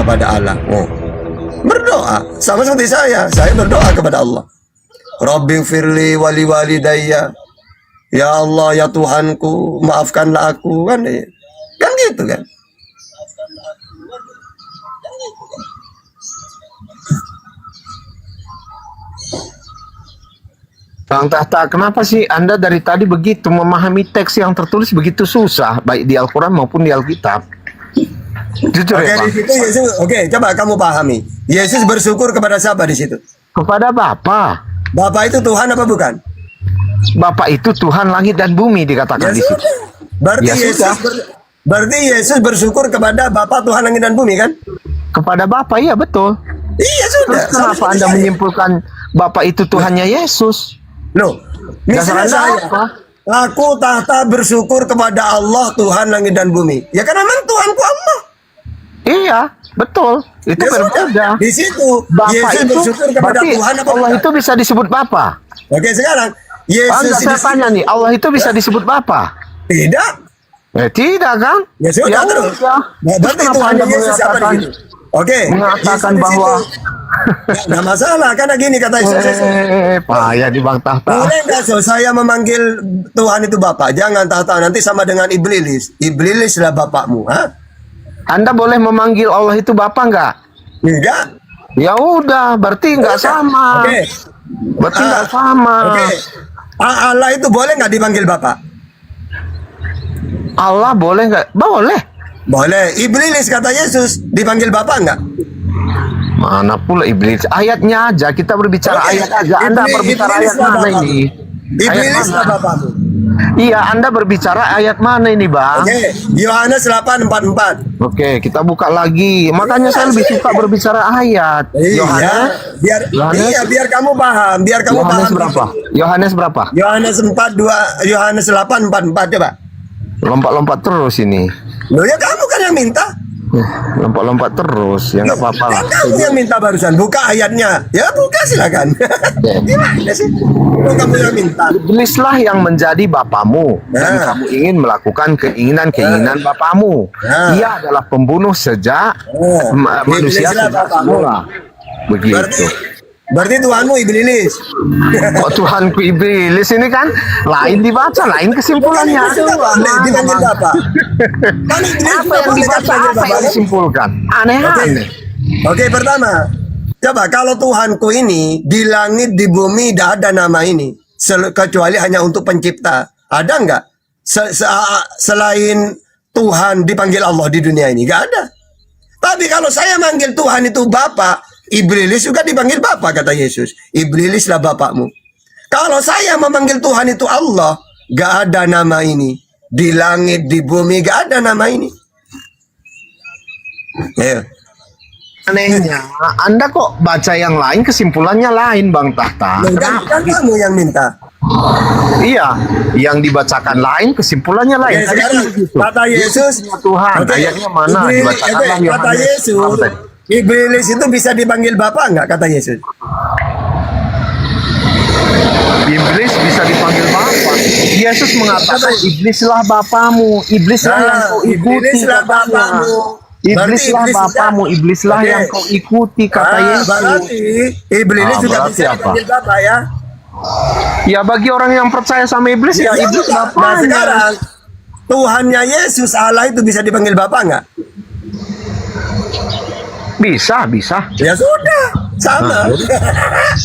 kepada Allah. Oh, berdoa sama seperti saya berdoa kepada Allah. Rabbi firli wali walidayya. Ya Allah, ya Tuhanku, maafkanlah aku, kan gitu kan. Bang Tahta, kenapa sih Anda dari tadi begitu memahami teks yang tertulis begitu susah, baik di Al-Quran maupun di Alkitab? Jujur Oke, ya, Bang. di situ Yesus, coba kamu pahami. Yesus bersyukur kepada siapa di situ? Kepada Bapa. Bapa itu Tuhan apa bukan? Bapa itu Tuhan langit dan bumi dikatakan di situ. Berarti Ya sudah. berarti Yesus bersyukur kepada Bapa Tuhan langit dan bumi kan? Kepada Bapa, iya betul. Iya sudah. Terus kenapa Anda menyimpulkan Bapa itu Tuhannya Yesus? Loh, Dasar misalnya Anda saya, apa? aku Tahta bersyukur kepada Allah Tuhan langit dan bumi. Ya kan memang Tuhanku Allah. Iya, betul. Itu Ya sudah. berbeda. Di situ Bapa Yesus itu bersyukur kepada berarti Tuhan apa Allah bukan? itu bisa disebut Bapa. Oke, sekarang Yesus Enggak, saya di- tanya nih, Allah itu bisa disebut Bapa? tidak. Tidak kan? Ya sudah terus. udah. Nah, Terus berarti kenapa Tuhan Anda Yesus siapa di mengatakan situ? Oke, mengatakan Yesus di bahwa situ. Nah, masalah karena gini kata Yesus. payah di Bang Tahta. Boleh nggak saya memanggil Tuhan itu Bapak? Jangan Tahta, nanti sama dengan iblis. Iblislah bapakmu, ha? Anda boleh memanggil Allah itu Bapa enggak? Enggak. Ya udah, berarti enggak sama. Oke. Berarti enggak Ah, sama. Oke. Allah itu boleh nggak dipanggil Bapak? Allah boleh enggak? Boleh. Boleh. Iblis kata Yesus dipanggil Bapak nggak? Mana pula iblis? Ayatnya aja, kita berbicara Oke. ayat aja. Anda berbicara ayat Iblislah mana bapakmu. ini? Ayat Iblislah mana? bapakmu. Iya, Anda berbicara ayat mana ini, Bang? Oke. Yohanes 8:44. Oke, kita buka lagi. Makanya saya lebih suka berbicara ayat. Iya, Yohanes, Yohanes, biar kamu paham, Yohanes berapa? Yohanes berapa? Yohanes 8:44 coba. Lompat-lompat terus ini. Loh ya kamu kan yang minta. Lompat-lompat terus, ya nggak apa-apa lah. Kan kamu yang minta barusan, buka ayatnya. Ya buka silakan. Gimana sih? Kok kamu yang minta? Iblislah yang menjadi bapamu dan Nah. kamu ingin melakukan keinginan-keinginan bapamu. Nah. Ia adalah pembunuh sejak manusia Iblislah sejak bapamu. semula. Begitu. Berarti Tuhanmu iblis. Kok Tuhanku iblis ini kan lain dibaca, lain kesimpulannya. Iblis nggak boleh dipanggil Bapak. Kan iblis Apa nggak yang boleh dibaca, dipanggil apa yang Bapak. disimpulkan? Aneh-aneh. Oke, pertama. Coba kalau Tuhanku ini di langit di bumi tidak ada nama ini kecuali hanya untuk pencipta. Ada nggak selain Tuhan dipanggil Allah di dunia ini? Nggak ada. Tapi kalau saya manggil Tuhan itu Bapak, iblis juga dipanggil Bapak kata Yesus. Iblislah bapakmu. Kalau saya memanggil Tuhan itu Allah, nggak ada nama ini di langit di bumi, nggak ada nama ini. Ayo. Anehnya, Anda kok baca yang lain kesimpulannya lain, Bang Tahta. Kan kamu yang minta. Iya, yang dibacakan lain, kesimpulannya lain. Oke, Tadi sekarang kan begitu. kata Yesus, Tuhan, oke, ayatnya mana? Dibacakanlah kata Yohanes. Yesus, Apa tadi? iblis itu bisa dipanggil Bapak nggak kata Yesus? Iblis bisa dipanggil Bapa. Yesus mengatakan iblislah bapamu, iblislah yang kau ikuti. iblislah katanya. bapakmu. Iblislah Berarti iblis bapamu, juga- iblislah Oke. yang kau ikuti kata Yesus. Berarti iblis juga Berarti bisa apa? dipanggil Bapak ya? Ya bagi orang yang percaya sama iblis ya, iblis sudah. Nah bapaknya. sekarang Tuhannya Yesus Allah itu bisa dipanggil Bapak nggak? Bisa, bisa. Ya sudah, sama.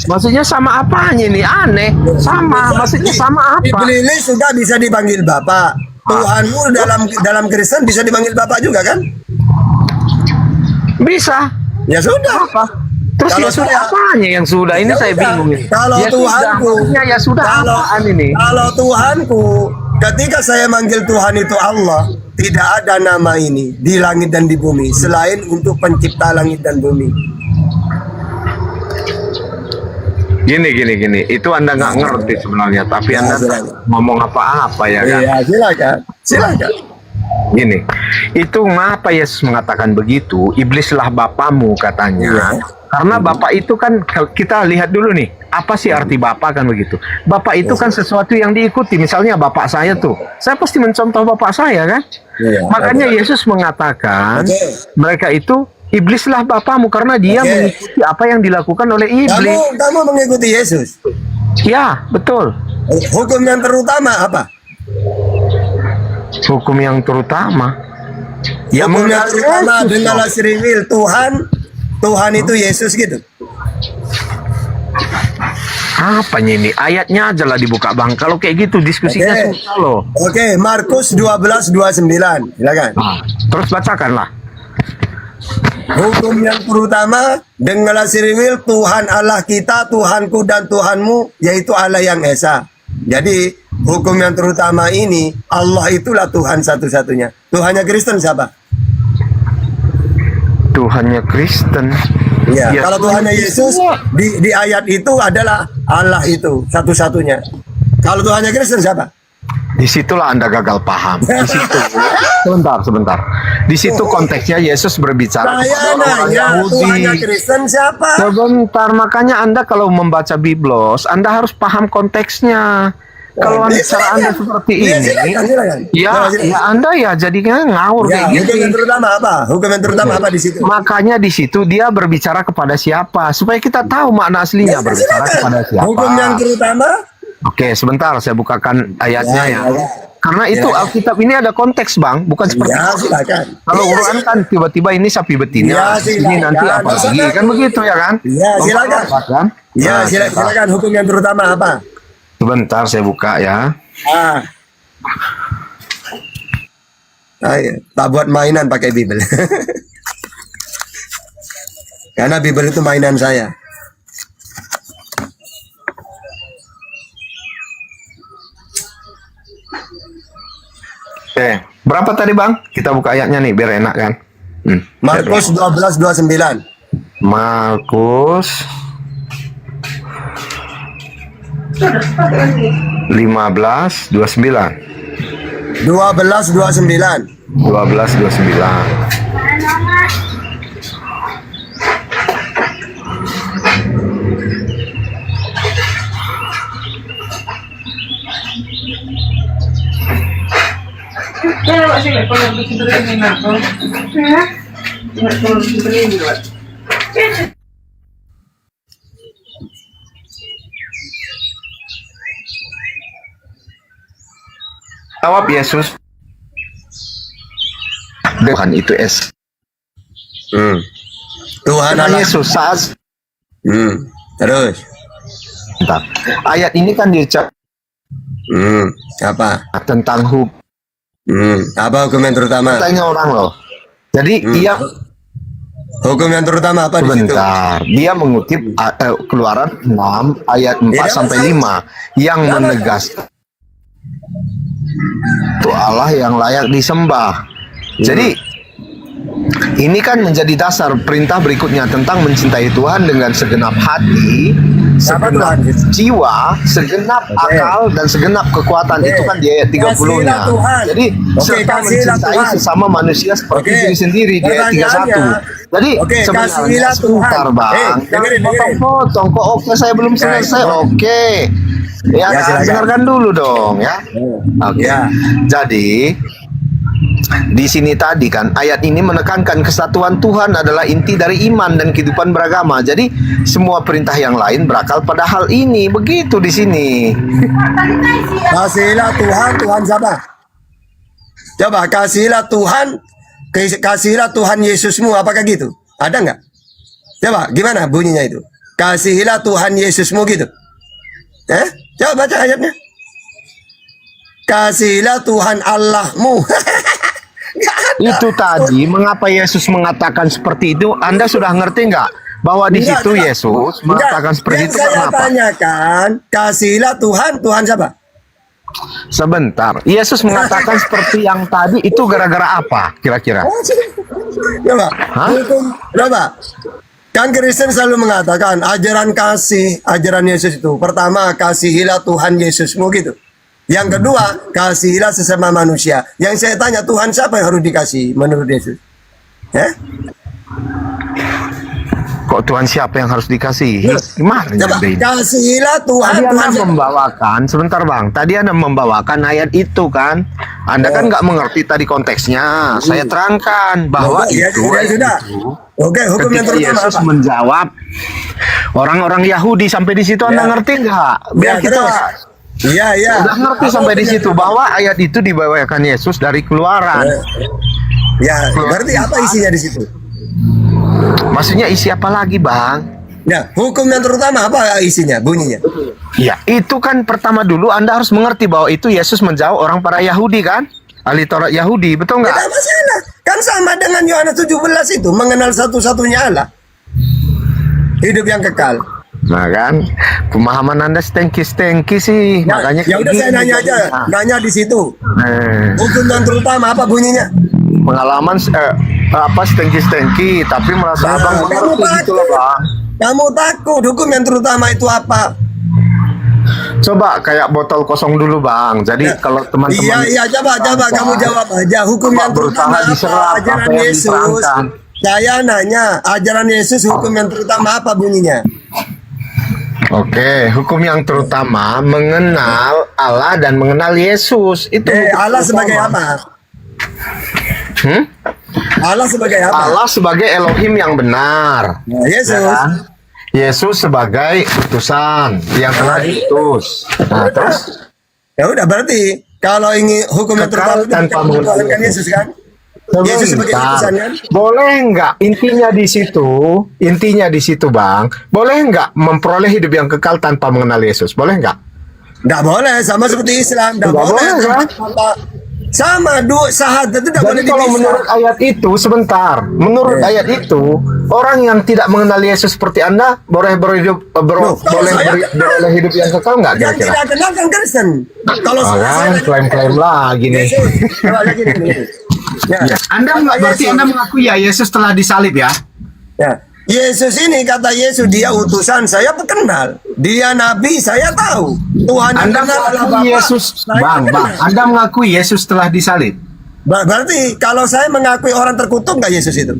Maksudnya sama apanya nih? Aneh. Sama, maksudnya sama apa? Iblis juga bisa dipanggil Bapak. Tuhanmu dalam Kristen bisa dipanggil Bapak juga kan? Bisa. Ya sudah. Apa? Terus Kalau ya sudah saya- apanya yang sudah? Ini Ya saya udah. bingung ini. Kalau Ya sudah, Tuhanku, maksudnya ya sudah apaan ini? Kalau Tuhanku, ketika saya manggil Tuhan itu Allah, tidak ada nama ini di langit dan di bumi selain untuk pencipta langit dan bumi. Gini. Itu Anda nggak ngerti sebenarnya, tapi Anda silakan. ngomong apa-apa ya kan? Iya, silakan. Gini, itu ngapa Yesus mengatakan begitu? Iblislah bapamu katanya. Iya. Karena bapak itu kan, kita lihat dulu nih, apa sih arti bapak kan begitu? Bapak itu kan sesuatu yang diikuti. Misalnya bapak saya tuh, saya pasti mencontoh bapak saya kan? Iya. Makanya Yesus mengatakan Oke. mereka itu Iblislah bapamu karena dia Oke. mengikuti apa yang dilakukan oleh iblis. Kamu mengikuti Yesus. Ya, betul. Hukum yang terutama apa? Hukum yang terutama. Ya, Hukum yang mengenal terutama Yesus, dengarlah dong. Siril. Tuhan itu Yesus gitu. Apanya ini? Ayatnya aja lah dibuka, Bang. Kalau kayak gitu diskusinya Oke. susah loh. Oke, Markus 12:29. Silakan. Nah, terus bacakanlah. Hukum yang terutama dengarlah Siril, Tuhan Allah kita, Tuhanku dan Tuhanmu, yaitu Allah yang Esa. Jadi hukum yang terutama ini, Allah itulah Tuhan satu-satunya. Tuhannya Kristen siapa? Tuhannya Kristen. Ya, Ya, kalau Tuhannya Yesus di ayat itu adalah Allah itu satu-satunya. Kalau Tuhannya Kristen siapa? Disitulah Anda gagal paham. Di situ. Sebentar. Di situ konteksnya Yesus berbicara Saya kepada orang nanya, Tuhannya Yahudi. Kristen siapa? Sebentar, makanya Anda kalau membaca Biblos, Anda harus paham konteksnya. Kalau Anda, cara Anda seperti Iya, ini, silakan. ya Anda ya jadinya ngawur Ya, kayak hukum yang gini. terutama apa? Hukum yang terutama apa di situ? Makanya di situ dia berbicara kepada siapa supaya kita tahu makna aslinya Ya, berbicara silakan. kepada siapa. Hukum yang terutama? Oke, sebentar saya bukakan ayatnya ya. Ya. Karena itu Ya. Alkitab ini ada konteks, Bang, bukan seperti Ya, silakan. kalau Iya, Quran kan tiba-tiba ini sapi betina, Ya, ini nanti silakan. apa lagi, kan begitu ya kan? Ya, silakan. Kan? Ya, Nah, silakan. Hukum yang terutama apa? Sebentar saya buka ya. Ayo, tak buat mainan pakai Bible. Karena Bible itu mainan saya. Oke, berapa tadi Bang? Kita buka ayatnya nih biar enak kan. Markus 12:29. Markus 15:29. 12:29. 12:29. Coba sih, kalau begitu ini aku. Kalau begitu ini, Pak. Jawab Yesus. Tuhan itu es. Tuhan Karena Allah. Yesus saat Terus. Bentar. Ayat ini kan diucap Apa? tentang hukum. Apa hukum yang terutama? Tanya orang loh. Jadi dia Hukum yang terutama apa di situ? sebentar. Dia mengutip Keluaran 6 ayat 4 Ya, sampai masalah. 5 yang menegaskan itu Allah yang layak disembah. Jadi ini kan menjadi dasar perintah berikutnya tentang mencintai Tuhan dengan segenap hati, Siapa segenap Tuhan? jiwa, segenap akal dan segenap kekuatan. Oke. Itu kan di ayat 30-nya. Kasihlah Tuhan. Jadi Oke, serta kasihlah mencintai Tuhan. sesama manusia seperti Oke. diri sendiri di ayat 31. Pertanyaannya, Jadi oke, sebenarnya kasihlah sebentar Tuhan. Bang, Dengerin. potong kok. Oke, saya belum selesai. Oke. Ya, Ya, silakan. dengarkan dulu dong ya. Oke. Ya. Jadi di sini tadi kan ayat ini menekankan kesatuan Tuhan adalah inti dari iman dan kehidupan beragama. Jadi semua perintah yang lain berakal pada hal ini. Begitu di sini. Kasihlah Tuhan, Tuhan siapa? Coba kasihlah Tuhan, kasihlah Tuhan Yesusmu, apakah gitu? Ada nggak? Coba gimana bunyinya itu? Kasihilah Tuhan Yesusmu gitu. Coba baca ayatnya. Kasihilah Tuhan Allahmu. Nggak ada. Itu tadi mengapa Yesus mengatakan seperti itu? Anda sudah ngerti nggak bahwa di Enggak, situ enggak. Yesus mengatakan seperti Yang itu saya karena apa? tanyakan, kasihlah Tuhan, Tuhan siapa? Sebentar. Yesus mengatakan seperti yang tadi itu gara-gara apa kira-kira? Coba, Hah? coba. Kan Kristen selalu mengatakan ajaran kasih, ajaran Yesus itu. Pertama, kasihilah Tuhan Yesusmu gitu. Yang kedua, kasihilah sesama manusia. Yang saya tanya, Tuhan siapa yang harus dikasih menurut Yesus? Kok Tuhan siapa yang harus dikasihi? Gimana Coba nyampein? kasihilah Tuhan. Tadi Anda Tuhan membawakan, sebentar Bang. Tadi Anda membawakan ayat itu kan. Anda kan nggak mengerti tadi konteksnya. Saya terangkan bahwa ya, itu ya, ayat sudah. itu, Oke, hukum yang ketika terutama Yesus apa? menjawab orang-orang Yahudi sampai di situ Anda Ya. ngerti nggak? Biar Ya, kita terus. Iya, iya. udah ngerti sampai di situ bahwa ayat itu dibawakan Yesus dari Keluaran. Ya, berarti apa isinya di situ? Maksudnya isi apa lagi Bang? Ya, hukum yang terutama apa isinya, bunyinya? Ya, itu kan pertama dulu Anda harus mengerti bahwa itu Yesus menjawab orang para Yahudi kan? Ahli Taurat Yahudi, betul nggak? Tidak masalah. Kan sama dengan Yohanes 17 itu, mengenal satu-satunya Allah. Hidup yang kekal. Nah kan, pemahaman Anda stengki sih, Ya, makanya ya kayak udah saya gini. nanya aja, Nah, nanya di situ. Hukum yang terutama apa bunyinya? pengalaman apa stengki, tapi merasa Nah, abang kamu mengerti gitu loh takut. Bang. Kamu takut hukum yang terutama itu apa? Coba kayak botol kosong dulu Bang. Jadi kalau teman-teman Iya, coba kamu jawab aja. Hukum Coba yang terutama berusaha apa? diserap apa Ajaran yang Yesus. diterangkan. Saya nanya, ajaran Yesus hukum yang terutama apa bunyinya? Oke, hukum yang terutama mengenal Allah dan mengenal Yesus. Itu hukum Allah sebagai terutama. apa? Hmm? Allah sebagai apa? Allah sebagai Elohim yang benar. Nah, Yesus. Ya kan? Yesus sebagai utusan yang telah diutus. Nah, terus Ya udah berarti kalau ini hukum yang Kekal terutama tanpa itu mengenal Tuhan kan Yesus kan? Yesus sebagai sebentar. utusan kan? Boleh nggak intinya di situ Bang? Boleh nggak memperoleh hidup yang kekal tanpa mengenal Yesus? Boleh nggak? Nggak boleh, sama seperti Islam. Nggak Nggak boleh. boleh, kan? Sama syahadat itu nggak boleh Jadi kalau dipisah. menurut ayat itu sebentar, menurut ayat itu orang yang tidak mengenal Yesus seperti Anda boleh berhidup Loh, kalau saya- beroleh hidup yang kekal nggak Yang kira-kira? tidak kenal kan Kristen. Kalau Oh, kan, klaim-klaim lagi nih. Coba lagi gini. Ya. Anda berarti Anda mengakui ya Yesus telah disalib ya? Ya. Yesus ini kata Yesus dia utusan saya kenal. Dia nabi saya tahu. Tuhan yang Anda kenal adalah mengakui Bapa. Yesus, Saya Bang. kenal. Anda mengakui Yesus telah disalib? Berarti kalau saya mengakui orang terkutuk nggak Yesus itu?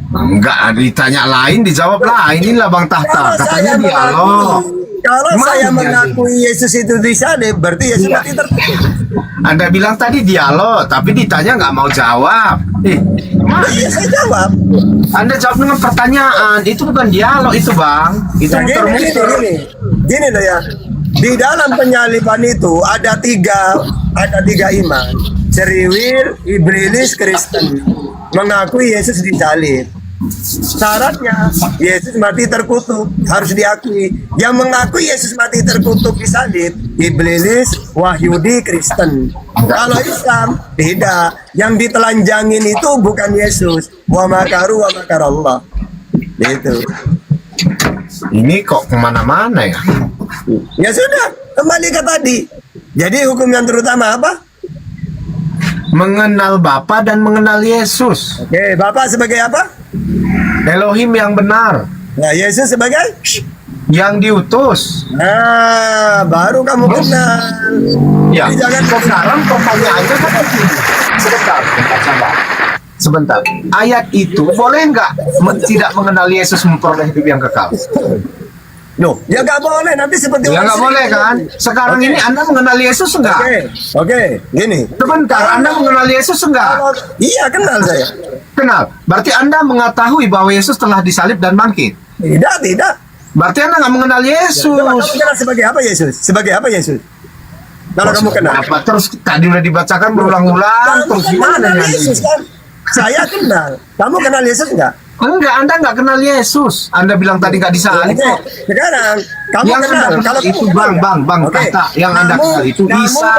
Enggak, ditanya lain, dijawab lain. Inilah Bang Tahta, katanya dialog. Kalau Gimana saya jadi? mengakui Yesus itu disalib, berarti Yesus Iya. mati terkutuk. Anda bilang tadi dialog, tapi ditanya nggak mau jawab. Iya, saya jawab. Anda jawab dengan pertanyaan, itu bukan dialog itu Bang. Itu Nah, muter-muter. gini loh ya. Di dalam penyaliban itu ada tiga iman. Ceriwil, Iblis, Kristen mengakui Yesus disalib. Syaratnya Yesus mati terkutuk harus diakui. Yang mengakui Yesus mati terkutuk disalib Iblis, Wahyudi, Kristen. Kalau Islam tidak. Yang ditelanjangin itu bukan Yesus. Wa makaru wa makarallah. Itu. Ini kok kemana-mana ya? Ya sudah, kembali ke tadi. Jadi hukum yang terutama apa? Mengenal Bapa dan mengenal Yesus. Oke, Bapak sebagai apa? Elohim yang benar, Nah, Yesus sebagai? yang diutus. Nah, baru kamu kenal. Ya, Jadi jangan sekarang pertanyaannya kan begini. Sebentar. Ayat itu boleh nggak tidak mengenal Yesus memperoleh hidup yang kekal? Loh, ya nggak boleh nanti seperti Ya orang nggak boleh kan? Sekarang Oke. ini Anda mengenal Yesus enggak? Oke, gini. Sebentar, Anda mengenal Yesus enggak? Kalau iya kenal saya. Kenal. Berarti Anda mengetahui bahwa Yesus telah disalib dan bangkit. Tidak. Berarti Anda nggak mengenal Yesus. Coba kamu kenal sebagai apa Yesus? Sebagai apa Yesus? Kalau kamu kenal. Apa terus tadi udah dibacakan berulang-ulang Kamu terus kan gimana kenal nih? Yesus kan? Saya kenal. Kamu kenal Yesus enggak? Enggak, Anda nggak kenal Yesus. Anda bilang tadi nggak disalib Oke, kok. sekarang kamu Yang kenal. Anda kenal Kalau itu, kamu kenal Bang, nggak? Oke. Tahta. Yang Anda kenal itu Isa.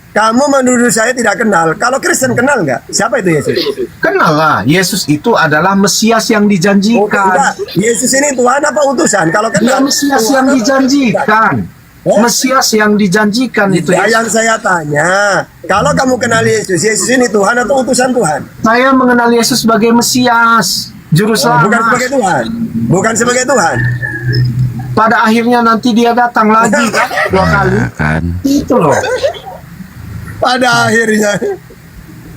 Kamu menuduh saya tidak kenal. Kalau Kristen kenal nggak? Siapa itu Yesus? Kenal lah, Yesus itu adalah Mesias yang Enggak. dijanjikan. Yesus ini Tuhan apa utusan? Kalau Dia kenal. Mesias Tuhan yang apa dijanjikan. utusan? Eh? Mesias yang dijanjikan itu. Ya, yang saya tanya, kalau kamu kenal Yesus ini Tuhan atau utusan Tuhan? Saya mengenal Yesus sebagai Mesias, juru Bukan selamat. sebagai Tuhan. Bukan sebagai Tuhan. Pada akhirnya nanti dia datang lagi kan, 2 kali. Itu loh. Pada akhirnya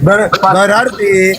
berarti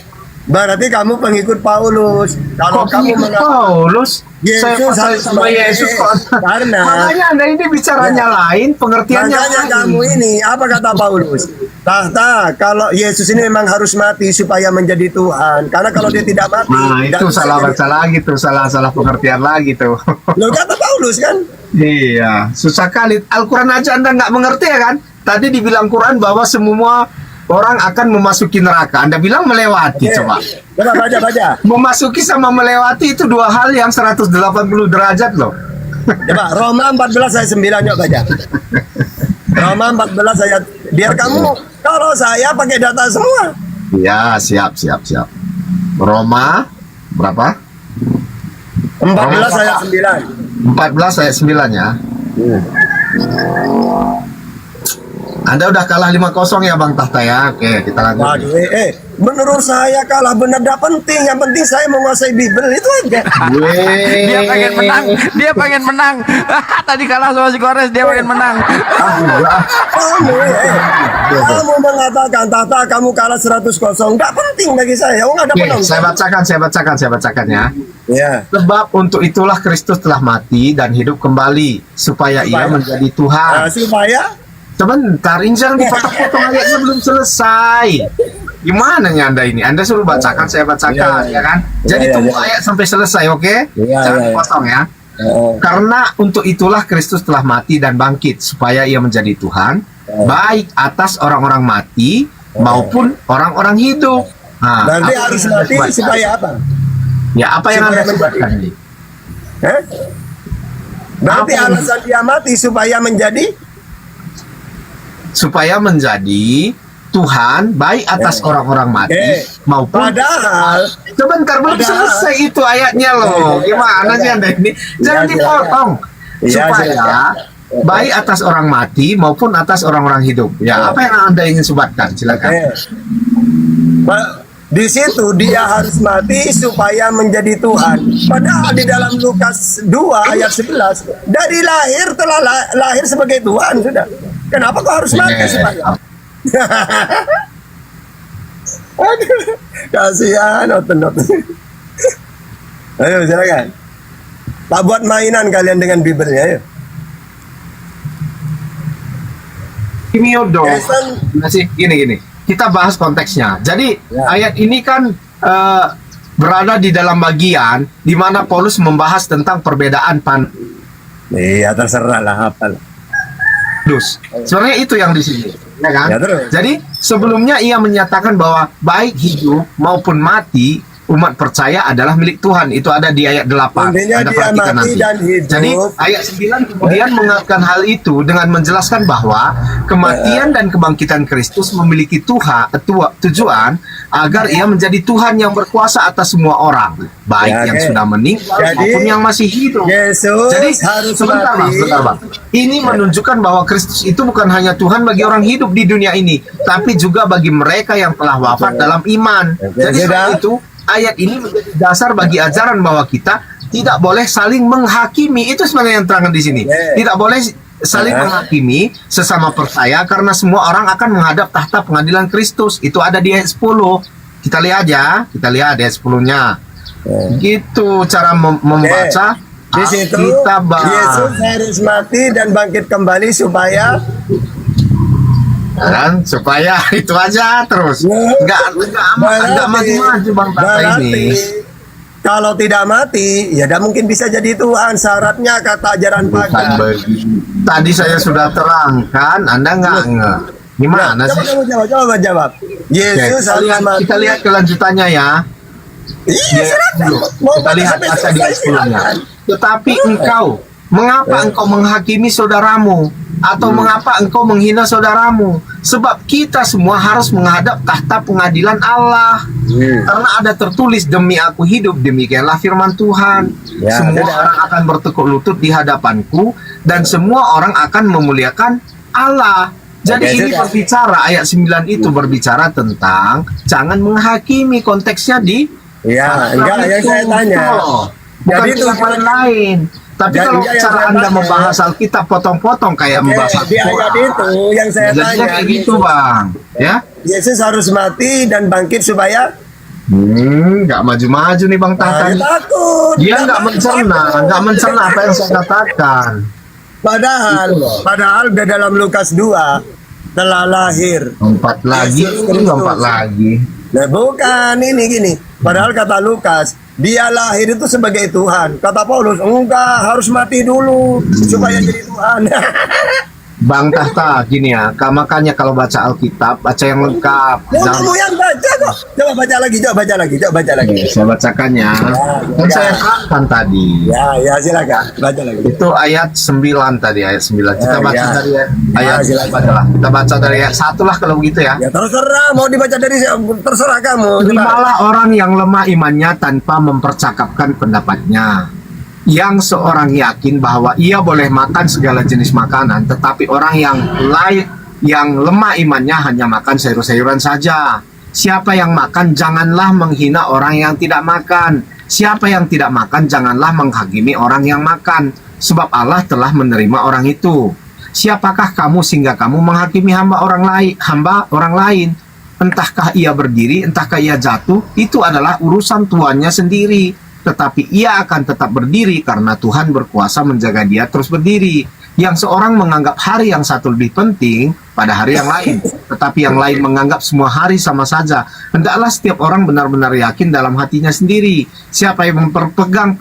Berarti kamu pengikut Paulus. Kalau Kok kamu ikut mengatakan Paulus? Saya Yesus percaya harus sama mati. Yesus kok. Karena- Makanya Anda ini bicaranya lain, pengertiannya makanya lain. kamu ini, apa kata Paulus? Tahta, kalau Yesus ini memang harus mati supaya menjadi Tuhan. Karena kalau dia tidak mati, Nah, tidak itu bisa salah jadi- baca lagi tuh, salah pengertian lagi tuh. Loh, kata Paulus kan? Iya, susah kali. Al-Quran aja Anda nggak mengerti ya kan? Tadi dibilang Quran bahwa semua orang akan memasuki neraka. Anda bilang melewati, Oke. coba. Coba baca. Memasuki sama melewati itu dua hal yang 180 derajat loh. Coba Roma 14 ayat 9, yuk baca. Roma 14 ayat, biar kamu, kalau saya pakai data semua. Ya, siap. Roma berapa? 14 ayat 9. 14 ayat 9 ya. Anda udah kalah 5-0 ya Bang Tahta ya. Oke, kita lanjut. Waduh, menurut saya kalah benar tidak penting. Yang penting saya menguasai Bible itu aja. Weh. Dia pengen menang. Tadi kalah sama si Kores, dia pengen menang. Kamu mengatakan Tata kamu kalah 100-0. Tidak penting bagi saya. Oh, nggak ada Oke, penonton. saya bacakan ya. Ya. Sebab untuk itulah Kristus telah mati dan hidup kembali supaya ia menjadi Tuhan. Nah, supaya Sebentar, ini jangan dipotong-potong, ayatnya belum selesai. Gimana nih Anda ini? Anda suruh bacakan, saya bacakan, Iya. ya kan? Jadi Iya, tunggu iya. ayat sampai selesai, oke? Iya, Jangan iya. dipotong ya. Karena untuk itulah Kristus telah mati dan bangkit supaya ia menjadi Tuhan, baik atas orang-orang mati maupun orang-orang hidup. Nah, berarti apa harus yang Anda mati sebutkan? supaya apa? Ya, apa yang Supaya Anda sebutkan ini? Hah? Berarti Apa? alasan dia mati supaya menjadi Tuhan baik atas orang-orang mati maupun padahal sebentar belum Padahal- selesai itu ayatnya loh. Gimana sih Anda ini? Jangan Iya, dipotong. Iya, Supaya silakan. baik atas orang mati maupun atas orang-orang hidup. Ya, apa yang Anda ingin sebatkan? Silakan. Di situ dia harus mati supaya menjadi Tuhan. Padahal di dalam Lukas 2 ayat 11 dari lahir telah lahir sebagai Tuhan sudah. Kenapa kau harus mati supaya? Aduh, kasihan nonton. Ayo silakan. Tak buat mainan kalian dengan Bible-nya, ayo. Ini dong. Kristen. Masih gini. Kita bahas konteksnya. Jadi Ya. ayat ini kan berada di dalam bagian di mana Paulus membahas tentang perbedaan Iya, terserah lah apa. Sebenarnya itu yang di sini, ya kan? Ya, terus. Jadi sebelumnya ia menyatakan bahwa baik hidup maupun mati umat percaya adalah milik Tuhan. Itu ada di ayat 8. Intinya Anda dia perhatikan mati nanti. dan hidup. Jadi ayat 9 kemudian menguatkan hal itu dengan menjelaskan bahwa kematian dan kebangkitan Kristus memiliki tujuan agar ia menjadi Tuhan yang berkuasa atas semua orang, baik Ya, yang oke. sudah meninggal Jadi, maupun yang masih hidup. Yesus Jadi harus sebentar mati. Bang. Ini menunjukkan bahwa Kristus itu bukan hanya Tuhan bagi orang hidup di dunia ini, tapi juga bagi mereka yang telah wafat dalam iman. Oke, Jadi sudah. sebab itu ayat ini menjadi dasar bagi ajaran bahwa kita tidak boleh saling menghakimi. Itu sebenarnya yang terangkan di sini. Oke. Tidak boleh saling menghakimi sesama percaya karena semua orang akan menghadap tahta pengadilan Kristus. Itu ada di ayat 10. Kita lihat ya, ayat 10-nya. Gitu cara membaca. Di situ Kita Yesus harus mati dan bangkit kembali supaya kan supaya itu aja terus nggak maju-maju Bang Tata ini. Kalau tidak mati, ya tidak mungkin bisa jadi Tuhan. Syaratnya kata ajaran Bukan pagar. begitu. Tadi saya sudah terangkan, Anda nggak nge. Gimana Coba sih? kamu coba jawab. Oke, Yesus harus mati. kita lihat kelanjutannya ya. Iya, silakan. Mau Kita lihat sampai baca di selesai, ayat 10-nya. silakan. Tetapi engkau, mengapa engkau menghakimi saudaramu? Atau mengapa engkau menghina saudaramu? Sebab kita semua harus menghadap tahta pengadilan Allah. Karena ada tertulis, demi aku hidup, demikianlah firman Tuhan. Ya, Semua sudah. orang akan bertekuk lutut di hadapanku, dan semua orang akan memuliakan Allah. Jadi Oke, ini sudah. berbicara, ayat 9 itu berbicara tentang jangan menghakimi, konteksnya di Iya, enggak yang saya tanya. Bukan Jadi itu yang tujuan- lain. Tapi Jadi kalau enggak yang cara saya Anda tanya. membahas Alkitab potong-potong kayak Oke, membahas di ayat Al-Quran. itu yang saya Jadinya tanya. kayak gitu Bang. Ya. Yesus harus mati dan bangkit supaya Nggak maju-maju nih Bang Tahta. Nah, takut. Dia nggak mencerna apa yang saya katakan. Padahal di dalam Lukas 2 telah lahir. Empat lagi, Yesus Kristus. empat lagi. Nah, bukan ini gini. Padahal kata Lukas, dia lahir itu sebagai Tuhan. Kata Paulus, enggak, harus mati dulu supaya jadi Tuhan. Bang Tahta, gini ya, makanya kalau baca Alkitab, baca yang lengkap. Ya, kamu yang baca kok. Coba baca lagi. Saya bacakannya. Kan saya terangkan tadi. Ya, silakan. Baca lagi. Itu ayat 9 tadi, ayat 9. Kita baca Ya. dari ayat silakan. bacalah. Kita baca dari ayat 1 lah kalau begitu ya. Ya terserah, mau dibaca dari terserah kamu. Terimalah orang yang lemah imannya tanpa mempercakapkan pendapatnya. Yang seorang yakin bahwa ia boleh makan segala jenis makanan, tetapi orang yang lemah imannya hanya makan sayur-sayuran saja. Siapa yang makan, janganlah menghina orang yang tidak makan. Siapa yang tidak makan, janganlah menghakimi orang yang makan, sebab Allah telah menerima orang itu. Siapakah kamu sehingga kamu menghakimi hamba orang lain? Entahkah ia berdiri, entahkah ia jatuh, itu adalah urusan tuannya sendiri. Tetapi ia akan tetap berdiri karena Tuhan berkuasa menjaga dia terus berdiri. Yang seorang menganggap hari yang satu lebih penting pada hari yang lain, tetapi yang lain menganggap semua hari sama saja. Hendaklah setiap orang benar-benar yakin dalam hatinya sendiri. Siapa yang berpegang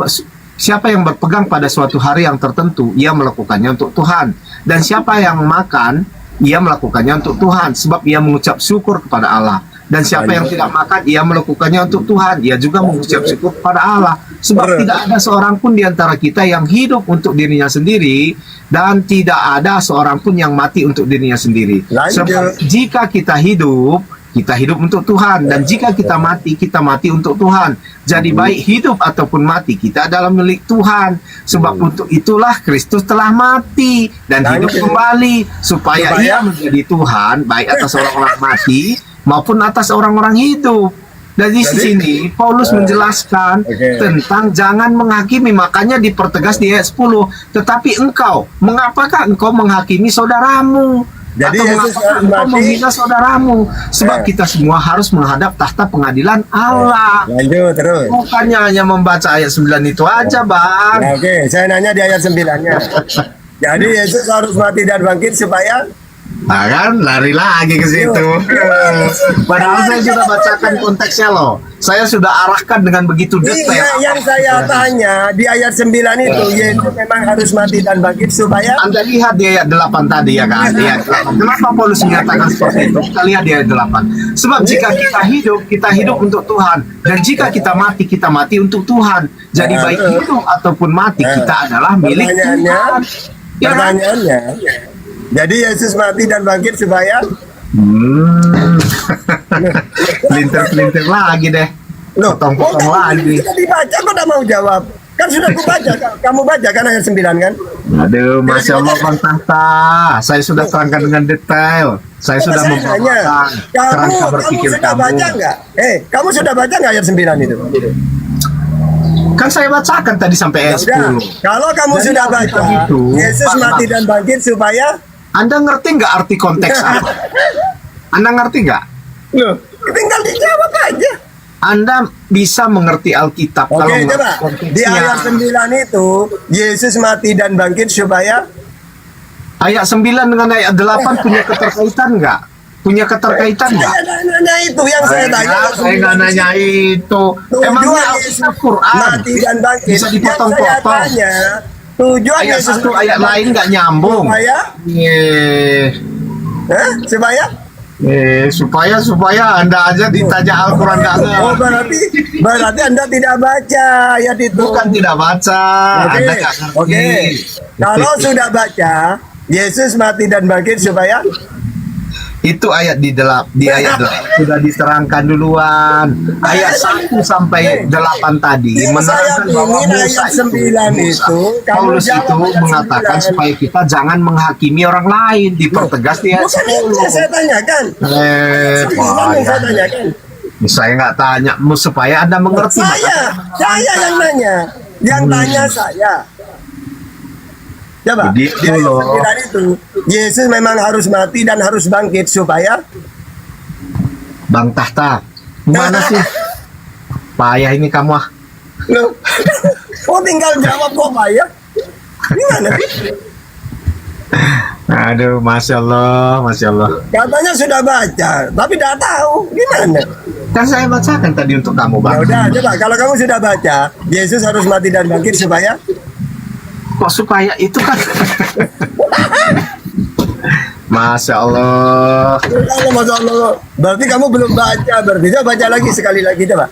pada suatu hari yang tertentu, ia melakukannya untuk Tuhan. Dan siapa yang makan, ia melakukannya untuk Tuhan, sebab ia mengucap syukur kepada Allah. Dan siapa yang tidak makan, ia melakukannya untuk Tuhan. Ia juga mengucap syukur kepada Allah. Sebab tidak ada seorang pun di antara kita yang hidup untuk dirinya sendiri, dan tidak ada seorang pun yang mati untuk dirinya sendiri. Sebab jika kita hidup untuk Tuhan. Dan jika kita mati untuk Tuhan. Jadi baik hidup ataupun mati, kita adalah milik Tuhan. Sebab untuk itulah Kristus telah mati dan hidup kembali, supaya ia menjadi Tuhan, baik atas orang-orang mati maupun atas orang-orang hidup. Dan di sini Paulus menjelaskan tentang jangan menghakimi. Makanya dipertegas di ayat 10. Tetapi engkau, mengapakah engkau menghakimi saudaramu? Jadi atau Yesus mengapakah engkau menghina saudaramu? Sebab kita semua harus menghadap tahta pengadilan Allah. Lanjut terus. Bukannya hanya membaca ayat 9 itu aja, Bang. Nah, oke, saya nanya di ayat 9-nya. Jadi Yesus harus mati dan bangkit supaya Nah kan, lari lagi ke situ. Padahal saya sudah bacakan konteksnya loh. Saya sudah arahkan dengan begitu detail. Iya, yang saya tanya di ayat 9 itu, Yesus memang harus mati dan bangkit supaya Anda lihat di ayat 8 tadi ya kan? Di ayat 8. Kenapa Paulus menyatakan seperti itu? Kita lihat di ayat 8. Sebab jika kita hidup untuk Tuhan. Dan jika kita mati untuk Tuhan. Jadi baik hidup ataupun mati, kita adalah milik Tuhan. Ya kan? Pertanyaannya, jadi Yesus mati dan bangkit supaya Pelintir-pelintir lagi deh. Potong-potong lagi. Kita dibaca kok tidak mau jawab. Kan sudah aku baca, kamu baca kan ayat 9 kan? Aduh, Masya Allah Bang Tahta. Saya sudah terangkan dengan detail. Saya sudah membawakan kerangka berpikir sudah kamu. baca nggak? Kamu sudah baca nggak ayat 9 itu? Kan saya bacakan tadi sampai ayat 10. Kalau kamu Jadi sudah baca, itu, Yesus mati dan bangkit supaya Anda ngerti nggak arti konteks apa? Anda ngerti nggak? Loh, tinggal dijawab aja. Anda bisa mengerti Alkitab kalau Oke, mengerti coba. Di konteksnya. ayat 9 itu, Yesus mati dan bangkit supaya Ayat 9 dengan ayat 8 punya keterkaitan nggak? Punya keterkaitan nggak? saya nanya itu yang saya tanya. Saya nggak nanya itu. Emangnya Tujuan Yesus Alkitab Quran mati dan bangkit. bisa Yang saya dipotong-potong? tanya, tujuan Ayat Yesus satu, ayat lain nggak nyambung. supaya supaya Supaya Anda aja ditanya Al-Quran nggak Oh, ngerti. berarti Anda tidak baca ayat itu. Bukan tidak baca. Oke, Anda nggak ngerti. oke. Kalau sudah baca, Yesus mati dan bangkit supaya Itu ayat di ayat 8 sudah diterangkan duluan. Ayat 1 sampai 8 tadi Yang menerangkan saya bahwa ingin Musa ayat 9 itu, kamu Paulus jawab itu ayat mengatakan 9. supaya kita jangan menghakimi orang lain, dipertegas di ayat Bukan itu yang saya tanyakan. Bukan yang saya tanyakan. Saya nggak tanya supaya Anda mengerti. Saya yang nanya. Yang tanya saya. Coba, Begitu di ayat loh. 9 itu, Yesus memang harus mati dan harus bangkit supaya Bang Tahta, mana sih? Payah ini kamu ah. Loh. Oh tinggal jawab kok Pak ya. Gimana sih? Aduh, masya Allah, masya Allah. Katanya sudah baca, tapi tidak tahu. Gimana? Kan saya bacakan tadi untuk kamu, Ya Bang. udah, coba kalau kamu sudah baca, Yesus harus mati dan bangkit supaya Kok supaya itu kan? Masya Allah. Allah, Masya Allah. Berarti kamu belum baca, berarti coba baca lagi sekali lagi coba.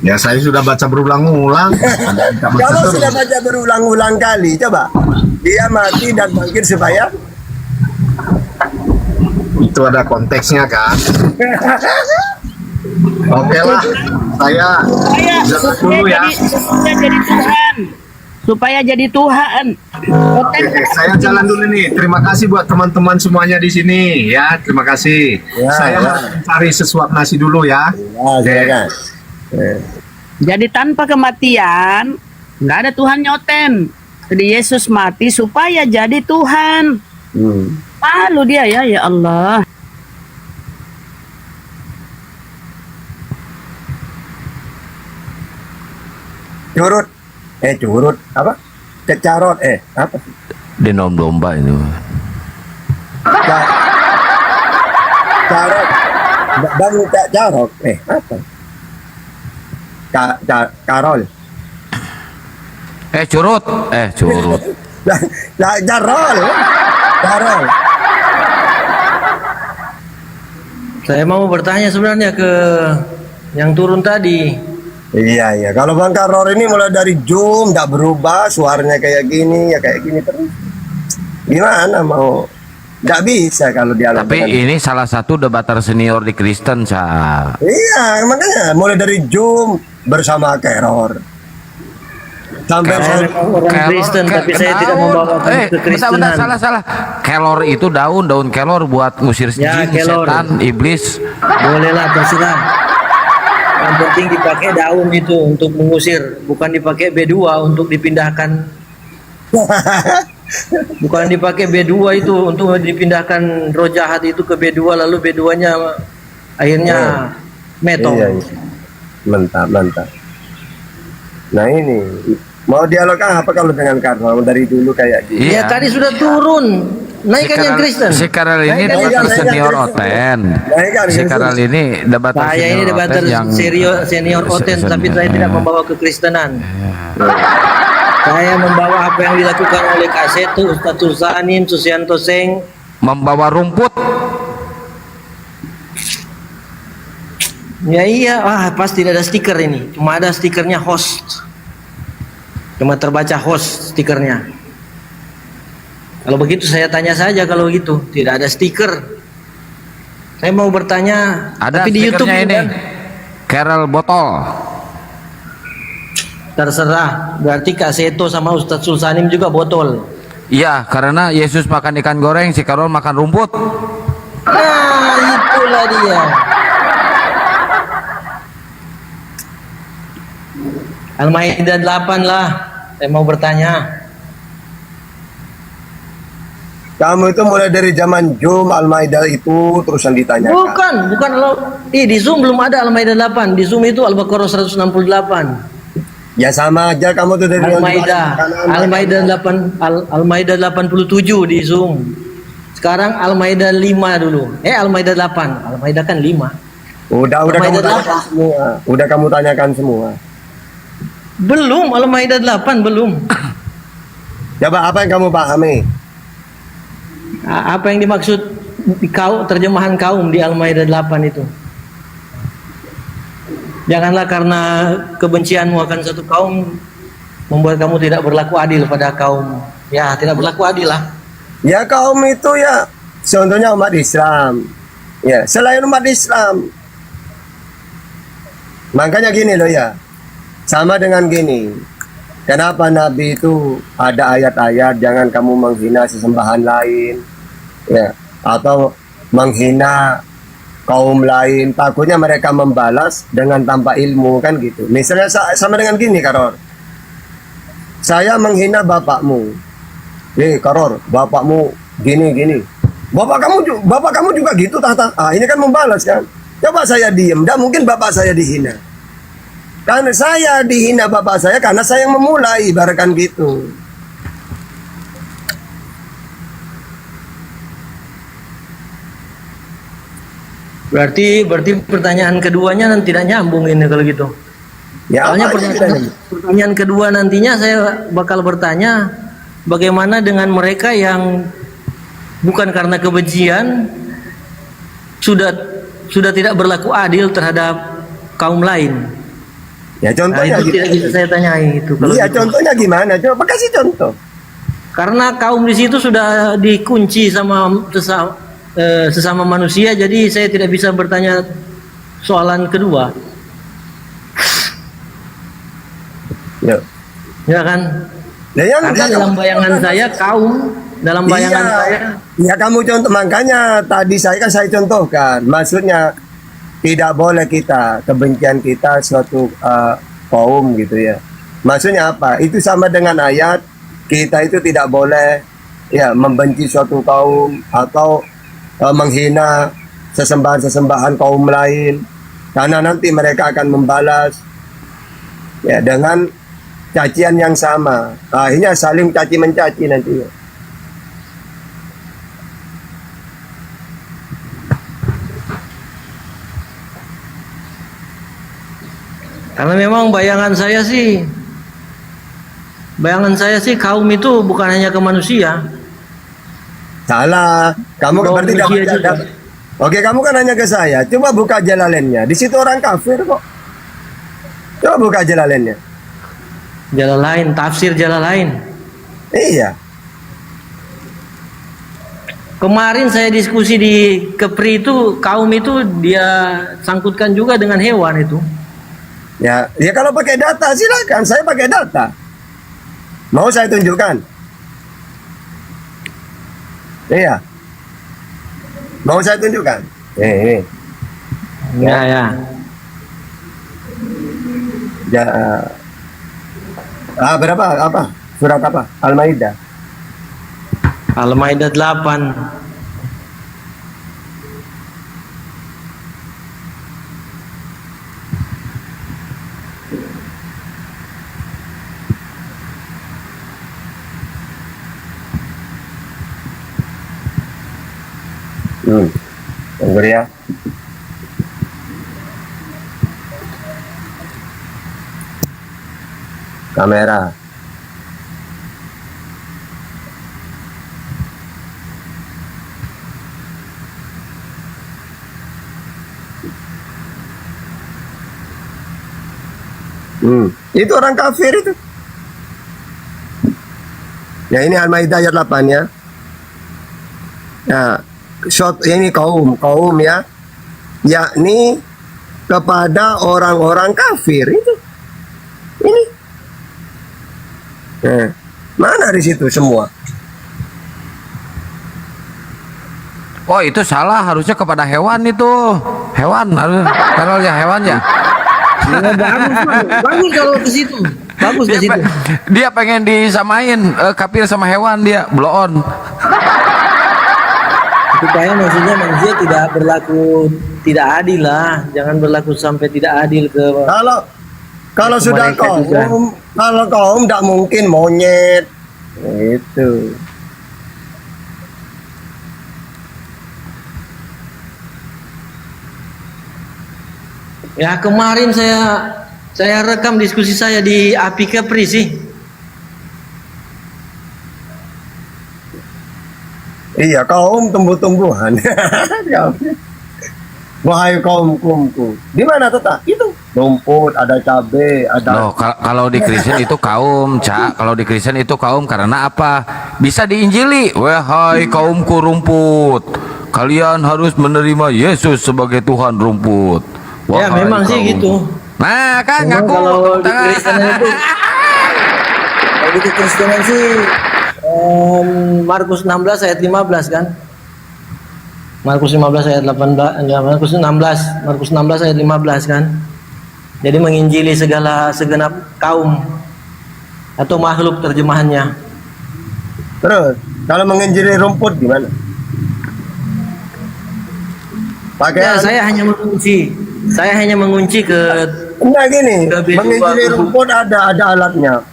Ya saya sudah baca berulang-ulang. Kalau sudah baca berulang-ulang kali, coba. Dia mati dan bangkit supaya Itu ada konteksnya kan? Oke lah, saya jalan dulu ya. Supaya jadi Tuhan. Supaya jadi Tuhan. Oke, saya jalan dulu nih. Terima kasih buat teman-teman semuanya di sini ya. Terima kasih. Ya, Saya ya. harus cari sesuap nasi dulu ya. silakan. Jadi tanpa kematian nggak ada Tuhan nyoten. Jadi Yesus mati supaya jadi Tuhan. Malu dia ya Allah. Curut. Curut. Apa? Kecarot. Apa? Di nom domba itu. Ca- Carot. Bang carot. Apa? Karol. Curut. Curut. Carol. Carol. Saya mau bertanya sebenarnya ke yang turun tadi. Iya. Kalau Bang Karor ini mulai dari Zoom, nggak berubah, suaranya kayak gini, ya kayak gini terus. Gimana mau? Nggak bisa kalau dialog. Tapi ini salah satu debater senior di Kristen, Sa. Iya, makanya mulai dari Zoom bersama Karor. Sampai Saya memang orang Kristen, tapi saya tidak membawa ke Kristenan. Bentar, salah. Kelor itu daun kelor buat ngusir Ya, jin, kelor. setan, iblis. Bolehlah terserah. Yang penting dipakai daun itu untuk mengusir, bukan dipakai B2 untuk dipindahkan. Bukan dipakai B2 itu untuk dipindahkan roh jahat itu ke B2, lalu B2-nya akhirnya metong. Iya. Mantap. Nah ini mau dialog apa kalau dengan Karol dari dulu kayak gitu? Ya tadi sudah turun. Naikkan yang Kristen. Si Karel ini Naikkan debater yang Kristen. senior Oten. Naikkan Si Kristen. Karel ini debater Saya ini senior debater Oten yang senior Oten, tapi saya tidak membawa kekristenan. Saya membawa apa yang dilakukan oleh Kak Setu, Ustaz Tursanim, Susianto Seng. membawa rumput. Ya iya, pasti tidak ada stiker ini. Cuma ada stikernya host. Cuma terbaca host stikernya. Kalau begitu saya tanya saja kalau gitu. Tidak ada stiker. Saya mau bertanya, Ada tapi di YouTube stikernya ini. kan? Karel botol. Terserah. Berarti Kak Seto sama Ustaz Sulsanim juga botol. Iya, karena Yesus makan ikan goreng, si Karol makan rumput. Nah, itulah dia. Al-Maidah 8 lah. Saya mau bertanya. Kamu itu mulai dari zaman Zoom Al-Maidah itu terus yang ditanyakan. Bukan di Zoom belum ada Al-Maidah 8. Di Zoom itu Al-Baqarah 168. Ya sama aja kamu tuh dari Al-Maidah 87 di Zoom. Sekarang Al-Maidah 5 dulu. Al-Maidah 8. Al-Maidah kan 5. Udah kamu Al-Maidah tanyakan semua. Udah kamu tanyakan semua. Belum, Al-Maidah 8 belum. Coba apa yang kamu pahami? Apa yang dimaksud terjemahan kaum di Al-Maidah 8 itu? Janganlah karena kebencianmu akan satu kaum membuat kamu tidak berlaku adil pada kaum. Ya, tidak berlaku adil lah. Ya kaum itu ya contohnya umat Islam. Ya, selain umat Islam. Makanya gini loh ya. Sama dengan gini. Kenapa Nabi itu ada ayat-ayat jangan kamu menghina sesembahan lain. Ya, atau menghina kaum lain, takutnya mereka membalas dengan tanpa ilmu kan gitu. Misalnya sama dengan gini Karor. Saya menghina bapakmu. Karor, bapakmu gini. Bapak kamu juga gitu Tata. Ini kan membalas kan. Coba saya diem, dah mungkin bapak saya dihina. Karena saya dihina bapak saya karena saya yang memulai, ibaratkan gitu. Berarti pertanyaan keduanya nanti tidak nyambung ini kalau gitu. Ya, Soalnya apa aja kita- pertanyaan kedua nantinya saya bakal bertanya bagaimana dengan mereka yang bukan karena kebencian sudah tidak berlaku adil terhadap kaum lain. Ya Nah, contohnya itu tidak bisa saya tanyai itu kalau Iya, gitu. contohnya gimana? Coba kasih contoh. Karena kaum di situ sudah dikunci sama sesama manusia, jadi saya tidak bisa bertanya soalan kedua. Ya. Ya kan? Ya, yang Karena dalam bayangan saya dalam bayangan iya, saya ya kamu contoh, makanya tadi saya contohkan, maksudnya tidak boleh kita kebencian kita suatu kaum gitu ya. Maksudnya apa? Itu sama dengan ayat kita itu tidak boleh ya membenci suatu kaum atau menghina sesembahan kaum lain, karena nanti mereka akan membalas ya dengan cacian yang sama. Akhirnya saling caci mencaci nanti. karena memang bayangan saya sih kaum itu bukan hanya ke manusia. Salah. Kamu Bawa berarti manusia tidak juga. Oke, kamu kan nanya ke saya. Coba buka Jalalennya. Di situ orang kafir kok. Coba buka Jalalennya. Jalan lain, tafsir jalan lain. Iya. Kemarin saya diskusi di Kepri itu kaum itu dia sangkutkan juga dengan hewan itu. Ya, ya kalau pakai data silakan. Saya pakai data. Mau saya tunjukkan? Iya. Mau saya tunjukkan? Ini. Ya. Ya. Berapa? Apa? Surat apa? Al-Maidah. Al-Maidah 8. Tunggu ya. Kamera. Itu orang kafir itu. Ya ini Al-Maidah ayat 8 ya. Nah, ini kaum ya, yakni kepada orang-orang kafir itu. Ini. Nah, mana di situ semua? Oh itu salah, harusnya kepada hewan itu. Hewan harus, kalau ya hewan ya. Bagus kalau ke situ. Bagus ke situ. Dia pengen disamain kafir sama hewan, dia blow on. Supaya maksudnya manusia tidak berlaku tidak adil lah, jangan berlaku sampai tidak adil ke Kalau ke sudah mereka juga. kalau kaum tidak mungkin monyet. Itu. Ya kemarin saya rekam diskusi saya di API Kepri sih. Iya, kaum tumbuh-tumbuhan. Wahai kaumku, di mana tetap? Itu rumput, ada cabai, ada. Loh, kalau di Kristen itu kaum, Cak. Kalau di Kristen itu kaum karena apa? Bisa diinjili. Wahai kaumku rumput, kalian harus menerima Yesus sebagai Tuhan rumput. Ya Wahai memang sih kaum. gitu. Nah, kan Memang ngaku. kalau di Tangan. Kristenan itu kalau di Kristenan sih Markus 16 ayat 15 kan. Markus 15 ayat 18, Markus 16 ayat 15 kan. Jadi menginjili segenap kaum atau makhluk terjemahannya. Terus, kalau menginjili rumput gimana? Pakai Ya, saya hanya mengunci ke Enggak gini, Tapi menginjili juga- rumput ada alatnya.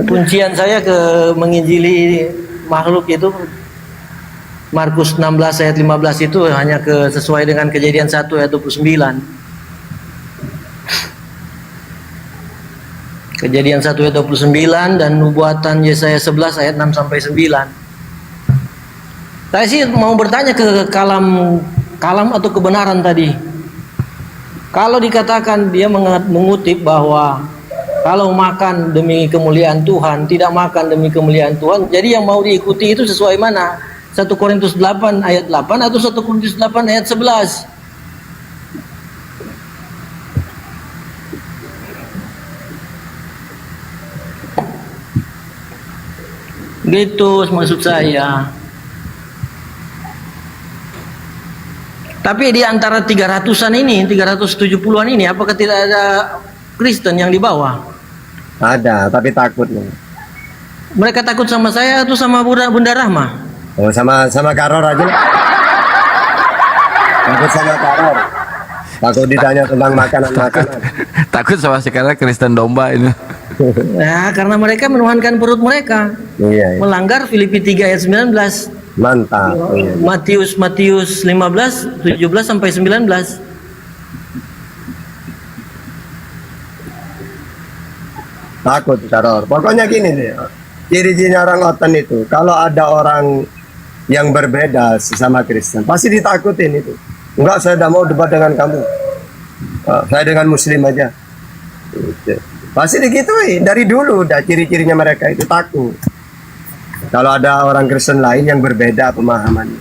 Kuncian saya ke menginjili makhluk itu Markus 16 ayat 15 itu hanya sesuai dengan Kejadian 1 ayat 29. Kejadian 1 ayat 29 dan Nubuatan Yesaya 11 ayat 6 sampai 9. Saya sih mau bertanya ke kalam atau kebenaran tadi. Kalau dikatakan dia mengutip bahwa kalau makan demi kemuliaan Tuhan, tidak makan demi kemuliaan Tuhan, jadi yang mau diikuti itu sesuai mana? 1 Korintus 8 ayat 8 atau 1 Korintus 8 ayat 11? Gitu maksud saya. Tapi di antara 300-an ini, 370-an ini, apakah tidak ada Kristen yang di bawah? Ada, tapi takut nih. Mereka takut sama saya atau sama Bunda Rahma? Oh, sama Karor aja. Takut sama Karor. Takut ditanya tentang makanan-makanan. Takut sama sekarang Kristen domba ini. Ya, karena mereka menuhankan perut mereka. Iya, iya. Melanggar Filipi 3 ayat 19. Mantap. Iya. Matius 15 17 sampai 19. Takut Karor. Pokoknya gini deh. Ciri-cirinya orang Oten itu, kalau ada orang yang berbeda sesama Kristen, pasti ditakutin itu. Enggak, saya tidak mau debat dengan kamu. Saya dengan Muslim aja. Gitu. Pasti digituin dari dulu. Udah ciri-cirinya mereka itu takut. Kalau ada orang Kristen lain yang berbeda pemahamannya.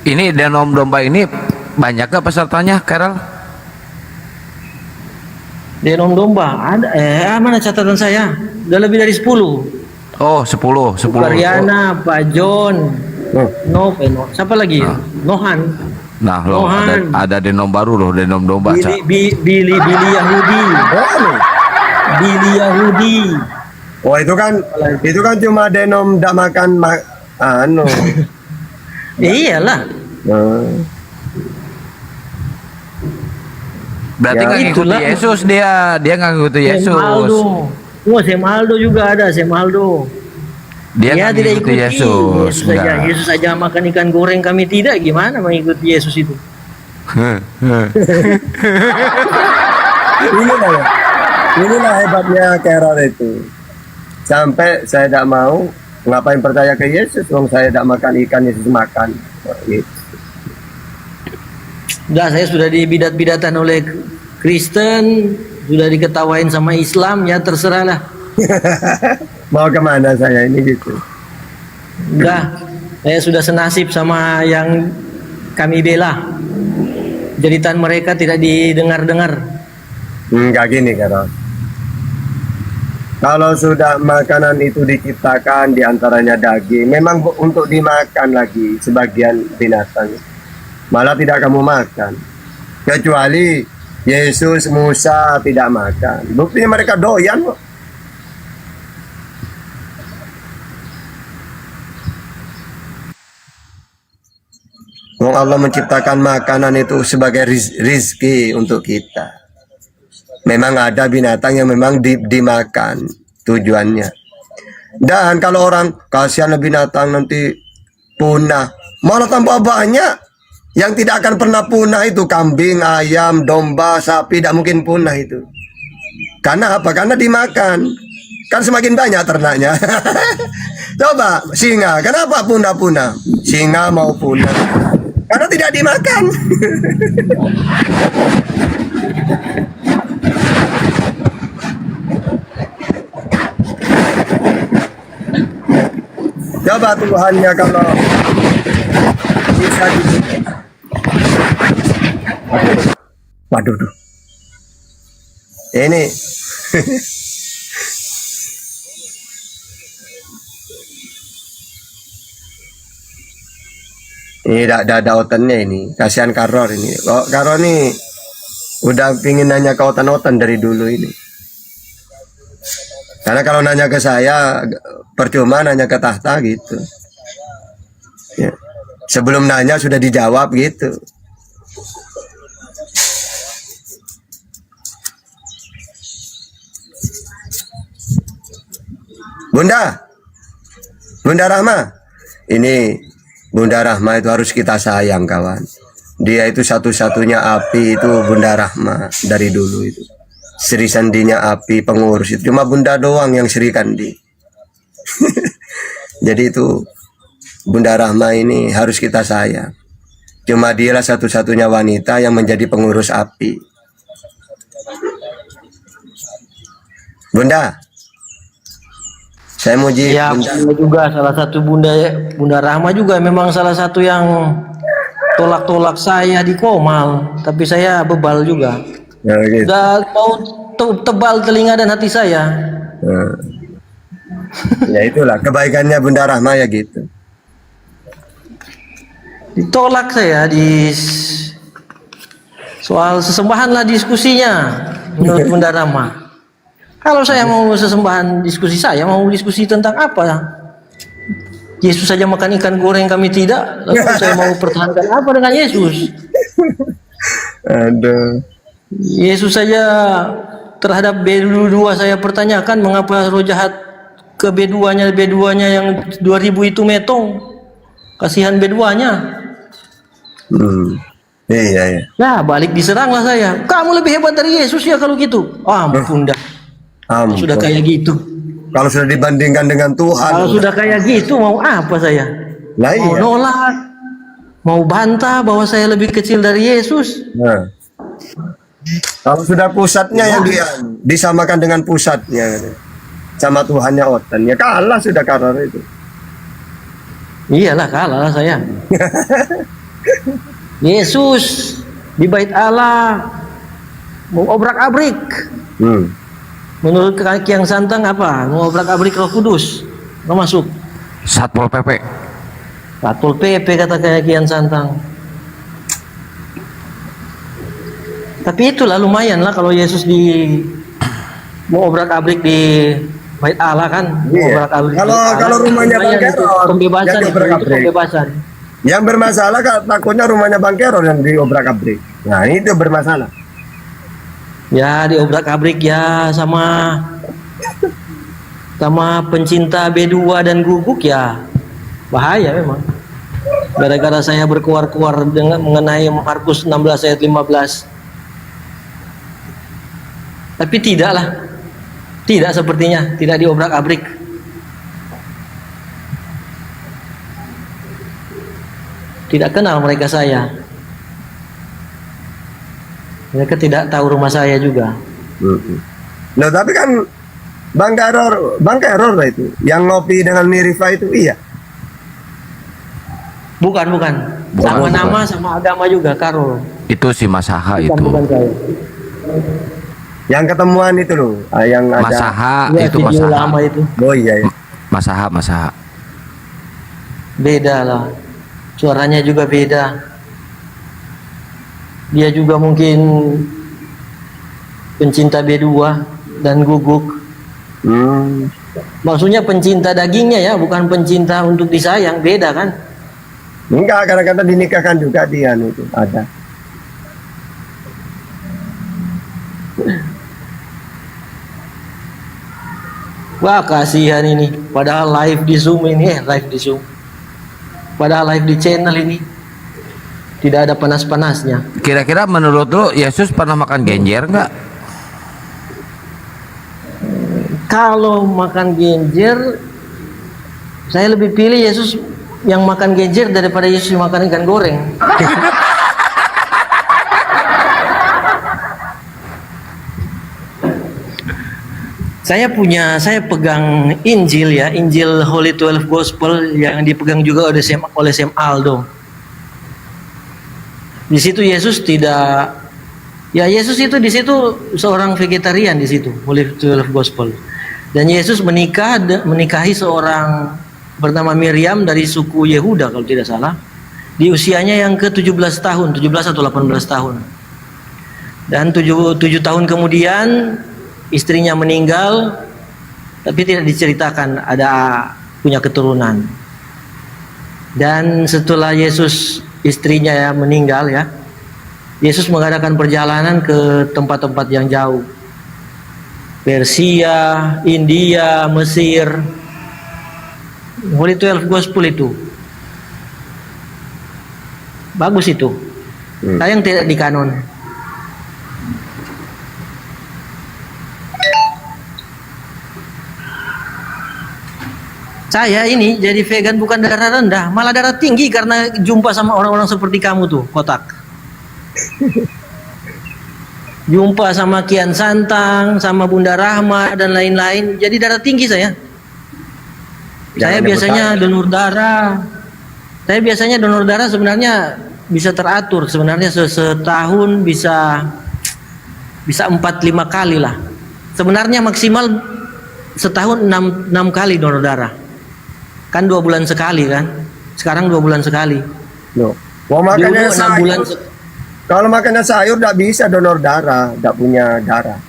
Ini denom domba ini banyak gak pesertanya, Carol? Denom domba ada mana catatan saya? Udah lebih dari 10. Oh, 10. Mariana, Pak John, siapa lagi? Nohan. Nah, loh, Nohan. ada denom baru loh, denom domba, Cak. Billy Yahudi. Billy Yahudi. Oh, itu kan cuma denom tidak makan anu. Iyalah. Berarti Ya, nggak ngikuti itulah. Yesus dia nggak ngikuti Yesus. Sam Aldo juga ada, Sam Aldo. Dia Dia nggak tidak ngikuti ikuti Yesus. Yesus saja. Enggak. Yesus saja makan ikan goreng, kami tidak. Gimana mengikuti Yesus itu? Inilah hebatnya Carol itu. Sampai saya tidak mau ngapain percaya ke Yesus, wong saya tidak makan ikan, Yesus makan. Gitu. Udah, saya sudah dibidat-bidatan oleh Kristen, sudah diketawain sama Islam, ya terserahlah. Mau kemana saya ini gitu. Udah, saya sudah senasib sama yang kami bela. Jeritan mereka tidak didengar-dengar. Enggak gini Carol. Kalau sudah makanan itu diciptakan diantaranya daging, memang untuk dimakan lagi sebagian binatang. Malah tidak kamu makan. Kecuali Yesus, Musa tidak makan. Buktinya mereka doyan kok. Wong Allah menciptakan makanan itu sebagai rizki untuk kita. Memang ada binatang yang memang dimakan tujuannya. Dan kalau orang kasihan binatang nanti punah, malah tambah banyak. Yang tidak akan pernah punah itu kambing, ayam, domba, sapi, tidak mungkin punah itu. Karena apa? Karena dimakan. Kan semakin banyak ternaknya. Coba singa, kenapa punah-punah? Singa mau punah karena tidak dimakan. Coba Tuhannya kalau bisa waduh, duh. Ini ini tidak ada otennya ini. Kasihan Karor ini. Kok Karor ini Udah pingin nanya ke Otan-Otan dari dulu ini. Karena kalau nanya ke saya, percuma nanya ke Tahta gitu. Ya. Sebelum nanya sudah dijawab gitu. Bunda, Bunda Rahma, ini Bunda Rahma itu harus kita sayang kawan. Dia itu satu-satunya api itu Bunda Rahma dari dulu itu. Sri Sandinya api pengurus itu cuma Bunda doang yang Sri Kandi. Jadi itu Bunda Rahma ini harus kita sayang. Cuma dialah satu-satunya wanita yang menjadi pengurus api. Bunda, saya muji Ya, Bunda. bunda juga salah satu Bunda Rahma juga memang salah satu yang tolak-tolak saya di Komal, tapi saya bebal juga. Ya, gitu. Udah mau tebal telinga dan hati saya. Nah. Ya itulah kebaikannya Bunda Rahma ya gitu. Ditolak saya di soal sesembahan lah diskusinya menurut Bunda Rahma. Kalau saya mau sesembahan diskusi, saya mau diskusi tentang apa? Yesus saja makan ikan goreng, kami tidak. Lalu saya mau pertahankan apa dengan Yesus? Aduh. Yesus saja terhadap B2 saya pertanyakan mengapa roh jahat ke B2-nya yang 2000 itu metong. Kasihan B2-nya. Iya iya. Ya balik diseranglah saya. Kamu lebih hebat dari Yesus ya kalau gitu. Oh, ampun dah. Ampun. Sudah kayak gitu. Kalau sudah dibandingkan dengan Tuhan. Kalau sudah kayak gitu mau apa saya? Lah Mau iya. nolak, mau bantah bahwa saya lebih kecil dari Yesus. Nah. Kalau sudah pusatnya yang dia disamakan dengan pusatnya sama Tuhannya Otan, ya kalah sudah kalah itu. Iyalah kalah lah saya. Yesus di bait Allah mau obrak-abrik. Menurut Kiang Santang apa? Mau obrak-abrik Roh Kudus. Nggak masuk. Satpol PP. Satpol PP kata kayak Kian Santang. Tapi itulah lumayan lah kalau Yesus mau obrak-abrik di bait Allah kan. Mau Iya. obrak-abrik di Kalau Allah, rumahnya lumayan Bang itu. Keror, Pembebasan yang itu obrak-abrik. pembebasan. Yang bermasalah takutnya rumahnya Bang Keror yang diobrak-abrik. Nah, itu bermasalah. Ya diobrak-abrik ya sama pencinta B2 dan guguk ya bahaya memang. Gara-gara saya berkuar-kuar dengan mengenai Markus 16 ayat 15. Tapi tidaklah. Tidak sepertinya, tidak diobrak-abrik. Tidak kenal mereka saya. Mereka tidak tahu rumah saya juga. Nah, tapi kan Bang Keror lah itu yang ngopi dengan Mirifa itu iya. Bukan. Sama nama, sama agama juga, Karol. Itu si Masaha itu. Bukan saya. Yang ketemuan itu loh, yang ada. Masaha Ya, itu video Masaha. lama itu. Oh iya ya. Masaha. Beda lah. Suaranya juga beda. Dia juga mungkin pencinta B2 dan guguk. Maksudnya pencinta dagingnya ya, bukan pencinta untuk disayang. Beda kan? Enggak, kadang-kadang dinikahkan juga dia itu ada. Wah kasihan ini. Padahal live di Zoom ini, live di Zoom. Padahal live di channel ini tidak ada panas-panasnya. Kira-kira menurut lu Yesus pernah makan genjer nggak? Kalau makan genjer, saya lebih pilih Yesus yang makan genjer daripada Yesus yang makan ikan goreng. Saya pegang Injil ya, Injil Holy 12 Gospel yang dipegang juga oleh Sam Aldo. Di situ Yesus tidak, ya Yesus itu di situ seorang vegetarian di situ, Holy 12 Gospel. Dan Yesus menikahi seorang bernama Miriam dari suku Yehuda kalau tidak salah. Di usianya yang ke-17 tahun, 17 atau 18 tahun. Dan 7 tahun kemudian istrinya meninggal, tapi tidak diceritakan ada punya keturunan. Dan setelah Yesus istrinya ya meninggal ya, Yesus mengadakan perjalanan ke tempat-tempat yang jauh. Persia, India, Mesir. Holy 12 Gospel itu. Bagus itu. Sayang tidak dikanon. Saya ini jadi vegan bukan darah rendah, malah darah tinggi karena jumpa sama orang-orang seperti kamu tuh, kotak. Jumpa sama Kian Santang, sama Bunda Rahma dan lain-lain, jadi darah tinggi saya. Saya biasanya donor darah. Saya biasanya donor darah sebenarnya bisa teratur, sebenarnya setahun bisa 4-5 kali lah. Sebenarnya maksimal setahun 6 kali donor darah. Kan 2 bulan sekali kan, sekarang 2 bulan sekali. Loh, mau makannya Dulu 6 sayur. bulan Kalau makannya sayur tidak bisa donor darah, tidak punya darah.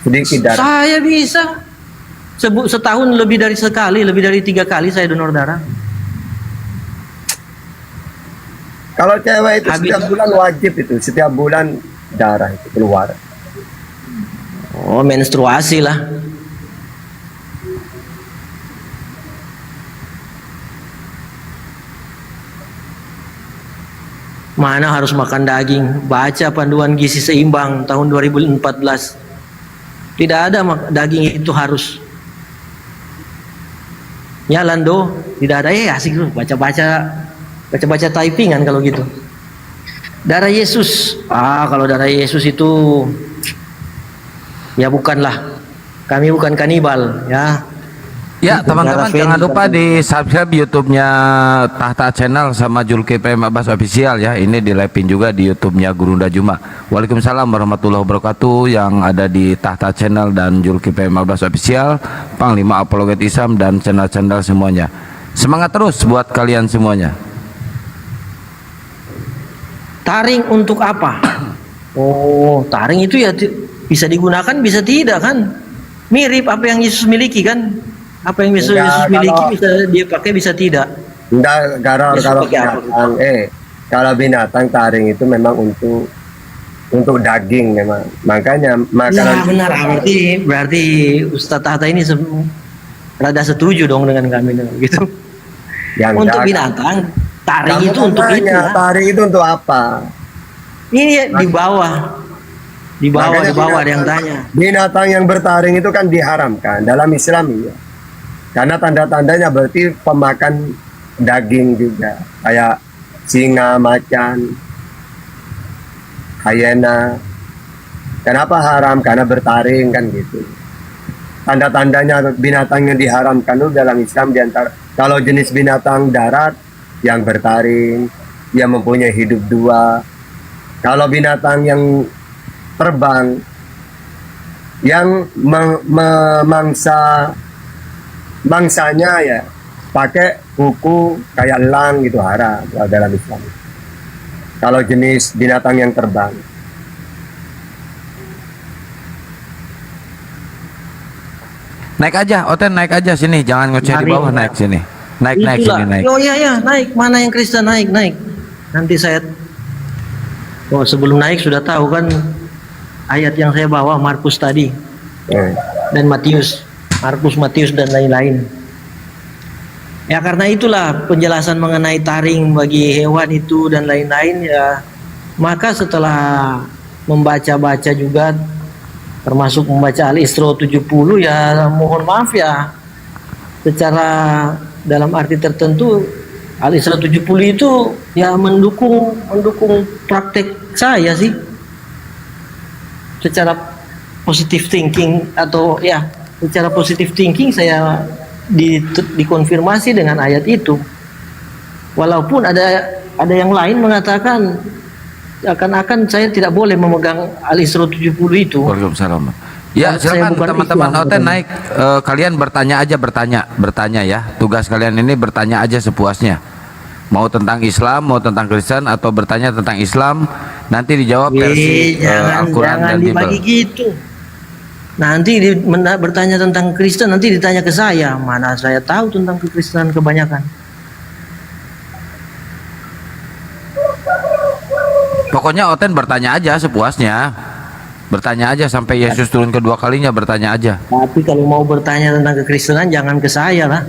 Sedikit darah. Saya bisa setahun lebih dari sekali, lebih dari 3 kali saya donor darah. Kalau cewek itu Habis- setiap bulan wajib itu, setiap bulan darah itu keluar. Oh, menstruasi lah. Mana harus makan daging? Baca panduan gizi seimbang tahun 2014. Tidak ada daging itu harus. Nyalando, tidak ada. Asik lu baca-baca typingan kalau gitu. Darah Yesus. Kalau darah Yesus itu ya bukanlah. Kami bukan kanibal ya. Ya teman-teman, jangan lupa di subscribe YouTube-nya Tahta Channel sama Zulkifli Abbas Official ya. Ini di live-in juga di YouTube-nya Gurunda Juma. Waalaikumsalam warahmatullahi wabarakatuh. Yang ada di Tahta Channel dan Zulkifli Abbas Official, Panglima Apologet Islam dan channel-channel semuanya. Semangat terus buat kalian semuanya. Taring untuk apa? Oh, taring itu ya bisa digunakan, bisa tidak kan? Mirip apa yang Yesus miliki kan? Apa yang Yesus Enggak, miliki kalau- bisa dia pakai, bisa tidak. Enggak, kalau Yesus pakai apa? kalau binatang taring itu memang untuk daging memang. Makanya Ya makanan benar, berarti Ustadz Tahta ini rada setuju dong dengan kami dengan gitu. yang Untuk enggak. binatang, taring Kamu itu kan untuk itu. tanya, lah. taring itu untuk apa? Ini ya, di bawah Makanya ada yang tanya. Binatang yang bertaring itu kan diharamkan dalam Islam ya. Karena tanda-tandanya berarti pemakan daging juga, kayak singa, macan, hyena. Kenapa haram? Karena bertaring kan gitu. Tanda-tandanya binatang yang diharamkan itu dalam Islam diantara kalau jenis binatang darat yang bertaring, yang mempunyai hidup dua. Kalau binatang yang terbang, yang memangsa mangsanya ya pakai kuku kayak elang gitu haram dalam Islam. Kalau jenis binatang yang terbang. Naik aja, Oten naik aja sini, jangan ngoceh di bawah, naik sini. Naik Itulah. sini, naik. Oh iya, naik. Mana yang Kristen naik. Nanti saya sebelum naik sudah tahu kan ayat yang saya bawa Markus tadi dan Matius. Markus, Matius dan lain-lain. Ya karena itulah penjelasan mengenai taring bagi hewan itu dan lain-lain ya. Maka setelah membaca-baca juga termasuk membaca Al-Isra 70 ya mohon maaf ya secara dalam arti tertentu Al-Isra 70 itu ya mendukung praktek saya sih secara positive thinking atau ya secara positive thinking saya dikonfirmasi dengan ayat itu walaupun ada yang lain mengatakan akan saya tidak boleh memegang Al-Isra 70 itu. Waalaikumsalam. Ya Dan saya silakan bukan teman-teman Islam, Oten bukan. naik. Kalian bertanya aja, bertanya ya. Tugas kalian ini bertanya aja sepuasnya. Mau tentang Islam, mau tentang Kristen, atau bertanya tentang Islam Nanti dijawab versi jangan Al-Quran dan Bible. dibagi gitu. Nanti bertanya tentang Kristen, nanti ditanya ke saya. Mana saya tahu tentang kekristenan kebanyakan. Pokoknya Oten bertanya aja sepuasnya. Bertanya aja sampai Yesus turun kedua kalinya, bertanya aja. Tapi kalau mau bertanya tentang kekristenan jangan ke saya lah.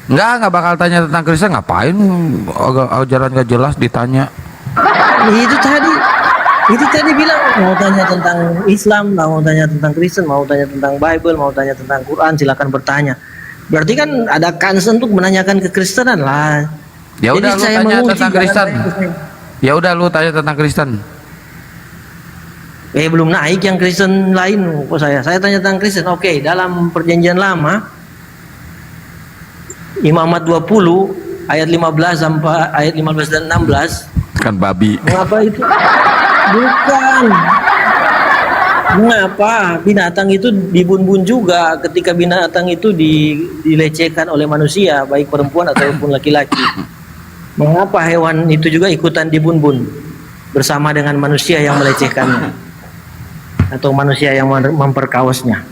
Nggak bakal tanya tentang Kristen, ngapain ajaran gak jelas ditanya. Itu tadi bilang mau tanya tentang Islam, mau tanya tentang Kristen, mau tanya tentang Bible, mau tanya tentang Quran, silakan bertanya. Berarti kan ada concern untuk menanyakan kekristenan lah. Ya Jadi udah lu saya tanya menguji, tentang jangan Kristen. tanya ke saya. Ya udah lu tanya tentang Kristen. Belum naik yang Kristen lain kok saya. Saya tanya tentang Kristen. Oke, dalam Perjanjian Lama Imamat 20 ayat 15 sampai ayat 15 dan 16. Kan babi. Mengapa itu? Bukan. Mengapa binatang itu dibun-bun juga ketika binatang itu dilecehkan oleh manusia, baik perempuan ataupun laki-laki? Mengapa hewan itu juga ikutan dibun-bun bersama dengan manusia yang melecehkannya atau manusia yang memperkawasnya?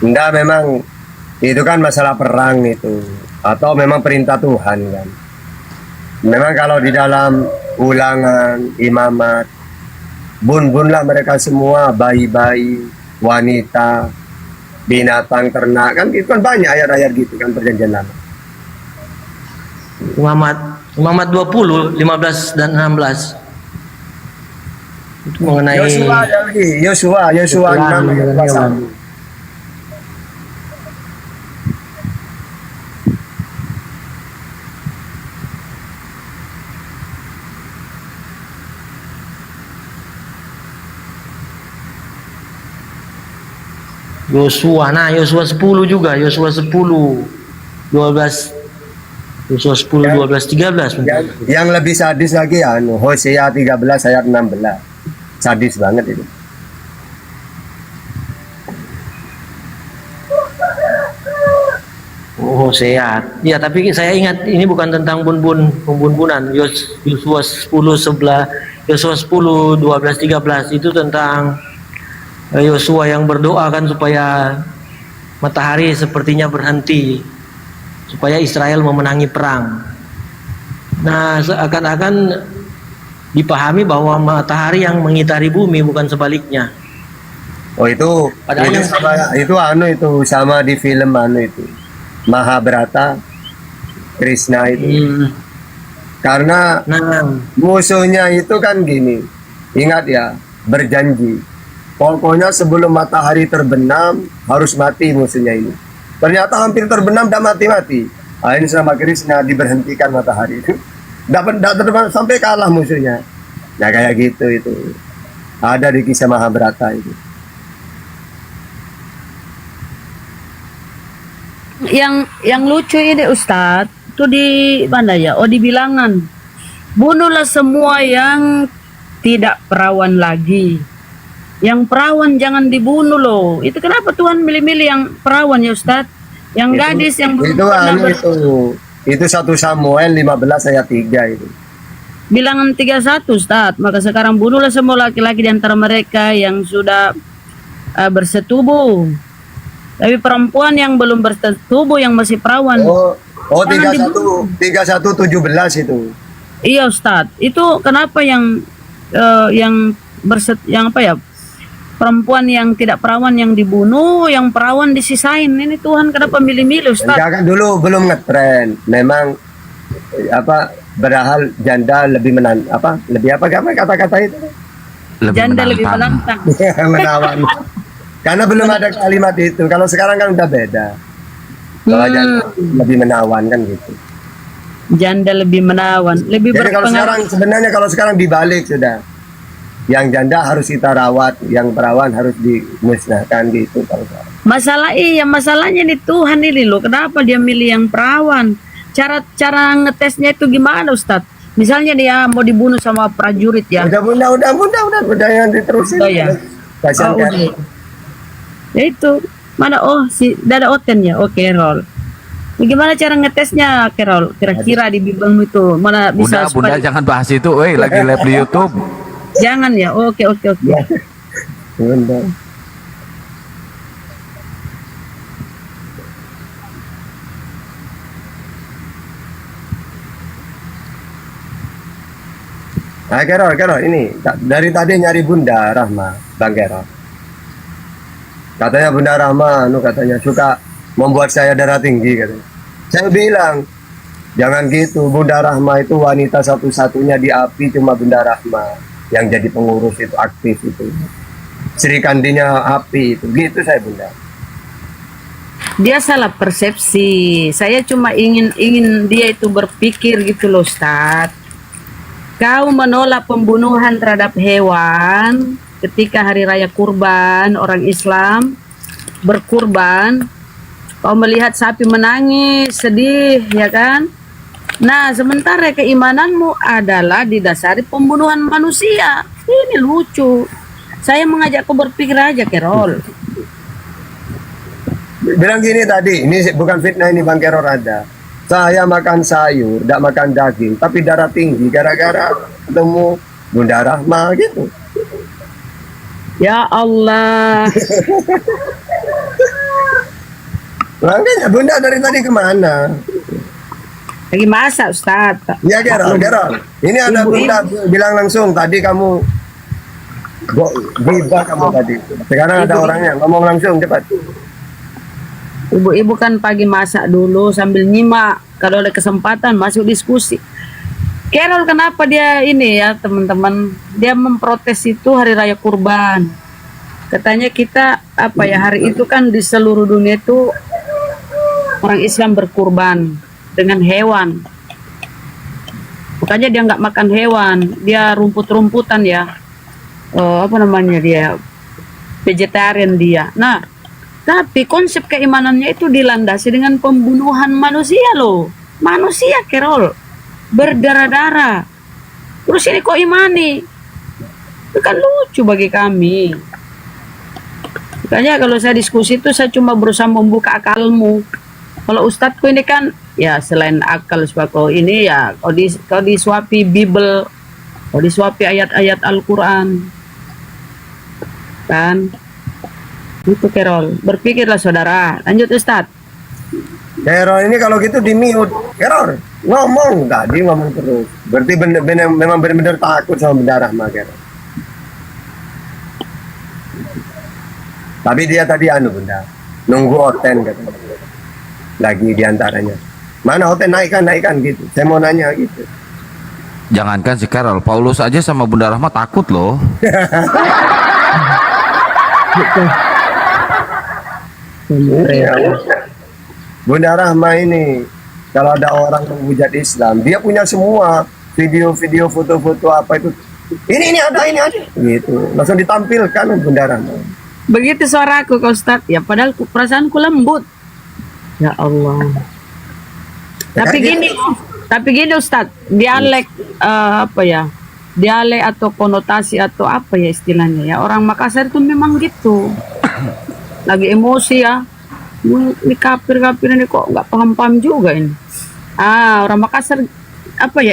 Enggak, memang itu kan masalah perang itu, atau memang perintah Tuhan kan. Memang kalau di dalam Ulangan, Imamat, bun-bunlah mereka semua, bayi-bayi, wanita, binatang, ternak, kan itu kan banyak ayat-ayat gitu kan Perjanjian Lama. Imamat 20 15 dan 16 itu mengenai Yosua ada lagi, Yosua 6 ayat 21. Yosua 10 juga, Yosua 10 12 Yosua 10 12 13 Yang lebih sadis lagi ya, Hosea 13 ayat 16. Sadis banget itu. Oh, sehat. Ya, tapi saya ingat ini bukan tentang bun-bunan. Yosua 10 11 Yosua 10 12 13 itu tentang Yosua yang berdoa kan supaya matahari sepertinya berhenti, supaya Israel memenangi perang. Nah, seakan-akan dipahami bahwa matahari yang mengitari bumi, bukan sebaliknya. Oh itu, Padahal itu yang- sama itu sama di film itu Mahabharata, Krishna itu. Karena Nah, musuhnya itu kan gini, ingat ya, berjanji. Pokoknya sebelum matahari terbenam harus mati musuhnya ini. Ternyata hampir terbenam dan mati-mati. Ini sama Krishna diberhentikan matahari itu. Dapat terbang sampai kalah musuhnya. Nah kayak gitu itu. Ada di kisah Mahabharata itu. Yang lucu ini Ustadz, itu di mana ya? Oh, di Bilangan. Bunuhlah semua yang tidak perawan lagi. Yang perawan jangan dibunuh loh. Itu kenapa Tuhan milih-milih yang perawan ya Ustadz? Yang gadis yang belum Itu pernah itu 1 Samuel 15 ayat 3 itu. Bilangan 31 Ustadz. Maka sekarang bunuhlah semua laki-laki di antara mereka yang sudah bersetubuh. Tapi perempuan yang belum bersetubuh yang masih perawan. Oh, Jangan 31:17 itu. Iya Ustadz. Itu kenapa yang yang apa ya? Perempuan yang tidak perawan yang dibunuh, yang perawan disisain. Ini Tuhan kenapa milih-milih Ustadz? Enggak kan dulu belum ngetren. Memang berhal janda lebih lebih kata-kata itu Janda lebih menantang. menawan. Karena belum ada kalimat itu. Kalau sekarang kan udah beda. Kalau janda lebih menawan kan gitu. Janda lebih menawan, lebih Jadi kalau sekarang berpengaruh. sebenarnya sekarang dibalik sudah. Yang janda harus kita rawat, yang perawan harus dimusnahkan gitu kalau sekarang. Masalahnya di Tuhan ini loh. Kenapa dia milih yang perawan? Cara ngetesnya itu gimana Ustadz? Misalnya dia mau dibunuh sama prajurit ya. Udah yang diterusin. Oh, ya. Kasihan Oh, kan? udah. Ya itu mana si Dada Oten ya. Oke, roll. Gimana cara ngetesnya, Carol? Kira-kira di Bimbelmu itu mana bisa Bunda, Bunda supaya- jangan bahas itu, lagi live di YouTube. Jangan ya. Oke, oke, oke. Bunda. Nah, Carol, ini dari tadi nyari Bunda Rahma, Bang Carol. Katanya Bunda Rahma, katanya suka membuat saya darah tinggi katanya. Saya bilang, jangan gitu. Bunda Rahma itu wanita satu-satunya di API, cuma Bunda Rahma yang jadi pengurus itu, aktif itu. Sri Kandinya API itu, gitu saya Bunda. Dia salah persepsi. Saya cuma ingin dia itu berpikir gitu loh, Ustaz. Kau menolak pembunuhan terhadap hewan ketika hari raya kurban, orang Islam berkurban. Kau melihat sapi menangis, sedih, ya kan? Nah, sementara keimananmu adalah didasari pembunuhan manusia. Ini lucu. Saya mengajak kau berpikir aja, Carol. Bilang gini tadi, ini bukan fitnah, ini Bang Carol ada. Saya makan sayur, tidak makan daging, tapi darah tinggi gara-gara ketemu Bunda Rahma gitu. Ya Allah. Makanya Bunda dari tadi kemana? Lagi masak, Ustaz. Ya Carol. Ini ada Bunda bilang langsung tadi kamu gibah kamu tadi. Sekarang ada orangnya ngomong langsung cepat. Ibu-ibu kan pagi masak dulu sambil nyimak. Kalau ada kesempatan masuk diskusi. Carol kenapa dia ini ya teman-teman, dia memprotes itu hari raya kurban. Katanya kita hari itu kan di seluruh dunia itu orang Islam berkurban dengan hewan. Makanya dia nggak makan hewan, dia rumput-rumputan ya. Dia vegetarian dia. Nah, tapi konsep keimanannya itu dilandasi dengan pembunuhan manusia loh. Manusia, Carol. Berdarah-darah. Terus ini kok imani? Itu kan lucu bagi kami. Makanya kalau saya diskusi itu saya cuma berusaha membuka akalmu. Kalau ustadzku ini kan ya selain akal sebab ini ya kau disuapi Bible, kau disuapi ayat-ayat Al-Quran. Kan? Itu Carol, berpikirlah saudara. Lanjut Ustadz. Carol ini kalau gitu di mute. Carol ngomong tadi ngomong terus. Berarti memang benar-benar takut sama Bunda Rahma Carol. Tapi dia tadi Bunda nunggu Oten katanya. Lagi diantaranya. Mana Oten naikkan gitu. Saya mau nanya gitu. Jangankan si Carol, Paulus aja sama Bunda Rahma takut loh. Bunda Rahma ini kalau ada orang menghujat Islam, dia punya semua video-video, foto-foto apa itu. Ini ada gitu. Langsung ditampilkan Bunda Rahma. Begitu suaraku Kak Ustadz. Ya padahal perasaanku lembut. Ya Allah. Tapi gini Ustadz, dialek dialek atau konotasi atau apa ya istilahnya ya, orang Makassar itu memang gitu. Lagi emosi ya. Ini kafir ini kok nggak paham juga ini. Orang Makassar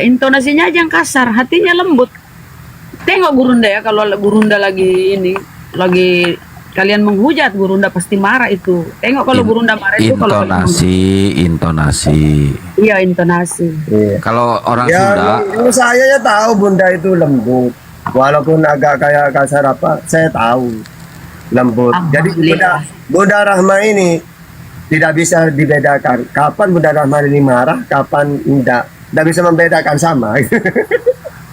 intonasinya aja yang kasar, hatinya lembut. Tengok Gurunda ya, kalau Gurunda lagi kalian menghujat, Gurunda pasti marah itu. Tengok kalau Gurunda marah itu intonasi. Iya, intonasi. Iya. Kalau orang Ya, Sunda, saya ya tahu Bunda itu lembut. Walaupun agak kayak kasar saya tahu lembut. Jadi Bunda Rahma ini tidak bisa dibedakan. Kapan Bunda Rahma ini marah, kapan tidak. Tidak bisa membedakan sama.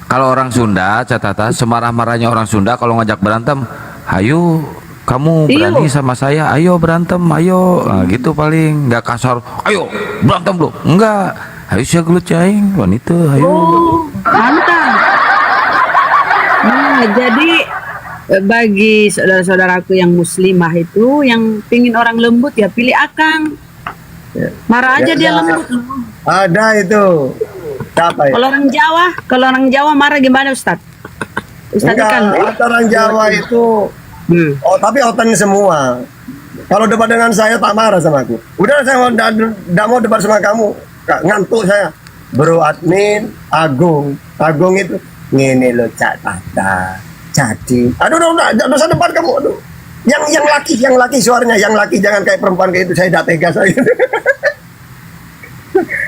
kalau orang Sunda, catatan semarah-marahnya orang Sunda kalau ngajak berantem, ayo kamu berani sama saya, ayo berantem, ayo. Nah, gitu paling, nggak kasar, ayo berantem lo, enggak, ayo saya gelut caing, wanita, ayo. Oh, mantap. Nah, jadi bagi saudara-saudaraku yang muslimah itu yang pingin orang lembut ya pilih Akang. Marah aja dia lembut. Ada itu. Siapa ya? Kalau orang Jawa marah gimana Ustadz? Ustadz Enggak, kan orang Jawa itu tapi oten semua. Kalau debat dengan saya tak marah sama aku. Udah saya tidak mau debat sama kamu. Ngantuk saya. Bro admin, Agung itu ngene lo Cak Tata. Jadi, aduh, enggak usah debat kamu. Aduh. Yang laki suaranya, yang laki jangan kayak perempuan kayak itu. Saya tidak tega saya.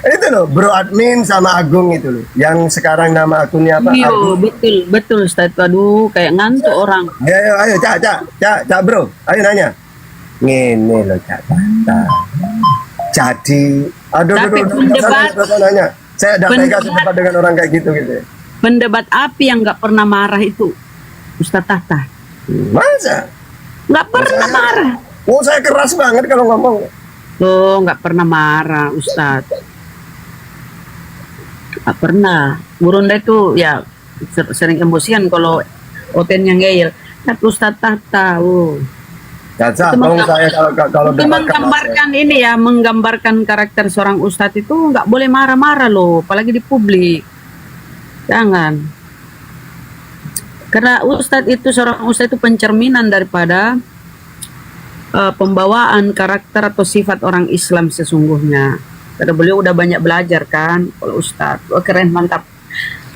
Itu loh, Bro admin sama Agung itu loh. Yang sekarang nama akunnya apa? Iya, Agung. betul Ustaz. Aduh, kayak ngantuk orang. Ayo, Cak, bro. Ayo nanya. Ngene lo Cak Tata. Jadi, Tapi pendebat- nanya. Saya tidak tega pendebat- sedebat dengan orang kayak gitu. Pendebat api yang nggak pernah marah itu Ustaz Tata. Masa? Nggak pernah marah. Oh, saya keras banget kalau ngomong. Tuh, nggak pernah marah Ustaz. Nggak pernah. Burunda itu ya sering emosian kalau Otennya ngeyel. Tapi Ustaz Tata, Caca, Itu mau menggambar- saya kalau itu menggambarkan ini ya, menggambarkan karakter seorang ustadz itu nggak boleh marah-marah loh, apalagi di publik. Jangan. Karena seorang ustadz itu pencerminan daripada pembawaan karakter atau sifat orang Islam sesungguhnya. Karena beliau udah banyak belajar kan, kalau ustadz. Oh, keren, mantap.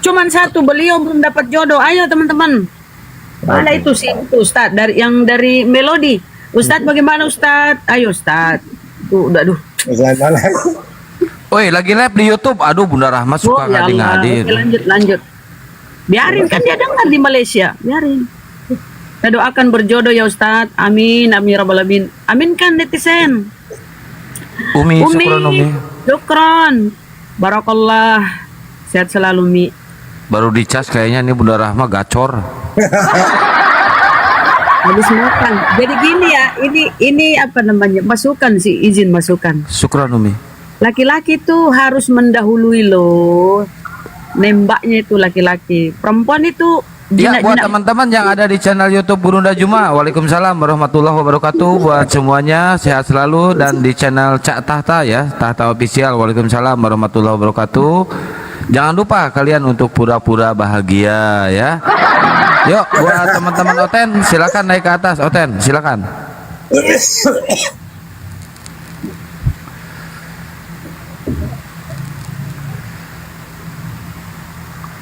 Cuman satu, beliau belum dapat jodoh. Ayo teman-teman. Mana itu sih itu ustadz dari Melodi. Ustadz bagaimana Ustadz? Ayo Ustadz. Tuh udah aduh. Woi, lagi live di YouTube. Aduh, Bunda Rahma suka Ya Allah. ngadi-ngadi. Oke, lanjut. Biarin kan dia dengar di Malaysia. Biarin. Kita doakan berjodoh ya Ustadz. Amin, amin ya rabbal alamin. Amin kan netizen. Umi, syukron Umi. Syukron. Barakallah. Sehat selalu Mi. Baru dicas kayaknya nih Bunda Rahma gacor. Habis makan. Jadi gini ya, ini apa namanya? Masukan sih, izin masukan. Syukron Umi. Laki-laki tuh harus mendahului loh. Nembaknya itu laki-laki. Perempuan itu Ya, buat jinak-jinak. teman-teman yang ada di channel YouTube Burunda Juma, Waalaikumsalam warahmatullahi wabarakatuh. Buat semuanya sehat selalu, dan di channel Cak Tahta ya, Tahta Official, Waalaikumsalam warahmatullahi wabarakatuh. Jangan lupa kalian untuk pura-pura bahagia ya. Yuk, buat teman-teman Oten, silakan naik ke atas. Oten, silakan.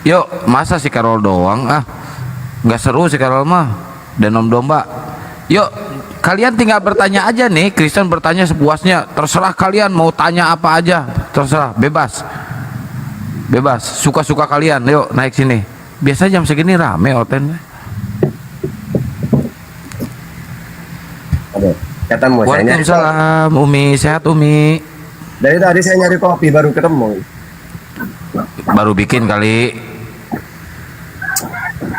Yuk, masa si Karol doang nggak seru si Karol mah, denom domba. Yuk, kalian tinggal bertanya aja nih. Kristen bertanya sepuasnya, terserah kalian mau tanya apa aja, terserah, bebas, suka-suka kalian. Yuk, naik sini. Biasa jam segini rame Oten. Aduh, ketemu saya nyari. Waalaikumsalam Umi, sehat Umi. Dari tadi saya nyari kopi baru ketemu. Baru bikin kali.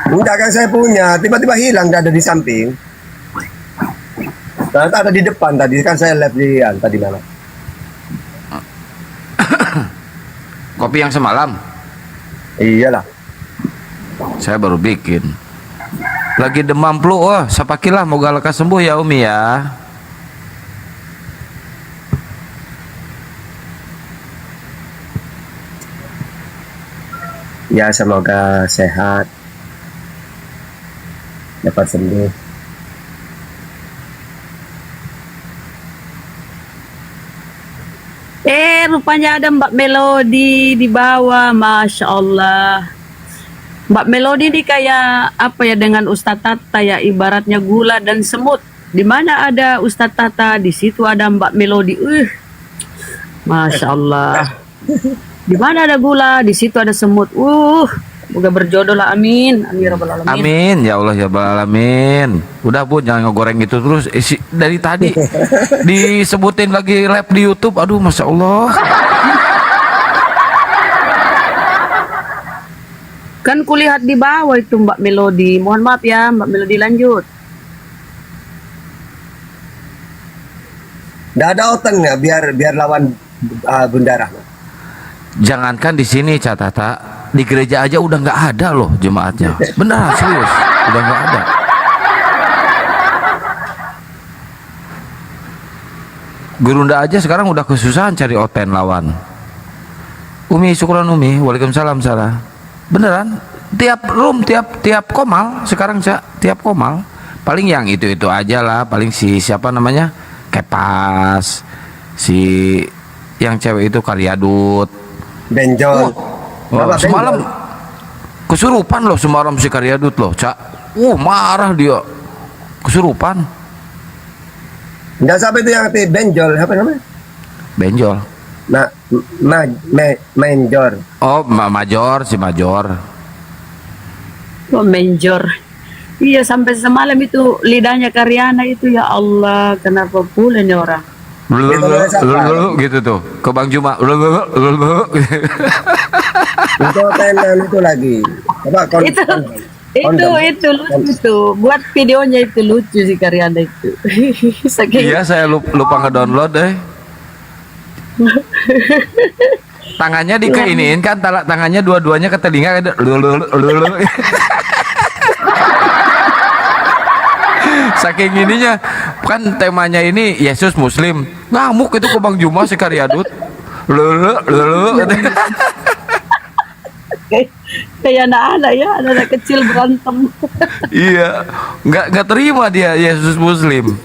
Enggak kan saya punya, tiba-tiba hilang, tidak ada di samping. Ternyata ada di depan tadi, kan saya live di tadi mana. Kopi yang semalam Iyalah. saya baru bikin. Lagi demam flu, sapakilah moga lekas sembuh ya Umi ya. Ya semoga sehat, dapat sembuh. Rupanya ada Mbak Melodi di bawah, Masya Allah. Mbak Melodi ini kayak apa ya dengan Ustadz Tata ya, ibaratnya gula dan semut. Di mana ada Ustadz Tata, di situ ada Mbak Melodi. Masya Allah. Di mana ada gula, di situ ada semut. Semoga berjodoh lah, amin. Amin ya rabbal alamin. Amin ya Allah ya rabbal alamin. Udah Bu, jangan ngegoreng gitu terus. Dari tadi disebutin lagi live di YouTube. Aduh, Masya Allah. Kan kulihat di bawah itu Mbak Melodi. Mohon maaf ya, Mbak Melodi, lanjut. Nggak ada oten ya, biar lawan Bunda Rahma. Jangankan di sini Cak Tata, di gereja aja udah nggak ada loh jemaatnya. Benar, serius, udah nggak ada. Gurunda aja sekarang udah kesusahan cari Oten lawan. Umi, syukuran Umi. Waalaikumsalam salah. Beneran, tiap room, tiap komal sekarang Cak, tiap komal. Paling yang itu aja lah, paling si siapa namanya? Kepas, si yang cewek itu Karyadut. Benjol. Bapak Semalam benjol. kesurupan loh semalam si Karyadut loh, Cak. Marah dia. Kesurupan. Enggak sampai itu yang benjol, apa namanya? Benjol. Menjor. Oh, Major, si Major. Oh, menjor. Iya, sampai semalam itu lidahnya Karyana itu, ya Allah, kenapa pula ini orang? Gitu tuh. Ke Bang Juma. Itu tenan itu lagi. Apa Itu lucu itu. Buat videonya itu lucu si Karyana itu. Saking Iya, saya lupa ngedownload deh. Tangannya dikeiniin kan, tangannya dua-duanya ke telinga. Saking ininya kan temanya ini Yesus Muslim, ngamuk itu ke Bang Juma si Karyadut. kayak anak-anak ya, anak kecil berantem. Iya, nggak terima dia Yesus Muslim.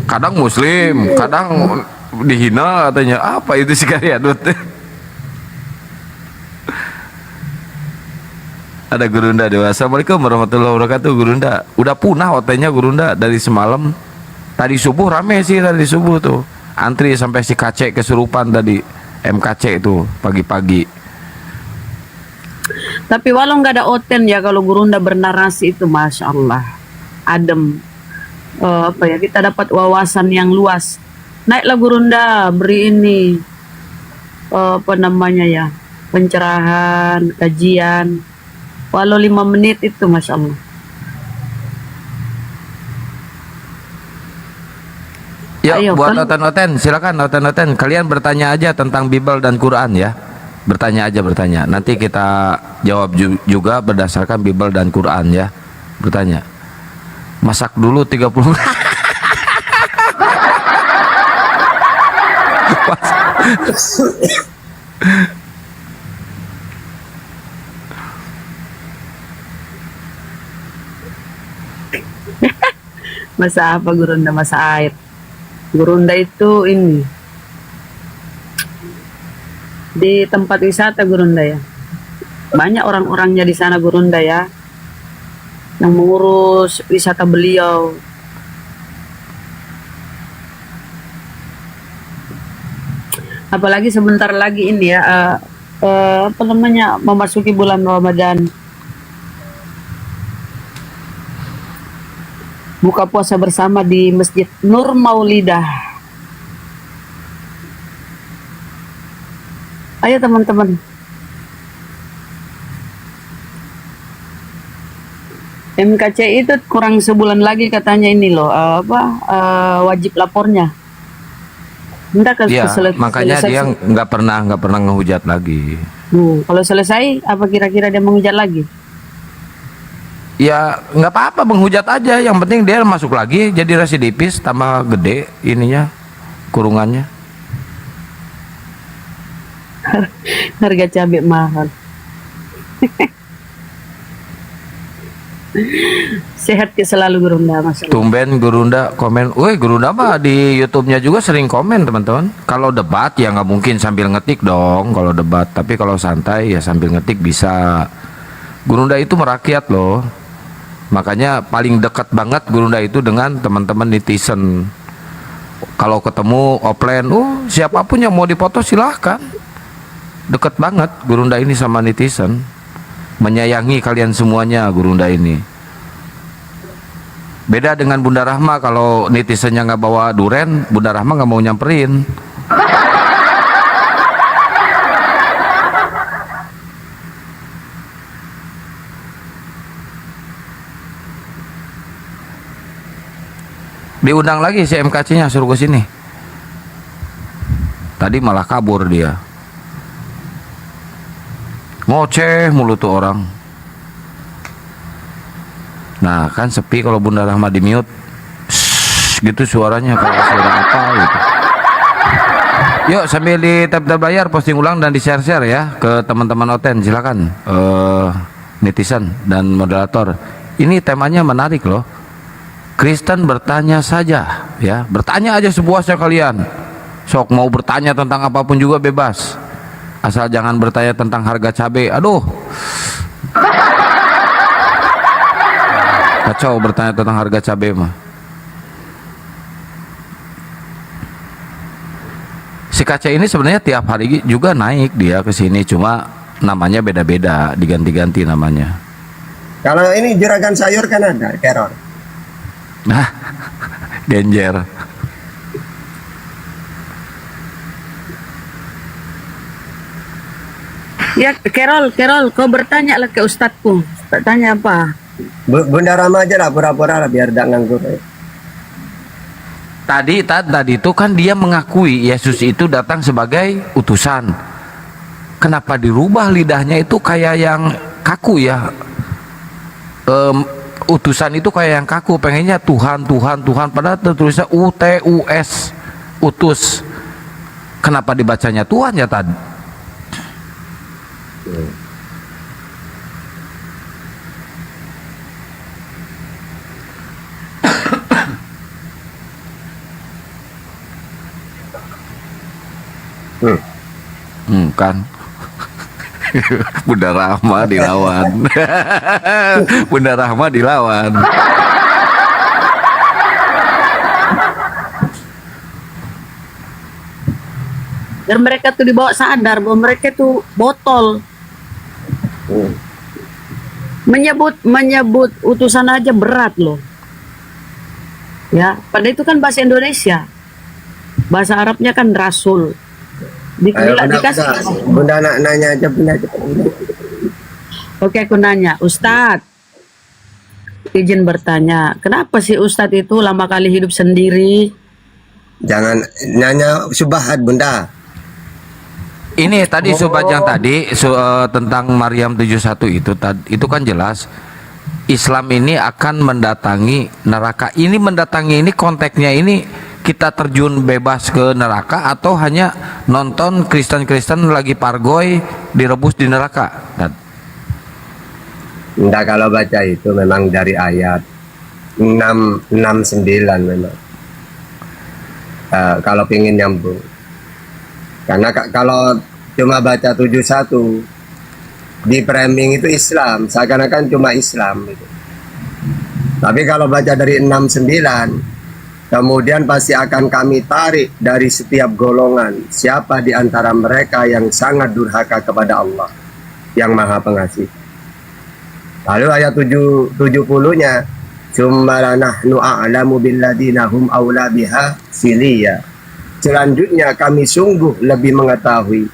Kadang Muslim, kadang dihina katanya. Apa itu si Karyadut? Ada Gurunda Dewa. Assalamualaikum warahmatullahi wabarakatuh. Gurunda, udah punah hotelnya Gurunda dari semalam. Tadi subuh rame sih, tadi subuh tuh antri sampai si KC kesurupan tadi. MKC itu pagi-pagi. Tapi walau nggak ada oten ya, kalau Gurunda bernarasi itu masya Allah adem. Apa ya, kita dapat wawasan yang luas. Naiklah Gurunda beri ini apa namanya ya, pencerahan, kajian. Walau 5 menit itu masya Allah. Ya, Ayo, buat kan? oten-oten, silakan oten-oten. Kalian bertanya aja tentang Bible dan Quran ya. Bertanya aja, bertanya. Nanti kita jawab juga berdasarkan Bible dan Quran ya. Bertanya. Masak dulu 30 menit. Masa apa Gurunda? Masa air. Gurunda itu ini di tempat wisata Gurunda ya. Banyak orang-orangnya di sana Gurunda ya, yang mengurus wisata beliau. Apalagi sebentar lagi ini ya, apa namanya, memasuki bulan Ramadan. Buka puasa bersama di Masjid Nur Maulidah. Ayo teman-teman. MKC itu kurang sebulan lagi katanya ini loh, wajib lapornya. Entah Iya, makanya dia nggak pernah ngehujat lagi. Kalau selesai, apa kira-kira dia menghujat lagi? Ya nggak apa-apa, menghujat aja. Yang penting dia masuk lagi jadi residivis, tambah gede ininya kurungannya. Harga cabai mahal. Sehat selalu Gurunda, Mas. Tumben Gurunda komen. Woi, Gurunda mah di YouTube-nya juga sering komen teman-teman. Kalau debat ya nggak mungkin sambil ngetik dong kalau debat. Tapi kalau santai ya sambil ngetik bisa. Gurunda itu merakyat loh. Makanya paling dekat banget Gurunda itu dengan teman-teman netizen. Kalau ketemu offline, siapapun yang mau dipoto silahkan. Dekat banget Gurunda ini sama netizen. Menyayangi kalian semuanya Gurunda ini. Beda dengan Bunda Rahma, kalau netizennya nggak bawa duren, Bunda Rahma nggak mau nyamperin. Diundang lagi si MKC-nya, suruh ke sini. Tadi malah kabur dia. Ngoceh mulu tuh orang. Nah kan sepi kalau Bunda Rahma di mute. Gitu suaranya, kayak suara apa gitu. Yuk sambil di tab layar posting ulang dan di share-share ya ke teman-teman Oten, silakan. Netizen dan moderator. Ini temanya menarik loh. Kristen bertanya saja. ya. Bertanya aja sepuasnya kalian. Sok mau bertanya tentang apapun juga bebas. Asal jangan bertanya tentang harga cabai. Aduh. Kacau bertanya tentang harga cabai mah. Si kaca ini sebenarnya tiap hari juga naik dia ke sini, cuma namanya beda-beda, diganti-ganti namanya. Kalau ini juragan sayur kan ada, Carol. Nah, genjer. Ya, Carol, kau bertanya lah ke ustadku. Tanya apa? Bunda Rama aja lah, pura-pura lah biar tidak nganggur. Tadi itu kan dia mengakui Yesus itu datang sebagai utusan. Kenapa dirubah lidahnya itu kayak yang kaku ya? Utusan itu kayak yang kaku, pengennya Tuhan, padahal tertulisnya UTUS, utus. Kenapa dibacanya Tuhan ya tadi? Kan Bunda Rahma dilawan. Bunda Rahma dilawan. Dan mereka tuh dibawa sadar bahwa mereka tuh botol. Menyebut utusan aja berat loh. Ya, pada itu kan bahasa Indonesia. Bahasa Arabnya kan rasul. Dikasih. Bunda nanya aja, Bunda. Oke, aku nanya, Ustadz, izin bertanya, kenapa sih Ustadz itu lama kali hidup sendiri? Jangan nanya subahat, Bunda. Ini tadi sobat yang tadi tentang Maryam 71 itu kan jelas Islam ini akan mendatangi neraka. Ini mendatangi ini konteksnya ini kita terjun bebas ke neraka atau hanya nonton Kristen-Kristen lagi pargoy direbus di neraka? Enggak, kalau baca itu memang dari ayat 69 memang. Kalau pingin nyambung. Karena kalau cuma baca 71 di framing itu Islam, seakan-akan cuma Islam gitu. Tapi kalau baca dari 69 kemudian pasti akan kami tarik dari setiap golongan siapa di antara mereka yang sangat durhaka kepada Allah yang Maha Pengasih. Lalu ayat 70-nya Summa nahnu a'lamu billadina hum aula biha siliya. Selanjutnya kami sungguh lebih mengetahui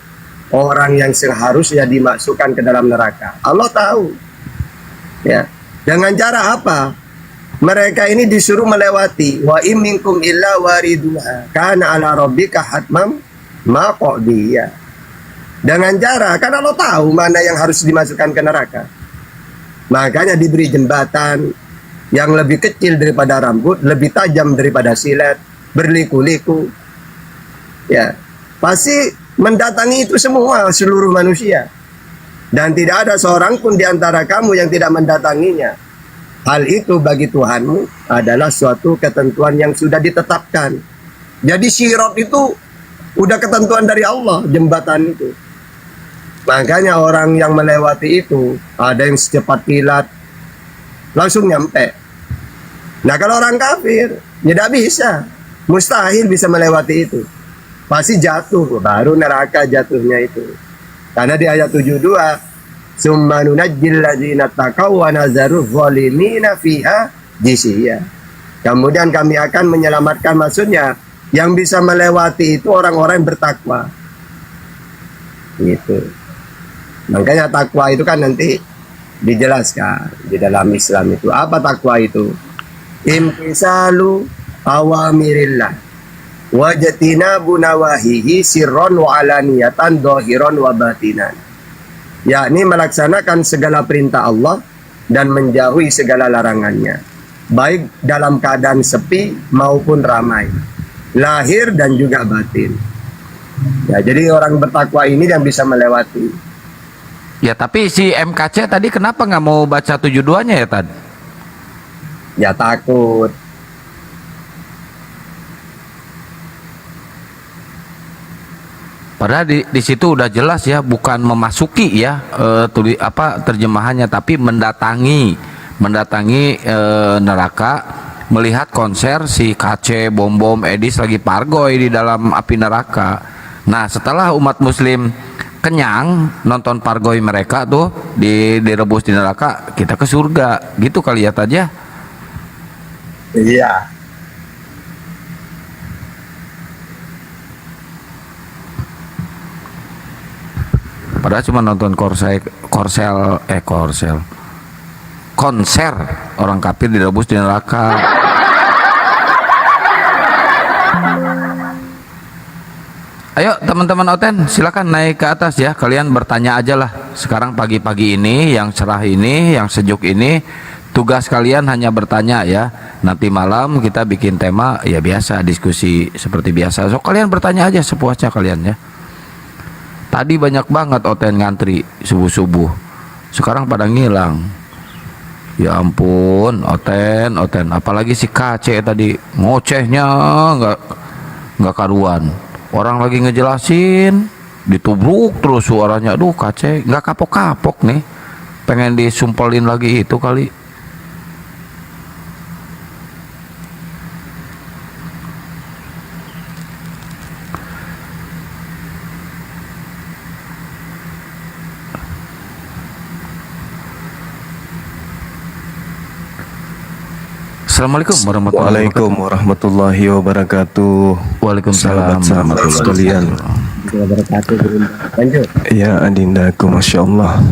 orang yang seharusnya dimasukkan ke dalam neraka. Allah tahu. Ya. Dengan cara apa? Mereka ini disuruh melewati wa im minkum illa wariduha kana ala rabbika hatmam maqdiya. Dengan cara karena Allah tahu mana yang harus dimasukkan ke neraka. Makanya diberi jembatan yang lebih kecil daripada rambut, lebih tajam daripada silet, berliku-liku. Ya, pasti mendatangi itu semua seluruh manusia. Dan tidak ada seorang pun di antara kamu yang tidak mendatanginya. Hal itu bagi Tuhanmu adalah suatu ketentuan yang sudah ditetapkan. Jadi sirat itu udah ketentuan dari Allah, jembatan itu. Makanya orang yang melewati itu, ada yang secepat kilat, langsung nyampe. Nah kalau orang kafir, tidak bisa. Mustahil bisa melewati itu. Pasti jatuh, baru neraka jatuhnya itu. Karena di ayat 72, Summa nunajjil ladzina taqaw wa nazaru zalimina fiha jisiyya. Kemudian kami akan menyelamatkan, maksudnya yang bisa melewati itu orang-orang yang bertakwa. Gitu. Makanya takwa itu kan nanti dijelaskan di dalam Islam itu. Apa takwa itu? Imtisalu awamirillah wajtinabu nawahihi sirron wa alaniyatan dhahiran wa batinan. Yakni melaksanakan segala perintah Allah dan menjauhi segala larangannya, baik dalam keadaan sepi maupun ramai, lahir dan juga batin. Ya, jadi orang bertakwa ini yang bisa melewati. Ya, tapi si MKC tadi kenapa nggak mau baca 72-nya ya tadi? Ya takut. Padahal di situ udah jelas ya, bukan memasuki ya terjemahannya, tapi mendatangi neraka, melihat konser si KC, Bom Edis lagi pargoy di dalam api neraka. Nah, setelah umat muslim kenyang nonton pargoy mereka tuh direbus di neraka, kita ke surga. Gitu kali ya aja. Iya. Padahal cuma nonton konser orang kafir direbus di neraka. Ayo teman-teman Oten, silakan naik ke atas ya. Kalian bertanya aja lah. Sekarang pagi-pagi ini, yang cerah ini, yang sejuk ini, tugas kalian hanya bertanya ya. Nanti malam kita bikin tema ya biasa, diskusi seperti biasa. So kalian bertanya aja sepuasnya kalian ya. Tadi banyak banget Oten ngantri subuh-subuh. Sekarang pada ngilang. Ya ampun, Oten, apalagi si KC tadi ngocehnya nggak karuan. Orang lagi ngejelasin, ditubruk terus suaranya. Aduh, KC nggak kapok-kapok nih. Pengen disumpelin lagi itu kali. Assalamualaikum warahmatullahi wabarakatuh. Waalaikumsalam Sahabat-sahabat sekalian. Lanjut. Ya adindaku, Masya Allah.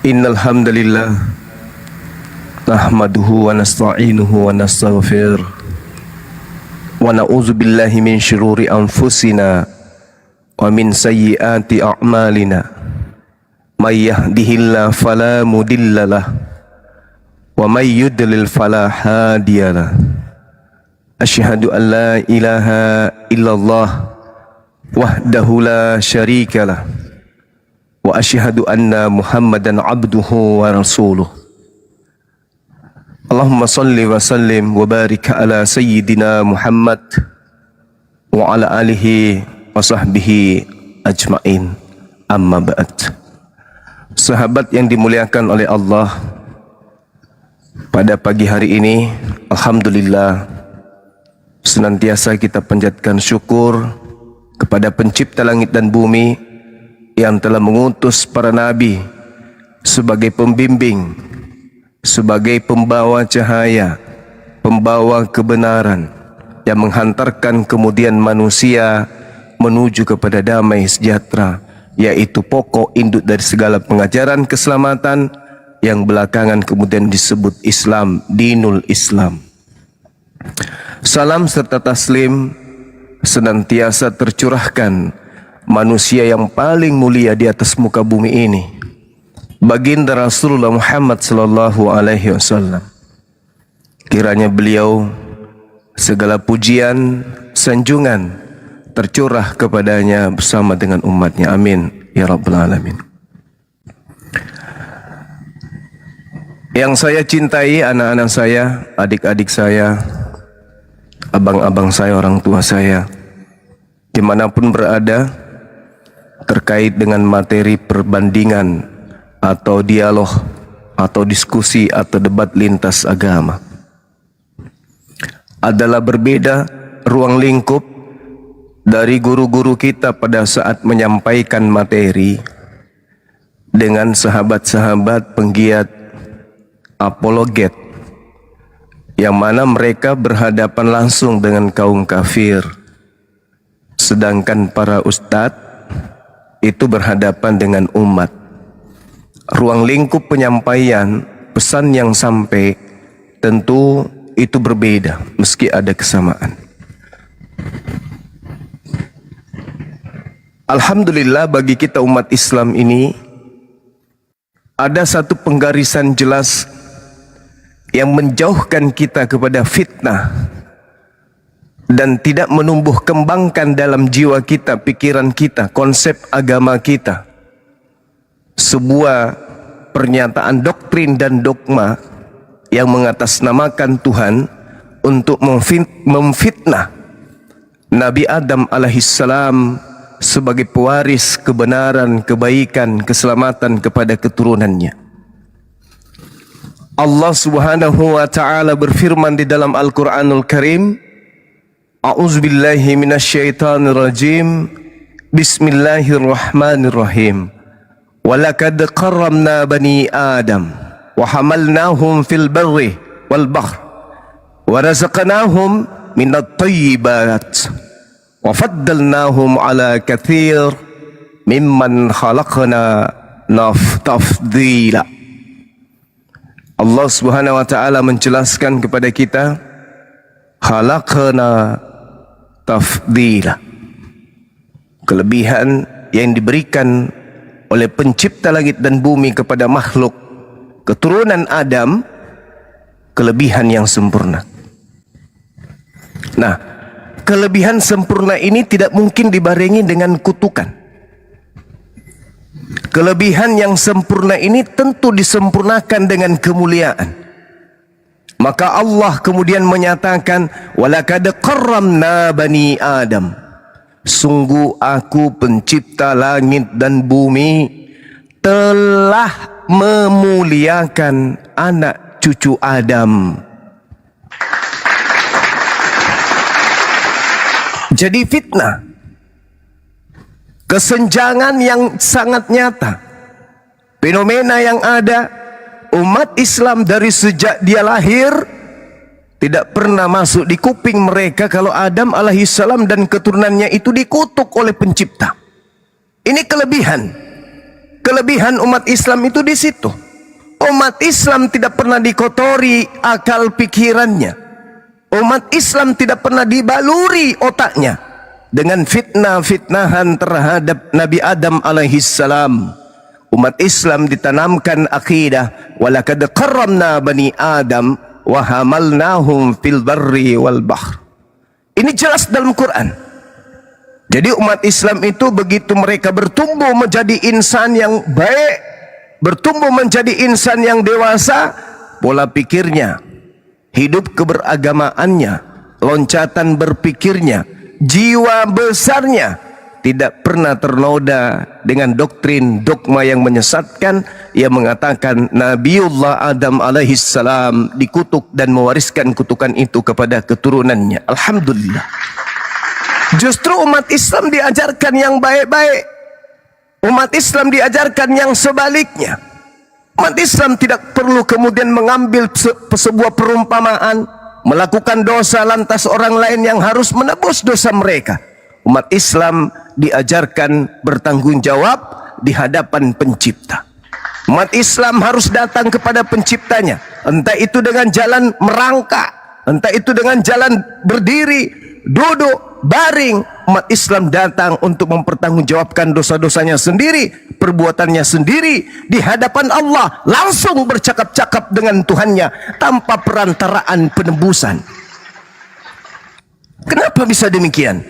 Innal hamdalillah nahmaduhu wa nasta'inuhu wa nastaghfir wa na'udzu billahi min syururi anfusina wa min sayyiati a'malina. May yahdihillahu fala mudhillalah wa may yudlil fala hadiyalah. Asyhadu an la ilaha illallah wahdahu la syarikalah wa asyhadu anna Muhammadan abduhu wa rasuluh. Allahumma salli wa sallim wa barik ala sayyidina Muhammad wa ala alihi wa sahbihi ajmain. Amma ba'd. Sahabat yang dimuliakan oleh Allah, pada pagi hari ini, alhamdulillah, senantiasa kita panjatkan syukur kepada Pencipta langit dan bumi yang telah mengutus para nabi sebagai pembimbing, sebagai pembawa cahaya, pembawa kebenaran, yang menghantarkan kemudian manusia menuju kepada damai sejahtera, yaitu pokok induk dari segala pengajaran keselamatan, yang belakangan kemudian disebut Islam, dinul Islam. Salam serta taslim senantiasa tercurahkan manusia yang paling mulia di atas muka bumi ini, baginda Rasulullah Muhammad sallallahu alaihi wasallam. Kiranya beliau segala pujian, sanjungan tercurah kepadanya bersama dengan umatnya. Amin ya rabbal alamin. Yang saya cintai, anak-anak saya, adik-adik saya, abang-abang saya, orang tua saya, dimanapun berada, terkait dengan materi perbandingan atau dialog atau diskusi atau debat lintas agama, adalah berbeda ruang lingkup dari guru-guru kita pada saat menyampaikan materi dengan sahabat-sahabat penggiat apologet, yang mana mereka berhadapan langsung dengan kaum kafir, sedangkan para ustadz itu berhadapan dengan umat. Ruang lingkup penyampaian pesan yang sampai tentu itu berbeda meski ada kesamaan. Alhamdulillah, bagi kita umat Islam ini ada satu penggarisan jelas yang menjauhkan kita kepada fitnah dan tidak menumbuh kembangkan dalam jiwa kita, pikiran kita, konsep agama kita sebuah pernyataan doktrin dan dogma yang mengatasnamakan Tuhan untuk memfitnah Nabi Adam alaihissalam sebagai pewaris kebenaran, kebaikan, keselamatan kepada keturunannya. Allah Subhanahu wa taala berfirman di dalam Al-Qur'anul Karim, A'udzubillahi minasyaitonirrajim. Bismillahirrahmanirrahim. Walaqad karramna bani Adam wa hamalnahum fil barri wal bahr wa razaqnahum minat thayyibat wa faddalnahum ala katsir mimman khalaqna tafdila. Allah Subhanahu wa taala menjelaskan kepada kita, khalaqna tafdila, kelebihan yang diberikan oleh pencipta langit dan bumi kepada makhluk keturunan Adam, kelebihan yang sempurna. Nah, kelebihan sempurna ini tidak mungkin dibarengi dengan kutukan. Kelebihan yang sempurna ini tentu disempurnakan dengan kemuliaan. Maka Allah kemudian menyatakan, walaqad karramna bani Adam. Sungguh aku pencipta langit dan bumi telah memuliakan anak cucu Adam. Jadi fitnah, kesenjangan yang sangat nyata, fenomena yang ada, umat Islam dari sejak dia lahir tidak pernah masuk di kuping mereka kalau Adam alaihissalam dan keturunannya itu dikutuk oleh pencipta. Ini kelebihan umat Islam itu di situ. Umat Islam tidak pernah dikotori akal pikirannya. Umat Islam tidak pernah dibaluri otaknya dengan fitnah-fitnahan terhadap Nabi Adam alaihissalam. Umat Islam ditanamkan akidah, walaqad karramna bani Adam wa hamalnahum fil barri wal bahr. Ini jelas dalam Quran. Jadi umat Islam itu begitu mereka bertumbuh menjadi insan yang baik, bertumbuh menjadi insan yang dewasa, pola pikirnya, hidup keberagamaannya, loncatan berpikirnya, jiwa besarnya tidak pernah ternoda dengan doktrin dogma yang menyesatkan yang mengatakan Nabiullah Adam alaihissalam dikutuk dan mewariskan kutukan itu kepada keturunannya. Alhamdulillah. Justru umat Islam diajarkan yang baik-baik. Umat Islam diajarkan yang sebaliknya. Umat Islam tidak perlu kemudian mengambil sebuah perumpamaan, melakukan dosa lantas orang lain yang harus menebus dosa mereka. Umat Islam diajarkan bertanggung jawab di hadapan pencipta. Umat Islam harus datang kepada penciptanya, entah itu dengan jalan merangkak, entah itu dengan jalan berdiri, duduk, baring. Umat Islam datang untuk mempertanggungjawabkan dosa-dosanya sendiri, perbuatannya sendiri di hadapan Allah, langsung bercakap-cakap dengan Tuhannya tanpa perantaraan penebusan. Kenapa bisa demikian?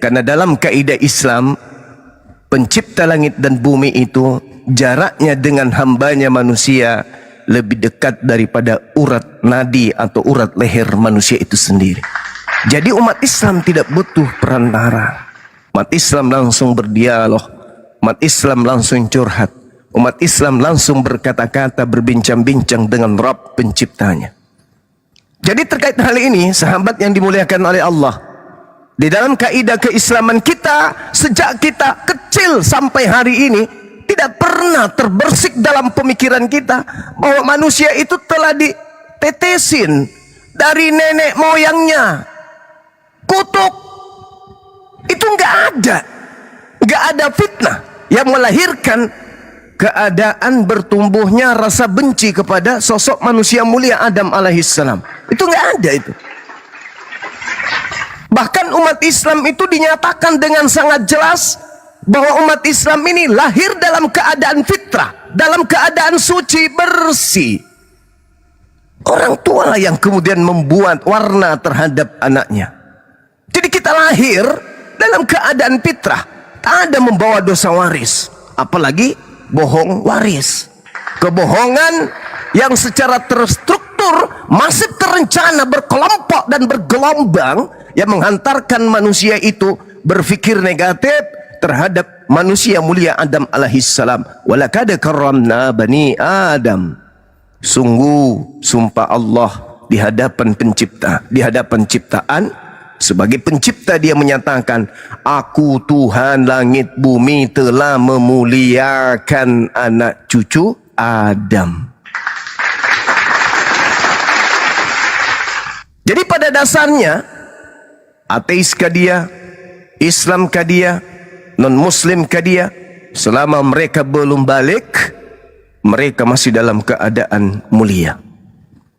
Karena dalam kaidah Islam, pencipta langit dan bumi itu jaraknya dengan hambanya manusia lebih dekat daripada urat nadi atau urat leher manusia itu sendiri. Jadi umat Islam tidak butuh perantara. Umat Islam langsung berdialog. Umat Islam langsung curhat. Umat Islam langsung berkata-kata, berbincang-bincang dengan Rabb penciptanya. Jadi terkait hal ini, sahabat yang dimuliakan oleh Allah, di dalam kaidah keislaman kita, sejak kita kecil sampai hari ini, tidak pernah terbersih dalam pemikiran kita bahwa manusia itu telah ditetesin dari nenek moyangnya. Kutuk itu nggak ada fitnah yang melahirkan keadaan bertumbuhnya rasa benci kepada sosok manusia mulia Adam alaihissalam. Itu nggak ada itu. Bahkan umat Islam itu dinyatakan dengan sangat jelas bahwa umat Islam ini lahir dalam keadaan fitrah, dalam keadaan suci, bersih. Orang tua lah yang kemudian membuat warna terhadap anaknya. Jadi kita lahir dalam keadaan fitrah, tak ada membawa dosa waris, apalagi bohong waris. Kebohongan yang secara terstruktur, masif, terencana, berkelompok dan bergelombang yang menghantarkan manusia itu berpikir negatif, terhadap manusia mulia Adam alaihissalam. Walaqad karramna bani Adam. Sungguh sumpah Allah di hadapan pencipta, di hadapan ciptaan, sebagai pencipta dia menyatakan, aku Tuhan langit bumi telah memuliakan anak cucu Adam. Jadi pada dasarnya ateis kah dia, Islam kah dia, non-muslim kah dia, selama mereka belum balik, mereka masih dalam keadaan mulia.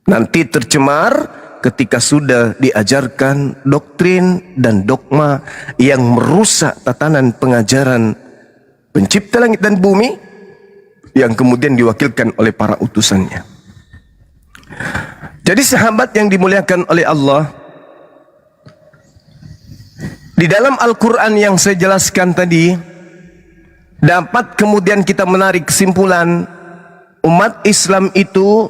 Nanti tercemar ketika sudah diajarkan doktrin dan dogma yang merusak tatanan pengajaran pencipta langit dan bumi yang kemudian diwakilkan oleh para utusannya. Jadi sahabat yang dimuliakan oleh Allah, di dalam Al-Quran yang saya jelaskan tadi, dapat kemudian kita menarik kesimpulan, umat Islam itu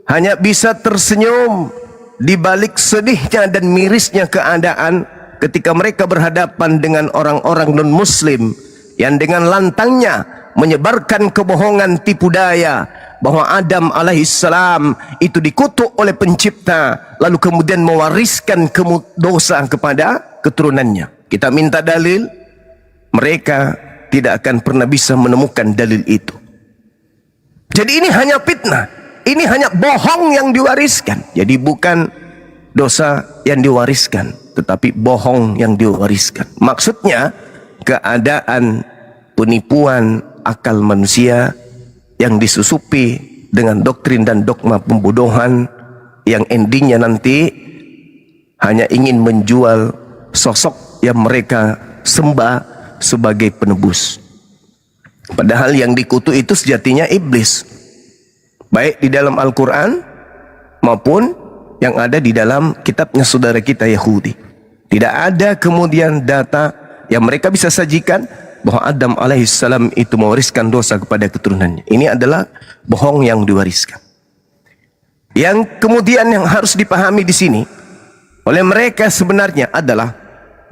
hanya bisa tersenyum di balik sedihnya dan mirisnya keadaan ketika mereka berhadapan dengan orang-orang non-muslim yang dengan lantangnya menyebarkan kebohongan tipu daya bahwa Adam alaihissalam itu dikutuk oleh pencipta, lalu kemudian mewariskan dosa kepada keturunannya. Kita minta dalil, mereka tidak akan pernah bisa menemukan dalil itu. Jadi ini hanya fitnah, ini hanya bohong yang diwariskan. Jadi bukan dosa yang diwariskan, tetapi bohong yang diwariskan. Maksudnya keadaan penipuan akal manusia yang disusupi dengan doktrin dan dogma pembodohan yang endingnya nanti hanya ingin menjual sosok yang mereka sembah sebagai penebus. Padahal yang dikutuk itu sejatinya iblis, baik di dalam Al-Quran maupun yang ada di dalam kitabnya saudara kita Yahudi. Tidak ada kemudian data yang mereka bisa sajikan bahwa Adam alaihissalam itu mewariskan dosa kepada keturunannya. Ini adalah bohong yang diwariskan. Yang kemudian yang harus dipahami di sini oleh mereka sebenarnya adalah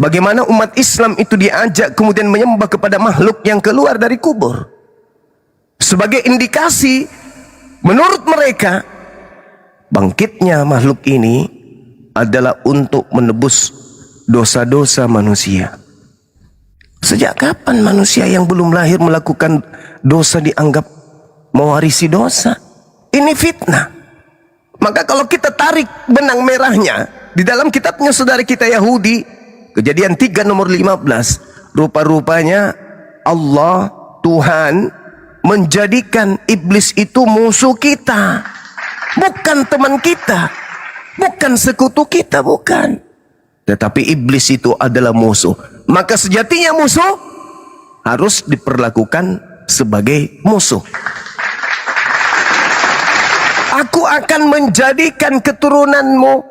bagaimana umat Islam itu diajak kemudian menyembah kepada makhluk yang keluar dari kubur. Sebagai indikasi menurut mereka bangkitnya makhluk ini adalah untuk menebus dosa-dosa manusia. Sejak kapan manusia yang belum lahir melakukan dosa dianggap mewarisi dosa? Ini fitnah. Maka kalau kita tarik benang merahnya di dalam kitabnya saudara kita Yahudi, Kejadian 3 nomor 15, rupa-rupanya Allah Tuhan menjadikan iblis itu musuh kita, bukan teman kita, bukan sekutu kita, bukan. Tetapi iblis itu adalah musuh. Maka sejatinya musuh harus diperlakukan sebagai musuh. Aku akan menjadikan keturunanmu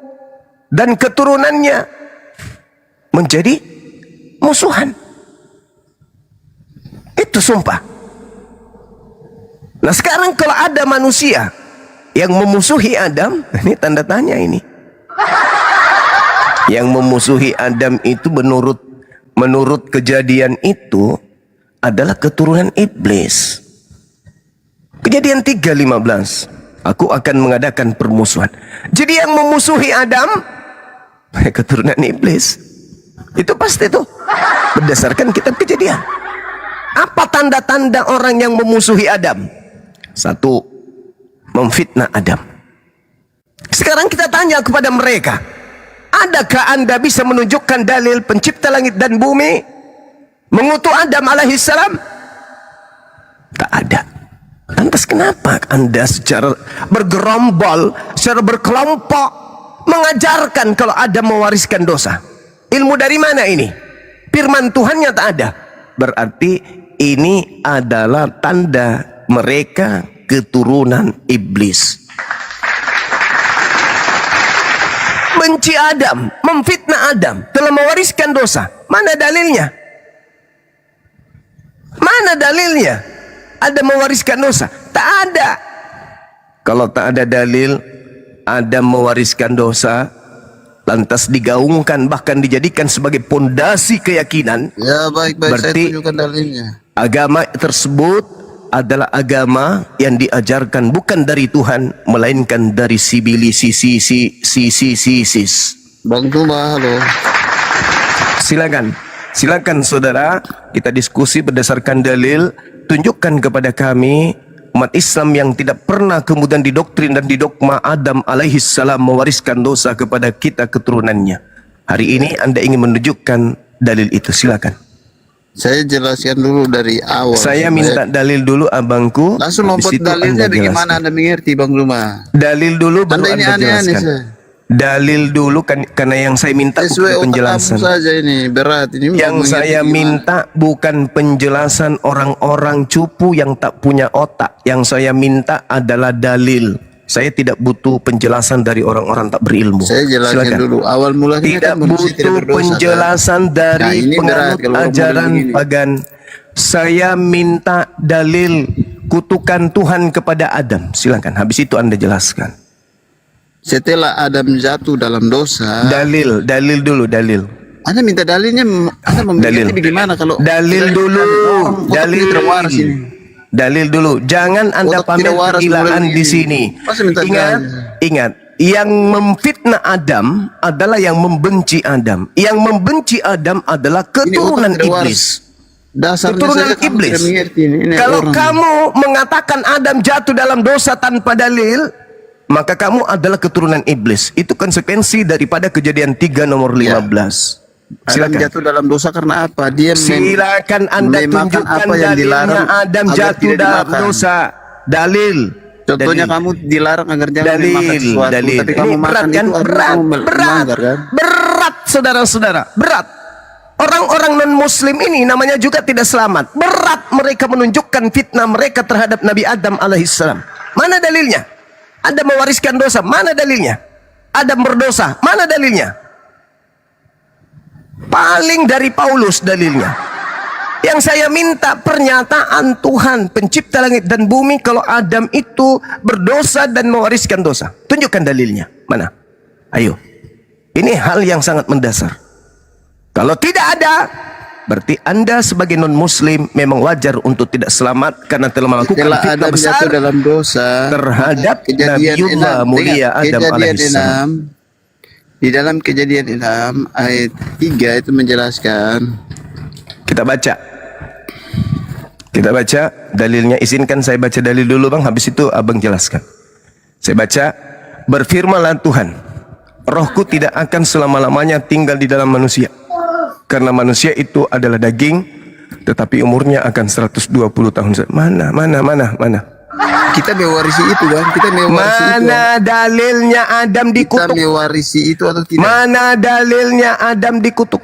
dan keturunannya menjadi musuhan. Itu sumpah. Nah sekarang kalau ada manusia yang memusuhi Adam, ini tanda tanya ini. Yang memusuhi Adam itu menurut kejadian itu adalah keturunan iblis. Kejadian 3:15, aku akan mengadakan permusuhan. Jadi yang memusuhi Adam keturunan iblis. Itu pasti tuh berdasarkan kitab Kejadian. Apa tanda-tanda orang yang memusuhi Adam? Satu, memfitnah Adam. Sekarang kita tanya kepada mereka, adakah Anda bisa menunjukkan dalil pencipta langit dan bumi mengutuk Adam alaihissalam? Tak ada. Lantas kenapa Anda secara bergerombol, secara berkelompok mengajarkan kalau Adam mewariskan dosa? Ilmu dari mana ini? Firman Tuhannya tak ada. Berarti ini adalah tanda mereka keturunan iblis. Benci Adam, memfitnah Adam, telah mewariskan dosa. Mana dalilnya? Mana dalilnya? Adam mewariskan dosa? Tak ada. Kalau tak ada dalil Adam mewariskan dosa, lantas digaungkan bahkan dijadikan sebagai pondasi keyakinan, Ya baik saya Berarti- tunjukkan dalilnya. agama tersebut adalah agama yang diajarkan bukan dari Tuhan melainkan dari sisis. Bang Tuma, halo. Silakan saudara, kita diskusi berdasarkan dalil. Tunjukkan kepada kami umat Islam yang tidak pernah kemudian didoktrin dan didogma Adam alaihi salam mewariskan dosa kepada kita keturunannya. Hari ini Anda ingin menunjukkan dalil itu, silakan. Saya jelaskan dulu dari awal. Saya minta dalil dulu abangku. Langsung habis lompat itu dalilnya Anda bagaimana jelaskan. Anda mengerti Bang Luma? Dalil dulu baru Anda ini Anda aneh-aneh jelaskan. saya. Dalil dulu kan, karena yang saya minta Sesuai bukan otak kamu penjelasan. saja ini berat ini. Yang mau mengerti saya gimana? minta bukan penjelasan orang-orang cupu yang tak punya otak. Yang saya minta adalah dalil. Saya tidak butuh penjelasan dari orang-orang tak berilmu. Saya jelaskan Silakan. dulu. Awal mulanya Tidak kan manusia tidak butuh berdosa, kan? penjelasan Nah, dari ini berat penganut kalau orang ajaran model begini. pagan. Saya minta dalil kutukan Tuhan kepada Adam. Silakan. Habis itu Anda jelaskan. Setelah Adam jatuh dalam dosa, Dalil dulu, dalil. Anda minta dalilnya, Anda Dalil. mengerti bagaimana kalau Dalil dulu, otak dalil. tidak waras ini. Dalil dulu. Jangan Anda Otak tidak pamer waras kegilaan mulai di begini. sini. Masa minta Ingat, yang memfitnah Adam adalah yang membenci Adam. Yang membenci Adam adalah keturunan otak tidak waras. iblis. Dasarnya Keturunan saja kamu iblis. tidak mengerti ini Kalau orang. kamu mengatakan Adam jatuh dalam dosa tanpa dalil, maka kamu adalah keturunan iblis. Itu konsekuensi daripada Kejadian 3 nomor 15. Adam Silakan. jatuh dalam dosa karena apa? Dia Silakan Anda memakan tunjukkan apa yang dalilnya dilarang Adam agar jatuh tidak dalam dimakan. dosa. Dalil. Contohnya Dalil. kamu dilarang agar jangan makan Dalil, sesuatu, dalil. tapi Ini kamu berat makan kan? itu artinya Berat, kamu melanggar, kan? berat, saudara-saudara, berat. Orang-orang non-muslim ini namanya juga tidak selamat. Berat mereka menunjukkan fitnah mereka terhadap Nabi Adam alaihissalam. Mana dalilnya? Adam mewariskan dosa, mana dalilnya? Adam berdosa, mana dalilnya? Paling dari Paulus dalilnya. Yang saya minta pernyataan Tuhan pencipta langit dan bumi kalau Adam itu berdosa dan mewariskan dosa. Tunjukkan dalilnya. Mana? Ayo. Ini hal yang sangat mendasar. Kalau tidak ada, berarti Anda sebagai non-muslim memang wajar untuk tidak selamat karena telah melakukan Setelah fitnah Adam besar jatuh dalam dosa, terhadap Nabiullah mulia Adam alaihissalam. Di dalam Kejadian 6 ayat 3 itu menjelaskan. Kita baca dalilnya. Izinkan saya baca dalil dulu bang, habis itu abang jelaskan. Saya baca, berfirmanlah Tuhan, rohku tidak akan selama-lamanya tinggal di dalam manusia, karena manusia itu adalah daging, tetapi umurnya akan 120 tahun. Mana? Kita mewarisi itu kan? Kita mewarisi itu. Mana dalilnya Adam Kita dikutuk? mewarisi itu atau tidak? Mana dalilnya Adam dikutuk?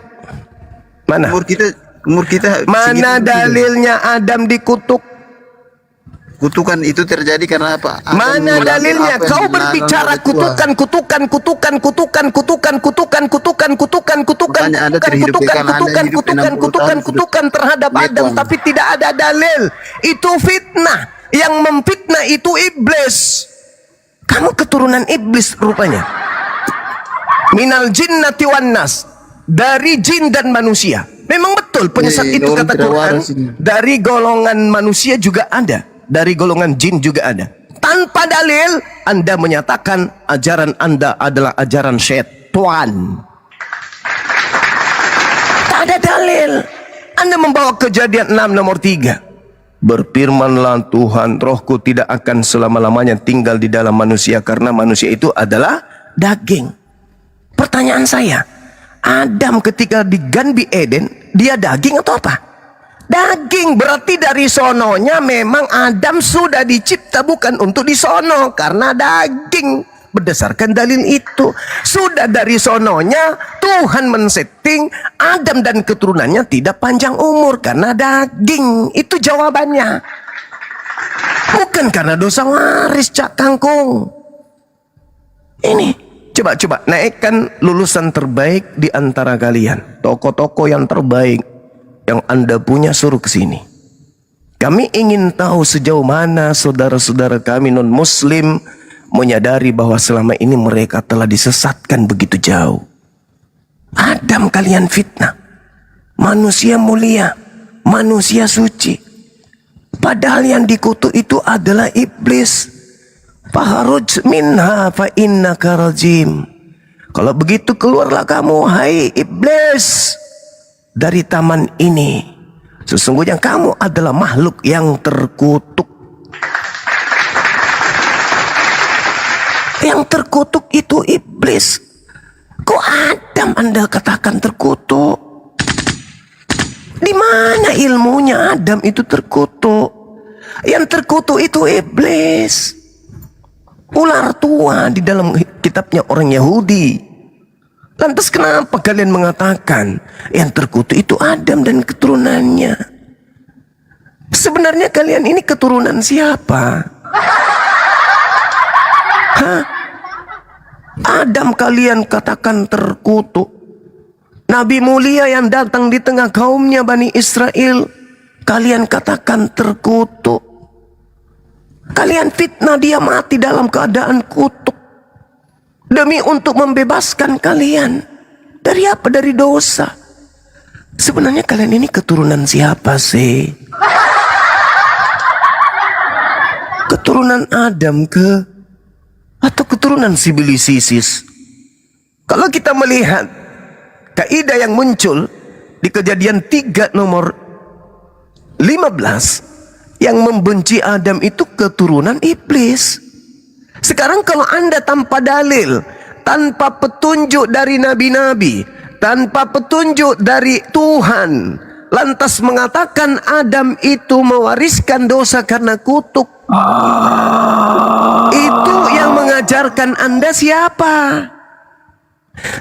Mana? Umur kita Mana segitu dalilnya Adam dikutuk? Kutukan itu terjadi karena apa? Adam Mana mengulangi dalilnya? apa yang Kau dilarang berbicara oleh Tuhan. kutukan terhadap Adam, tapi tidak ada dalil. Itu fitnah. Yang memfitnah itu iblis. Kamu keturunan iblis rupanya. Minal jinnati wan nas. Dari jin dan manusia. Memang betul penyesat itu orang kata tidak Quran. waras ini. Dari golongan manusia juga ada. Dari golongan jin juga ada. Tanpa dalil, Anda menyatakan ajaran Anda adalah ajaran syaitan. Tak ada dalil. Anda membawa Kejadian 6 nomor 3. Berfirmanlah Tuhan, rohku tidak akan selama-lamanya tinggal di dalam manusia, karena manusia itu adalah daging. Pertanyaan saya, Adam ketika di Ganbi Eden, dia daging atau apa? Daging, berarti dari sononya memang Adam sudah dicipta bukan untuk disono, karena daging. Berdasarkan dalil itu, sudah dari sononya Tuhan men-setting Adam dan keturunannya tidak panjang umur karena daging. Itu jawabannya. Bukan karena dosa waris, Cak Kangkung. Ini coba naikkan lulusan terbaik di antara kalian, tokoh-tokoh yang terbaik yang Anda punya, suruh ke sini. Kami ingin tahu sejauh mana saudara-saudara kami non-muslim menyadari bahwa selama ini mereka telah disesatkan begitu jauh. Adam kalian fitnah. Manusia mulia, manusia suci. Padahal yang dikutuk itu adalah iblis. Faharuj minha fa innaka rajim. Kalau begitu keluarlah kamu, hai iblis, dari taman ini. Sesungguhnya kamu adalah makhluk yang terkutuk. Yang terkutuk itu iblis. Kok Adam Anda katakan terkutuk? Di mana ilmunya Adam itu terkutuk? Yang terkutuk itu iblis. Ular tua di dalam kitabnya orang Yahudi. Lantas kenapa kalian mengatakan yang terkutuk itu Adam dan keturunannya? Sebenarnya kalian ini keturunan siapa? Hah? Adam kalian katakan terkutuk. Nabi mulia yang datang di tengah kaumnya Bani Israel, kalian katakan terkutuk. Kalian fitnah dia mati dalam keadaan kutuk. Demi untuk membebaskan kalian. Dari apa? Dari dosa. Sebenarnya kalian ini keturunan siapa sih? Keturunan Adam ke? Atau keturunan Sibilisis? Kalau kita melihat kaidah yang muncul di Kejadian 3 nomor 15, yang membenci Adam itu keturunan iblis. Sekarang kalau Anda tanpa dalil, tanpa petunjuk dari nabi-nabi, tanpa petunjuk dari Tuhan, lantas mengatakan Adam itu mewariskan dosa karena kutuk, itu yang mengajarkan Anda siapa?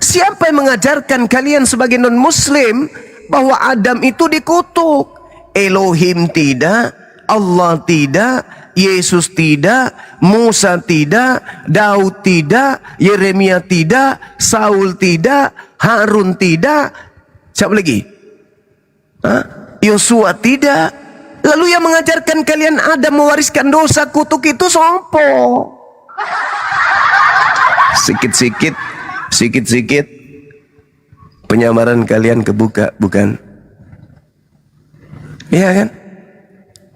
Siapa yang mengajarkan kalian sebagai non-muslim bahwa Adam itu dikutuk? Elohim tidak, Allah tidak, Yesus tidak, Musa tidak, Daud tidak, Yeremia tidak, Saul tidak, Harun tidak. Siapa lagi? Yosua tidak. Lalu yang mengajarkan kalian Adam mewariskan dosa kutuk itu sompo? Sikit-sikit penyamaran kalian kebuka, bukan? Iya kan?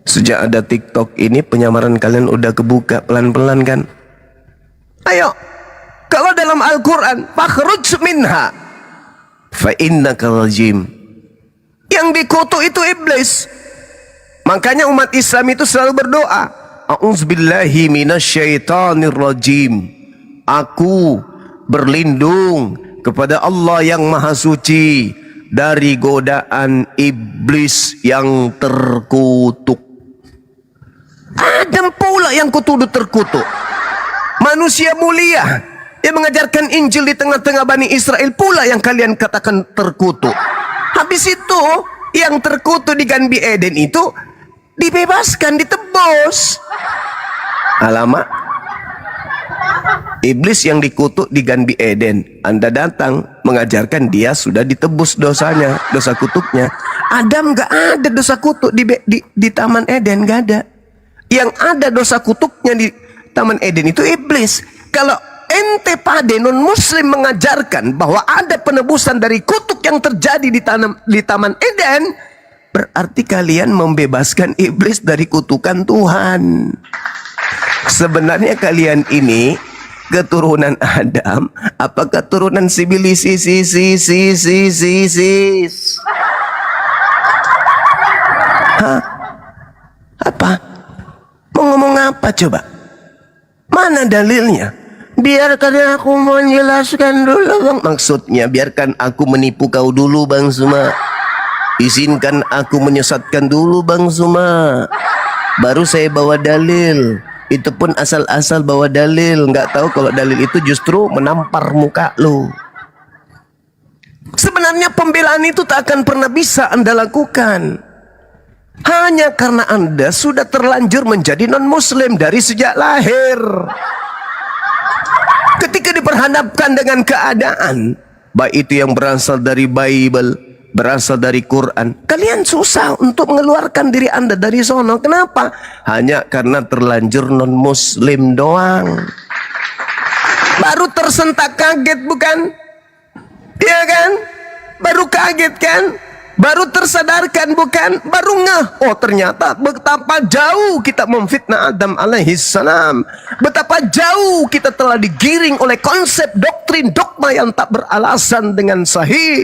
Sejak ada TikTok ini penyamaran kalian udah kebuka pelan-pelan kan? Ayo, kalau dalam Al-Quran, fakhruj minha fa innaka rajim. Yang dikutuk itu iblis. Makanya umat Islam itu selalu berdoa, a'udzubillahi minasyaitonir rajim. Aku berlindung kepada Allah yang Maha Suci dari godaan iblis yang terkutuk. Adam pula yang kutuduh terkutuk. Manusia mulia yang mengajarkan Injil di tengah-tengah Bani Israel pula yang kalian katakan terkutuk. Habis itu yang terkutuk di Gan Eden itu dibebaskan, ditebus. Alamak, iblis yang dikutuk di Gan Eden, Anda datang mengajarkan dia sudah ditebus dosanya, dosa kutuknya. Adam gak ada dosa kutuk di Taman Eden, gak ada. Yang ada dosa kutuknya di Taman Eden itu iblis. Kalau ente pade non muslim mengajarkan bahwa ada penebusan dari kutuk yang terjadi di Taman Eden, berarti kalian membebaskan iblis dari kutukan Tuhan. Sebenarnya kalian ini keturunan Adam apa keturunan Sibilisis? Hah? Apa? Mau ngomong apa coba? Mana dalilnya? Biarkan aku menjelaskan dulu, Bang. Maksudnya biarkan aku menipu kau dulu, Bang Suma. Izinkan aku menyesatkan dulu, Bang Suma. Baru saya bawa dalil. Itu pun asal-asal bawa dalil. Nggak tahu kalau dalil itu justru menampar muka lu. Sebenarnya pembelaan itu tak akan pernah bisa Anda lakukan. Hanya karena Anda sudah terlanjur menjadi non-muslim dari sejak lahir. Ketika diperhadapkan dengan keadaan, baik itu yang berasal dari Bible, berasal dari Quran, kalian susah untuk mengeluarkan diri Anda dari sono. Kenapa? Hanya karena terlanjur non-muslim doang. Baru tersentak kaget, bukan? Iya kan? Baru kaget kan? Baru tersadarkan bukan? Baru ngeh. Oh ternyata betapa jauh kita memfitnah Adam alaihissalam. Betapa jauh kita telah digiring oleh konsep doktrin dogma yang tak beralasan dengan sahih.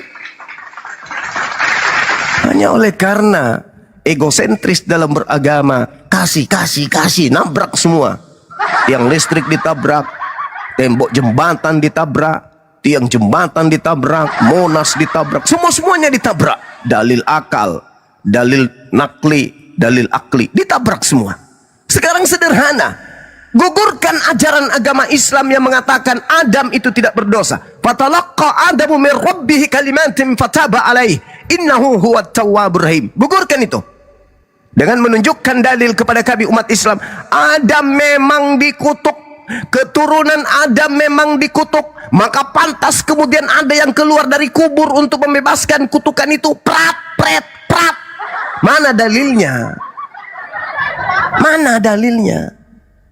Hanya oleh karena egosentris dalam beragama. Kasih, nabrak semua. Yang listrik ditabrak, tembok jembatan ditabrak, tiang jembatan ditabrak, Monas ditabrak, semuanya ditabrak. Dalil akal, dalil nakli, dalil akli, ditabrak semua. Sekarang sederhana, gugurkan ajaran agama Islam yang mengatakan Adam itu tidak berdosa. Fatalaqqa Adamu min rabbih kalimatin fataba alaih, innahu huwat tawwabur rahim. Gugurkan itu dengan menunjukkan dalil kepada kami umat Islam. Adam memang dikutuk, keturunan Adam memang dikutuk, maka pantas kemudian ada yang keluar dari kubur untuk membebaskan kutukan itu. Prat. Mana dalilnya? Mana dalilnya?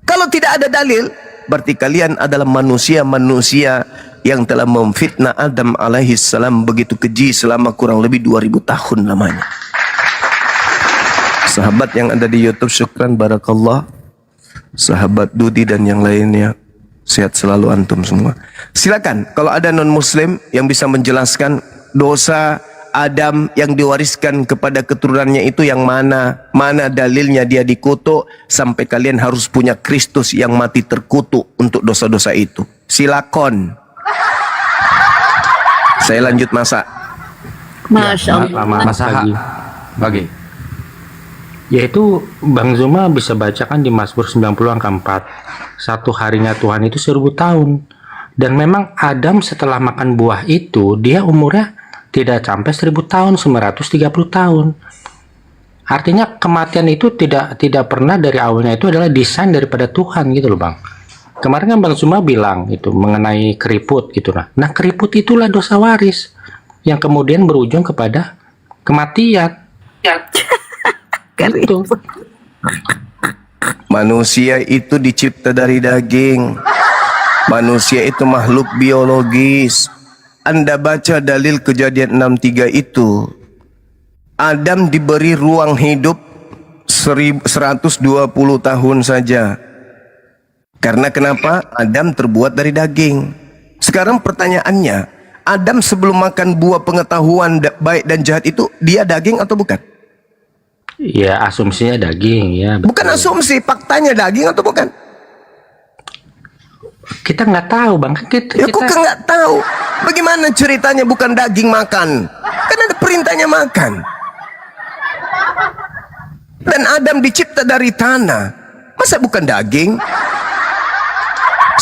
Kalau tidak ada dalil, berarti kalian adalah manusia-manusia yang telah memfitnah Adam alaihissalam begitu keji selama kurang lebih 2000 tahun lamanya. Sahabat yang ada di YouTube, syukran barakallah. Sahabat Dudi dan yang lainnya, sehat selalu antum semua. Silakan kalau ada non muslim yang bisa menjelaskan dosa Adam yang diwariskan kepada keturunannya itu yang mana dalilnya dia dikutuk sampai kalian harus punya Kristus yang mati terkutuk untuk dosa-dosa itu. Silakan. Saya lanjut masak. Masya Allah. Masaha bagi. Yaitu Bang Zuma bisa bacakan di Mazmur 90 angka 4. Satu harinya Tuhan itu 1000 tahun. Dan memang Adam setelah makan buah itu, dia umurnya tidak sampai 1000 tahun, 930 tahun. Artinya kematian itu tidak pernah dari awalnya itu adalah desain daripada Tuhan gitu loh Bang. Kemarin kan Bang Zuma bilang itu mengenai keriput gitu nah. Nah keriput itulah dosa waris yang kemudian berujung kepada kematian. Gitu. Manusia itu dicipta dari daging. Manusia itu makhluk biologis. Anda baca dalil Kejadian 6:3 itu, Adam diberi ruang hidup 120 tahun saja. Karena kenapa? Adam terbuat dari daging. Sekarang pertanyaannya, Adam sebelum makan buah pengetahuan baik dan jahat itu, dia daging atau bukan? Ya asumsinya daging ya. Betul. Bukan asumsi, faktanya daging atau bukan? Kita nggak tahu Bang. Ya kok nggak tahu? Bagaimana ceritanya bukan daging makan? Kan ada perintahnya makan. Dan Adam dicipta dari tanah. Masa bukan daging?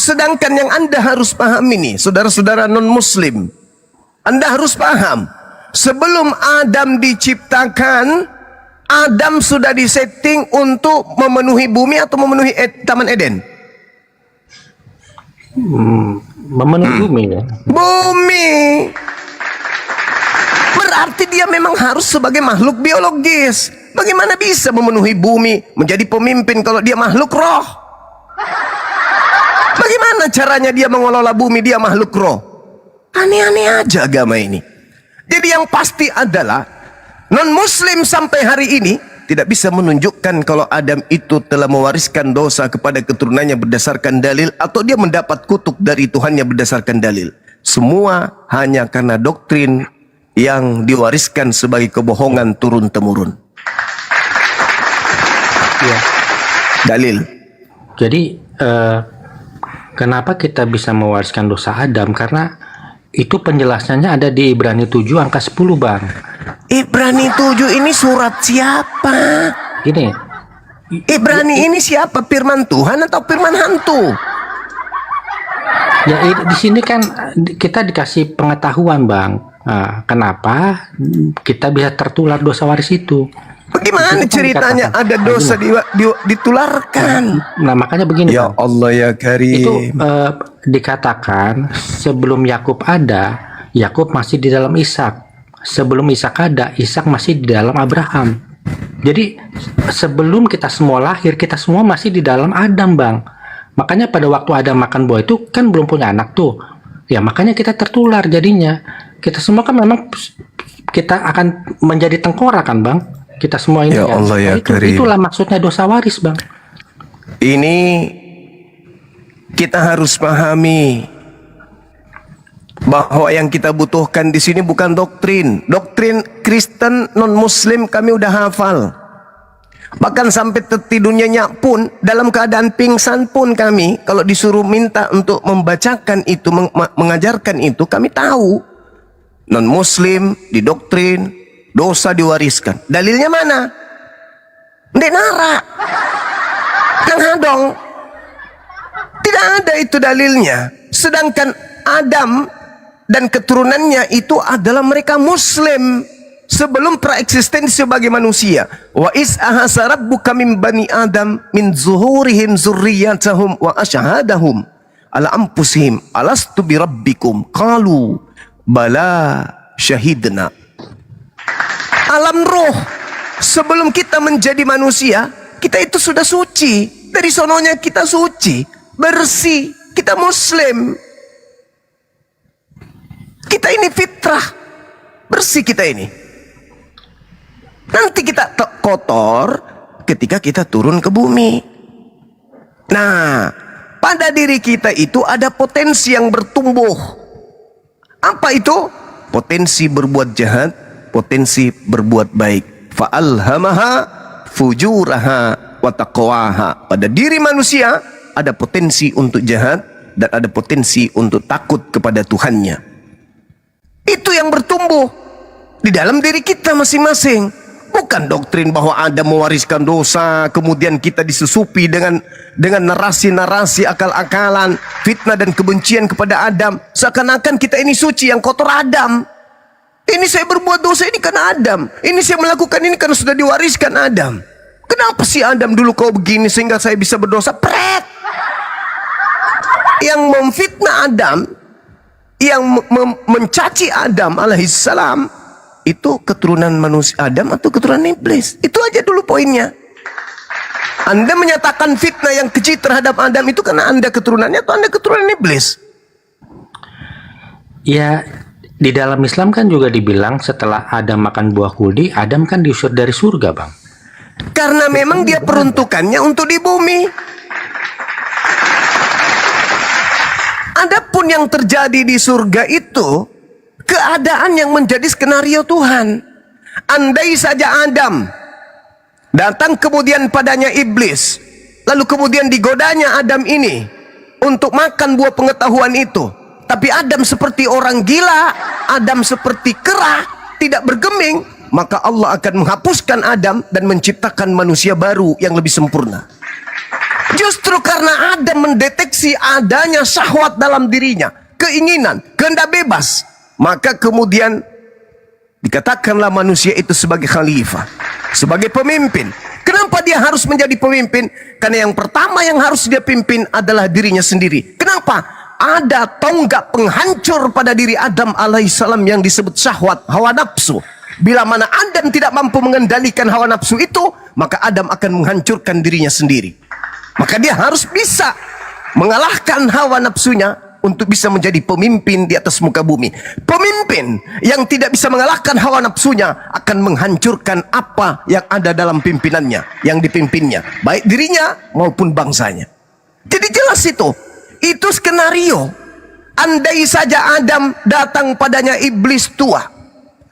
Sedangkan yang Anda harus paham ini, saudara-saudara non-muslim, Anda harus paham, sebelum Adam diciptakan, Adam sudah disetting untuk memenuhi bumi atau memenuhi Taman Eden? Memenuhi bumi ya. Bumi. Berarti dia memang harus sebagai makhluk biologis. Bagaimana bisa memenuhi bumi, menjadi pemimpin kalau dia makhluk roh? Bagaimana caranya dia mengelola bumi, dia makhluk roh? Aneh-aneh aja agama ini. Jadi yang pasti adalah non-muslim sampai hari ini tidak bisa menunjukkan kalau Adam itu telah mewariskan dosa kepada keturunannya berdasarkan dalil, atau dia mendapat kutuk dari Tuhannya berdasarkan dalil. Semua hanya karena doktrin yang diwariskan sebagai kebohongan turun-temurun. Ya. Dalil. Jadi kenapa kita bisa mewariskan dosa Adam? Karena itu penjelasannya ada di Ibrani 7 angka 10 Bang. Ibrani 7 ini surat siapa? Gini. Ibrani ini siapa? Firman Tuhan atau firman hantu? Ya di sini kan kita dikasih pengetahuan Bang. Nah, kenapa kita bisa tertular dosa waris itu? Bagaimana ceritanya ada dosa ditularkan? Nah makanya begini Ya Bang. Allah ya Karim. Itu dikatakan sebelum Yakub ada, Yakub masih di dalam Ishak. Sebelum Ishak ada, Ishak masih di dalam Abraham. Jadi sebelum kita semua lahir, kita semua masih di dalam Adam Bang. Makanya pada waktu Adam makan buah itu kan belum punya anak tuh. Ya makanya kita tertular jadinya. Kita semua kan memang kita akan menjadi tengkorak kan Bang? Kita semua ini Ya kan. Allah, ya Karim. Itulah maksudnya dosa waris Bang. Ini kita harus pahami bahwa yang kita butuhkan di sini bukan doktrin. Doktrin Kristen non-Muslim kami udah hafal. Bahkan sampai tertidurnya nyak pun, dalam keadaan pingsan pun kami, kalau disuruh minta untuk membacakan itu, mengajarkan itu, kami tahu. Non-Muslim, didoktrin, dosa diwariskan. Dalilnya mana? Ndek nara. Kang Hadong. Tidak ada itu dalilnya. Sedangkan Adam dan keturunannya itu adalah mereka Muslim sebelum praeksistensi sebagai manusia. Wa is ahasa rabbuka min bani Adam min zuhurihim zurriyatahum wa asyhadahum ala anfusihim alastu bi rabbikum qalu bala syahidna. Alam roh sebelum kita menjadi manusia, kita itu sudah suci. Dari sononya kita suci, bersih, kita Muslim. Kita ini fitrah, bersih kita ini. Nanti kita kotor ketika kita turun ke bumi. Nah, pada diri kita itu ada potensi yang bertumbuh. Apa itu? Potensi berbuat jahat, potensi berbuat baik. Fa'alhamaha fujuraha wa taqwaha. Pada diri manusia ada potensi untuk jahat dan ada potensi untuk takut kepada Tuhannya. Itu yang bertumbuh di dalam diri kita masing-masing. Bukan doktrin bahwa Adam mewariskan dosa, kemudian kita disusupi dengan narasi-narasi akal-akalan, fitnah dan kebencian kepada Adam. Seakan-akan kita ini suci, yang kotor Adam. Ini saya berbuat dosa ini karena Adam. Ini saya melakukan ini karena sudah diwariskan Adam. Kenapa sih Adam dulu kau begini sehingga saya bisa berdosa? Pret! Yang memfitnah Adam, yang mencaci Adam alaihissalam, itu keturunan manusia Adam atau keturunan iblis? Itu aja dulu poinnya. Anda menyatakan fitnah yang keji terhadap Adam itu karena Anda keturunannya atau Anda keturunan iblis? Ya, di dalam Islam kan juga dibilang setelah Adam makan buah kuldi, Adam kan diusir dari surga Bang. Karena memang dia peruntukannya untuk di bumi. Adapun yang terjadi di surga itu keadaan yang menjadi skenario Tuhan. Andai saja Adam datang kemudian padanya iblis, lalu kemudian digodanya Adam ini untuk makan buah pengetahuan itu, tapi Adam seperti orang gila, Adam seperti kera, tidak bergeming, maka Allah akan menghapuskan Adam dan menciptakan manusia baru yang lebih sempurna. Justru karena Adam mendeteksi adanya syahwat dalam dirinya, keinginan, kehendak bebas, maka kemudian dikatakanlah manusia itu sebagai khalifah, sebagai pemimpin. Kenapa dia harus menjadi pemimpin? Karena yang pertama yang harus dia pimpin adalah dirinya sendiri. Kenapa? Ada tonggak penghancur pada diri Adam alaihissalam yang disebut syahwat, hawa nafsu. Bila mana Adam tidak mampu mengendalikan hawa nafsu itu, maka Adam akan menghancurkan dirinya sendiri. Maka dia harus bisa mengalahkan hawa nafsunya untuk bisa menjadi pemimpin di atas muka bumi. Pemimpin yang tidak bisa mengalahkan hawa nafsunya akan menghancurkan apa yang ada dalam pimpinannya, yang dipimpinnya, baik dirinya maupun bangsanya. Jadi jelas itu skenario. Andai saja Adam datang padanya iblis tua,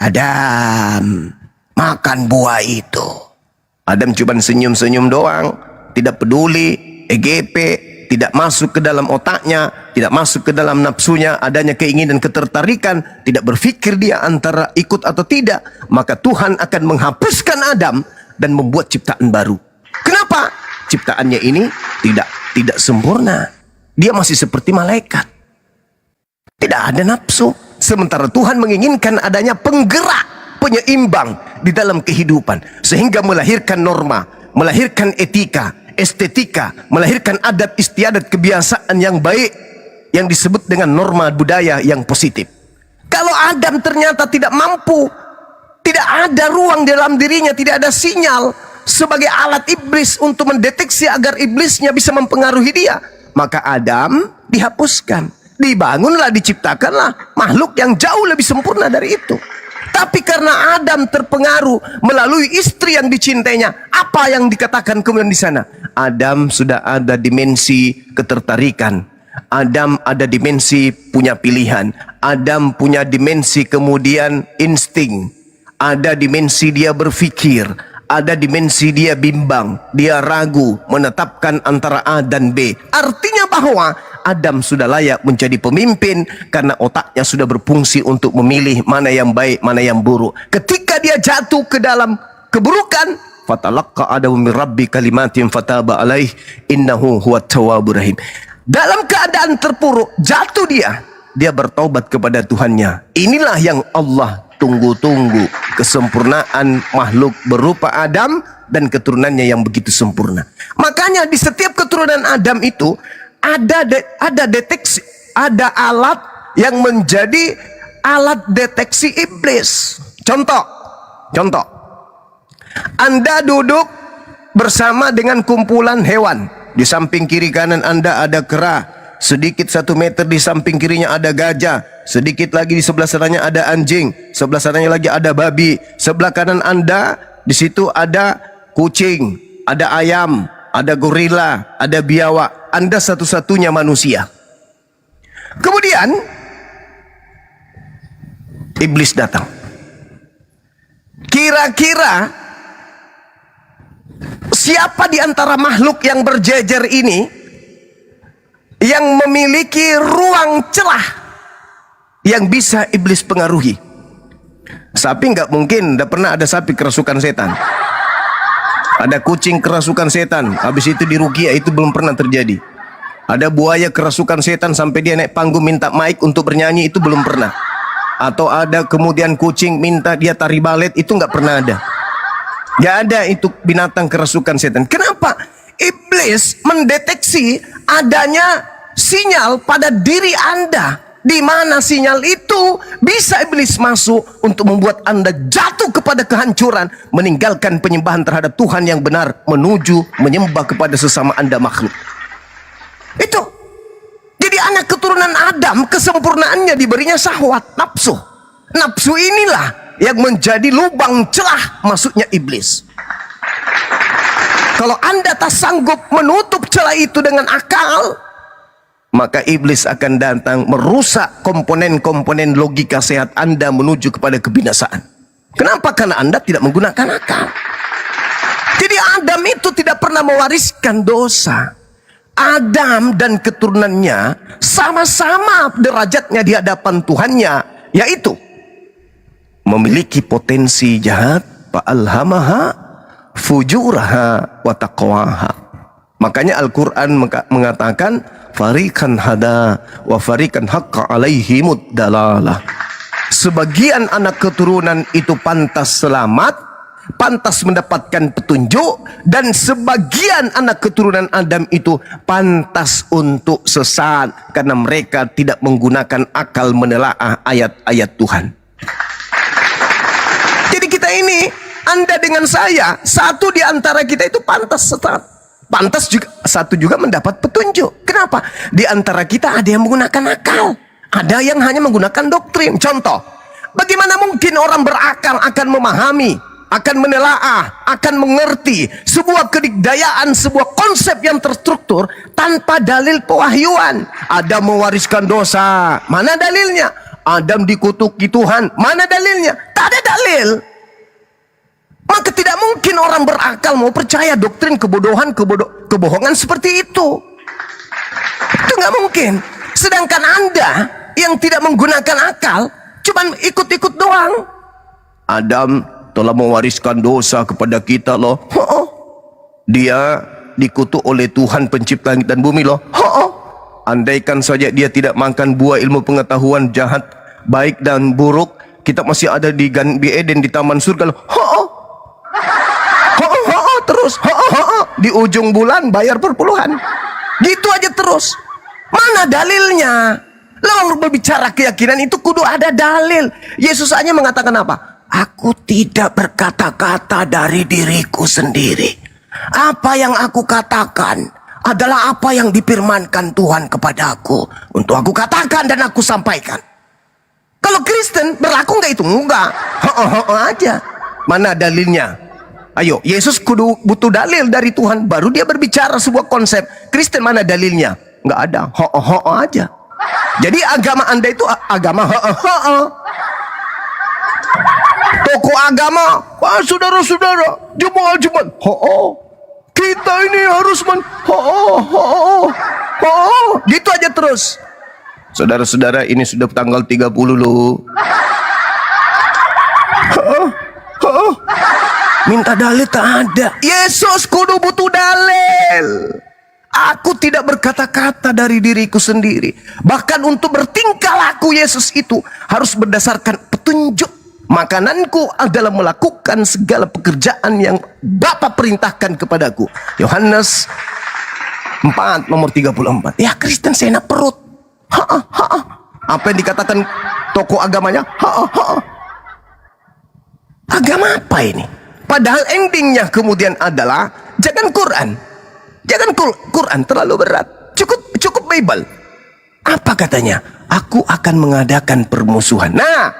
Adam makan buah itu. Adam cuma senyum-senyum doang, tidak peduli, EGP, tidak masuk ke dalam otaknya, tidak masuk ke dalam nafsunya, adanya keinginan ketertarikan, tidak berpikir dia antara ikut atau tidak, maka Tuhan akan menghapuskan Adam dan membuat ciptaan baru. Kenapa? Ciptaannya ini tidak sempurna. Dia masih seperti malaikat. Tidak ada nafsu. Sementara Tuhan menginginkan adanya penggerak, penyeimbang di dalam kehidupan, sehingga melahirkan norma, melahirkan etika, estetika, melahirkan adat istiadat kebiasaan yang baik yang disebut dengan norma budaya yang positif. Kalau Adam ternyata tidak mampu, tidak ada ruang dalam dirinya, tidak ada sinyal sebagai alat iblis untuk mendeteksi agar iblisnya bisa mempengaruhi dia, maka Adam dihapuskan. Dibangunlah, diciptakanlah makhluk yang jauh lebih sempurna dari itu. Tapi karena Adam terpengaruh melalui istri yang dicintainya, apa yang dikatakan kemudian di sana? Adam sudah ada dimensi ketertarikan. Adam ada dimensi punya pilihan. Adam punya dimensi kemudian insting. Ada dimensi dia berpikir. Ada dimensi dia bimbang, dia ragu, menetapkan antara A dan B. Artinya bahwa Adam sudah layak menjadi pemimpin karena otaknya sudah berfungsi untuk memilih mana yang baik, mana yang buruk. Ketika dia jatuh ke dalam keburukan, fatalaqqa Adamu min rabbi kalimatin fataba alaih innahu huwat tawwabur rahim. Dalam keadaan terpuruk, jatuh dia bertaubat kepada Tuhannya. Inilah yang Allah tunggu-tunggu, kesempurnaan makhluk berupa Adam dan keturunannya yang begitu sempurna. Makanya di setiap keturunan Adam itu ada deteksi, ada alat yang menjadi alat deteksi iblis. Contoh, Anda duduk bersama dengan kumpulan hewan. Di samping kiri kanan Anda ada kera, sedikit 1 meter di samping kirinya ada gajah, sedikit lagi di sebelah sananya ada anjing, sebelah sananya lagi ada babi, sebelah kanan Anda di situ ada kucing, ada ayam, ada gorila, ada biawak. Anda satu-satunya manusia. Kemudian iblis datang. Kira-kira siapa di antara makhluk yang berjejer ini yang memiliki ruang celah yang bisa iblis pengaruhi? Sapi nggak mungkin, nggak pernah ada sapi kerasukan setan. Ada kucing kerasukan setan, habis itu diruqyah, itu belum pernah terjadi. Ada buaya kerasukan setan sampai dia naik panggung minta mic untuk bernyanyi, itu belum pernah. Atau ada kemudian kucing minta dia tari balet, itu nggak pernah ada. Nggak ada itu binatang kerasukan setan. Kenapa? Iblis mendeteksi adanya sinyal pada diri Anda. Di mana sinyal itu bisa iblis masuk untuk membuat Anda jatuh kepada kehancuran, meninggalkan penyembahan terhadap Tuhan yang benar, menuju menyembah kepada sesama Anda makhluk. Itu. Jadi anak keturunan Adam, kesempurnaannya diberinya syahwat, nafsu. Nafsu inilah yang menjadi lubang celah masuknya iblis. Kalau Anda tak sanggup menutup celah itu dengan akal, maka iblis akan datang merusak komponen-komponen logika sehat Anda menuju kepada kebinasaan. Kenapa? Karena Anda tidak menggunakan akal. Jadi Adam itu tidak pernah mewariskan dosa. Adam dan keturunannya sama-sama derajatnya di hadapan Tuhannya, yaitu memiliki potensi jahat, fa'alhamaha fujuraha wa taqwaha. Makanya Al-Quran mengatakan fariqan hada wa fariqan haqqa alaihimud dalalah. Sebagian anak keturunan itu pantas selamat, pantas mendapatkan petunjuk, dan sebagian anak keturunan Adam itu pantas untuk sesat karena mereka tidak menggunakan akal menelaah ayat-ayat Tuhan. Jadi kita ini, Anda dengan saya, satu di antara kita itu pantas sesat. Pantas juga, satu juga mendapat petunjuk. Kenapa? Di antara kita ada yang menggunakan akal, ada yang hanya menggunakan doktrin. Contoh, bagaimana mungkin orang berakal akan memahami, akan menelaah, akan mengerti sebuah kedikdayaan, sebuah konsep yang terstruktur tanpa dalil pewahyuan? Adam mewariskan dosa, mana dalilnya? Adam dikutuki Tuhan, mana dalilnya? Tak ada dalil. Maka tidak mungkin orang berakal mau percaya doktrin kebohongan seperti itu. Itu nggak mungkin. Sedangkan Anda yang tidak menggunakan akal, cuman ikut-ikut doang. Adam telah mewariskan dosa kepada kita loh. Dia dikutuk oleh Tuhan pencipta langit dan bumi loh. Andaikan saja dia tidak makan buah ilmu pengetahuan jahat, baik dan buruk, kita masih ada di Eden, di taman surga loh. Terus di ujung bulan bayar perpuluhan, gitu aja terus. Mana dalilnya? Lalu berbicara keyakinan itu kudu ada dalil. Yesus hanya mengatakan apa? Aku tidak berkata-kata dari diriku sendiri. Apa yang aku katakan, adalah apa yang difirmankan Tuhan kepadaku untuk aku katakan dan aku sampaikan. Kalau Kristen berlaku nggak itu? Enggak. Aja. Mana dalilnya? Ayo, Yesus kudu butuh dalil dari Tuhan baru dia berbicara sebuah konsep. Kristen mana dalilnya? Nggak ada. Aja. Jadi agama Anda itu agama Tokoh agama, saudara-saudara, jemaat-jemaat, kita ini harus gitu aja terus. Saudara-saudara, ini sudah tanggal 30 loh. Minta dalil tak ada. Yesus kudu butuh dalil. Aku tidak berkata-kata dari diriku sendiri. Bahkan untuk bertingkah laku Yesus itu harus berdasarkan petunjuk. Makananku adalah melakukan segala pekerjaan yang Bapa perintahkan kepadaku. Yohanes 4 nomor 34. Ya Kristen seenak perut. Apa yang dikatakan tokoh agamanya? Agama apa ini? Padahal endingnya kemudian adalah jangan Quran. Jangan Quran terlalu berat. Cukup Bible. Apa katanya? Aku akan mengadakan permusuhan. Nah,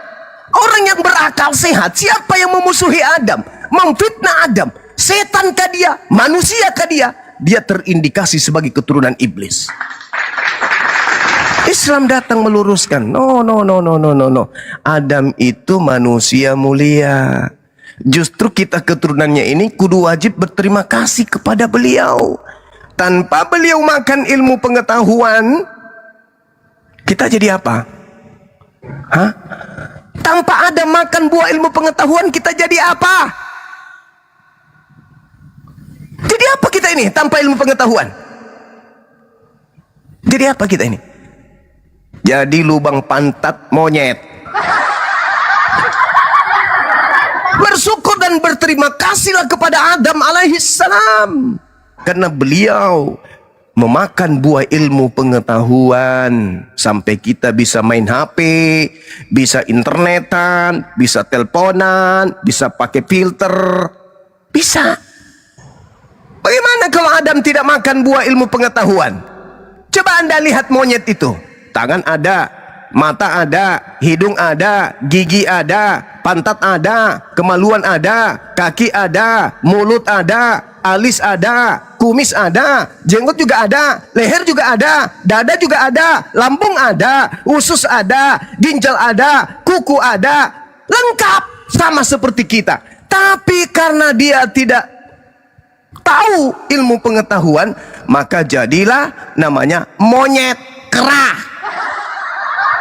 orang yang berakal sehat, siapa yang memusuhi Adam, memfitnah Adam, setan kah dia, manusia kah dia? Dia terindikasi sebagai keturunan iblis. Islam datang meluruskan, no. Adam itu manusia mulia. Justru kita keturunannya ini kudu wajib berterima kasih kepada beliau. Tanpa beliau makan ilmu pengetahuan, kita jadi apa? Tanpa ada makan buah ilmu pengetahuan, kita jadi apa? Jadi apa kita ini tanpa ilmu pengetahuan? Jadi apa kita ini? Jadi lubang pantat monyet. Bersyukur dan berterima kasihlah kepada Adam alaihissalam, karena beliau memakan buah ilmu pengetahuan sampai kita bisa main HP, bisa internetan, bisa teleponan, bisa pakai filter, bisa. Bagaimana kalau Adam tidak makan buah ilmu pengetahuan? Coba Anda lihat monyet itu. Tangan ada, mata ada, hidung ada, gigi ada, pantat ada, kemaluan ada, kaki ada, mulut ada, alis ada, kumis ada, jenggot juga ada, leher juga ada, dada juga ada, lambung ada, usus ada, ginjal ada, kuku ada, lengkap sama seperti kita. Tapi karena dia tidak tahu ilmu pengetahuan, maka jadilah namanya monyet kera.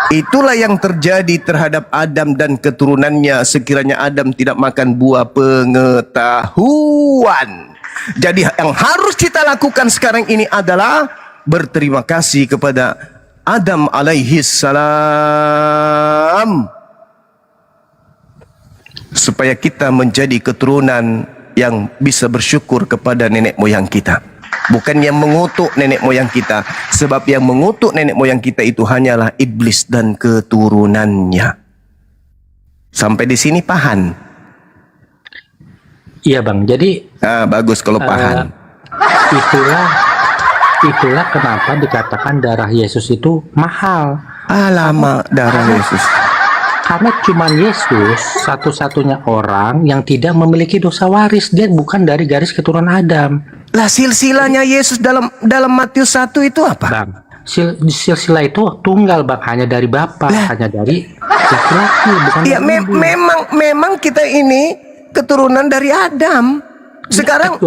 Itulah yang terjadi terhadap Adam dan keturunannya sekiranya Adam tidak makan buah pengetahuan. Jadi yang harus kita lakukan sekarang ini adalah berterima kasih kepada Adam alaihissalam, supaya kita menjadi keturunan yang bisa bersyukur kepada nenek moyang kita. Bukan yang mengutuk nenek moyang kita. Sebab yang mengutuk nenek moyang kita itu hanyalah iblis dan keturunannya. Sampai di sini paham? Iya Bang, jadi bagus kalau paham. Itulah kenapa dikatakan darah Yesus itu mahal. Lama darah Yesus. Karena cuma Yesus satu-satunya orang yang tidak memiliki dosa waris. Dia bukan dari garis keturunan Adam. Lah silsilahnya Yesus dalam Matius 1 itu apa? Bang, silsilah itu tunggal Bang, hanya dari Bapa, hanya dari laki-laki, bukan ya, dari memang kita ini keturunan dari Adam. Sekarang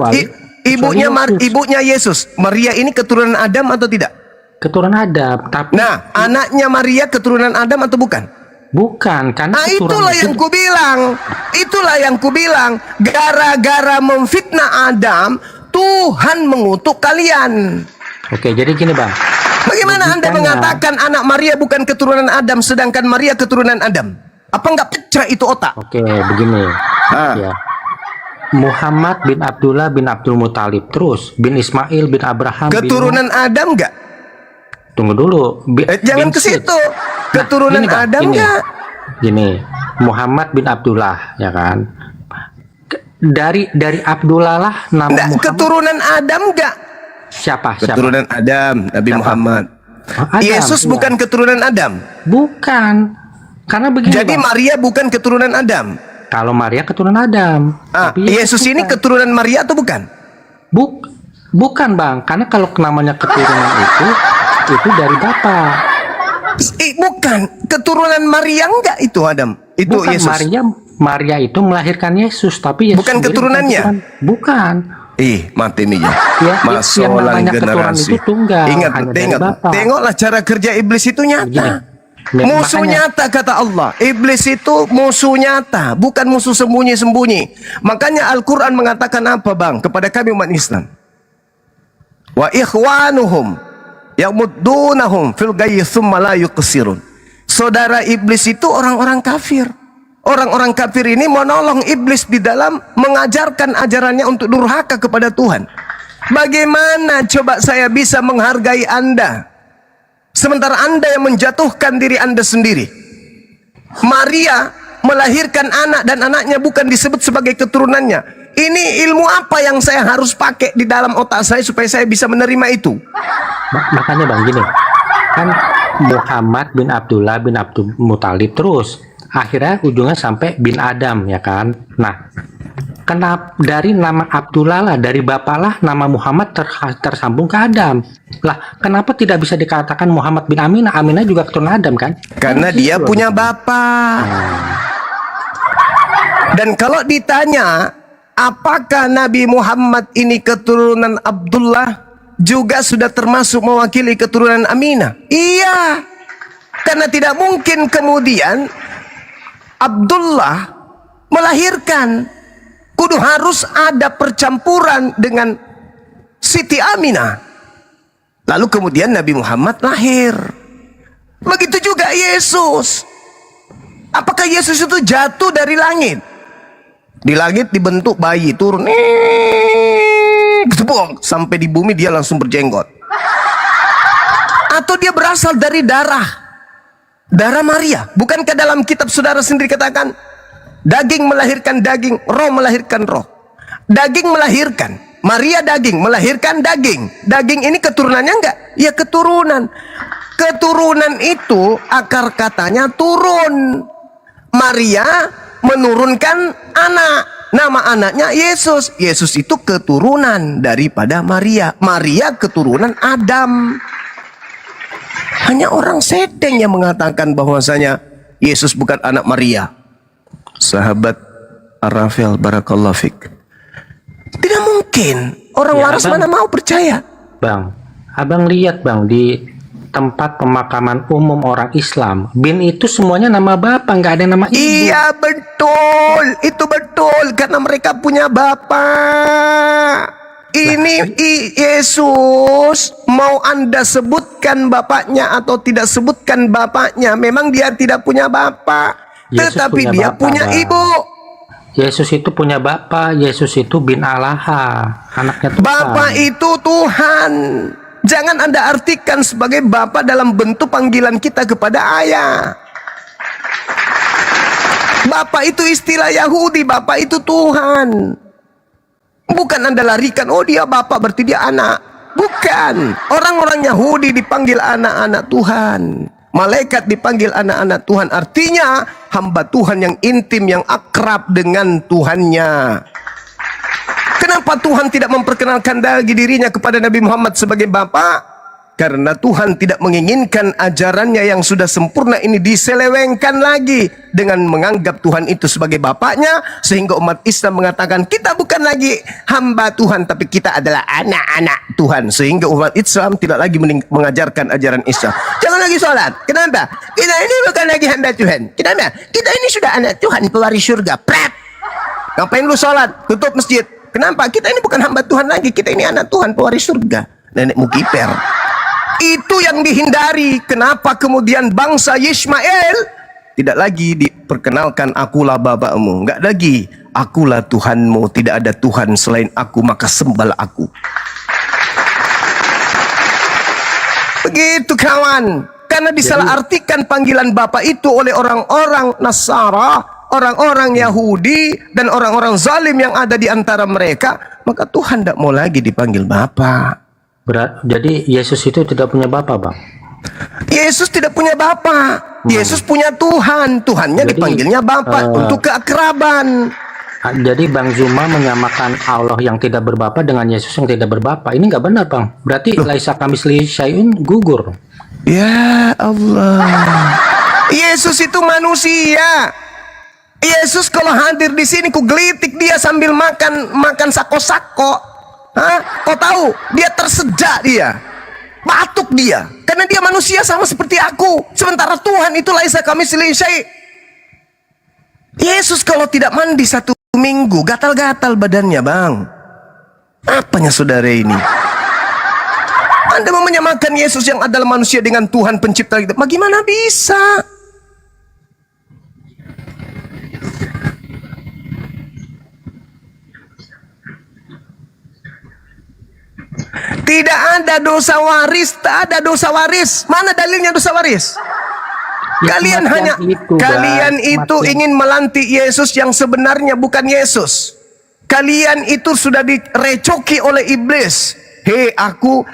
ibunya Yesus, Maria ini keturunan Adam atau tidak? Keturunan Adam, tapi anaknya Maria keturunan Adam atau bukan? Bukan, karena itulah yang kubilang. Gara-gara memfitnah Adam, Tuhan mengutuk kalian. Oke, jadi gini Bang. Bagaimana Anda mengatakan anak Maria bukan keturunan Adam, sedangkan Maria keturunan Adam? Apa nggak pecah itu otak? Oke, begini. Ya. Muhammad bin Abdullah bin Abdul Muthalib, terus bin Ismail bin Abraham. Keturunan Adam nggak? Tunggu dulu. Jangan ke situ. Keturunan Adam nggak? Gini, Muhammad bin Abdullah, ya kan? Dari Abdullah lah nama Muhammad. Keturunan Adam nggak? Siapa? Keturunan Adam, Nabi Siapa? Muhammad. Adam, Yesus iya. bukan keturunan Adam. Bukan. Karena begini, Jadi Bang. Maria bukan keturunan Adam. Kalau Maria keturunan Adam. Tapi Yesus ini bukan. keturunan Maria atau bukan? Bukan, Bang. Karena kalau namanya keturunan itu dari Bapa. Bukan. Keturunan Maria enggak itu Adam. Itu Bukan, Yesus. Maria itu melahirkan Yesus, tapi Yesus Bukan sendiri keturunannya? Bukan. Mati nih ya. Ya, yang Masolang namanya keturunan generasi. itu tunggal, Ingat, hanya dari tengok, Bapa. tengoklah cara kerja iblis itu Begini. nyata. Musuh Makanya- nyata kata Allah. Iblis itu musuh nyata, bukan musuh sembunyi-sembunyi. Makanya Al-Quran mengatakan apa bang kepada kami umat Islam? Wa ikhwanuhum yamuddunahum fil ghayyi tsumma la yuqsirun. Saudara iblis itu orang-orang kafir. Orang-orang kafir ini menolong iblis di dalam mengajarkan ajarannya untuk durhaka kepada Tuhan. Bagaimana coba saya bisa menghargai Anda sementara Anda yang menjatuhkan diri Anda sendiri? Maria melahirkan anak dan anaknya bukan disebut sebagai keturunannya. Ini ilmu apa yang saya harus pakai di dalam otak saya supaya saya bisa menerima itu? Makanya Bang gini, kan Muhammad bin Abdullah bin Abdul Muthalib terus. Akhirnya ujungnya sampai bin Adam, ya kan? Nah, kenapa dari nama Abdullah lah, dari bapak lah, nama Muhammad tersambung ke Adam. Lah, kenapa tidak bisa dikatakan Muhammad bin Aminah? Aminah juga keturunan Adam kan? Karena dia punya bapak. Dan kalau ditanya, apakah Nabi Muhammad ini keturunan Abdullah, juga sudah termasuk mewakili keturunan Aminah? Iya. Karena tidak mungkin kemudian Abdullah melahirkan. Kudu harus ada percampuran dengan Siti Aminah. Lalu kemudian Nabi Muhammad lahir. Begitu juga Yesus. Apakah Yesus itu jatuh dari langit? Di langit dibentuk bayi turun. Ketepung, sampai di bumi dia langsung berjenggot. Atau dia berasal dari darah Maria. Bukankah dalam kitab saudara sendiri katakan daging melahirkan daging, roh melahirkan roh. Daging melahirkan, Maria daging melahirkan daging. Daging ini keturunannya enggak? Ya keturunan. Keturunan itu akar katanya turun. Maria menurunkan anak. Nama anaknya Yesus. Yesus itu keturunan daripada Maria. Maria keturunan Adam. Hanya orang seteng yang mengatakan bahwasanya Yesus bukan anak Maria. Sahabat Arafel barakallahu fik. Tidak mungkin. Orang Ya, waras Bang. mana mau percaya? Bang, abang lihat Bang di tempat pemakaman umum orang Islam, bin itu semuanya nama bapak, nggak ada nama ibu. Iya betul. Itu betul. Karena mereka punya bapak. Ini Yesus mau Anda sebutkan bapaknya atau tidak sebutkan bapaknya, memang dia tidak punya bapak, Yesus tetapi punya dia bapak, punya Bang. ibu. Yesus itu punya bapak, Yesus itu bin Allah, anaknya Tuhan. Bapak itu Tuhan. Jangan Anda artikan sebagai bapak dalam bentuk panggilan kita kepada ayah. Bapak itu istilah Yahudi, bapak itu Tuhan. Bukan Anda larikan, oh dia bapak berarti dia anak. Bukan. Orang-orang Yahudi dipanggil anak-anak Tuhan. Malaikat dipanggil anak-anak Tuhan. Artinya hamba Tuhan yang intim, yang akrab dengan Tuhannya. Kenapa Tuhan tidak memperkenalkan lagi dirinya kepada Nabi Muhammad sebagai bapak? Karena Tuhan tidak menginginkan ajarannya yang sudah sempurna ini diselewengkan lagi dengan menganggap Tuhan itu sebagai bapaknya, sehingga umat Islam mengatakan kita bukan lagi hamba Tuhan tapi kita adalah anak-anak Tuhan, sehingga umat Islam tidak lagi mengajarkan ajaran Islam. Jangan lagi sholat. Kenapa? Kita ini bukan lagi hamba Tuhan. Kenapa? Kita ini sudah anak Tuhan, pewaris surga. Pret. Ngapain lu sholat? Tutup masjid. Kenapa? Kita ini bukan hamba Tuhan lagi. Kita ini anak Tuhan, pewaris surga. Nenek Mukiper. Itu yang dihindari. Kenapa kemudian bangsa Yismael tidak lagi diperkenalkan akulah bapakmu, enggak lagi akulah Tuhanmu, tidak ada Tuhan selain aku, maka sembahlah aku. Begitu kawan. Karena disalahartikan panggilan bapak itu oleh orang-orang Nasara, orang-orang Yahudi, dan orang-orang zalim yang ada di antara mereka, maka Tuhan tidak mau lagi dipanggil bapak. Jadi Yesus itu tidak punya bapak, Bang. Yesus tidak punya Bapa. Yesus punya Tuhan. Tuhannya Jadi, dipanggilnya Bapa untuk keakraban. Jadi Bang Zuma menyamakan Allah yang tidak berbapa dengan Yesus yang tidak berbapa. Ini nggak benar, Bang. Berarti laisa kamislihi syai'un gugur. Ya Allah. Yesus itu manusia. Yesus kalau hadir di sini ku gelitik dia sambil makan sako-sako. Hah? Kau tahu? Dia tersedak dia. Batuk dia. Karena dia manusia sama seperti aku. Sementara Tuhan itu laisa kamitslihi syai'. Yesus kalau tidak mandi 1 minggu, gatal-gatal badannya, Bang. Apanya saudara ini? Anda mau menyamakan Yesus yang adalah manusia dengan Tuhan pencipta kita. Bagaimana bisa? Tidak ada dosa waris, tak ada dosa waris. Mana dalilnya dosa waris? Ya, Kalian hanya kalian itu ingin melantik Yesus yang sebenarnya bukan Yesus. Kalian itu sudah direcoki oleh iblis. Hei, aku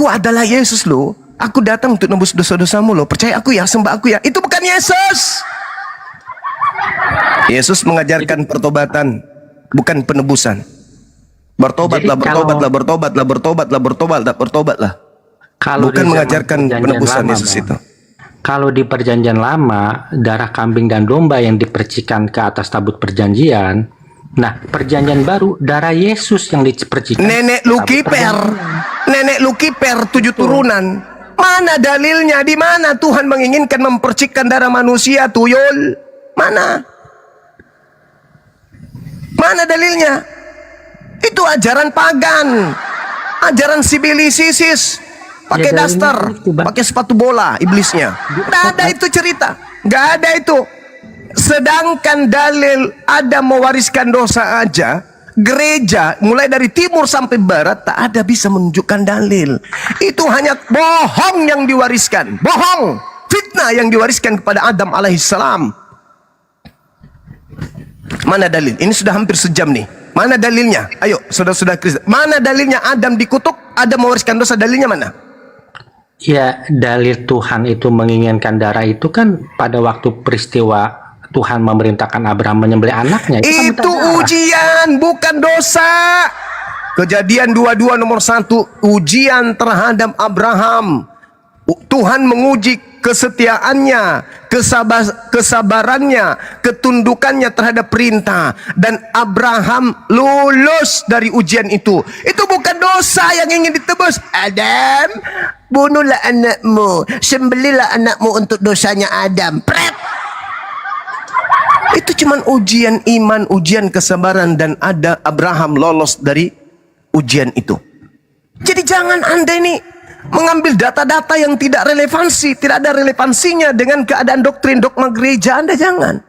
adalah Yesus loh. Aku datang untuk nembus dosa-dosamu loh. Percaya aku ya, sembah aku ya. Itu bukan Yesus. Yesus mengajarkan pertobatan, bukan penebusan. Bertobatlah, bertobatlah. Kalau Bukan di zaman mengajarkan perjanjian penebusan lama, Yesus Bang. itu. Kalau di perjanjian lama, darah kambing dan domba yang dipercikan ke atas tabut perjanjian. Nah, perjanjian baru, darah Yesus yang dipercikan. Nenek Lukiper 7 turunan. Mana dalilnya? Di mana Tuhan menginginkan mempercikkan darah manusia, tuyul? Mana? Mana dalilnya? Itu ajaran pagan, ajaran sibilisisis. Pakai Ya, daster, dalilnya itu, Bang. pakai sepatu bola iblisnya. Nggak ada itu cerita, nggak ada itu. Sedangkan dalil Adam mewariskan dosa aja, gereja mulai dari timur sampai barat tak ada bisa menunjukkan dalil. Itu hanya bohong yang diwariskan, bohong, fitnah yang diwariskan kepada Adam alaihissalam. Mana dalil? Ini sudah hampir sejam nih. Mana dalilnya? Ayo, saudara-saudara Kristen. Mana dalilnya Adam dikutuk, Adam mewariskan dosa? Dalilnya mana? Ya, dalil Tuhan itu menginginkan darah itu kan pada waktu peristiwa Tuhan memerintahkan Abraham menyembelih anaknya. Kan Itu minta darah. ujian, bukan dosa. Kejadian 22 nomor 1, ujian terhadap Abraham. Tuhan menguji kesetiaannya, kesabarannya, ketundukannya terhadap perintah, dan Abraham lulus dari ujian itu. Itu bukan dosa yang ingin ditebus. Adam, bunuhlah anakmu, sembelihlah anakmu untuk dosanya Adam. Pret. Itu cuman ujian iman, ujian kesabaran, dan ada Abraham lolos dari ujian itu. Jadi jangan Anda ini mengambil data-data yang tidak relevansi, tidak ada relevansinya dengan keadaan doktrin dogma gereja. Anda jangan.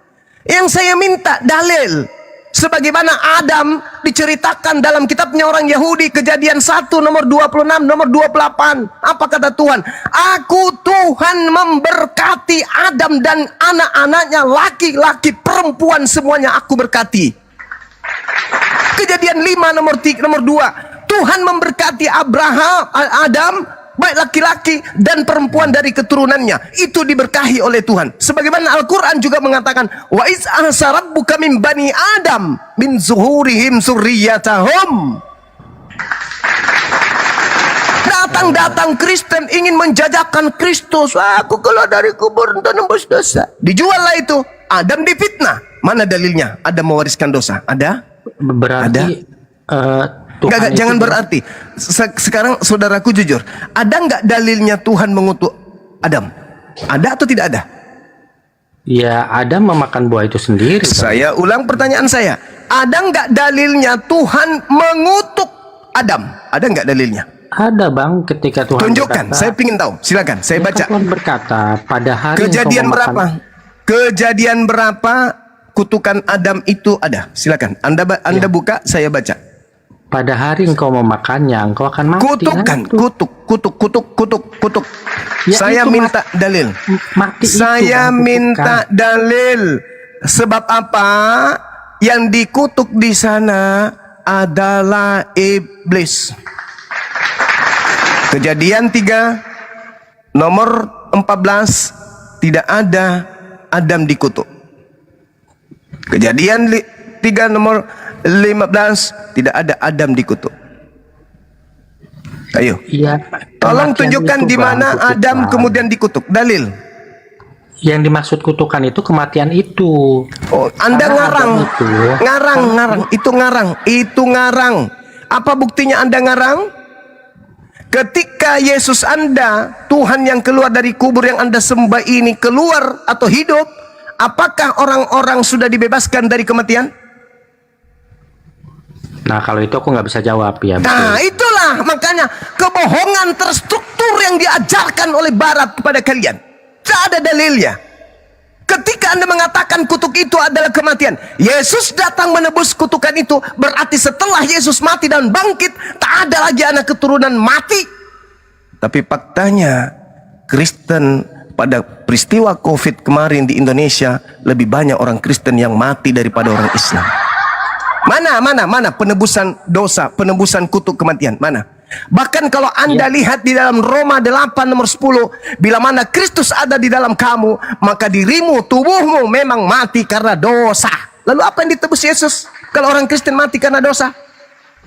Yang saya minta dalil, sebagaimana Adam diceritakan dalam kitabnya orang Yahudi, Kejadian 1 nomor 26 nomor 28. Apa kata Tuhan? Aku Tuhan memberkati Adam dan anak-anaknya, laki-laki perempuan semuanya aku berkati. Kejadian 5 nomor 2. Tuhan memberkati Adam, baik laki-laki dan perempuan dari keturunannya. Itu diberkahi oleh Tuhan. Sebagaimana Al-Quran juga mengatakan, wa iz ahsa rabbuka min bani Adam min zuhurihim zurriyatahum. Datang Kristen ingin menjajakan Kristus. Aku keluar dari kubur untuk nembus dosa. Dijuallah itu. Adam difitnah. Mana dalilnya? Adam mewariskan dosa. Ada? Berarti Tuhan Enggak, jangan berarti. Sekarang saudaraku jujur, ada nggak dalilnya Tuhan mengutuk Adam? Ada atau tidak ada? Ya, Adam memakan buah itu sendiri. Saya ulang pertanyaan saya. Ada nggak dalilnya Tuhan mengutuk Adam? Ada nggak dalilnya? Ada, Bang, ketika Tuhan Tunjukkan, berkata, saya ingin tahu. Silakan, saya ya, baca. Tuhan berkata, pada hari Kejadian engkau berapa? memakan- Kejadian berapa kutukan Adam itu ada? Silakan. Anda buka, saya baca. Pada hari engkau memakannya, engkau akan mati. Kutukan, Nah, itu. kutuk. Ya, Saya itu minta dalil. Mati itu, Saya Bang, minta kutukan. dalil. Sebab apa? Yang dikutuk di sana adalah iblis. Kejadian 3 nomor 14, tidak ada Adam dikutuk. Kejadian 3 nomor 15, tidak ada Adam dikutuk. Ayo, Iya. tolong kematian tunjukkan itu, di Bang, mana kutukan. Adam kemudian dikutuk. Dalil. Yang dimaksud kutukan itu kematian itu. Oh, Anda Karena ngarang. Adam itu, Itu ngarang. Apa buktinya Anda ngarang? Ketika Yesus Anda, Tuhan yang keluar dari kubur yang Anda sembah ini keluar atau hidup, apakah orang-orang sudah dibebaskan dari kematian? Nah, kalau itu aku nggak bisa jawab ya. Nah, betul. itulah makanya kebohongan terstruktur yang diajarkan oleh Barat kepada kalian. Tidak ada dalilnya. Ketika Anda mengatakan kutuk itu adalah kematian, Yesus datang menebus kutukan itu, berarti setelah Yesus mati dan bangkit, tak ada lagi anak keturunan mati. Tapi faktanya, Kristen pada peristiwa COVID kemarin di Indonesia, lebih banyak orang Kristen yang mati daripada orang Islam. Mana penebusan dosa, penebusan kutuk kematian, mana? Bahkan kalau Anda lihat di dalam Roma 8 nomor 10, bila mana Kristus ada di dalam kamu, maka dirimu, tubuhmu memang mati karena dosa. Lalu apa yang ditebus Yesus kalau orang Kristen mati karena dosa?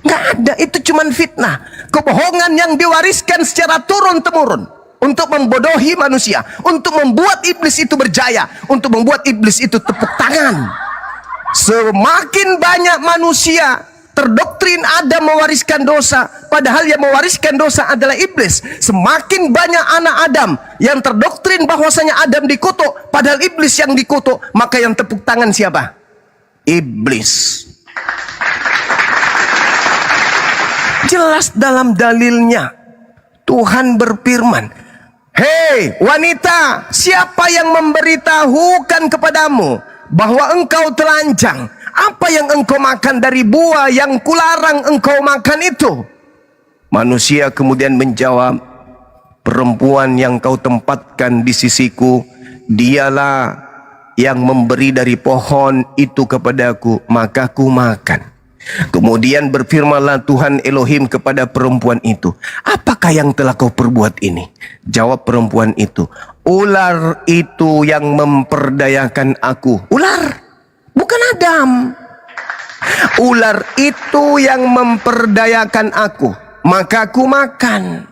Nggak ada, itu cuman fitnah, kebohongan yang diwariskan secara turun-temurun untuk membodohi manusia, untuk membuat iblis itu berjaya, untuk membuat iblis itu tepuk tangan. Semakin banyak manusia terdoktrin Adam mewariskan dosa, padahal yang mewariskan dosa adalah iblis. Semakin banyak anak Adam yang terdoktrin bahwasanya Adam dikutuk, padahal iblis yang dikutuk, maka yang tepuk tangan siapa? Iblis. Jelas dalam dalilnya. Tuhan berfirman, "Hei wanita, siapa yang memberitahukan kepadamu bahwa engkau telanjang? Apa yang engkau makan dari buah yang kularang engkau makan itu?" Manusia kemudian menjawab, "Perempuan yang kau tempatkan di sisiku, dialah yang memberi dari pohon itu kepadaku, maka ku makan." Kemudian berfirmanlah Tuhan Elohim kepada perempuan itu, "Apakah yang telah kau perbuat ini?" Jawab perempuan itu, "Ular itu yang memperdayakan aku." Ular, bukan Adam. Ular itu yang memperdayakan aku, maka aku makan.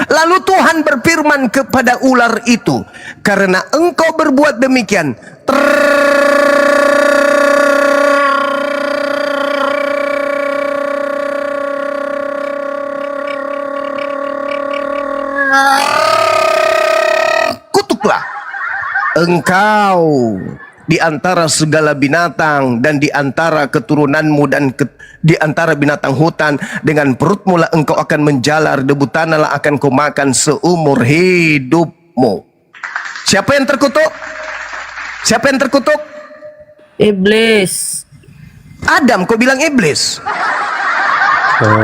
Lalu Tuhan berfirman kepada ular itu, "Karena engkau berbuat demikian, kutuklah engkau di antara segala binatang dan di antara keturunanmu dan di antara binatang hutan. Dengan perutmu lah engkau akan menjalar, debu tanah lah akan kau makan seumur hidupmu." Siapa yang terkutuk? Siapa yang terkutuk? Iblis. Adam, kau bilang iblis.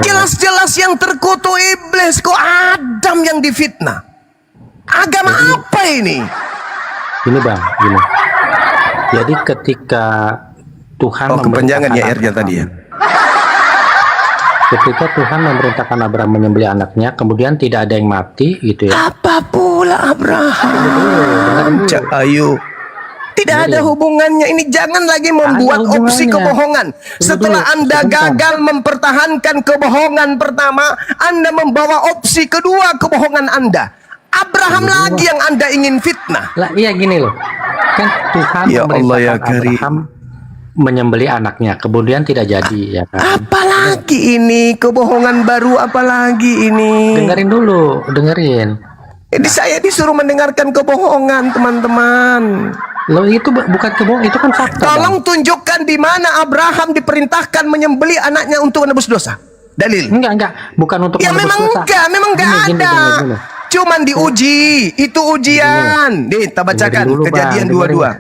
Jelas-jelas yang terkutuk iblis, kok Adam yang difitnah. Agama apa ini? Ini Bang, gini. Jadi ketika Tuhan kepanjangan ya memerintahkan R-nya tadi ya. Ketika Tuhan memerintahkan Abraham menyembelih anaknya, kemudian tidak ada yang mati gitu ya. Apa pula Abraham? Ayo. Tidak ada hubungannya. Ini jangan lagi membuat Ada opsi hubungannya. kebohongan. Setelah dulu, Anda sebentar. gagal mempertahankan kebohongan pertama, Anda membawa opsi kedua kebohongan Anda. Abraham lagi yang Anda ingin fitnah. Lah iya gini loh. Kan Tuhan Ya Allah ya memerintahkan Karim. Abraham menyembelih anaknya, kemudian tidak jadi ya kan. Apalagi ini kebohongan baru, apalagi ini. Dengerin dulu, dengerin. Jadi saya disuruh mendengarkan kebohongan, teman-teman. Loh itu bukan kebohongan, itu kan fakta. Tolong tunjukkan di mana Abraham diperintahkan menyembelih anaknya untuk menebus dosa. Dalil. Bang. Enggak, bukan untuk Ya menebus memang dosa. memang enggak Gini, ada. gini. Cuman diuji, itu ujian. Nih, kita bacakan Dengerin dulu, Kejadian Bang, 22.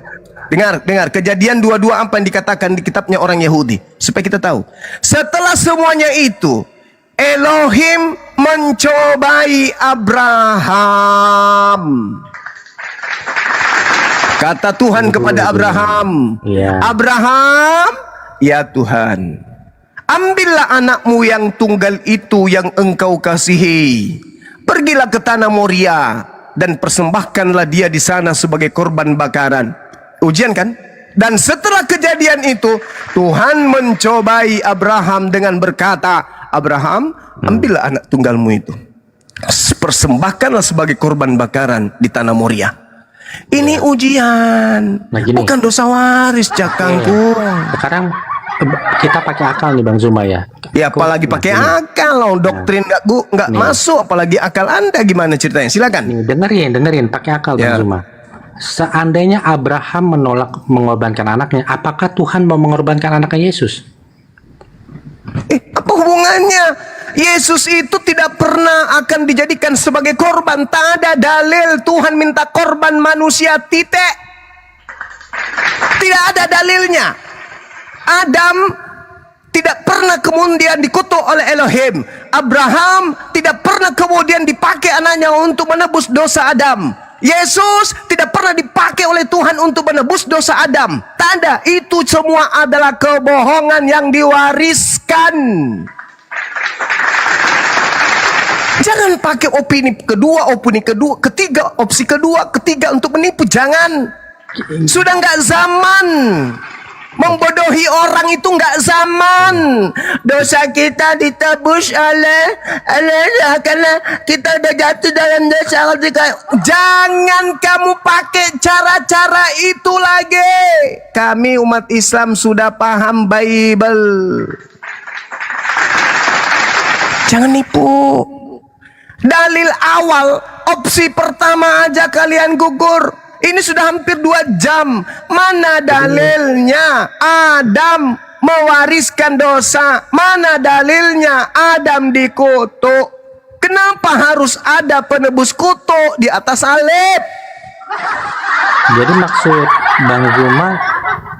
Dengar, Kejadian 22 apa yang dikatakan di kitabnya orang Yahudi, supaya kita tahu. Setelah semuanya itu, Elohim mencobai Abraham. Kata Tuhan kepada Abraham, Iya. "Abraham, ya Tuhan, ambillah anakmu yang tunggal itu yang engkau kasihi, Pergilah ke tanah Moria dan persembahkanlah dia di sana sebagai korban bakaran. Ujian kan? Dan setelah kejadian itu, Tuhan mencobai Abraham dengan berkata, Abraham, ambillah anak tunggalmu itu, persembahkanlah sebagai korban bakaran di tanah Moria. Ini ujian, Nah, gini. bukan dosa waris, Cakangku. Sekarang kita pakai akal nih Bang Zuma ya. Ya apalagi pakai akal loh, doktrin nggak Nih. masuk, apalagi akal Anda gimana ceritanya? Silakan. Nih, dengerin pakai akal Ya. Bang Zuma. Seandainya Abraham menolak mengorbankan anaknya, apakah Tuhan mau mengorbankan anaknya Yesus? Apa hubungannya? Yesus itu tidak pernah akan dijadikan sebagai korban. Tak ada dalil Tuhan minta korban manusia, titik. Tidak ada dalilnya. Adam tidak pernah kemudian dikutuk oleh Elohim. Abraham tidak pernah kemudian dipakai anaknya untuk menebus dosa Adam. Yesus tidak pernah dipakai oleh Tuhan untuk menebus dosa Adam. Tak ada. Itu semua adalah kebohongan yang diwariskan. Jangan pakai opini kedua, ketiga, opsi kedua, ketiga untuk menipu. Jangan. Sudah nggak zaman. Membodohi orang itu nggak zaman. Dosa kita ditebus oleh Allah karena kita udah jatuh dalam dosa. Jangan kamu pakai cara-cara itu lagi. Kami umat Islam sudah paham Bible. Jangan nipu. Dalil awal, opsi pertama aja kalian gugur. Ini sudah hampir 2 jam. Mana dalilnya Adam mewariskan dosa? Mana dalilnya Adam dikutuk? Kenapa harus ada penebus kutuk di atas salib? Jadi maksud Bang Zuma,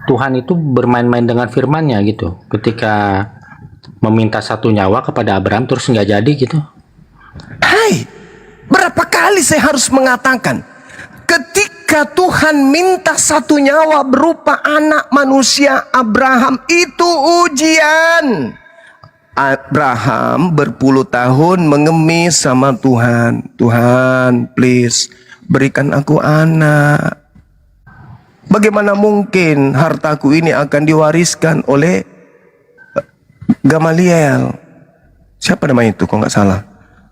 Tuhan itu bermain-main dengan firman-Nya gitu. Ketika meminta 1 nyawa kepada Abraham terus nggak jadi gitu. Hai, berapa kali saya harus mengatakan, ketika Tuhan minta 1 nyawa berupa anak manusia Abraham, itu ujian. Abraham berpuluh tahun mengemis sama Tuhan. Tuhan, please berikan aku anak. Bagaimana mungkin hartaku ini akan diwariskan oleh Gamaliel? Siapa namanya itu, kok nggak salah?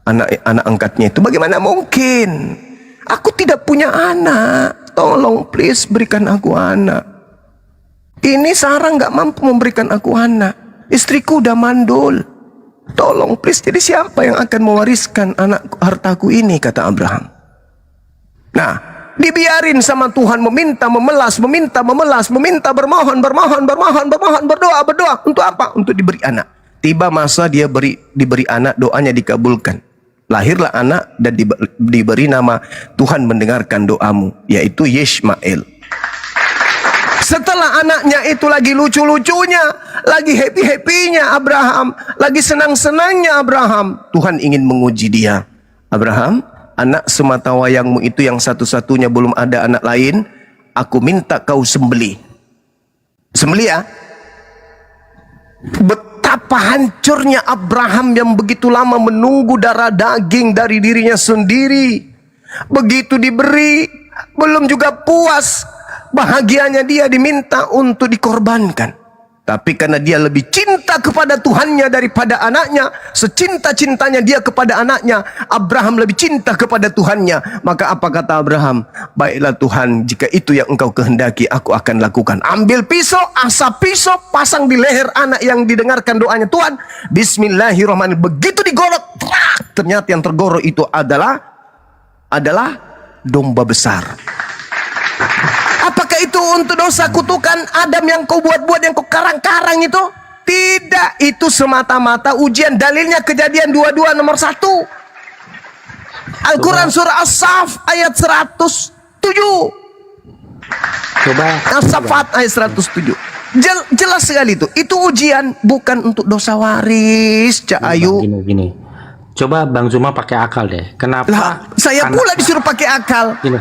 Anak angkatnya itu. Bagaimana mungkin? Aku tidak punya anak. Tolong please berikan aku anak. Ini Sarah nggak mampu memberikan aku anak. Istriku udah mandul. Tolong please. Jadi siapa yang akan mewariskan anak hartaku ini, kata Abraham. Nah, dibiarin sama Tuhan meminta, memelas, bermohon, berdoa. Untuk apa? Untuk diberi anak. Tiba masa dia diberi anak, doanya dikabulkan. Lahirlah anak dan diberi nama Tuhan mendengarkan doamu, yaitu Yishmael. Setelah anaknya itu lagi lucu-lucunya, lagi happy-happynya Abraham, lagi senang-senangnya Abraham, Tuhan ingin menguji dia. Abraham, anak semata wayangmu itu yang satu-satunya, belum ada anak lain, aku minta kau sembelih. Sembelih ya. Betapa hancurnya Abraham yang begitu lama menunggu darah daging dari dirinya sendiri. Begitu diberi, belum juga puas. Bahagianya dia diminta untuk dikorbankan. Tapi karena dia lebih cinta kepada Tuhannya daripada anaknya, secinta-cintanya dia kepada anaknya, Abraham lebih cinta kepada Tuhannya. Maka apa kata Abraham? Baiklah Tuhan, jika itu yang engkau kehendaki, aku akan lakukan. Ambil pisau, asap pisau, pasang di leher anak yang didengarkan doanya Tuhan. Bismillahirrahmanirrahim. Begitu digorok, ternyata yang tergorok itu adalah domba besar. Apakah itu untuk dosa kutukan Adam yang kau buat-buat, yang kau karang-karang itu? Tidak, itu semata-mata ujian. Dalilnya Kejadian 22 nomor 1. Al-Quran surah As-Saff ayat 107. As-Saffat ayat 107. Jelas sekali itu. Itu ujian, bukan untuk dosa waris, Cak Ayu. Gini. Coba Bang Zuma pakai akal deh. Kenapa? Lah, saya pula disuruh pakai akal. Gini.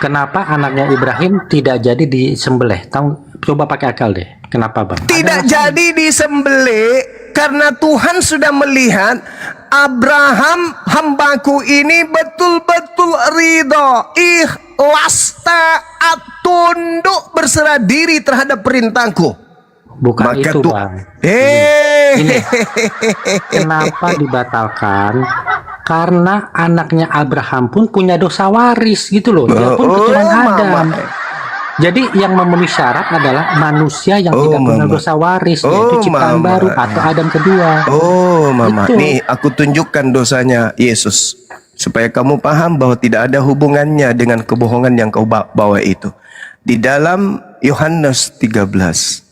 Kenapa anaknya Ibrahim tidak jadi disembelih? Coba pakai akal deh. Kenapa Bang? Tidak jadi disembelih karena Tuhan sudah melihat Abraham hambaku ini betul-betul ridho, ikhlas, taat, tunduk, berserah diri terhadap perintahku. Bukan Maka itu, tuh, Bang. Ini. Kenapa dibatalkan? Karena anaknya Abraham pun punya dosa waris gitu loh. Dia pun keturunan Adam. Jadi yang memenuhi syarat adalah manusia yang tidak punya dosa waris, yaitu ciptaan baru atau Adam kedua. Oh, Mama. Itu. Nih, aku tunjukkan dosanya Yesus. Supaya kamu paham bahwa tidak ada hubungannya dengan kebohongan yang kau bawa itu. Di dalam Yohanes 13.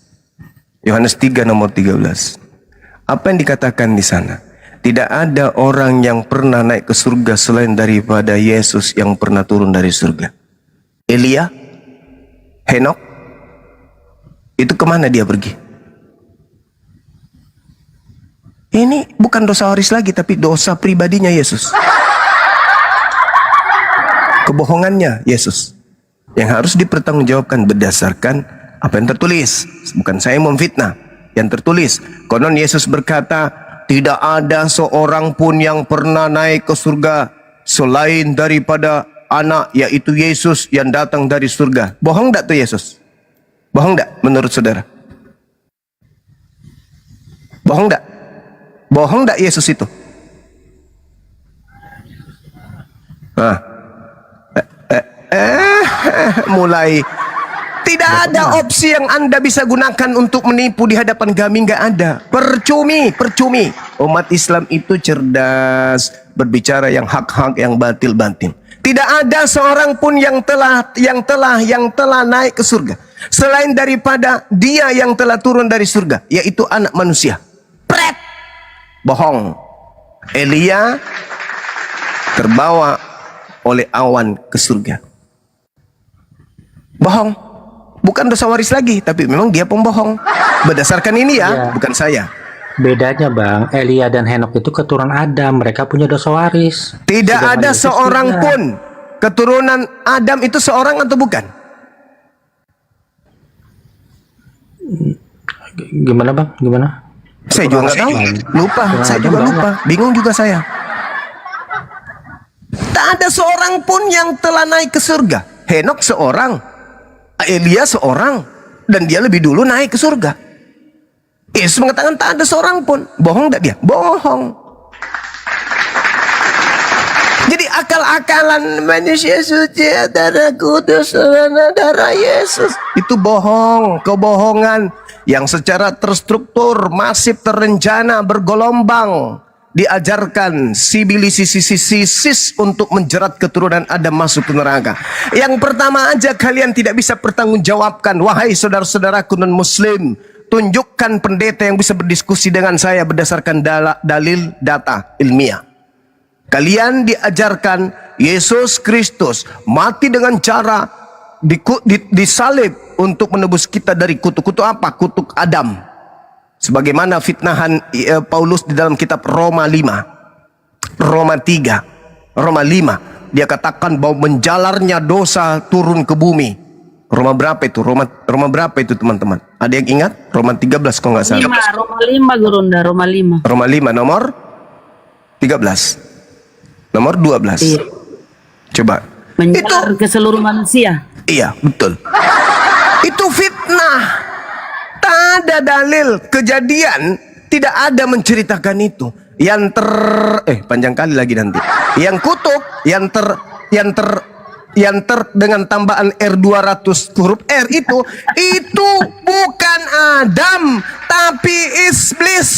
Yohanes 3 nomor 13. Apa yang dikatakan di sana? Tidak ada orang yang pernah naik ke surga selain daripada Yesus yang pernah turun dari surga. Elia, Henok, itu kemana dia pergi? Ini bukan dosa waris lagi, tapi dosa pribadinya Yesus. Kebohongannya Yesus yang harus dipertanggungjawabkan berdasarkan apa yang tertulis. Bukan saya memfitnah. Yang tertulis, konon Yesus berkata, tidak ada seorang pun yang pernah naik ke surga selain daripada anak, yaitu Yesus yang datang dari surga. Bohong tak tuh Yesus? Bohong tak menurut saudara? Bohong tak? Bohong tak Yesus itu? Mulai tidak ada opsi yang Anda bisa gunakan untuk menipu di hadapan kami, nggak ada. Percumi. Umat Islam itu cerdas, berbicara yang hak-hak, yang batil-batil. Tidak ada seorang pun yang telah naik ke surga selain daripada dia yang telah turun dari surga, yaitu anak manusia. Pret. Bohong. Elia terbawa oleh awan ke surga. Bohong. Bukan dosa waris lagi, tapi memang dia pembohong. Berdasarkan ini ya, bukan saya. Bedanya, Bang, Elia dan Henok itu keturunan Adam, mereka punya dosa waris. Tidak Sedangkan ada Yesus seorang tidak. pun keturunan Adam itu seorang atau bukan? Gimana, Bang? Gimana? Saya juga nggak tahu. Lupa, saya juga lupa. Bingung juga saya. Tak ada seorang pun yang telah naik ke surga. Henok seorang, Elia seorang, dan dia lebih dulu naik ke surga. Yesus mengatakan tak ada seorang pun. Bohong tak dia? Bohong. Jadi akal-akalan manusia suci, darah kudus, darah Yesus, itu bohong, kebohongan yang secara terstruktur, masif, terencana, bergelombang diajarkan sibilisisis untuk menjerat keturunan Adam masuk ke neraka. Yang pertama aja kalian tidak bisa pertanggungjawabkan, wahai saudara-saudaraku non-muslim. Tunjukkan pendeta yang bisa berdiskusi dengan saya berdasarkan dalil data ilmiah. Kalian diajarkan Yesus Kristus mati dengan cara disalib untuk menebus kita dari kutuk apa? Kutuk Adam. Sebagaimana fitnahan Paulus di dalam kitab Roma 5, Roma 3, Roma 5. Dia katakan bahwa menjalarnya dosa turun ke bumi. Roma berapa itu? Roma berapa itu teman-teman? Ada yang ingat? Roma 13 kalau nggak salah. Roma 5 Gurunda, Roma 5. Roma 5 nomor 13. Nomor 12. Iya. Coba. Menjalar ke seluruh manusia. Iya, betul. Itu fitnah. Tak ada dalil kejadian, tidak ada menceritakan itu. Yang panjang kali lagi nanti. Yang kutub, yang dengan tambahan R200 huruf R itu bukan Adam, tapi iblis.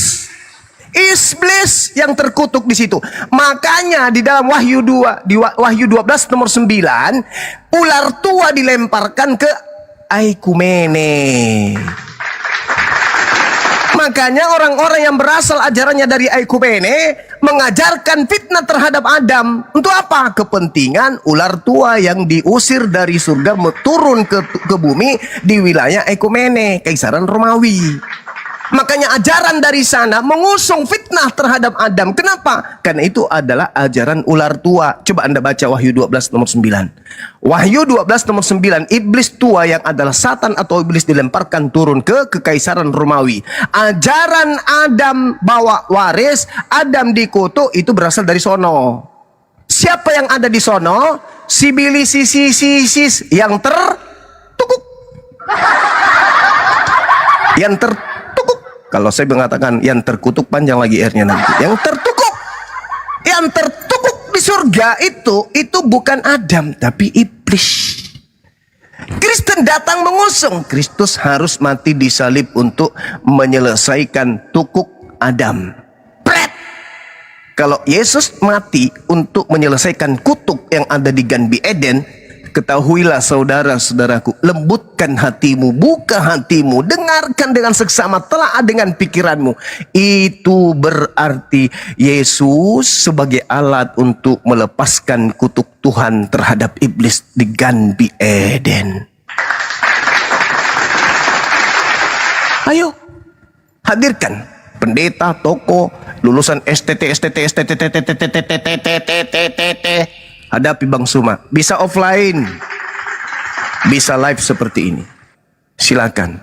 Iblis yang terkutuk di situ. Makanya di dalam Wahyu 2, di Wahyu 12 nomor 9, ular tua dilemparkan ke Aikumene. Makanya orang-orang yang berasal ajarannya dari Aikumene mengajarkan fitnah terhadap Adam. Untuk apa? Kepentingan ular tua yang diusir dari surga turun ke bumi di wilayah Aikumene, Kaisaran Romawi. Makanya ajaran dari sana mengusung fitnah terhadap Adam. Kenapa? Karena itu adalah ajaran ular tua. Coba Anda baca Wahyu 12 nomor 9. Wahyu 12 nomor 9, iblis tua yang adalah Satan atau iblis dilemparkan turun ke kekaisaran Romawi. Ajaran Adam bawa waris, Adam dikutuk, itu berasal dari sono. Siapa yang ada di sono? Sibilisisis yang tertukuk. Yang tertukuk. Kalau saya mengatakan yang terkutuk, panjang lagi R-nya nanti. Yang tertukuk. Yang tertukuk di surga itu bukan Adam, tapi iblis. Kristen datang mengusung Kristus harus mati di salib untuk menyelesaikan tukuk Adam. Pret. Kalau Yesus mati untuk menyelesaikan kutuk yang ada di Gan Eden, ketahuilah saudara-saudaraku, lembutkan hatimu, buka hatimu, dengarkan dengan seksama, telah dengan pikiranmu. Itu berarti Yesus sebagai alat untuk melepaskan kutuk Tuhan terhadap iblis di Gan Eden. Ayo, hadirkan pendeta, tokoh, lulusan STT, hadapi Bang Suma. Bisa offline, bisa live seperti ini. Silakan.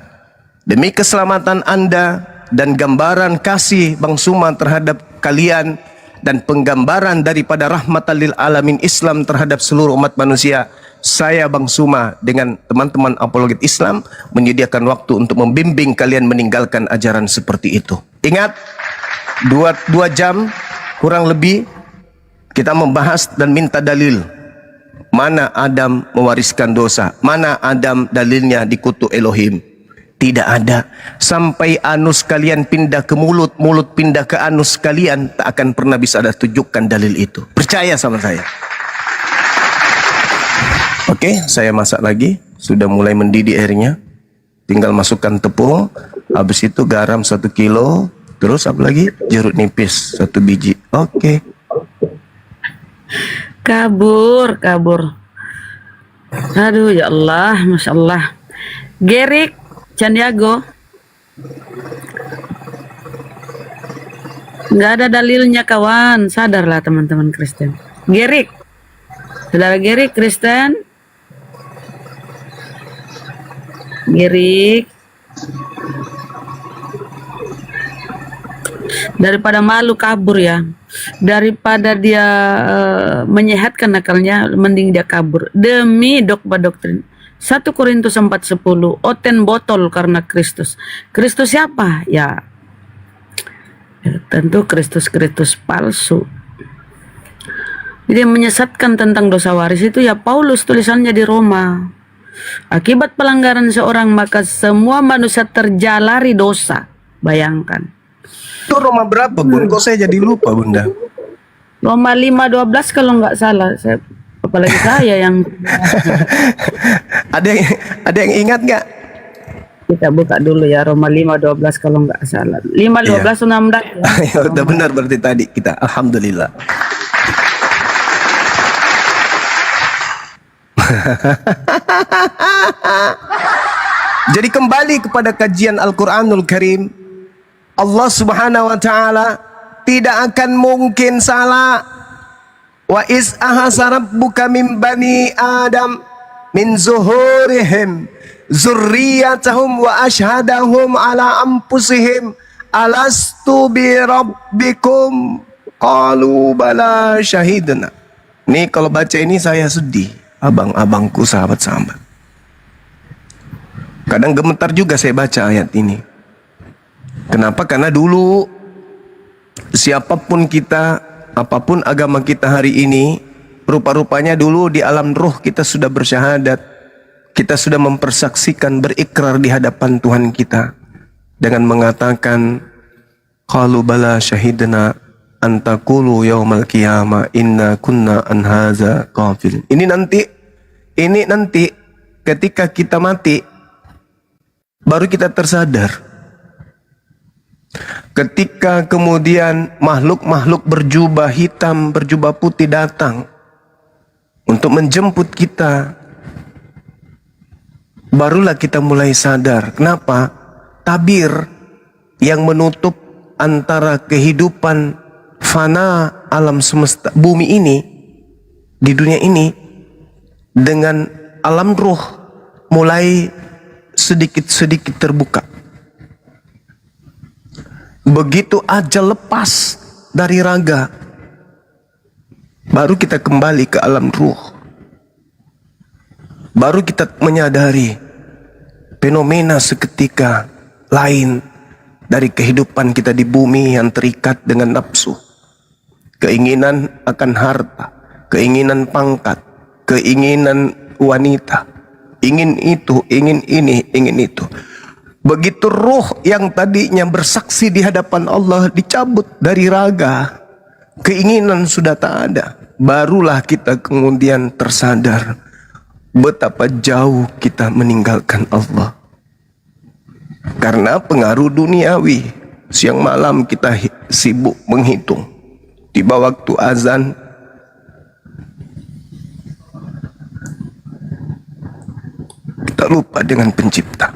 Demi keselamatan Anda dan gambaran kasih Bang Suma terhadap kalian dan penggambaran daripada rahmatan lil alamin Islam terhadap seluruh umat manusia, saya Bang Suma dengan teman-teman apologet Islam menyediakan waktu untuk membimbing kalian meninggalkan ajaran seperti itu. Ingat, 2 jam kurang lebih kita membahas dan minta dalil. Mana Adam mewariskan dosa? Mana Adam dalilnya dikutuk Elohim? Tidak ada. Sampai anus kalian pindah ke mulut, mulut pindah ke anus kalian, tak akan pernah bisa ada tunjukkan dalil itu. Percaya sama saya. Oke, saya masak lagi. Sudah mulai mendidih airnya. Tinggal masukkan tepung. Habis itu garam 1 kilo. Terus apa lagi? Jeruk nipis 1 biji. Oke. Kabur. Aduh ya Allah, Masya Allah. Gerik Candiago, nggak ada dalilnya kawan, sadarlah teman-teman Kristen. Gerik, saudara Gerik Kristen, Gerik, daripada malu kabur ya, daripada dia menyehatkan akalnya, mending dia kabur demi dogma doktrin. 1 Korintus 4:10, oten botol karena Kristus. Kristus siapa? Ya tentu Kristus palsu. Jadi menyesatkan tentang dosa waris itu ya Paulus tulisannya di Roma. Akibat pelanggaran seorang maka semua manusia terjalari dosa. Bayangkan. Itu Roma berapa, Bun? Kok saya jadi lupa, Bunda? Roma 5:12 kalau nggak salah. Apalagi saya yang ada yang ingat nggak? Kita buka dulu ya, Roma 5:12 kalau nggak salah. 5:12 16 ya. Ya, udah benar berarti tadi kita. Alhamdulillah. Jadi kembali kepada kajian Al-Quranul Karim, Allah Subhanahu wa Ta'ala tidak akan mungkin salah. Wa is ahasa rabbuka min bani Adam min zuhurihim zurriyatahum wa ashhadahum ala anfusihim alastu bi rabbikum qalu bala syahidna. Nih kalau baca ini saya sedih, abang-abangku, sahabat-sahabat. Kadang gemetar juga saya baca ayat ini. Kenapa? Karena dulu siapapun kita, apapun agama kita hari ini, rupa-rupanya dulu di alam roh kita sudah bersyahadat. Kita sudah mempersaksikan, berikrar di hadapan Tuhan kita dengan mengatakan qalu bala syahidna antaqulu yaumal qiyamah inna kunna an hadza ghafil. Ini nanti ketika kita mati baru kita tersadar. Ketika kemudian makhluk-makhluk berjubah hitam, berjubah putih datang untuk menjemput kita, barulah kita mulai sadar. Kenapa? Tabir yang menutup antara kehidupan fana alam semesta bumi ini di dunia ini dengan alam ruh mulai sedikit-sedikit terbuka. Begitu ajal lepas dari raga, baru kita kembali ke alam ruh. Baru kita menyadari fenomena seketika lain dari kehidupan kita di bumi yang terikat dengan nafsu, keinginan akan harta, keinginan pangkat, keinginan wanita, ingin itu, ingin ini, ingin itu. Begitu ruh yang tadinya bersaksi di hadapan Allah dicabut dari raga, keinginan sudah tak ada, barulah kita kemudian tersadar betapa jauh kita meninggalkan Allah. Karena pengaruh duniawi, siang malam kita sibuk menghitung. Tiba waktu azan, kita lupa dengan pencipta.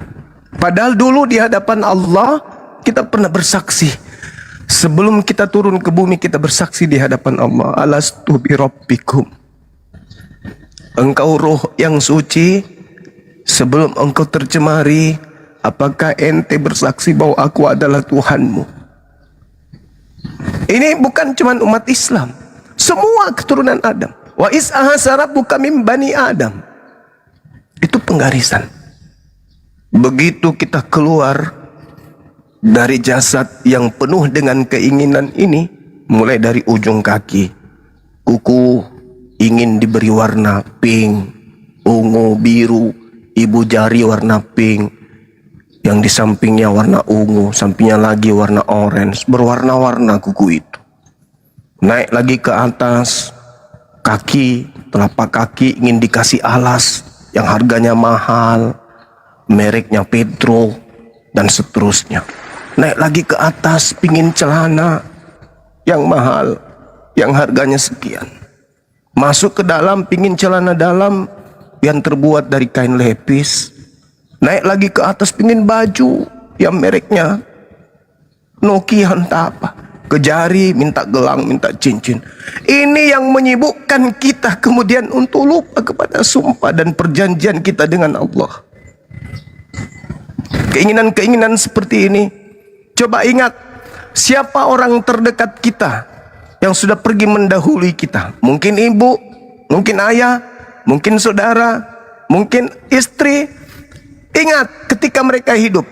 Padahal dulu di hadapan Allah kita pernah bersaksi. Sebelum kita turun ke bumi kita bersaksi di hadapan Allah, alastu bi rabbikum. Engkau roh yang suci, sebelum engkau tercemari, apakah ente bersaksi bahwa aku adalah Tuhanmu? Ini bukan cuma umat Islam, semua keturunan Adam. Wa is ahasa rabbuka min bani Adam. Itu penggarisan. Begitu kita keluar dari jasad yang penuh dengan keinginan ini, mulai dari ujung kaki, kuku ingin diberi warna pink, ungu, biru, ibu jari warna pink, yang di sampingnya warna ungu, sampingnya lagi warna orange, berwarna-warna kuku itu. Naik lagi ke atas, kaki, telapak kaki ingin dikasih alas yang harganya mahal, mereknya Pedro, dan seterusnya. Naik lagi ke atas, pingin celana yang mahal, yang harganya sekian. Masuk ke dalam, pingin celana dalam yang terbuat dari kain lepis. Naik lagi ke atas, pingin baju yang mereknya Nokia entah apa. Ke jari, minta gelang, minta cincin. Ini yang menyibukkan kita kemudian untuk lupa kepada sumpah dan perjanjian kita dengan Allah. Keinginan-keinginan seperti ini, coba ingat, siapa orang terdekat kita yang sudah pergi mendahului kita? Mungkin ibu, mungkin ayah, mungkin saudara, mungkin istri. Ingat ketika mereka hidup,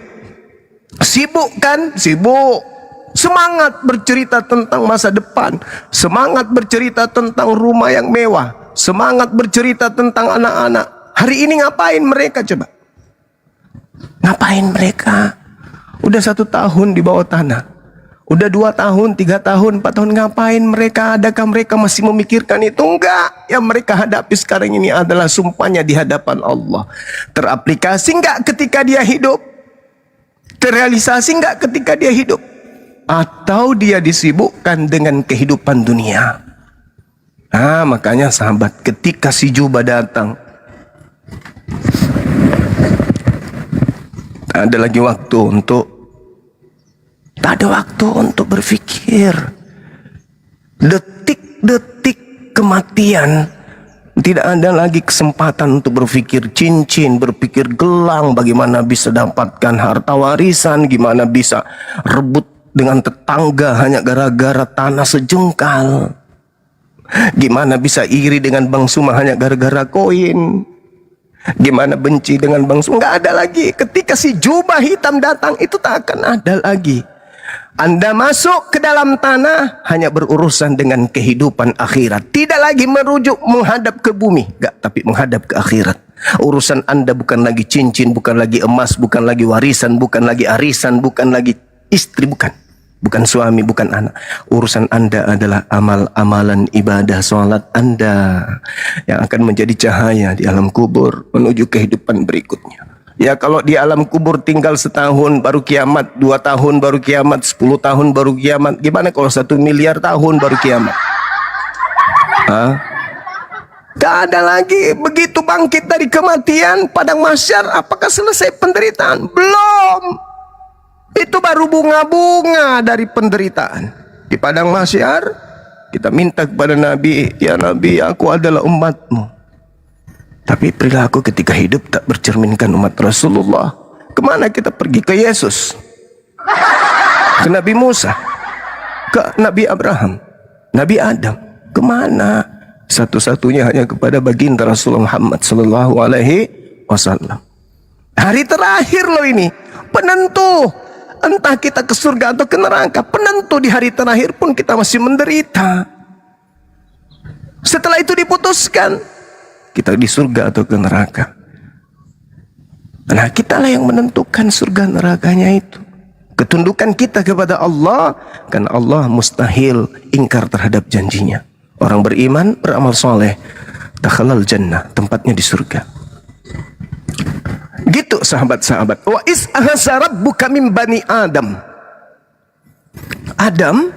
sibuk kan? Sibuk. Semangat bercerita tentang masa depan, semangat bercerita tentang rumah yang mewah, semangat bercerita tentang anak-anak. Hari ini ngapain mereka coba? Ngapain mereka? Udah 1 tahun di bawah tanah, udah 2 tahun, 3 tahun, 4 tahun, ngapain mereka? Adakah mereka masih memikirkan itu? Enggak. Yang mereka hadapi sekarang ini adalah sumpahnya di hadapan Allah. Teraplikasi enggak ketika dia hidup? Terrealisasi enggak ketika dia hidup? Atau dia disibukkan dengan kehidupan dunia? Nah, makanya sahabat, ketika si Juba datang, tak ada lagi waktu untuk berpikir. Detik-detik kematian, tidak ada lagi kesempatan untuk berpikir cincin, berpikir gelang, bagaimana bisa dapatkan harta warisan, gimana bisa rebut dengan tetangga hanya gara-gara tanah sejengkal, gimana bisa iri dengan Bang Suma hanya gara-gara koin, gimana benci dengan Bang Suma. Nggak ada lagi. Ketika si jubah hitam datang, itu tak akan ada lagi. Anda masuk ke dalam tanah hanya berurusan dengan kehidupan akhirat, tidak lagi merujuk menghadap ke bumi, enggak, tapi menghadap ke akhirat. Urusan Anda bukan lagi cincin, bukan lagi emas, bukan lagi warisan, bukan lagi arisan, bukan lagi istri, bukan suami, bukan anak. Urusan Anda adalah amal-amalan ibadah sholat Anda yang akan menjadi cahaya di alam kubur menuju kehidupan berikutnya. Ya, kalau di alam kubur tinggal 1 tahun baru kiamat, 2 tahun baru kiamat, 10 tahun baru kiamat. Gimana kalau 1 miliar tahun baru kiamat? Tak ada lagi. Begitu bangkit dari kematian, padang mahsyar, apakah selesai penderitaan? Belum. Itu baru bunga-bunga dari penderitaan. Di padang mahsyar kita minta kepada Nabi, ya Nabi, aku adalah umatmu. Tapi perilaku ketika hidup tak bercerminkan umat Rasulullah. Kemana kita pergi? Ke Yesus, ke Nabi Musa, ke Nabi Abraham, Nabi Adam. Kemana? Satu-satunya hanya kepada baginda Rasulullah Muhammad sallallahu alaihi wasallam. Hari terakhir loh ini, penentu entah kita ke surga atau ke neraka. Penentu di hari terakhir pun kita masih menderita. Setelah itu diputuskan kita di surga atau ke neraka. Nah, kitalah yang menentukan surga nerakanya itu. Ketundukan kita kepada Allah, karena Allah mustahil ingkar terhadap janjinya. Orang beriman, beramal soleh, dakhalal jannah, tempatnya di surga. Gitu sahabat-sahabat. Wa is ahasa rabbuka min bani Adam. Adam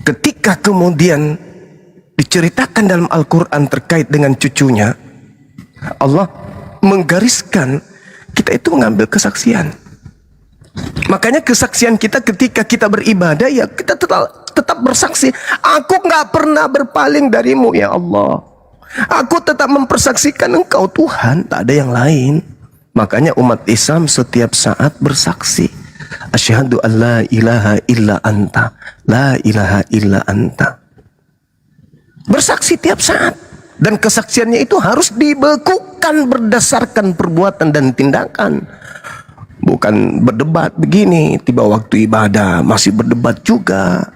ketika kemudian diceritakan dalam Al-Quran terkait dengan cucunya, Allah menggariskan kita itu mengambil kesaksian. Makanya kesaksian kita ketika kita beribadah, ya kita tetap bersaksi. Aku nggak pernah berpaling darimu ya Allah. Aku tetap mempersaksikan Engkau Tuhan, tak ada yang lain. Makanya umat Islam setiap saat bersaksi. Asyhadu an la ilaha illa anta, la ilaha illa anta. Bersaksi tiap saat. Dan kesaksiannya itu harus dibekukan berdasarkan perbuatan dan tindakan. Bukan berdebat begini, tiba waktu ibadah masih berdebat juga.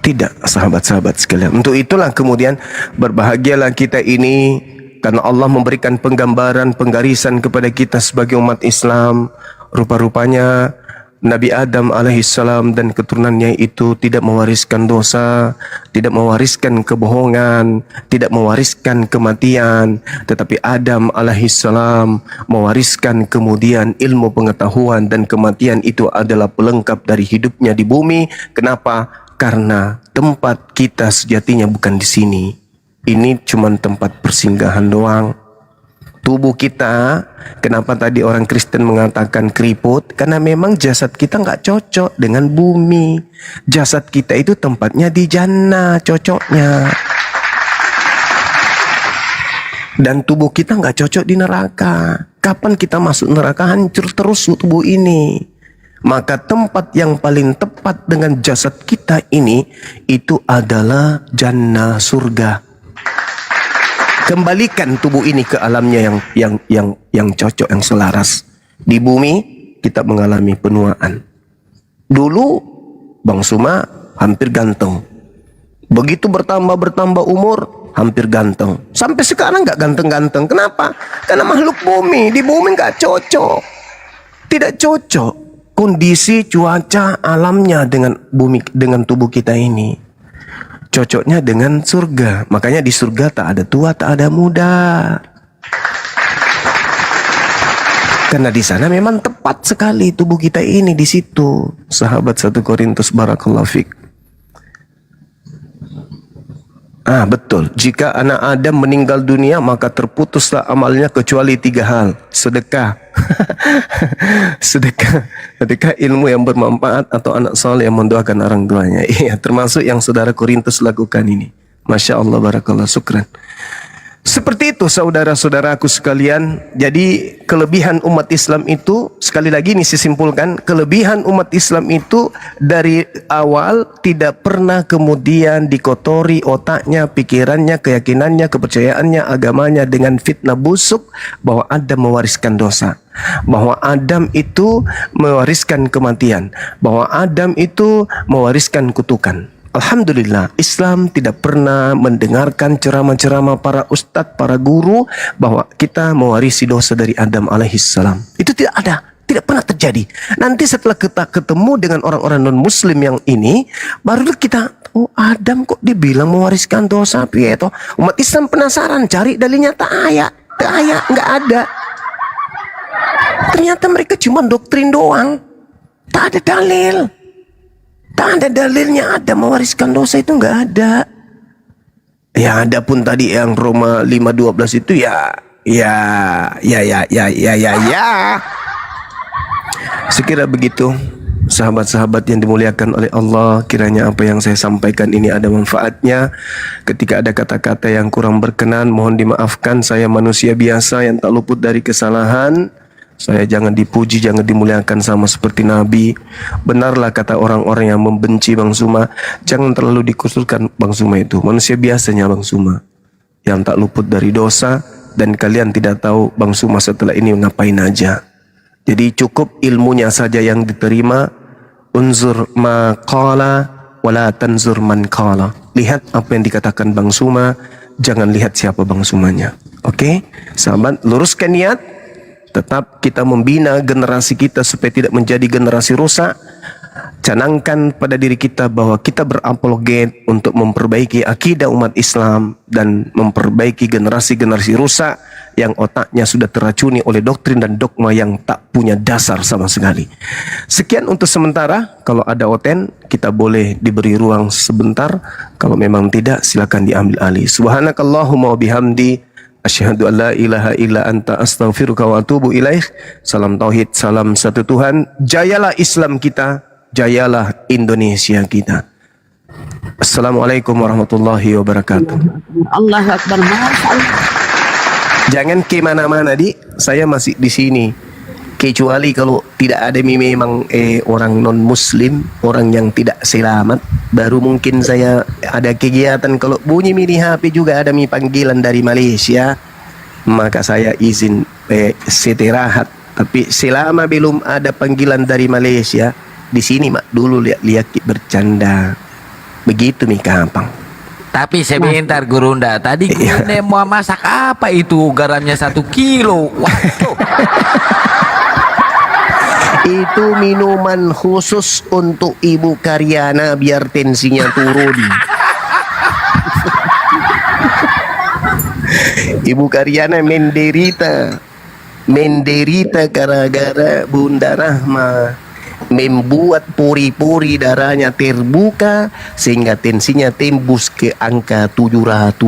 Tidak, sahabat-sahabat sekalian. Untuk itulah kemudian berbahagialah kita ini, karena Allah memberikan penggambaran, penggarisan kepada kita sebagai umat Islam. Rupa-rupanya Nabi Adam alaihissalam dan keturunannya itu tidak mewariskan dosa, tidak mewariskan kebohongan, tidak mewariskan kematian. Tetapi Adam alaihissalam mewariskan kemudian ilmu pengetahuan, dan kematian itu adalah pelengkap dari hidupnya di bumi. Kenapa? Karena tempat kita sejatinya bukan di sini. Ini cuma tempat persinggahan doang. Tubuh kita, kenapa tadi orang Kristen mengatakan keriput? Karena memang jasad kita nggak cocok dengan bumi. Jasad kita itu tempatnya di jannah, cocoknya. Dan tubuh kita nggak cocok di neraka. Kapan kita masuk neraka, hancur terus tubuh ini. Maka tempat yang paling tepat dengan jasad kita ini itu adalah jannah, surga. Kembalikan tubuh ini ke alamnya yang cocok, yang selaras. Di bumi kita mengalami penuaan. Dulu Bang Suma hampir ganteng. Begitu bertambah umur hampir ganteng. Sampai sekarang nggak ganteng-ganteng. Kenapa? Karena makhluk bumi, di bumi nggak cocok. Tidak cocok kondisi cuaca alamnya dengan bumi, dengan tubuh kita ini. Cocoknya dengan surga. Makanya di surga tak ada tua, tak ada muda. Karena di sana memang tepat sekali tubuh kita ini di situ. Sahabat 1 Korintus, barakallahu fik. Betul. Jika anak Adam meninggal dunia, maka terputuslah amalnya kecuali 3 hal. Sedekah. Sedekah ilmu yang bermanfaat, atau anak saleh yang mendoakan orang tuanya. Iya, termasuk yang saudara Korintus lakukan ini. Masya Allah, barakallah, syukran. Seperti itu saudara-saudaraku sekalian. Jadi kelebihan umat Islam itu, sekali lagi ini saya simpulkan, kelebihan umat Islam itu dari awal tidak pernah kemudian dikotori otaknya, pikirannya, keyakinannya, kepercayaannya, agamanya dengan fitnah busuk bahwa Adam mewariskan dosa, bahwa Adam itu mewariskan kematian, bahwa Adam itu mewariskan kutukan. Alhamdulillah, Islam tidak pernah mendengarkan ceramah-ceramah para ustadz, para guru bahwa kita mewarisi dosa dari Adam alaihissalam. Itu tidak ada, tidak pernah terjadi. Nanti setelah kita ketemu dengan orang-orang non-muslim yang ini, baru kita, oh Adam kok dibilang mewariskan dosa, piye toh? Umat Islam penasaran, cari dalilnya, tak ada, nggak ada. Ternyata mereka cuma doktrin doang, tak ada dalil. Tak ada dalilnya ada mewariskan dosa, itu nggak ada. Ya ada pun tadi yang Roma 5:12 itu ya Ya. Sekira begitu, sahabat-sahabat yang dimuliakan oleh Allah, kiranya apa yang saya sampaikan ini ada manfaatnya. Ketika ada kata-kata yang kurang berkenan, mohon dimaafkan. Saya manusia biasa yang tak luput dari kesalahan. Saya jangan dipuji, jangan dimuliakan sama seperti Nabi. Benarlah kata orang-orang yang membenci Bang Suma, jangan terlalu dikusulkan Bang Suma itu. Manusia biasanya Bang Suma, yang tak luput dari dosa. Dan kalian tidak tahu Bang Suma setelah ini ngapain aja. Jadi cukup ilmunya saja yang diterima. Unzur ma qala wala tanzur man qala. Lihat apa yang dikatakan Bang Suma, jangan lihat siapa Bang Sumanya. Oke, sahabat, luruskan niat. Tetap kita membina generasi kita supaya tidak menjadi generasi rusak. Canangkan pada diri kita bahwa kita berapologet untuk memperbaiki akidah umat Islam dan memperbaiki generasi-generasi rusak yang otaknya sudah teracuni oleh doktrin dan dogma yang tak punya dasar sama sekali. Sekian untuk sementara. Kalau ada oten, kita boleh diberi ruang sebentar. Kalau memang tidak, silakan diambil alih. Subhanakallahumma wa bihamdi, asyhadu an la ilaha illa anta astaghfiruka wa atubu ilaih. Salam tauhid, salam satu Tuhan. Jayalah Islam kita, jayalah Indonesia kita. Assalamualaikum warahmatullahi wabarakatuh. Allahu Akbar. Jangan ke mana-mana, Di. Saya masih di sini. Kecuali kalau tidak ada memang orang non-muslim, orang yang tidak selamat, baru mungkin saya ada kegiatan. Kalau bunyi di HP juga ada panggilan dari Malaysia, maka saya izin istirahat. Tapi selama belum ada panggilan dari Malaysia, di sini mak dulu lihat bercanda. Begitu Kapang. Tapi sebentar Gurunda, tadi Gurunda mau masak apa itu? Garamnya 1 kilo. Waduh. Itu minuman khusus untuk Ibu Karyana biar tensinya turun. Ibu Karyana menderita gara-gara Bunda Rahma membuat pori-pori darahnya terbuka sehingga tensinya tembus ke angka 700.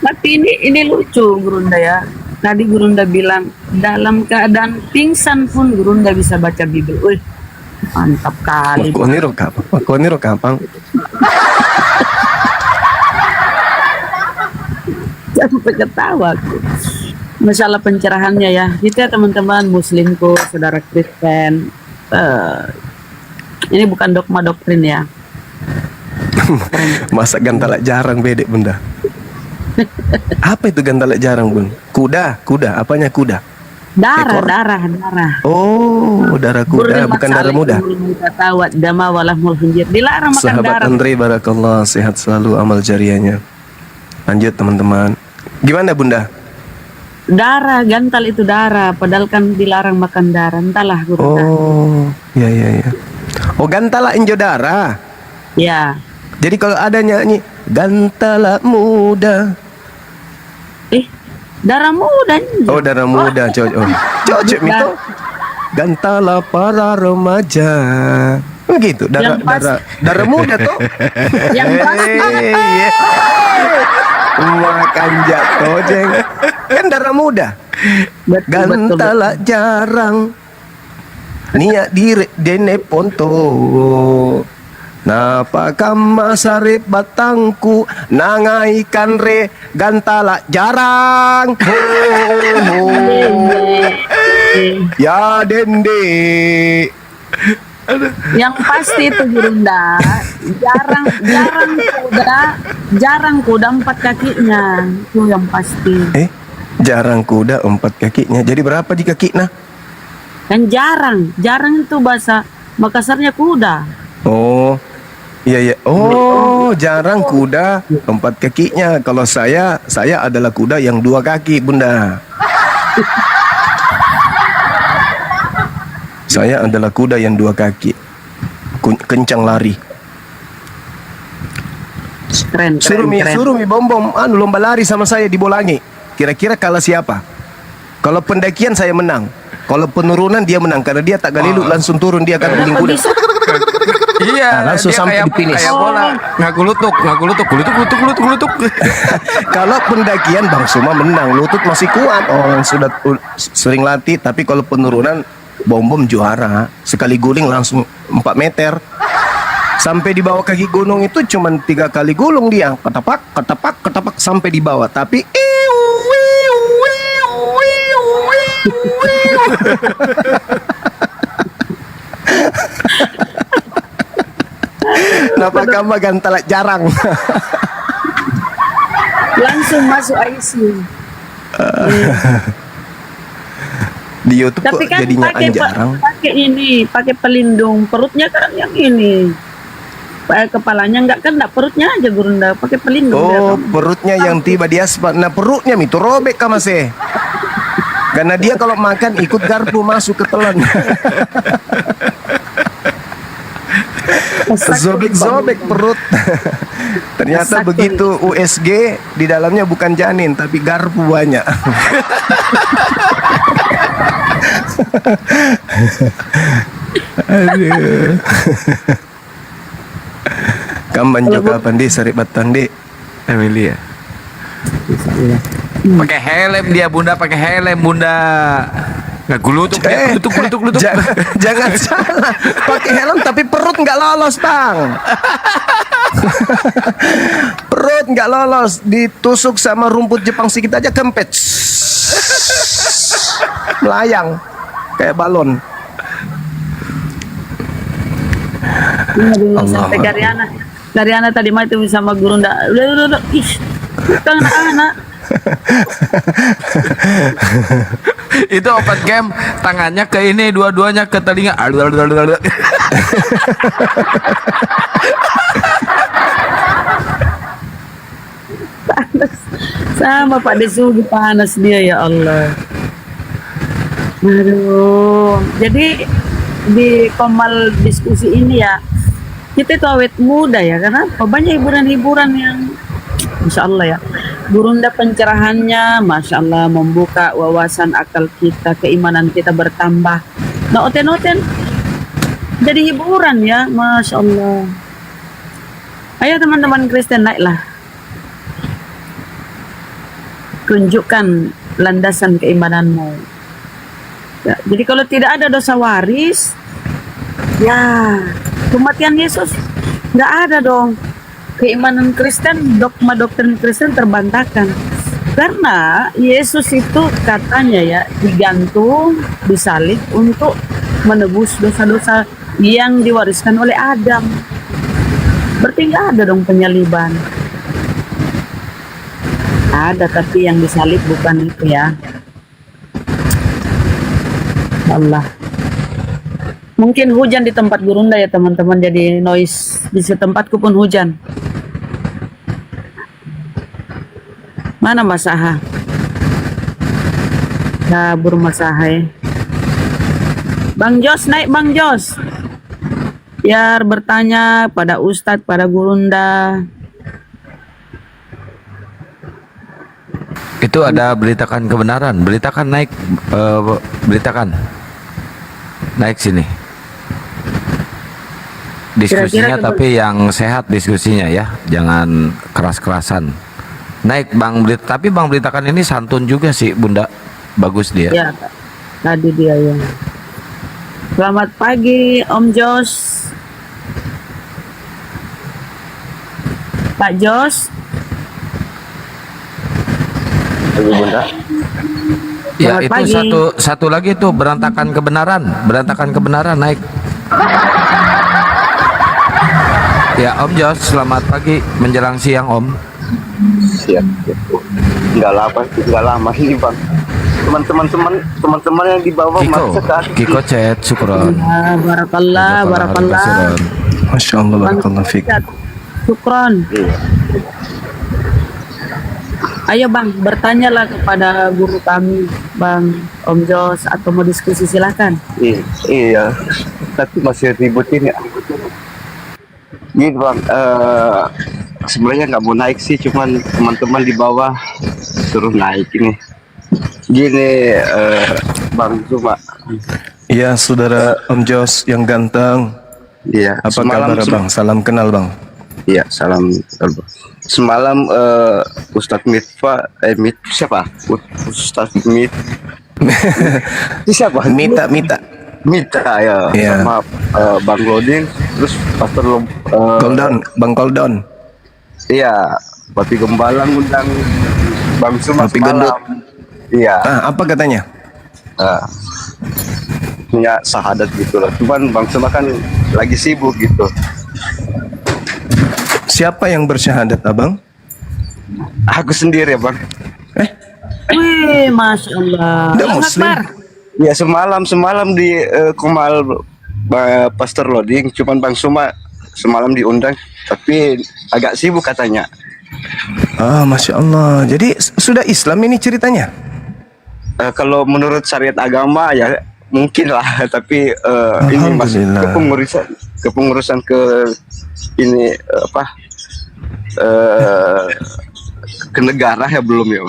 Tapi ini lucu Gurunda ya. Tadi Gurunda bilang dalam keadaan pingsan pun Gurunda bisa baca Bible. Wih, mantap kali. Makoniro kapang. Sampai ketawa aku. Masalah pencerahannya ya. Kita teman-teman Muslimku, saudara Kristen. Ini bukan dogma doktrin ya. Masa gantala jarang bedek Bunda. Apa itu gantala jarang Bun? Kuda, apanya kuda? Ekor? Darah. Oh, darah kuda, bukan darah muda. Dilarang makan Sahabat darah. Andre, barakallah, sehat selalu amal jariahnya. Lanjut teman-teman. Gimana Bunda? Darah, gantal itu darah. Padahal kan dilarang makan darah. Entahlah Gurunda. Oh, ya. Oh, gantala injo darah. Ya. Jadi kalau ada nyanyi gantala muda. Darah muda. Oh, darah muda. Cocok itu. Gantala para remaja. Begitu, darah muda tuh. Yang pasti. Makan jatuh jeng. Kan darah muda. Gantala jarang. Niat diri dene ponto. Napa kama sarip batangku nangaikan re gantala jarang. Ya dende. Yang pasti itu Gurunda, jarang kuda 4 kakinya. Itu yang pasti. Jarang kuda 4 kakinya. Jadi berapa di kakinya? Kan jarang itu bahasa Makassarnya kuda. Oh, iya. Oh, jarang kuda 4 kakinya. Kalau saya adalah kuda yang 2 kaki, Bunda. Saya adalah kuda yang 2 kaki. Kencang lari. Keren. Suruh mi bom lomba lari sama saya di Bolangi. Kira-kira kalah siapa? Kalau pendakian saya menang. Kalau penurunan dia menang karena dia tak galilu langsung turun, dia akan guling kuda. Iya, langsung dia sampai kayak, di finish. kayak bola, ngagulutuk. Kalau pendakian Bang Suma menang, lutut masih kuat. Orang sudah sering latih, tapi kalau penurunan bom juara. Sekali guling langsung 4 meter. Sampai di bawah kaki gunung itu cuma 3 kali gulung dia. Ketapak sampai di bawah. Tapi kenapa kamu gantalat jarang? Langsung masuk ICU. Di YouTube Tapi kok kan jadinya jarang. pakai pelindung perutnya kan yang ini. Kepalanya enggak perutnya aja Gurunda pakai pelindung. Oh, perutnya yang tiba di aspal. Nah, perutnya itu robek kan masih. Karena dia kalau makan ikut garpu masuk ke telan. Zobek perut. Ternyata begitu USG di dalamnya bukan janin tapi garpu banyak. Aduh. Kamban juga pandi saribatan di Emilia. Pakai helm dia Bunda, pakai helm Bunda. Ngagulutuk dia, gulutuk. Jangan salah. Pakai helm tapi perut nggak lolos, Bang. Perut nggak lolos, ditusuk sama rumput Jepang sedikit aja kempet. Melayang kayak balon. Sampai Karyana tadi mati sama Gurunda. Udah. Ih, bukan anak. Itu open game, tangannya ke ini, dua-duanya ke telinga. Panas. Sama Pak Desugi panas dia ya Allah. Aduh. Jadi di Komal diskusi ini ya, kita itu awet muda ya, karena banyak hiburan-hiburan yang Masya Allah ya. Gurunda pencerahannya Masya Allah membuka wawasan akal kita, keimanan kita bertambah. Nah oten-oten jadi hiburan ya, Masya Allah. Ayo teman-teman Kristen, naiklah, tunjukkan landasan keimananmu ya. Jadi kalau tidak ada dosa waris ya, kematian Yesus nggak ada dong. Keimanan Kristen, dogma doktrin Kristen terbantahkan. Karena Yesus itu katanya ya digantung, disalib untuk menebus dosa-dosa yang diwariskan oleh Adam. Berarti nggak ada dong penyaliban. Ada, tapi yang disalib bukan itu ya. Allah. Mungkin hujan di tempat Gurunda ya teman-teman, jadi noise. Di tempatku pun hujan. Mana Mas Aha? Kabur Mas Aha ya. Bang Jos, naik Bang Jos. Biar bertanya pada Ustadz, pada Gurunda. Itu ada beritakan kebenaran, beritakan naik, beritakan naik sini. Diskusinya Kira-kira tapi yang sehat diskusinya ya, jangan keras-kerasan. Naik Bang tapi Bang beritakan ini santun juga sih Bunda, bagus dia. Ya, tadi dia ya. Selamat pagi Om Jos. Pak Jos. Ya Selamat itu pagi. satu lagi tuh berantakan kebenaran naik. Ya Om Jos, selamat pagi menjelang siang Om. Siap. Nggak lama ini Bang. Teman-teman yang di bawah Kiko chat, syukron. Ya, barakallah. Syukron. Masya Allah, barakallah fiik. Syukron. Ayo Bang, bertanyalah kepada guru kami, Bang Om Jos, atau mau diskusi silakan. Iya. Tapi masih ribut ini. Gini Bang, sebenarnya nggak mau naik sih, cuman teman-teman di bawah suruh naik ini. Gini Bang Zuma. Ya, saudara Om Jos yang ganteng. Iya, Apa kabar bang? Salam kenal bang. Iya, salam. Semalam Ustadz Mitfa, siapa? Ustadz siapa? Mita Mita ya, Iya. sama Bang Lodin, terus Pastor Koldon, bang Koldon. iya, Papi Gembalang undang Bang Suma Papi semalam. Iya, Apa katanya? punya sahadat gitu lah. Cuman Bang Suma kan lagi sibuk gitu. Siapa yang bersyahadat abang? Aku sendiri ya Bang. Wih, Masya Allah. Udah Allahu Muslim. Akbar. Ya semalam di Kumal Pastor Loading, cuman Bang Suma semalam diundang, tapi agak sibuk katanya. Masya Allah. Jadi sudah Islam ini ceritanya? Kalau menurut syariat agama ya mungkin lah, tapi ini masih Alhamdulillah. kepengurusan ke ini ke negara ya belum ya.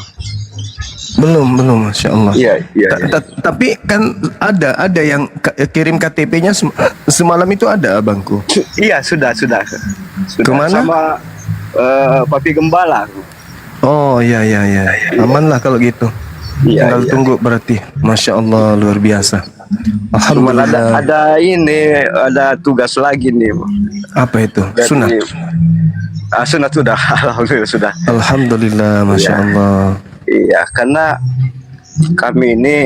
Belum, Masya Allah. Iya. Tapi kan ada yang kirim KTP-nya semalam itu ada abangku. Iya sudah. Kemana? Sama Papi Gembalang. Oh iya. Aman lah kalau gitu. Iya, Tinggal iya. tunggu berarti. Masya Allah luar biasa. Cuman Alhamdulillah. ada tugas lagi nih. Apa itu? Dari- Sunnah. Sunat sudah, alhamdulillah sudah. Alhamdulillah, Masya Iya. Allah. Iya, karena kami ini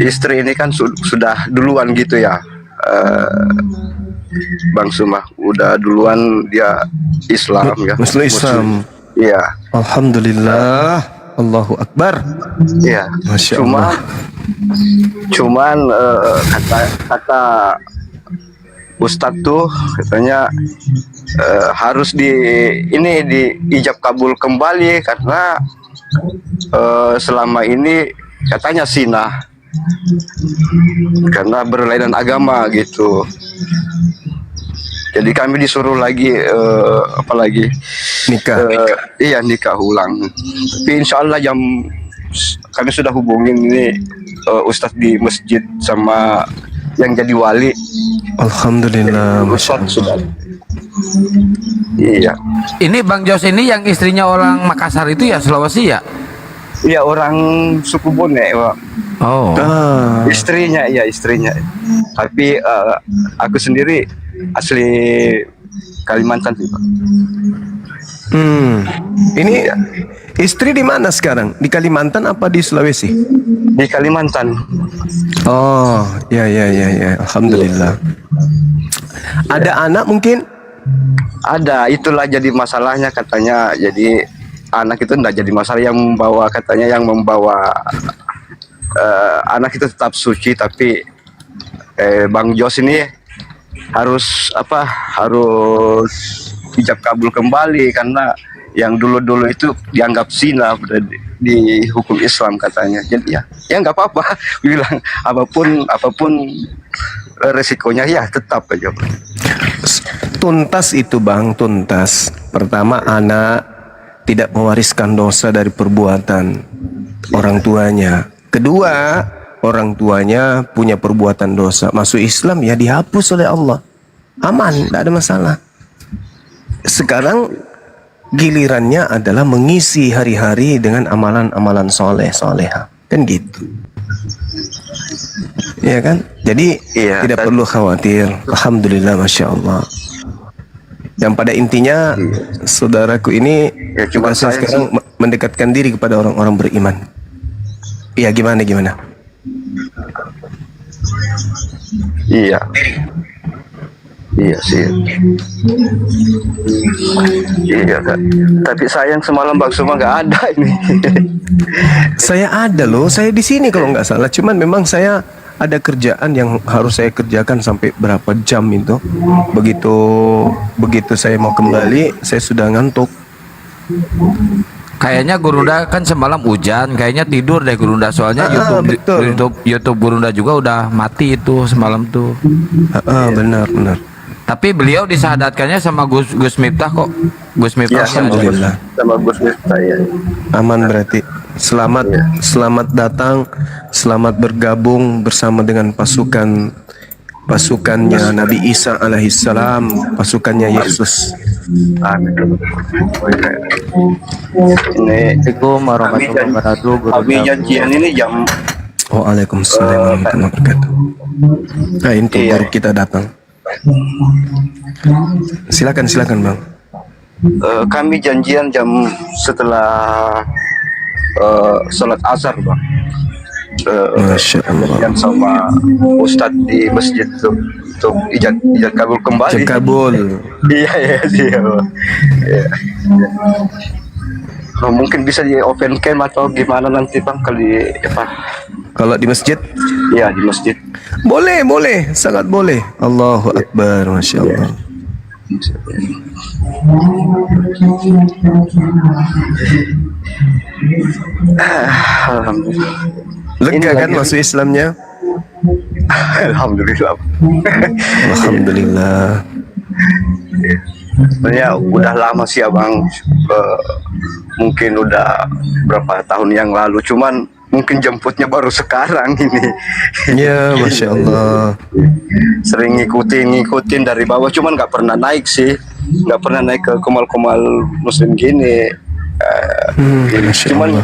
istri ini kan sudah duluan gitu ya, Bang Suma, udah duluan dia Islam ya. Muslim Islam. Iya, Alhamdulillah. Allahu Akbar. iya. Masya Allah. Cuman kata Ustadz tuh katanya harus di ijab kabul kembali karena selama ini katanya zina karena berlainan agama gitu. Jadi kami disuruh lagi Nikah. iya nikah ulang. Tapi insya Allah kami sudah hubungin ini Ustadz di masjid sama yang jadi wali. Alhamdulillah, Masya Ustadz Allah. sudah. Iya. Ini Bang Jos ini yang istrinya orang Makassar itu ya, Sulawesi ya? Iya orang suku Bone, Pak. Oh. Istrinya. Tapi aku sendiri asli Kalimantan sih, Pak. Ini istri di mana sekarang? Di Kalimantan apa di Sulawesi? Di Kalimantan. Oh, ya. Alhamdulillah. Ada anak mungkin? Ada, itulah jadi masalahnya katanya. Jadi anak itu enggak jadi masalah, yang membawa anak itu tetap suci, tapi Bang Jos ini harus ijab kabul kembali karena yang dulu itu dianggap zina di hukum Islam katanya. Jadi ya nggak apa-apa, bilang apapun resikonya ya tetap aja. Tuntas itu bang, tuntas. Pertama, anak tidak mewariskan dosa dari perbuatan orang tuanya. Kedua, orang tuanya punya perbuatan dosa, masuk Islam ya dihapus oleh Allah. Aman, tidak ada masalah. Sekarang gilirannya adalah mengisi hari-hari dengan amalan-amalan soleha, kan gitu. Iya kan? Jadi Iya, tidak perlu khawatir. Alhamdulillah, Masya Allah. Yang pada intinya saudaraku ini Ya, cuma saya saya sekarang mendekatkan diri kepada orang-orang beriman. Iya, gimana? Iya sih. Iya Kak. Tapi sayang semalam Bang Suma nggak ada ini. Saya ada loh, saya di sini kalau nggak salah. Cuman memang saya ada kerjaan yang harus saya kerjakan sampai berapa jam itu. Begitu saya mau kembali, saya sudah ngantuk. Kayaknya Gurunda kan semalam hujan, kayaknya tidur deh Gurunda, soalnya betul. YouTube Gurunda juga udah mati itu semalam tuh. Benar. Tapi beliau disahadatkannya sama Gus Miftah kok. Gus Miftah. Ya, Alhamdulillah. Sama Gus Miftah ya. Aman berarti. Selamat datang, selamat bergabung bersama dengan pasukan pasukannya Nabi Isa alaihissalam, pasukannya Yesus. Amin. Ini Assalamualaikum warahmatullahi wabarakatuh. kami janjian ini jam Waalaikumsalam warahmatullahi wabarakatuh. Nah, ini tuh Iya. guru kita datang. Silakan Bang. kami janjian jam setelah sholat asar, Bang. Masya Allah. Janjian sama Ustadz di masjid tuh untuk ijab kabul kembali. Kabul. Iya, Bang. Iya. Oh, mungkin bisa di open cam atau gimana nanti, Bang, kali apa? Kalau di masjid? Iya, di masjid. Boleh, sangat boleh. Allahu Akbar, Masya Allah. Alhamdulillah. Lega Ini kan lagi- masuk Islamnya? Alhamdulillah. Alhamdulillah. Sebenarnya udah lama sih, Abang. Mungkin udah berapa tahun yang lalu, cuman mungkin jemputnya baru sekarang ini. Ya, Masya Allah. Sering ngikutin dari bawah, cuman nggak pernah naik sih, nggak pernah naik ke komal-komal muslim gini. Masya Cuman Allah.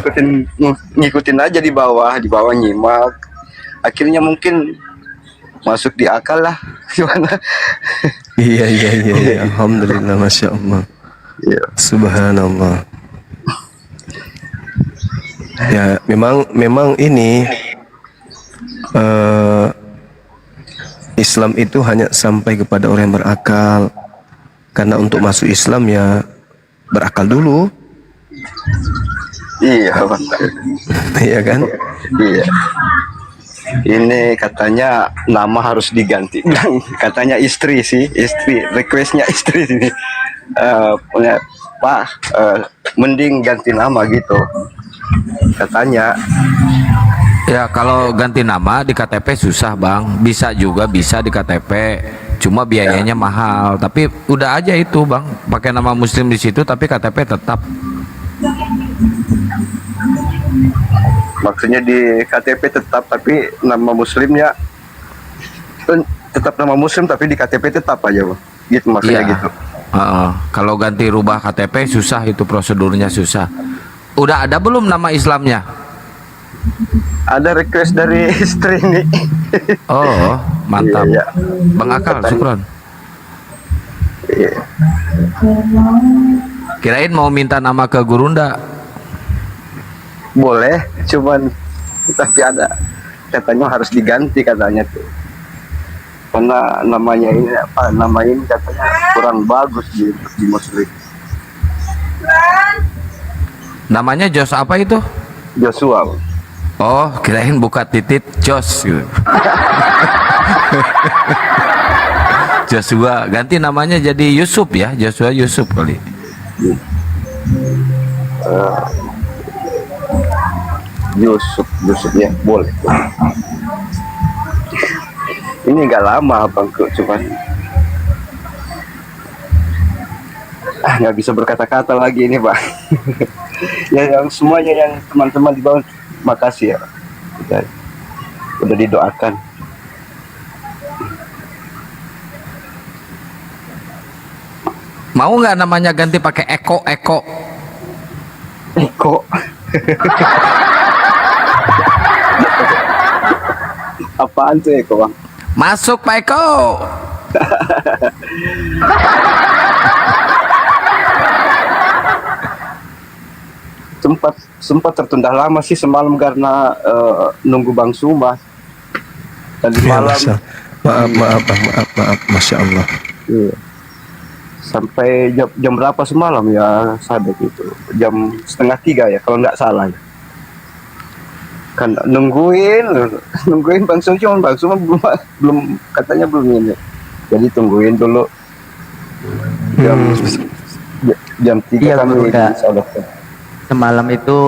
ngikutin aja di bawah nyimak. Akhirnya mungkin masuk di akal lah. Gimana? Iya. Alhamdulillah, Masya Allah. Iya. Subhanallah. Ya, memang ini Islam itu hanya sampai kepada orang yang berakal. Karena untuk masuk Islam ya berakal dulu. Iya, Bang. Iya kan? Iya. Ini katanya nama harus diganti. Katanya istri, requestnya istri sini. Punya Pak, mending ganti nama gitu. Katanya. Ya kalau ganti nama di KTP susah Bang, bisa di KTP, cuma biayanya mahal. Tapi udah aja itu Bang, pakai nama Muslim di situ tapi KTP tetap. Maksudnya di KTP tetap, tapi nama muslimnya tetap nama muslim, tapi di KTP tetap aja, Bang. Gitu maksudnya Iya. gitu. Kalau ganti rubah KTP susah, itu prosedurnya susah. Udah ada belum nama Islamnya? Ada request dari istri nih. Oh, mantap. Iya. Bang Akal, syukron. Iya. Kirain mau minta nama ke Gurunda. Boleh, cuman tapi ada katanya harus diganti katanya tuh. Karena nama ini katanya kurang bagus di muslim. Namanya Jos apa itu? Joshua, Bang. Oh, kirain buka titit Jos gitu. Joshua, ganti namanya jadi Yusuf ya, Joshua Yusuf kali. Yusuf ya, boleh. Ini nggak lama, Bang, cuman nggak bisa berkata-kata lagi ini, Bang. Ya, yang semuanya yang teman-teman di bawah, makasih ya, udah didoakan. Mau nggak namanya ganti pakai Eko? Eko. Apaan tuh Eko, Bang? Masuk Pak Eko. sempat tertunda lama sih semalam karena nunggu Bang Suma. Tadi Ya, malam maaf, Masya Allah. iya. Sampai jam berapa semalam ya, Sadek itu jam 2:30 ya kalau nggak salah ya. Kan nungguin Bang Suma, cuman Bang Suma belum katanya belum ini. Jadi tungguin dulu jam 3 Iya, kami Bang, udah. Sadek. Semalam itu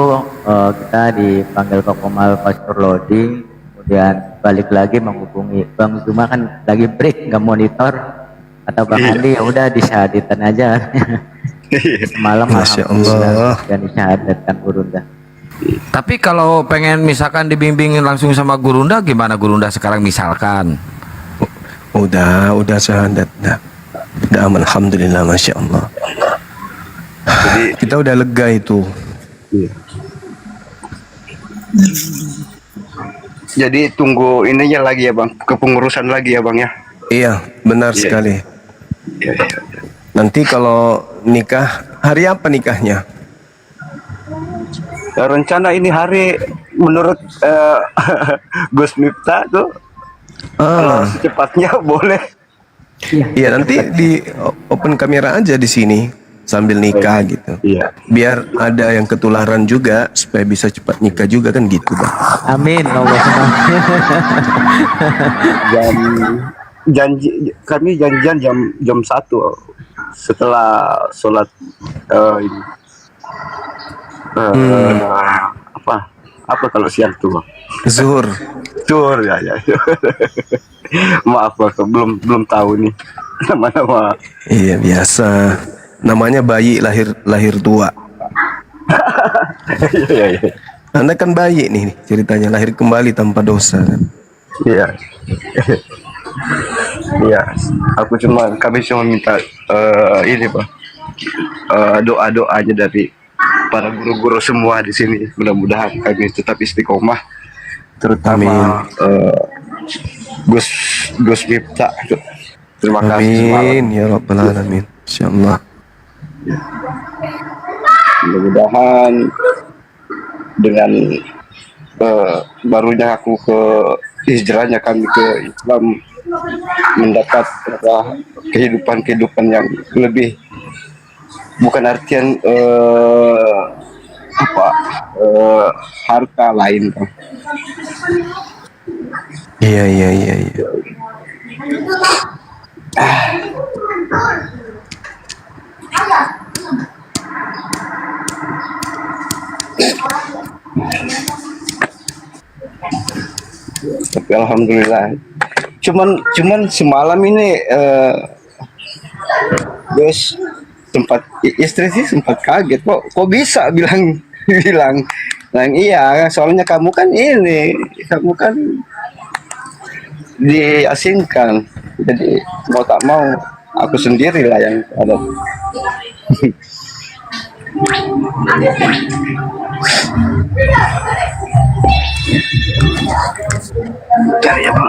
kita dipanggil Pak Komal Pastor Lodi, kemudian balik lagi menghubungi Bang Zuma, kan lagi break nggak monitor, kata Bang Andi ya udah disyahadatan aja. Semalam Masya alhamdulillah Allah. dan disyahadatkan Gurunda. Tapi kalau pengen misalkan dibimbingin langsung sama Gurunda, gimana Gurunda sekarang misalkan? Udah syahadat dah. Udah aman, alhamdulillah, masya Allah. Kita udah lega itu. Iya. Jadi tunggu ininya lagi ya bang, kepengurusan lagi ya bang ya. Iya, benar Iya. sekali. Iya, iya. Nanti kalau nikah, hari apa nikahnya? Ya, rencana ini hari menurut Gus Miftah tuh kalau secepatnya boleh. Iya, nanti di open kamera aja di sini sambil nikah gitu. Iya. Biar ada yang ketularan juga supaya bisa cepat nikah juga kan gitu, Bang. Amin. Allahumma. Kami janjian jam 1 setelah sholat ini. Apa kalau siang tuh bang? Zuhur. Tur ya. Maaf bang, belum tahu nih nama-nama. Iya, biasa. Namanya bayi lahir tua. Iya. Anda kan bayi nih ceritanya, lahir kembali tanpa dosa kan. Iya. Iya. Kami cuma minta ini bang, doa-doanya dari para guru-guru semua di sini. Mudah-mudahan kami tetap istiqomah, terutama Gus Miftah. Terima kasih. Amin ya rabbal alamin. Insyaallah. Mudah-mudahan dengan barunya aku ke hijrahnya kami ke Islam mendapat kehidupan yang lebih, bukan artian harta lain bang. Iya. Tapi alhamdulillah. Cuman semalam ini Gus istri sih sempat kaget, kok bisa bilang iya, soalnya kamu kan diasingkan, jadi mau tak mau aku sendirilah yang ada. Ya bang.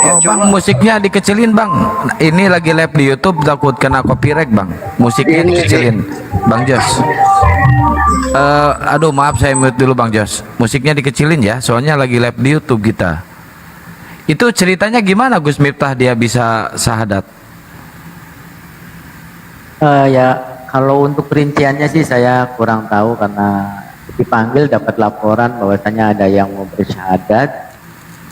Oh bang, musiknya dikecilin bang. Ini lagi live di YouTube, takut kena copyright bang. Musiknya dikecilin, bang Jos. Aduh maaf, saya mute dulu bang Jos. Musiknya dikecilin ya, soalnya lagi live di YouTube kita. Itu ceritanya gimana Gus Miftah dia bisa syahadat? Ya kalau untuk perinciannya sih saya kurang tahu, karena dipanggil dapat laporan bahwasanya ada yang mau bersyahadat.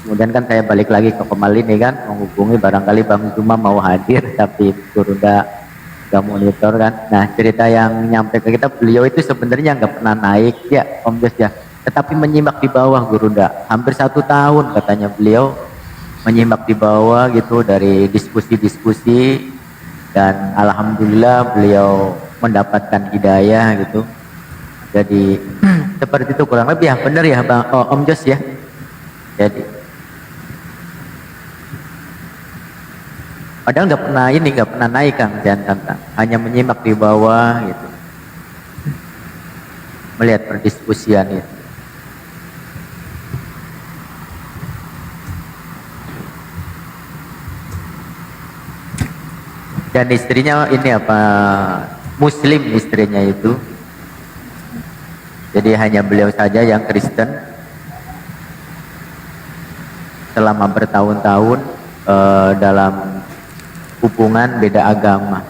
Kemudian kan saya balik lagi ke Kemal ini kan, menghubungi barangkali Bang Zuma mau hadir, tapi Gurunda nggak monitor kan. Nah cerita yang nyampe ke kita, beliau itu sebenarnya nggak pernah naik ya Om Jos ya, tetapi menyimak di bawah Gurunda. Hampir 1 tahun katanya beliau menyimak di bawah gitu, dari diskusi-diskusi, dan alhamdulillah beliau mendapatkan hidayah gitu. Jadi seperti itu kurang lebih ya, benar ya Bang Om Jos ya. Jadi padahal nggak pernah naik Kang, jangan kata, hanya menyimak di bawah gitu, melihat perdiskusian itu. Dan istrinya ini apa, Muslim istrinya itu, jadi hanya beliau saja yang Kristen selama bertahun-tahun dalam hubungan beda agama.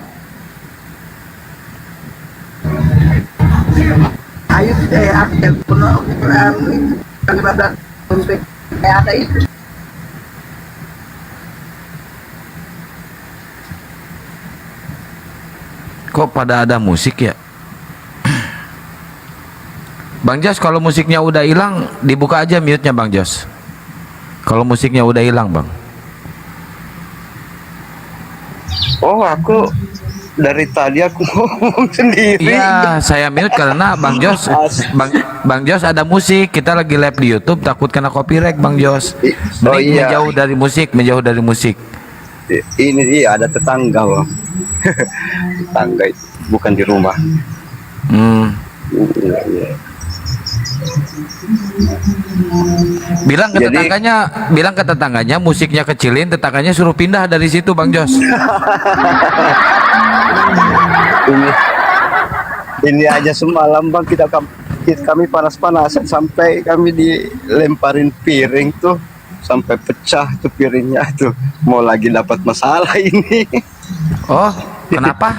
Ayo saya penuh ibadah untuk ada itu. Kok pada ada musik ya? Bang Jos, kalau musiknya udah hilang, dibuka aja mute-nya Bang Jos. Kalau musiknya udah hilang Bang. Oh aku dari tadi aku ngomong sendiri. Iya, saya mute karena Bang Jos, Bang Jos ada musik. Kita lagi live di YouTube, takut kena copyright Bang Jos. Oh, Mending iya. menjauh dari musik. Ini dia ada tetangga, Bang. Tetangga itu bukan di rumah. Hmm. Iya, iya. Bilang Jadi- ke tetangganya musiknya kecilin, tetangganya suruh pindah dari situ Bang Jos. Ini aja semalam, Bang, kami panas-panasan sampai kami dilemparin piring tuh sampai pecah tuh piringnya tuh. Mau lagi dapat masalah ini. Oh, kenapa?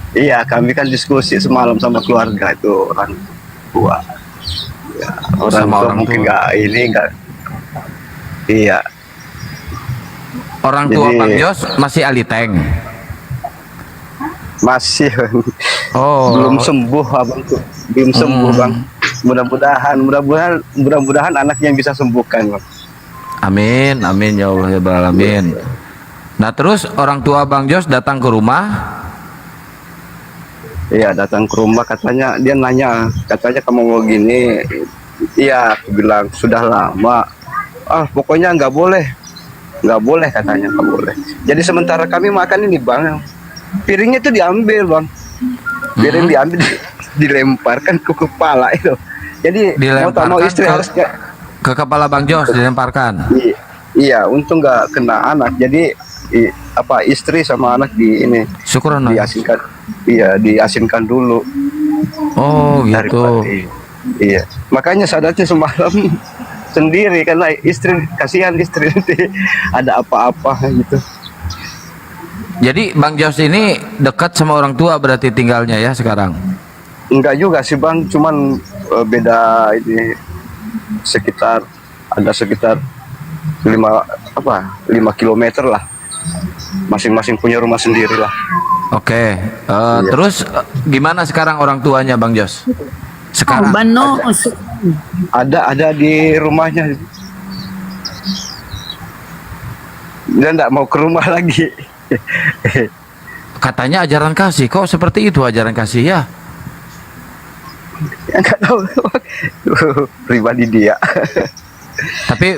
Iya, kami kan diskusi semalam sama keluarga itu orang tua. Ya, orang Sama tua orang mungkin tua. nggak. Iya, Orang tua Jadi- Bang Jos masih aliteng. masih Oh, belum sembuh, Abang tuh. Belum sembuh, Bang. Mudah-mudahan anak yang bisa sembuhkan, Bang. amin, amin ya Allah ya Rabbal alamin. Nah, terus orang tua Bang Jos datang ke rumah. Iya, datang ke rumah, katanya dia nanya, katanya kamu mau gini. Iya, aku bilang sudah lama. Pokoknya nggak boleh katanya, nggak boleh. Jadi sementara kami makan ini, Bang, piringnya itu diambil, Bang. Piring diambil, dilemparkan ke kepala itu. Jadi mau tak mau Dilemparkan istri harus ke kepala Bang Jos dilemparkan. Iya, untung nggak kena anak. Jadi istri sama anak Syukuran. diasinkan. Iya, diasinkan dulu. Oh, gitu. Iya, makanya sadatnya semalam sendiri karena kasihan istri nanti ada apa-apa gitu. Jadi Bang Jos ini dekat sama orang tua berarti tinggalnya ya sekarang. Enggak juga sih, Bang, cuman beda ini sekitar 5 kilometer lah. Masing-masing punya rumah sendiri lah. Oke. Iya. Terus gimana sekarang orang tuanya Bang Jos? Sekarang. Bano, Ada di rumahnya. Dia enggak mau ke rumah lagi. Katanya ajaran kasih. Kok seperti itu ajaran kasih ya? Enggak tahu. Pribadi dia. Tapi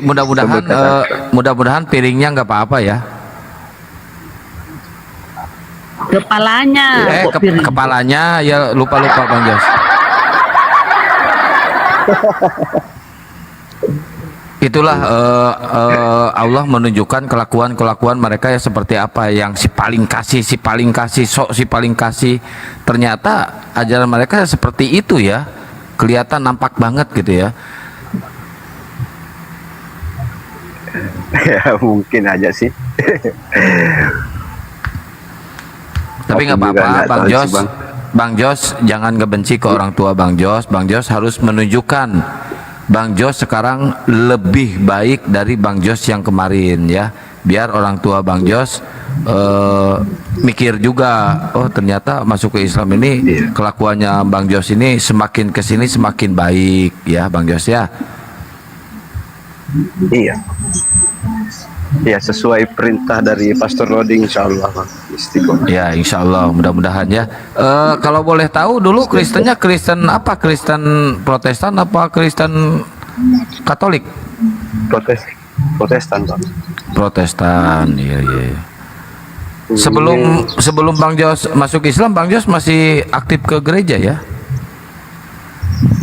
mudah-mudahan piringnya nggak apa-apa ya. kepalanya. Kepalanya ya lupa-lupa Bang Jos. Itulah Allah menunjukkan kelakuan mereka ya seperti apa, yang si paling kasih, si paling kasih. Ternyata ajaran mereka seperti itu ya. Kelihatan nampak banget gitu ya. Ya mungkin aja sih. Tapi nggak Aku juga apa-apa nggak Bang tahu sih, Jos. Bang. Bang Jos jangan ngebenci ke orang tua Bang Jos. Bang Jos harus menunjukkan Bang Jos sekarang lebih baik dari Bang Jos yang kemarin ya. Biar orang tua Bang Jos mikir juga, oh ternyata masuk ke Islam ini kelakuannya Bang Jos ini semakin kesini semakin baik ya Bang Jos ya. Iya. Ya sesuai perintah dari Pastor Roding, insya Allah, Bang. Istiqomah. Ya insya Allah mudah-mudahan ya. Kalau boleh tahu dulu Kristennya Kristen apa? Kristen Protestan apa Kristen Katolik? Protestan, Bang. Protestan, iya. Sebelum Bang Jos masuk Islam, Bang Jos masih aktif ke gereja ya?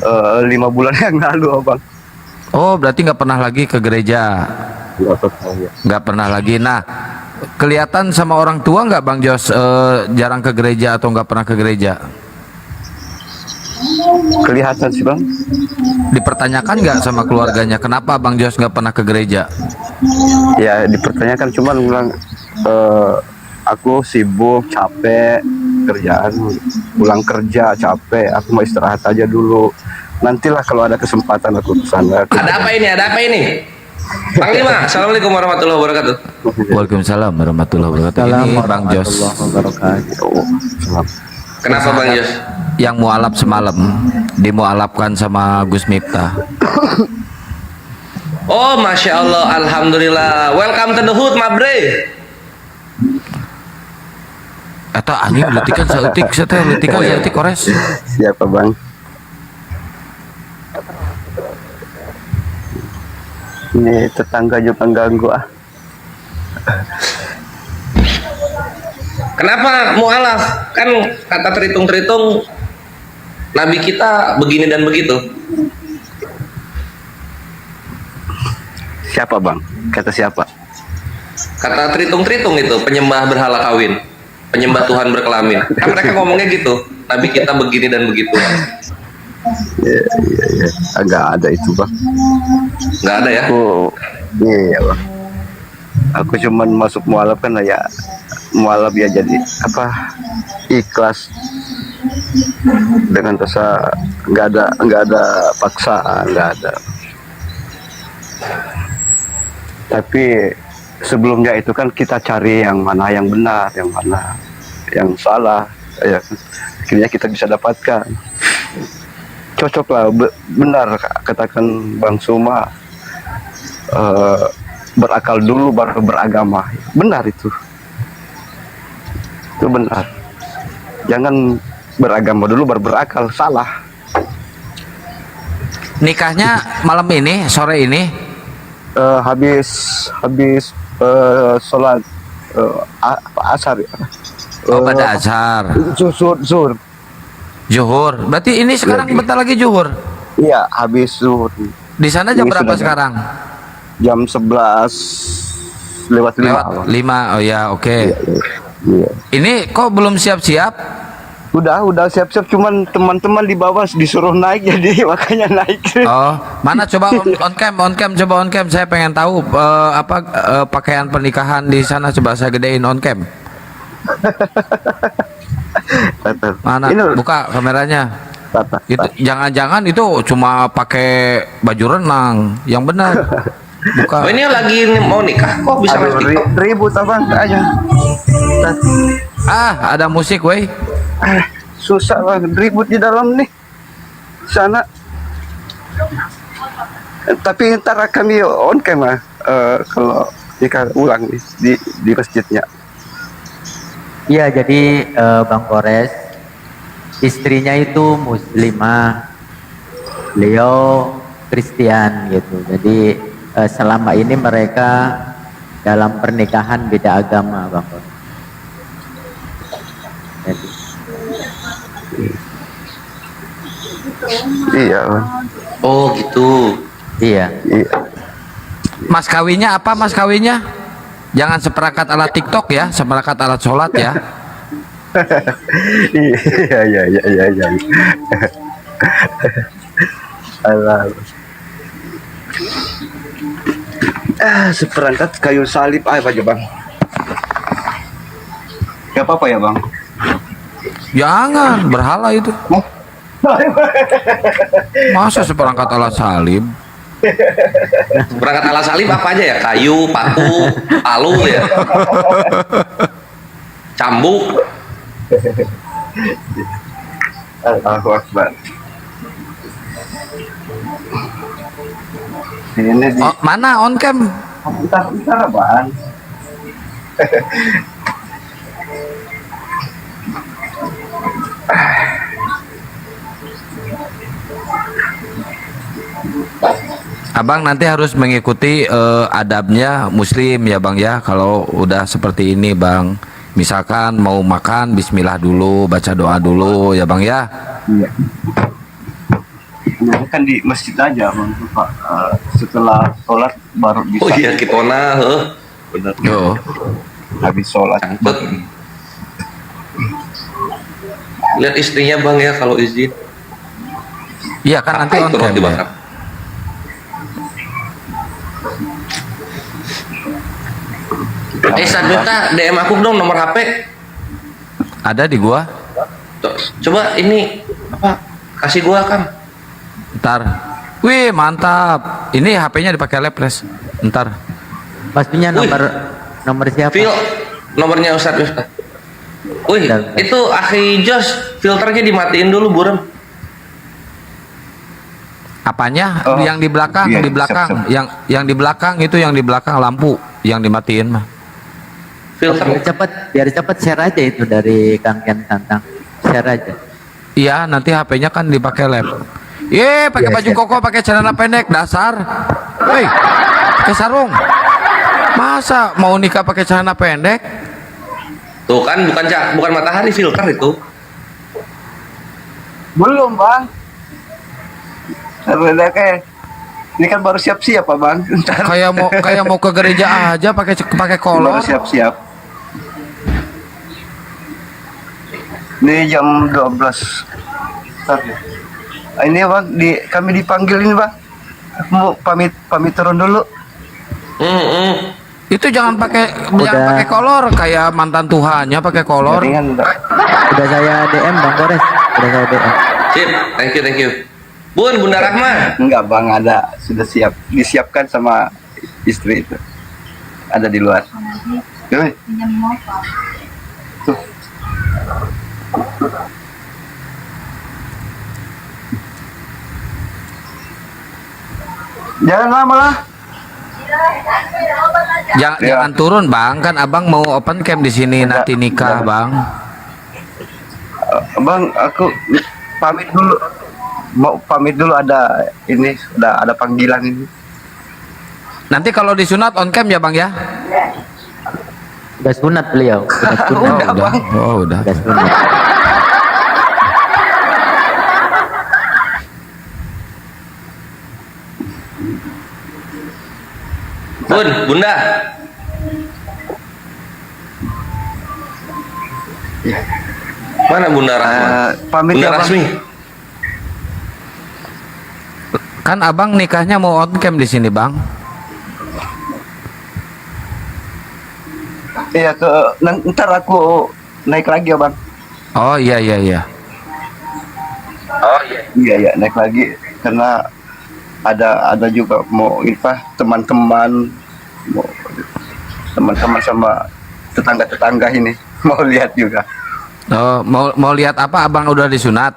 5 bulan yang lalu, Bang. Oh berarti nggak pernah lagi ke gereja? Nggak pernah lagi. Nah, kelihatan sama orang tua nggak Bang Jos jarang ke gereja atau nggak pernah ke gereja? Kelihatan sih, Bang. Dipertanyakan nggak sama keluarganya kenapa Bang Jos nggak pernah ke gereja? Ya dipertanyakan, cuman bilang aku sibuk, capek kerjaan, pulang kerja capek, aku mau istirahat aja dulu. Nantilah kalau ada kesempatan aku kesana. Ada apa ini? Panglima, Assalamualaikum warahmatullahi wabarakatuh. Waalaikumsalam warahmatullahi wabarakatuh. Ini Bang Jos Kenapa Bang Jos? yang mualaf semalam, dimualafkan sama Gus Miftah. Oh, Masya Allah, Alhamdulillah. Welcome to the hood, Mabre. Eta anjing letikan saeutik teh letikan saeutik kores. Siapa bang? Ini tetangga juga ganggu ah. Kenapa mualaf? Kan kata terhitung-terhitung Nabi kita begini dan begitu. Siapa bang? Kata siapa? Kata terhitung-terhitung itu penyembah berhala kawin, penyembah Tuhan berkelamin. Kan mereka ngomongnya gitu. Nabi kita begini dan begitu. Iya. Enggak ada itu bang. Nggak ada ya? Iya bang. Aku cuman masuk mualaf kan ya, mualaf ya jadi apa, ikhlas dengan rasa nggak ada paksaan, nggak ada. Tapi sebelumnya itu kan kita cari yang mana yang benar, yang mana yang salah, ya akhirnya kita bisa dapatkan. Cocok lah, benar katakan Bang Suma, berakal dulu baru beragama. Benar itu benar. Jangan beragama dulu baru berakal, salah. Nikahnya malam ini, sore ini? Habis sholat asar ya. Oh, pada asar. Zuhur. Zuhur. Berarti ini sekarang bentar lagi zuhur. Iya, habis zuhur. Di sana jam Ini berapa sudah sekarang? Jam 11 lewat 5. Lewat 5. Oh ya, oke. Iya. Ini kok belum siap-siap? Udah siap-siap, cuman teman-teman di bawah disuruh naik jadi makanya naik. Oh, mana coba on cam coba on cam, saya pengen tahu pakaian pernikahan di sana, coba saya gedein on cam. Mana? Buka kameranya. Itu jangan-jangan itu cuma pakai baju renang, yang benar. Buka. Oh, ini lagi mau nikah kok bisa main TikTok? Ribut abang aja. Ada musik weh. Susah banget ribut di dalam nih sana. Tapi ntar kami on cam kalau nikah ulang nih di masjidnya. Iya, jadi Bang Kores, istrinya itu muslimah, beliau Kristen gitu. Jadi selama ini mereka dalam pernikahan beda agama, Bang Kores. Jadi. Iya. Oh gitu. Iya. Mas kawinnya apa, mas kawinnya? Jangan seperangkat alat TikTok ya, seperangkat alat sholat ya. Iya. Seperangkat kayu salib apa aja bang? Gak apa-apa ya bang? Jangan, berhala itu. Masa seperangkat alat salib? Berangkat alat salib apa aja ya? Kayu, paku, palu ya. Cambuk. Allahu Akbar. Ini di mana on cam? Bentar bang. Abang nanti harus mengikuti adabnya muslim ya bang ya, kalau udah seperti ini bang. Misalkan mau makan bismillah dulu, baca doa dulu ya bang ya. Iya. Nah, kan di masjid aja bang Pak. Setelah sholat baru bisa. Oh iya kitona, Benar. Yo. Habis sholat. Lihat istrinya bang ya kalau izin. Iya kan nanti on cam ya. Sadmita DM aku dong nomor HP. Ada di gua. Coba ini apa? Kasih gua kan. Ntar. Wih mantap. Ini HP-nya dipakai lepres. Ntar. Mas punya nomor siapa? Nomornya Ustadz. Wih, itu akhi Jos, filternya dimatiin dulu buram. Apanya? Oh, yang di belakang, iya, di belakang, siap. yang di belakang itu, yang di belakang lampu yang dimatiin mah. Filter. Biar cepat share aja itu dari Kang Kian Santang. Share aja. Iya, nanti HP-nya kan dipakai lab. Pakai baju koko, pakai celana pendek, dasar. Hei, pakai sarung. Masa mau nikah pakai celana pendek? Tuh kan bukan matahari, filter itu. Belum bang. Sebenarnya kayak ini kan baru siap-siap pak bang. Ntar. Kayak mau ke gereja aja pakai kolor. Baru siap-siap. Ini jam 12. Ntar. Ini bang, kami dipanggil ini bang. Aku mau pamit turun dulu. Itu jangan pakai kolor kayak mantan Tuhannya pakai kolor. Udah saya DM Bang Gores. Udah saya DM. Sip, thank you. Bunda Rahma. Enggak bang, sudah siap, disiapkan sama istri itu. Ada di luar. Tuh. Jangan lama lah. Jangan turun bang, kan abang mau open camp di sini nanti nikah bang. Bang, aku pamit dulu. Mau pamit dulu, ada panggilan ini. Nanti kalau disunat on cam ya bang ya? Udah sunat beliau. Udah sunat. Udah. Udah sunat. Bunda. Mana Bunda Rahma? Pamit Bunda ya, Bang. Rasmi. Kan abang nikahnya mau on cam di sini bang. Iya, ntar aku naik lagi ya bang. Oh iya. Iya naik lagi karena ada juga mau teman-teman sama tetangga ini mau lihat juga. Oh, mau lihat apa? Abang udah disunat.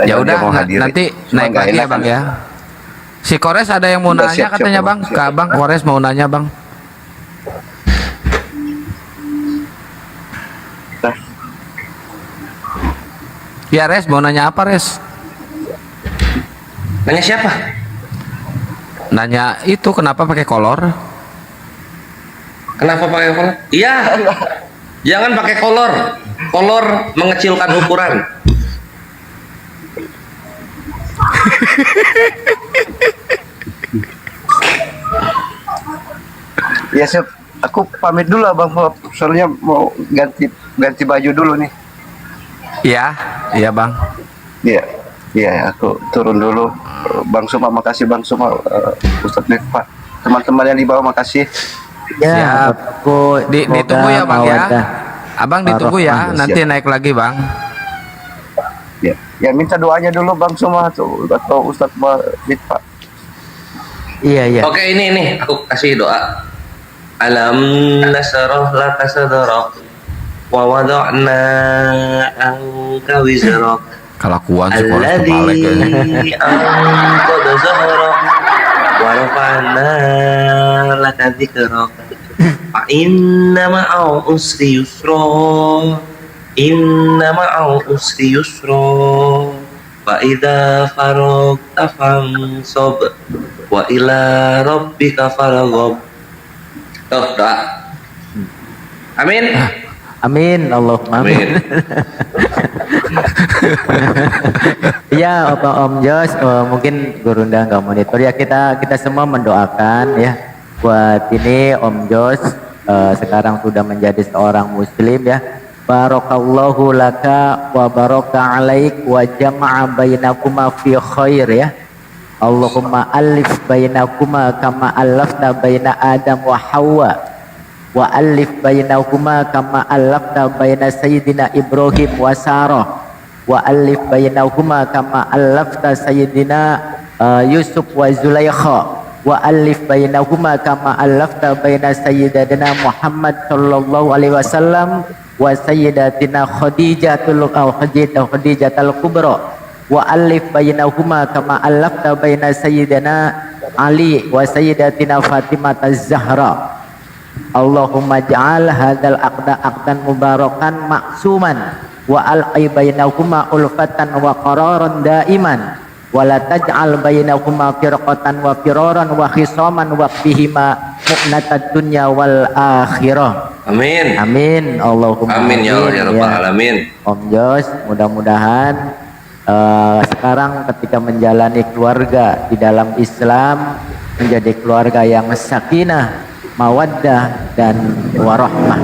Ya udah, nanti naik lagi ya bang ya. Si Kores ada yang mau Udah, nanya siap, katanya siap, bang. siap. Ke abang Kores mau nanya bang. Ya Res, mau nanya apa Res? Nanya siapa? Nanya itu kenapa pakai kolor? Kenapa pakai kolor? Iya. Jangan pakai kolor. Kolor mengecilkan ukuran. Ya siap, aku pamit dulu abang, soalnya mau ganti baju dulu nih. Iya bang. Iya, aku turun dulu. Bang Suma, makasih Bang Suma, Ustadz Pak, teman-teman yang di bawah makasih. Ya, Siap. Ditunggu ya bang ya. Abang ditunggu ya, nanti naik lagi bang. Ya minta doanya dulu Bang Suma atau Ustadz Pak. Iya. Oke, ini aku kasih doa. Alam nasrah laka sadrak wa wada'na anka wizrak Kelakuan si Kores alladzi kebalik kayaknya. anqadha zahrak wa rafa'na laka dzikrak fa inna ma'al usri yusra wa idza faragta fansab wa ila rabbika farghab. Tuh, doa. Amin. Amin, Allahumma amin. Ya, Om Jos, mungkin Gurunda nggak monitor ya, kita semua mendoakan ya buat ini Om Jos sekarang sudah menjadi seorang muslim ya. Barakallahu laka wa baraka alaik wa jama'a bainakuma fi khair ya. Allahumma alif bainakuma kama alafta baina Adam wa Hawa wa alif bainakuma kama alafta baina Sayyidina Ibrahim wa Sarah wa alif bainakuma kama alafta Sayyidina Yusuf wa Zulaikha wa alif bainakuma kama alafta baina Sayyidina Muhammad sallallahu alaihi wasallam wa Sayyidatina Khadijatul Kubra wa alif bainahuma kama allafta baina sayyidina Ali wa sayyidatina Fatimah az-Zahra. Allahumma ja'al hadzal aqda aqdan mubarakan maksuman wa alqi bainahuma ulfatan wa qararan daiman wa la taj'al bainahuma firqatan wa firaran wa khisaman wa fihima mu'natad dunya wal akhirah. Amin. Amin. Allahumma Amin ya Allah ya Rabbal alamin. Om Jos, mudah-mudahan sekarang ketika menjalani keluarga di dalam Islam menjadi keluarga yang sakinah, mawaddah dan warahmah.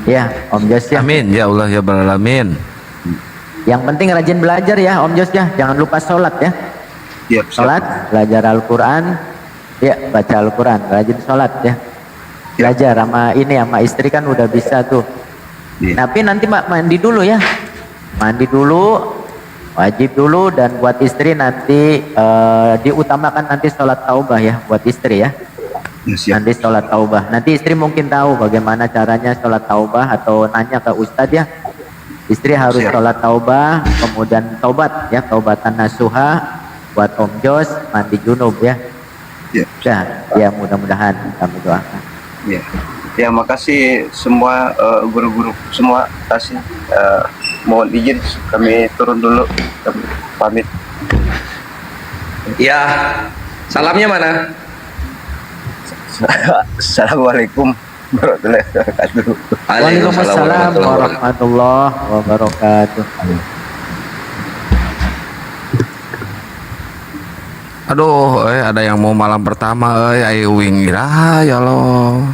Ya, Om Jos ya. Amin ya Allah ya Rabbal alamin. Yang penting rajin belajar ya Om Jos ya. Jangan lupa sholat ya. Sholat, belajar Al-Quran. Ya, baca Al-Quran, rajin sholat ya. Belajar sama ini sama istri kan udah bisa tuh. Tapi nanti mandi dulu ya. Mandi dulu, wajib dulu, dan buat istri nanti diutamakan nanti sholat taubah ya buat istri ya. Nanti sholat taubah. Nanti istri mungkin tahu bagaimana caranya sholat taubah atau nanya ke Ustadz ya. Istri harus sholat taubah, kemudian taubat ya, taubatan nasuha buat Om Jos, mandi junub ya. Ya mudah-mudahan kami doakan. Ya makasih semua guru-guru semua, kasih mohon izin kami turun dulu, kami pamit. Ya, salamnya mana? Assalamualaikum warahmatullahi wabarakatuh. Waalaikumsalam warahmatullahi wabarakatuh. Aduh, ada yang mau malam pertama, ayo wingira ya Allah.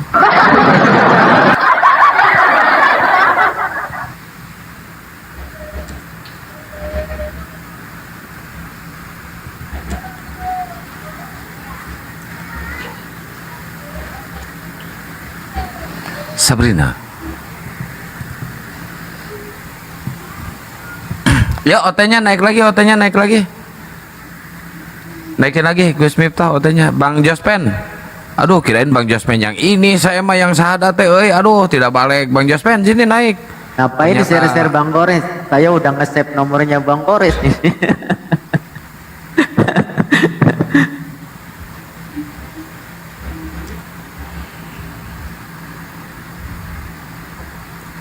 Sabrina. Ya, OT-nya naik lagi, OT-nya naik lagi. Naikin lagi Gus Miftah OT-nya. Bang Jospen. Aduh, kirain Bang Jospen yang ini, saya mah yang sahadat teh. Aduh, tidak balik. Bang Jospen sini naik. Ngapain di share-share Bang Kores? Saya udah nge-save nomornya Bang Kores nih.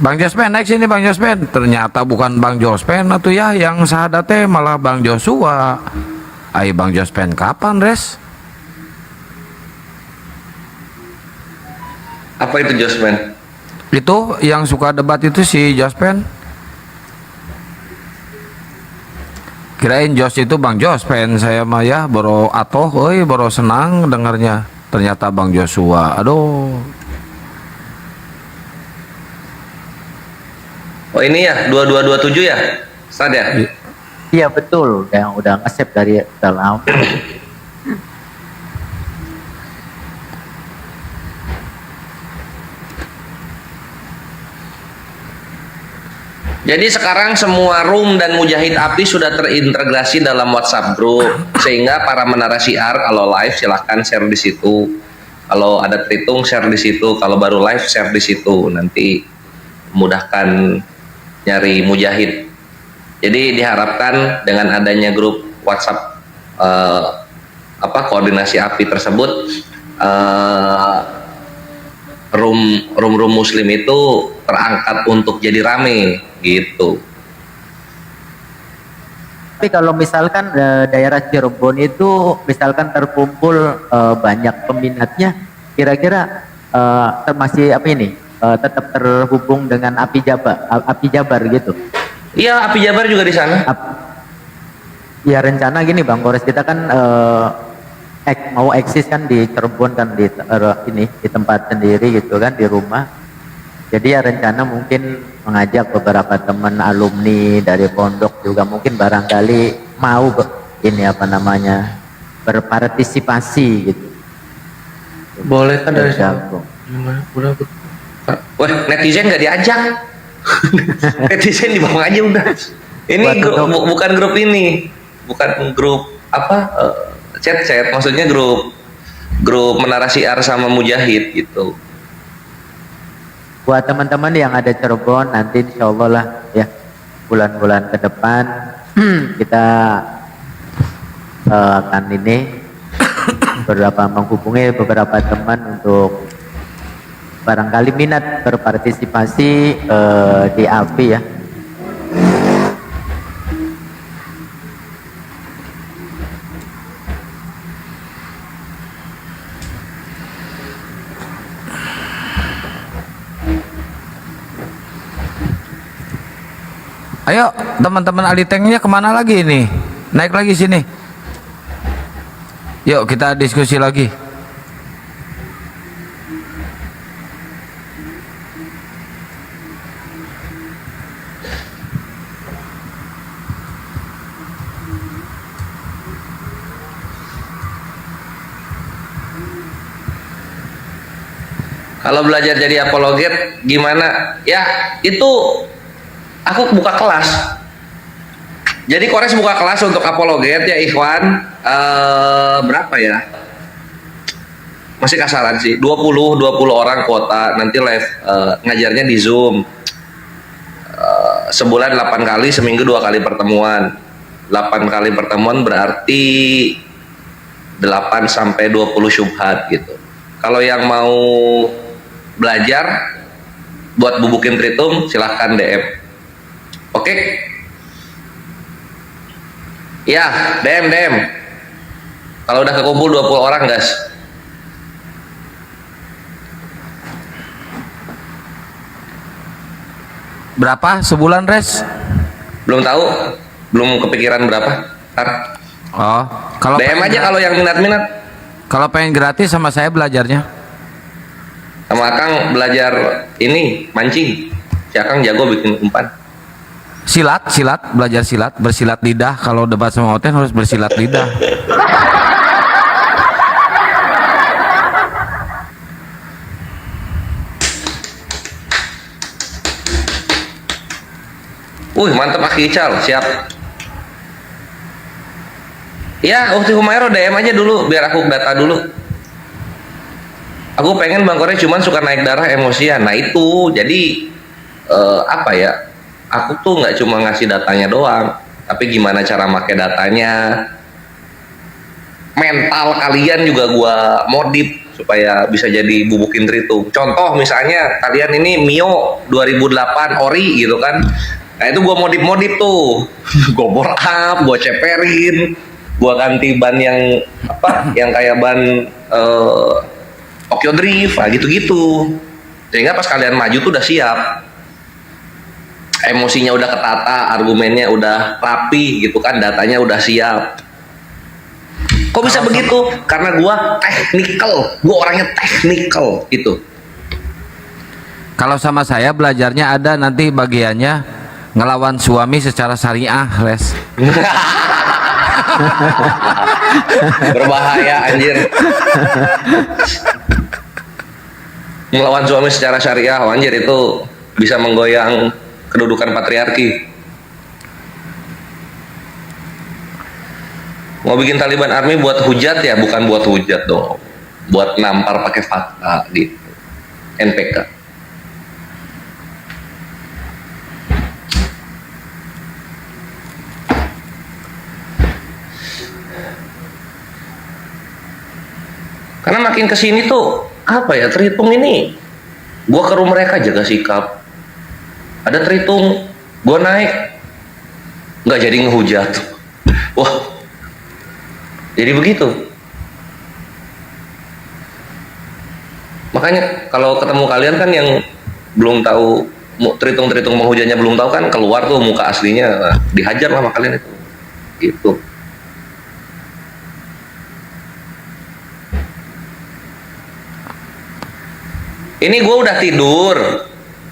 Bang Jospen naik sini Bang Jospen. Ternyata bukan Bang Jospen atuh ya yang sahadatnya, malah Bang Joshua. Ayo Bang Jospen kapan res? Apa itu Jospen? Itu yang suka debat itu si Jospen. Kirain Jos itu Bang Jospen, saya mah ya baru atoh, baru senang dengarnya. Ternyata Bang Joshua. Aduh. Oh ini ya 2227 ya? Ustaz ya? Iya betul, yang udah nge-save dari dalam. Jadi sekarang semua room dan Mujahid Api sudah terintegrasi dalam WhatsApp group, sehingga para menara syiar kalau live silahkan share di situ. Kalau ada Tritung share di situ, kalau baru live share di situ. Nanti memudahkan nyari Mujahid. Jadi diharapkan dengan adanya grup WhatsApp koordinasi api tersebut, room muslim itu terangkat untuk jadi rame gitu. Tapi kalau misalkan daerah Cirebon itu misalkan terkumpul banyak peminatnya, kira-kira masih tetap terhubung dengan Api Jabar gitu. Iya, Api Jabar juga di sana. Ya rencana gini Bang Kores, kita kan mau eksis kan di Cirebon kan di tempat sendiri gitu kan, di rumah. Jadi ya rencana mungkin mengajak beberapa teman alumni dari pondok juga mungkin barangkali mau berpartisipasi gitu. Boleh kan dari sana? Wah, netizen nggak diajak. Netizen dibawa aja udah. Ini bukan grup ini, bukan grup chat, maksudnya grup menara syiar sama Mujahid gitu. Buat teman-teman yang ada Cirebon nanti insya Allah lah ya bulan-bulan ke depan kita akan ini menghubungi beberapa teman untuk barangkali minat berpartisipasi di AFI ya. Ayo teman-teman Alitengnya kemana lagi ini? Naik lagi sini. Yuk kita diskusi lagi. Kalau belajar jadi apologet gimana? Ya itu aku buka kelas. Jadi Kores buka kelas untuk apologet ya ikhwan. Berapa ya? Masih kasaran sih. 20 orang kuota. Nanti live ngajarnya di Zoom. Sebulan 8 kali, seminggu 2 kali pertemuan. 8 kali pertemuan berarti 8 sampai 20 syubhat gitu. Kalau yang mau belajar buat bubukin tritum silahkan DM. Oke? Ya, DM. Kalau udah kekumpul 20 orang, guys. Berapa sebulan, Res? Belum tahu, belum kepikiran berapa. Ntar. Oh, kalau DM aja kalau yang minat-minat. Kalau pengen gratis sama saya belajarnya. Sama Akang belajar ini mancing. Si Akang jago bikin umpan. Silat, belajar silat, bersilat lidah. Kalau debat sama Oten harus bersilat lidah. Mantap Aki Ical, siap. Ya, Ukti Humairo DM aja dulu biar aku data dulu. Aku pengen Bang Kore cuman suka naik darah emosian. Nah itu, jadi apa ya? Aku tuh nggak cuma ngasih datanya doang, tapi gimana cara make datanya. Mental kalian juga gua modif supaya bisa jadi bubukin tritum. Contoh misalnya kalian ini Mio 2008 ori gitu kan. Nah itu gua modif tuh. Gua bore up, gua ceperin, gua ganti ban yang apa? Yang kayak ban Tokyo Drift, gitu-gitu. Sehingga pas kalian maju tuh udah siap. Emosinya udah ketata, argumennya udah rapi gitu kan, datanya udah siap. Kok bisa begitu? Karena gua technical, gua orangnya technical itu. Kalau sama saya belajarnya ada nanti bagiannya ngelawan suami secara syariah, Res. Berbahaya anjir. Melawan suami secara syariah, anjir itu bisa menggoyang kedudukan patriarki. Mau bikin Taliban Army buat hujat ya, bukan buat hujat dong. Buat nampar pakai fakta gitu. NPK. Karena makin kesini tuh apa ya, terhitung ini gua ke rumah mereka jaga sikap, ada terhitung gua naik nggak jadi ngehujat. Wah, jadi begitu. Makanya kalau ketemu kalian kan yang belum tahu terhitung menghujatnya belum tahu kan, keluar tuh muka aslinya, nah, dihajar lah sama kalian itu gitu. Ini gue udah tidur.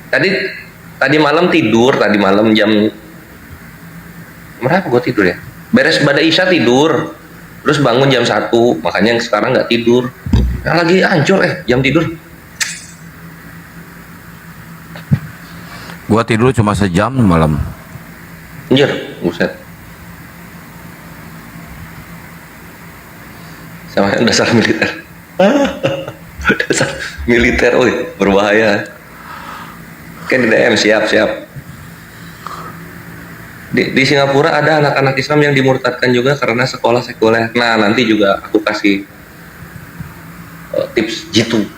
Tadi malam jam berapa gue tidur ya? Beres pada Isya tidur. Terus bangun jam 1, makanya sekarang nggak tidur. Nah, lagi hancur jam tidur. Gua tidur cuma sejam malam. Anjir, buset. Sama dasar militer. Dasar militer, berbahaya. Oke, di DM siap. Di Singapura ada anak-anak Islam yang dimurtadkan juga karena sekolah sekuler. Nah, nanti juga aku kasih tips jitu.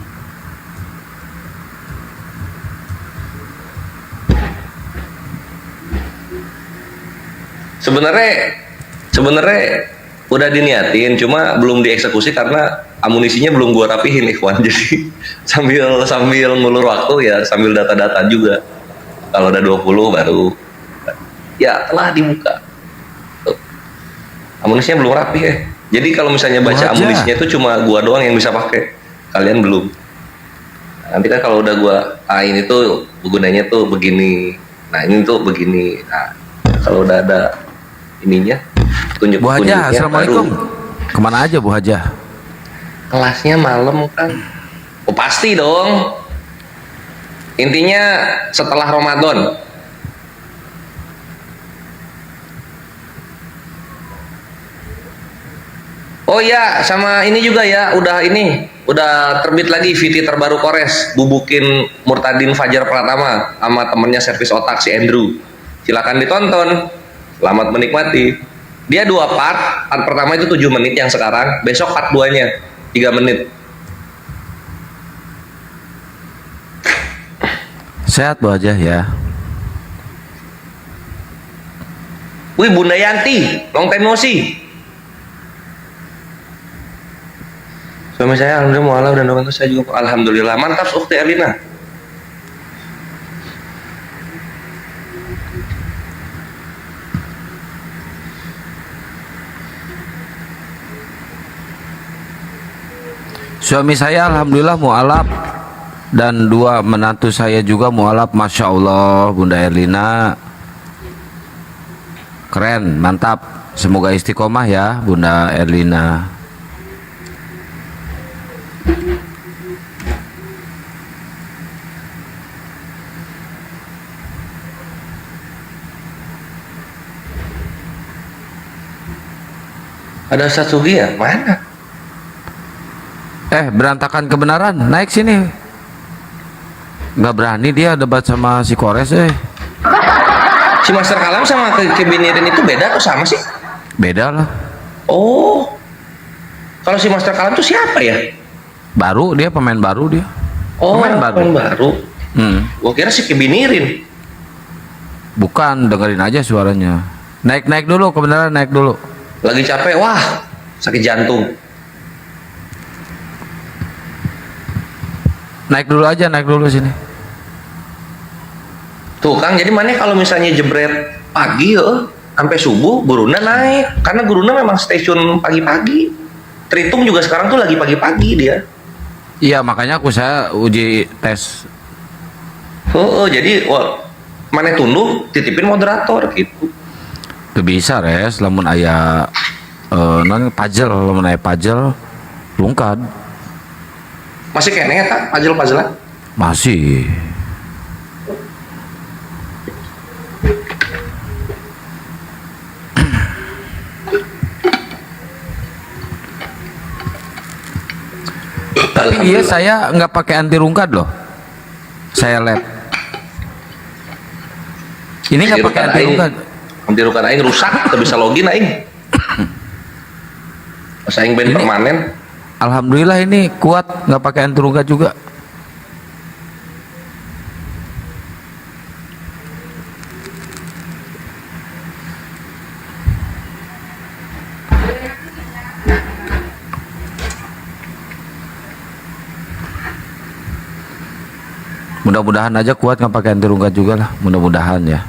Sebenarnya udah diniatin, cuma belum dieksekusi karena amunisinya belum gua rapihin, ikhwan. Jadi sambil ngulur waktu ya, sambil data-data juga. Kalau udah 20 baru ya telah dibuka. Tuh. Amunisinya belum rapi ya. Jadi kalau misalnya baca amunisinya itu cuma gua doang yang bisa pakai. Kalian belum. Nanti kan kalau udah gua ini tuh gunanya tuh begini. Nah, ini tuh begini. Nah, kalau udah ada ininya tunjuk Bu Haja, assalamualaikum. Kemana aja Bu Haja? Kelasnya malam kan. Oh pasti dong. Intinya setelah Ramadan. Oh iya, sama ini juga ya, udah terbit lagi VT terbaru Kores, bubukin Murtadin Fajar Pratama sama temennya servis otak si Andrew. Silakan ditonton. Selamat menikmati. Dia 2 part pertama itu 7 menit yang sekarang, besok part 2-nya 3 menit. Sehat Bu Haja ya. Wih, Bunda Yanti, long time no see. Suami saya alhamdulillah mualaf dan doa saya juga alhamdulillah. Mantap Ukhti Erlina. Suami saya alhamdulillah mualaf dan 2 menantu saya juga mualaf, masya Allah. Bunda Erlina keren, mantap. Semoga istiqomah ya Bunda Erlina. Ada Ustaz Sugi ya? Mana? Berantakan kebenaran, naik sini. Nggak berani dia debat sama si Kores. Si Master Kalam sama Kebinirin itu beda atau sama sih? Beda lah. Oh, kalau si Master Kalam itu siapa ya? Baru, dia pemain baru dia. Oh, pemain baru. Gua kira si Kebinirin. Bukan, dengerin aja suaranya. Naik dulu, kebenaran naik dulu. Lagi capek, wah, sakit jantung. Naik dulu sini. Tuh Kang, jadi mana kalau misalnya jebret pagi sampai subuh, Guruna naik. Karena Guruna memang stasiun pagi-pagi. Tritung juga sekarang tuh lagi pagi-pagi dia. Iya, makanya saya uji tes. Jadi mana tunduk titipin moderator gitu. Tuh bisa res, lamun aya non puzzle, lamun aya puzzle lungkad. Masih kene tak puzzle-puzzlean? Masih. Tapi iya, saya nggak pakai anti rungkad loh. Saya lab. Ini nggak pakai anti rungkad. Anti rungkad aing rusak, tidak bisa login aing. Pas aing band permanen. Alhamdulillah ini kuat, nggak pakai anti rungkad juga. Mudah-mudahan aja kuat, nggak pakai anti rungkad juga lah, mudah-mudahan ya.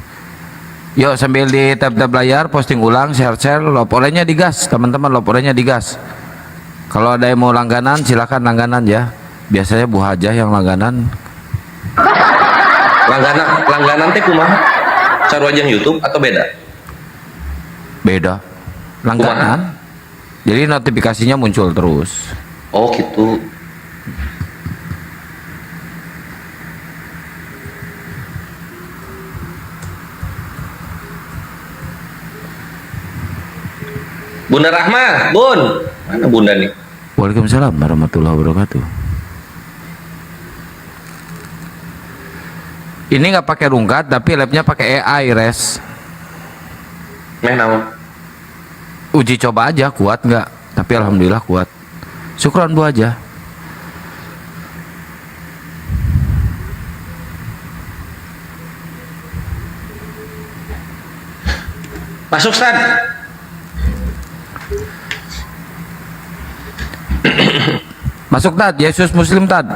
Yuk sambil di tab-tab layar posting ulang, share-share, loporenya digas teman-teman, loporenya digas. Kalau ada yang mau langganan silakan langganan ya. Biasanya Bu Hajah yang langganan. Langganan teh kumaha? Sarwajang YouTube atau beda? Beda. Langganan. Jadi notifikasinya muncul terus. Oh gitu. Bunda Rahma, Bun. Mana Bunda nih? Waalaikumsalam warahmatullahi wabarakatuh. Ini nggak pakai rungkat, tapi labnya pakai AI res. Meh naon? Uji coba aja kuat nggak, tapi alhamdulillah kuat. Syukron Bu aja. Masuk Stan. Masuk Tad, Yesus Muslim Tad.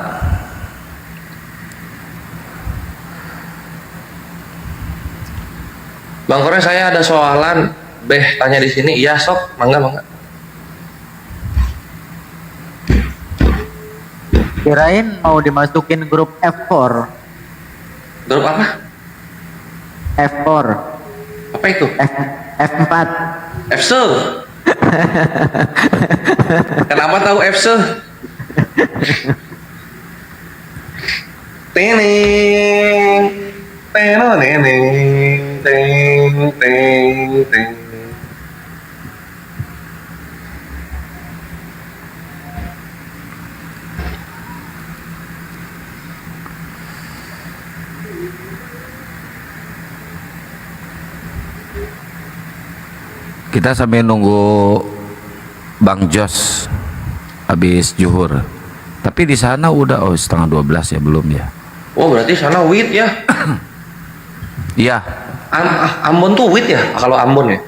Bang Koren, saya ada soalan. Beh tanya di sini. Iya sok, mangga. Kirain mau dimasukin grup F4. Grup apa? F4. Apa itu? F4. FC. Kenapa tahu FC? Teneng, teneng, teng. Kita sambil nunggu Bang Jos habis zuhur. Tapi di sana udah setengah 12 ya, belum ya? Oh berarti sana wit ya? Iya. Ambon tuh wit ya? Kalau Ambon ya?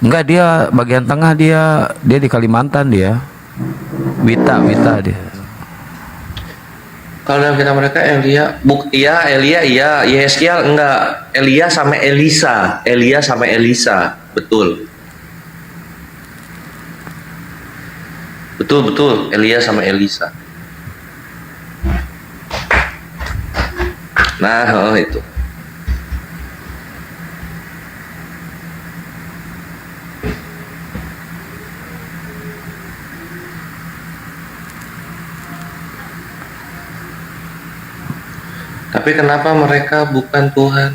Enggak, dia bagian tengah, dia di Kalimantan dia. Wita dia. Kalau dalam kitab mereka Elia iya, Yeskiel enggak, Elia sama Elisa, betul, Elia sama Elisa. Nah, itu. Tapi kenapa mereka bukan Tuhan?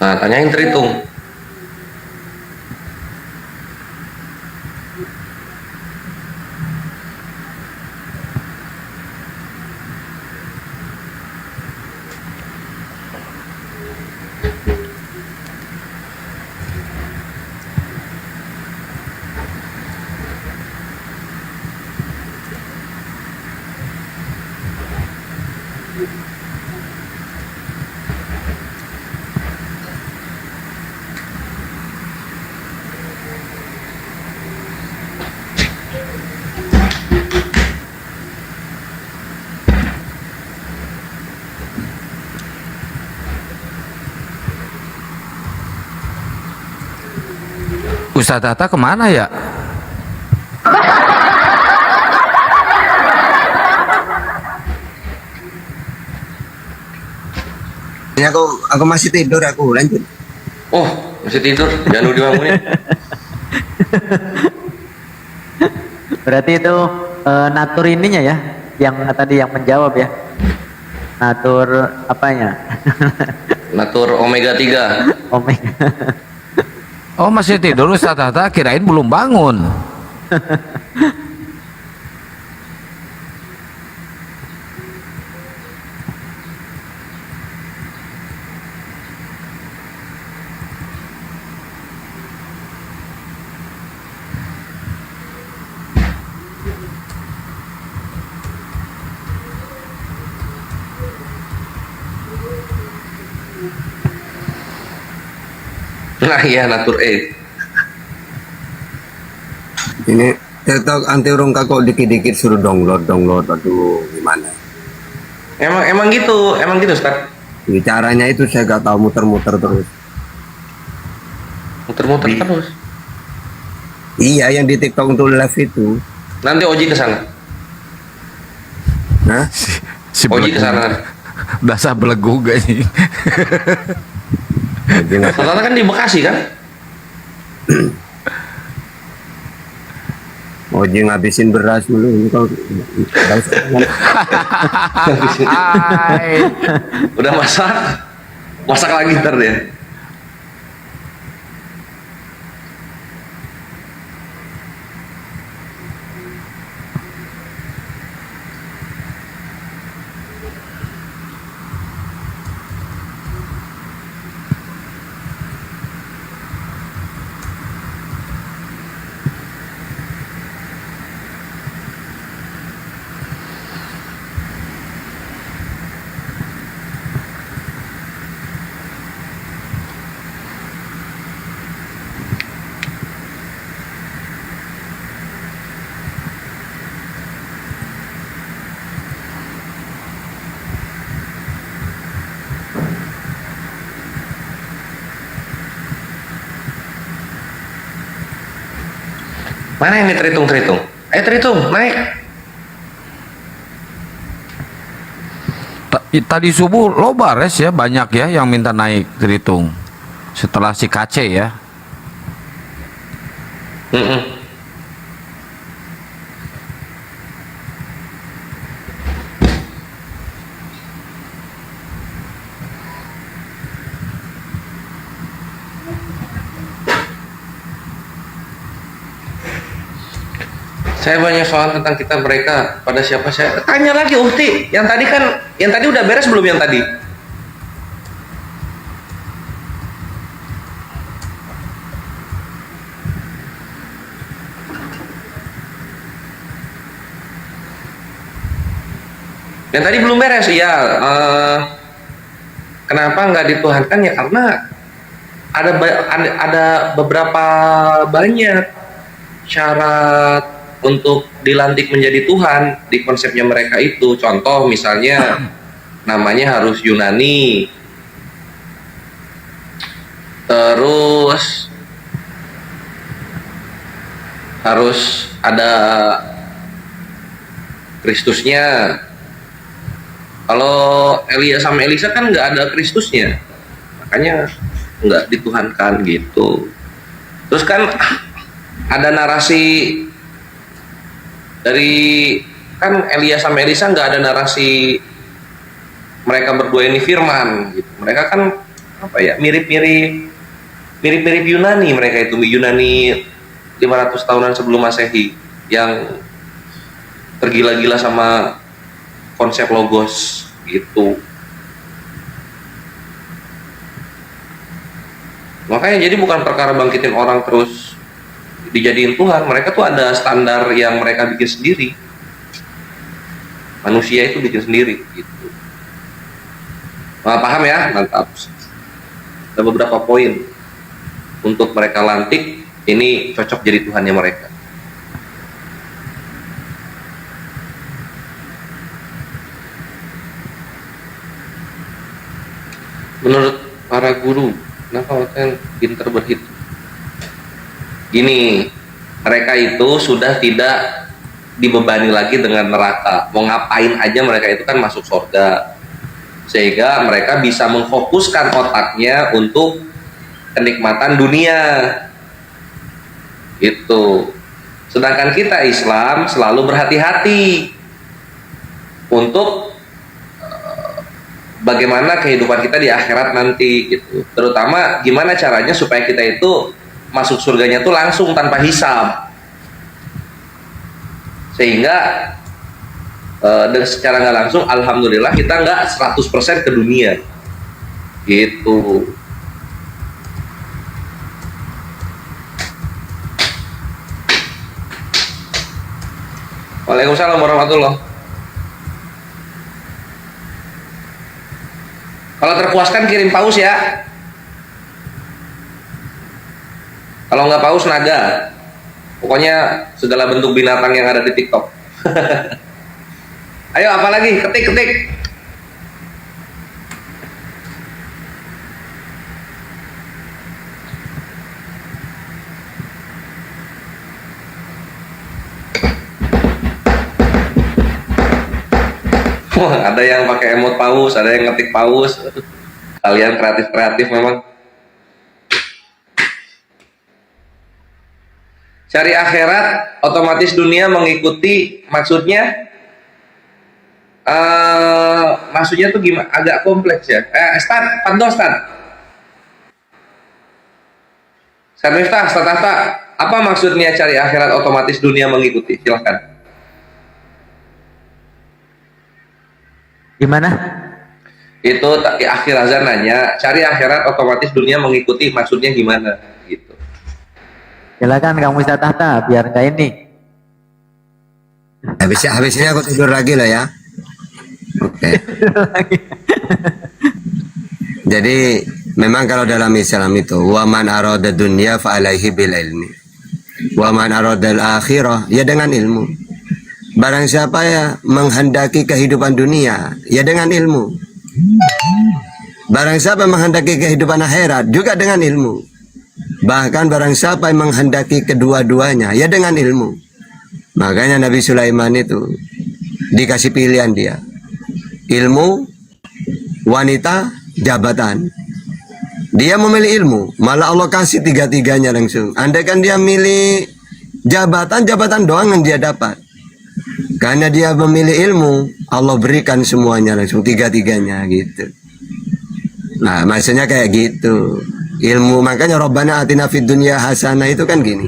Nah, tanyain Tritung. Ustadz Tata kemana ya? Ini aku masih tidur, aku lanjut. Oh, masih tidur. Jangan dulu dibangunin. Berarti itu natur ininya ya, yang tadi yang menjawab ya. Natur apanya? Natur omega 3. Omega. Oh, masih tidur Ustadz Tata, kirain belum bangun. Nah iya, natur E. Ini TikTok anti rongga kok dikit-dikit suruh download, aduh gimana? Emang gitu Ustaz. Caranya itu saya gak tahu, muter-muter terus. Muter-muter terus. Iya, yang di TikTok untuk live itu. Nanti Oji ke sana. Nah, Si Oji ke sana. Dasar belegu gak sih? Ternyata kan di Bekasi kan? Oji ngabisin beras dulu ini kalau Udah masak lagi ntar dia. Mana ini Tritung? Ayo Tritung, naik. Tadi subuh lo bares ya, banyak ya yang minta naik Tritung. Setelah si Kace ya. Saya banyak soal tentang kita mereka. Pada siapa saya tanya lagi Uhti. Yang tadi udah beres belum yang tadi? Yang tadi belum beres ya. Kenapa nggak dituhankan ya? Karena ada beberapa banyak syarat untuk dilantik menjadi Tuhan di konsepnya mereka itu. Contoh misalnya namanya harus Yunani, terus harus ada Kristusnya. Kalau Elia sama Elisa kan nggak ada Kristusnya, makanya nggak dituhankan gitu. Terus kan ada narasi dari kan Elia sama Elisa, nggak ada narasi mereka berdua ini firman gitu. Mereka kan apa ya, mirip-mirip Yunani. Mereka itu Yunani 500 tahunan sebelum Masehi yang tergila-gila sama konsep logos gitu. Makanya jadi bukan perkara bangkitin orang terus dijadiin Tuhan. Mereka tuh ada standar yang mereka bikin sendiri. Manusia itu bikin sendiri gitu. Nah, paham ya? Mantap. Ada beberapa poin untuk mereka lantik, ini cocok jadi Tuhannya mereka. Menurut para guru, kenapa hotel pinter berhitung? Gini, mereka itu sudah tidak dibebani lagi dengan neraka. Mau ngapain aja mereka itu kan masuk surga. Sehingga mereka bisa memfokuskan otaknya untuk kenikmatan dunia. Itu. Sedangkan kita Islam selalu berhati-hati untuk bagaimana kehidupan kita di akhirat nanti gitu. Terutama gimana caranya supaya kita itu masuk surganya tuh langsung tanpa hisab, sehingga secara nggak langsung alhamdulillah kita nggak 100% ke dunia gitu. Waalaikumsalam warahmatullahi. Kalau terpuaskan kirim paus ya. Kalau nggak paus naga. Pokoknya segala bentuk binatang yang ada di TikTok. Ayo apalagi, ketik. Wah, ada yang pakai emot paus, ada yang ngetik paus. Kalian kreatif memang. Cari akhirat, otomatis dunia mengikuti, maksudnya maksudnya tuh gimana? Agak kompleks ya. Start. Apa maksudnya cari akhirat otomatis dunia mengikuti? Silahkan. Gimana? Itu akhir azan nanya, cari akhirat otomatis dunia mengikuti, maksudnya gimana? Gitu. Silakan kamu Ustaz Tahta, biar nggak ini. Habis ini aku tidur lagi lah ya. Oke. Jadi memang kalau dalam Islam itu wa man arada dunya fa alaihi bil ilmi. Wa man arada al akhirah ya dengan ilmu. Barang siapa ya menghendaki kehidupan dunia ya dengan ilmu. Barang siapa menghendaki kehidupan akhirat juga dengan ilmu. Bahkan barang siapa yang menghendaki kedua-duanya, ya dengan ilmu. Makanya Nabi Sulaiman itu dikasih pilihan dia. Ilmu, wanita, jabatan. Dia memilih ilmu, malah Allah kasih tiga-tiganya langsung. Andai kan dia milih jabatan, jabatan doang yang dia dapat. Karena dia memilih ilmu, Allah berikan semuanya langsung, tiga-tiganya gitu. Nah, maksudnya kayak gitu. Ilmu, makanya Rabbana atina fid dunya hasanah itu kan gini.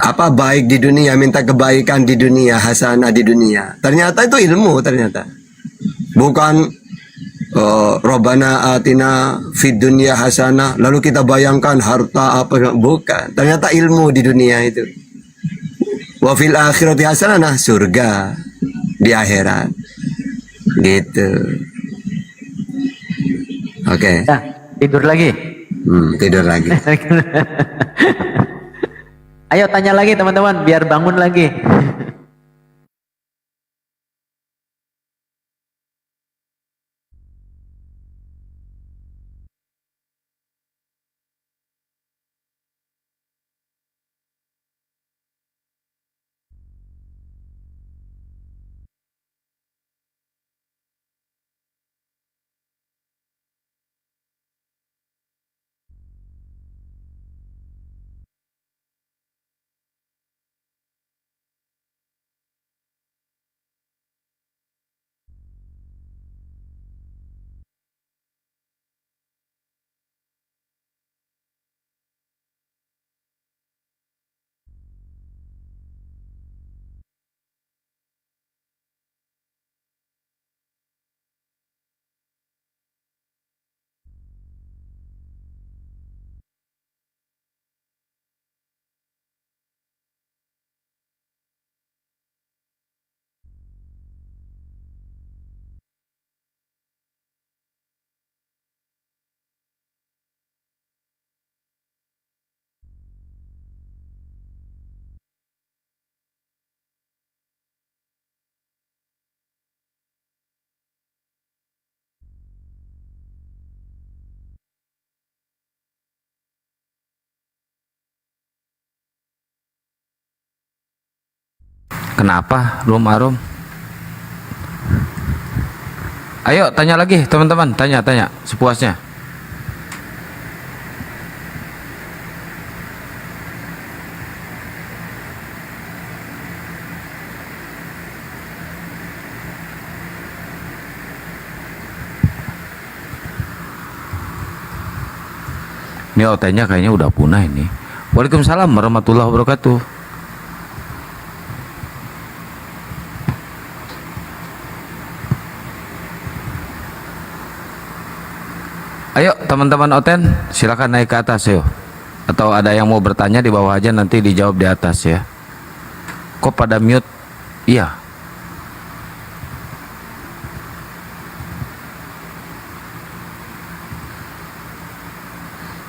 Apa baik di dunia, minta kebaikan di dunia, hasanah di dunia. Ternyata itu ilmu ternyata. Bukan Rabbana atina fid dunya hasanah lalu kita bayangkan harta apa, bukan. Ternyata ilmu di dunia itu. Wa fil akhirati hasanah, nah surga di akhirat. Gitu. Oke. Nah, tidur lagi. Tidur lagi. Ayo tanya lagi teman-teman, biar bangun lagi. Kenapa belum arum? Ayo tanya lagi teman-teman, tanya sepuasnya. Ini OT-nya kayaknya udah punah ini. Waalaikumsalam warahmatullahi wabarakatuh. Ayo teman-teman Oten, silakan naik ke atas yuk. Atau ada yang mau bertanya di bawah aja, nanti dijawab di atas ya. Kok pada mute? Iya.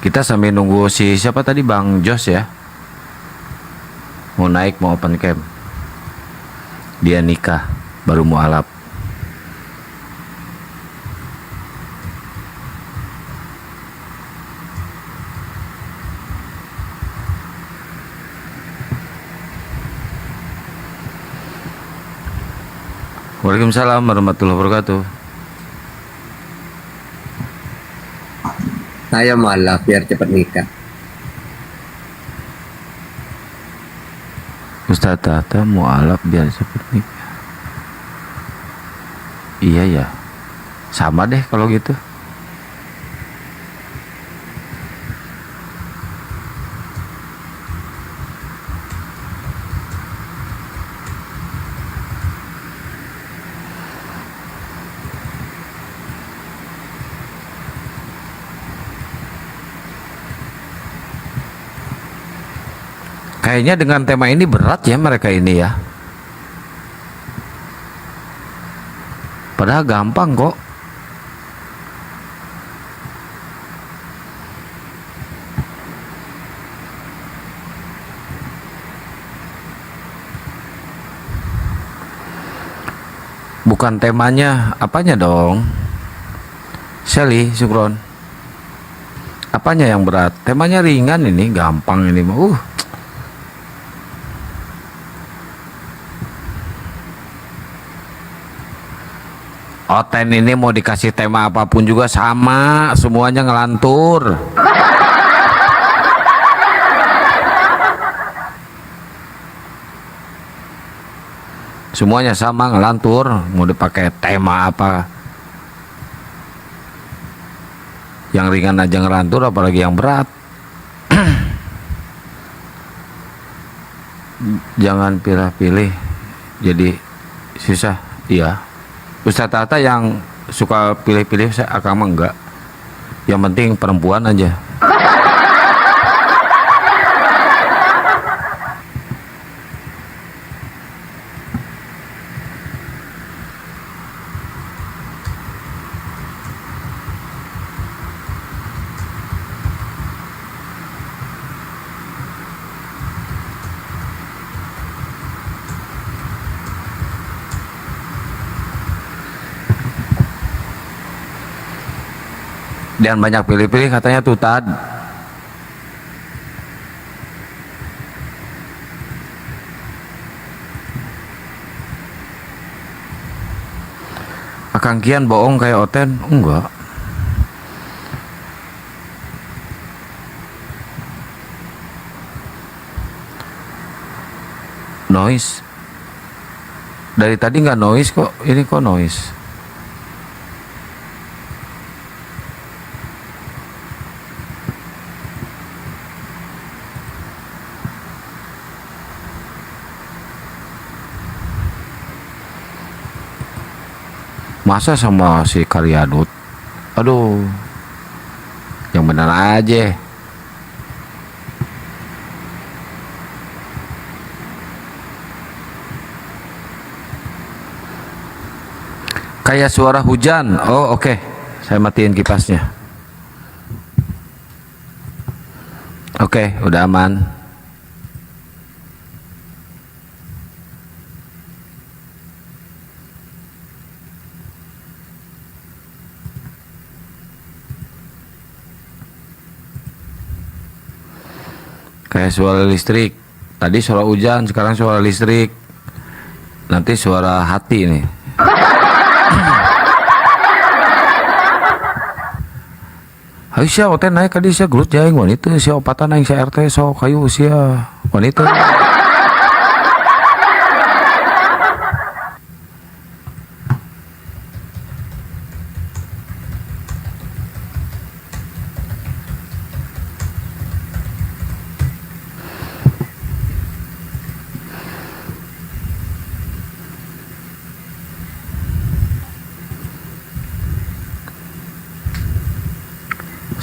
Kita sambil nunggu si siapa tadi, Bang Jos ya. Mau naik, mau open cam. Dia nikah, baru mualaf. Waalaikumsalam warahmatullahi wabarakatuh. Saya malah biar cepat nikah. Ustaz Tata mualaf biar cepat nikah. Iya ya, sama deh kalau gitu. Kayaknya dengan tema ini berat ya mereka ini ya. Padahal gampang kok. Bukan temanya, apanya dong? Shelly, Sukron. apanya yang berat? Temanya ringan ini, gampang ini mah. Oten ini mau dikasih tema apapun juga sama, semuanya ngelantur. Semuanya sama ngelantur, mau dipakai tema apa. Yang ringan aja ngelantur, apalagi yang berat. Jangan pilih-pilih, jadi susah. Iya. Ustadz Tata yang suka pilih-pilih, saya akang mah enggak. Yang penting perempuan aja. Dan banyak pilih-pilih katanya tuh Tad. Akang Kian bohong kayak Oten? Enggak. Noise. Dari tadi nggak noise kok, ini kok noise. Masa sama si Karyadut? Aduh, yang benar aja. Kayak suara hujan. Oh oke, saya matiin kipasnya. Oke, udah aman. Kayak suara listrik. Tadi suara hujan, sekarang suara listrik. Nanti suara hati nih. Hayu sia Oten naik kadi sia gelut jaing wanita sia opatan aing sia RT sok hayu sia wanita.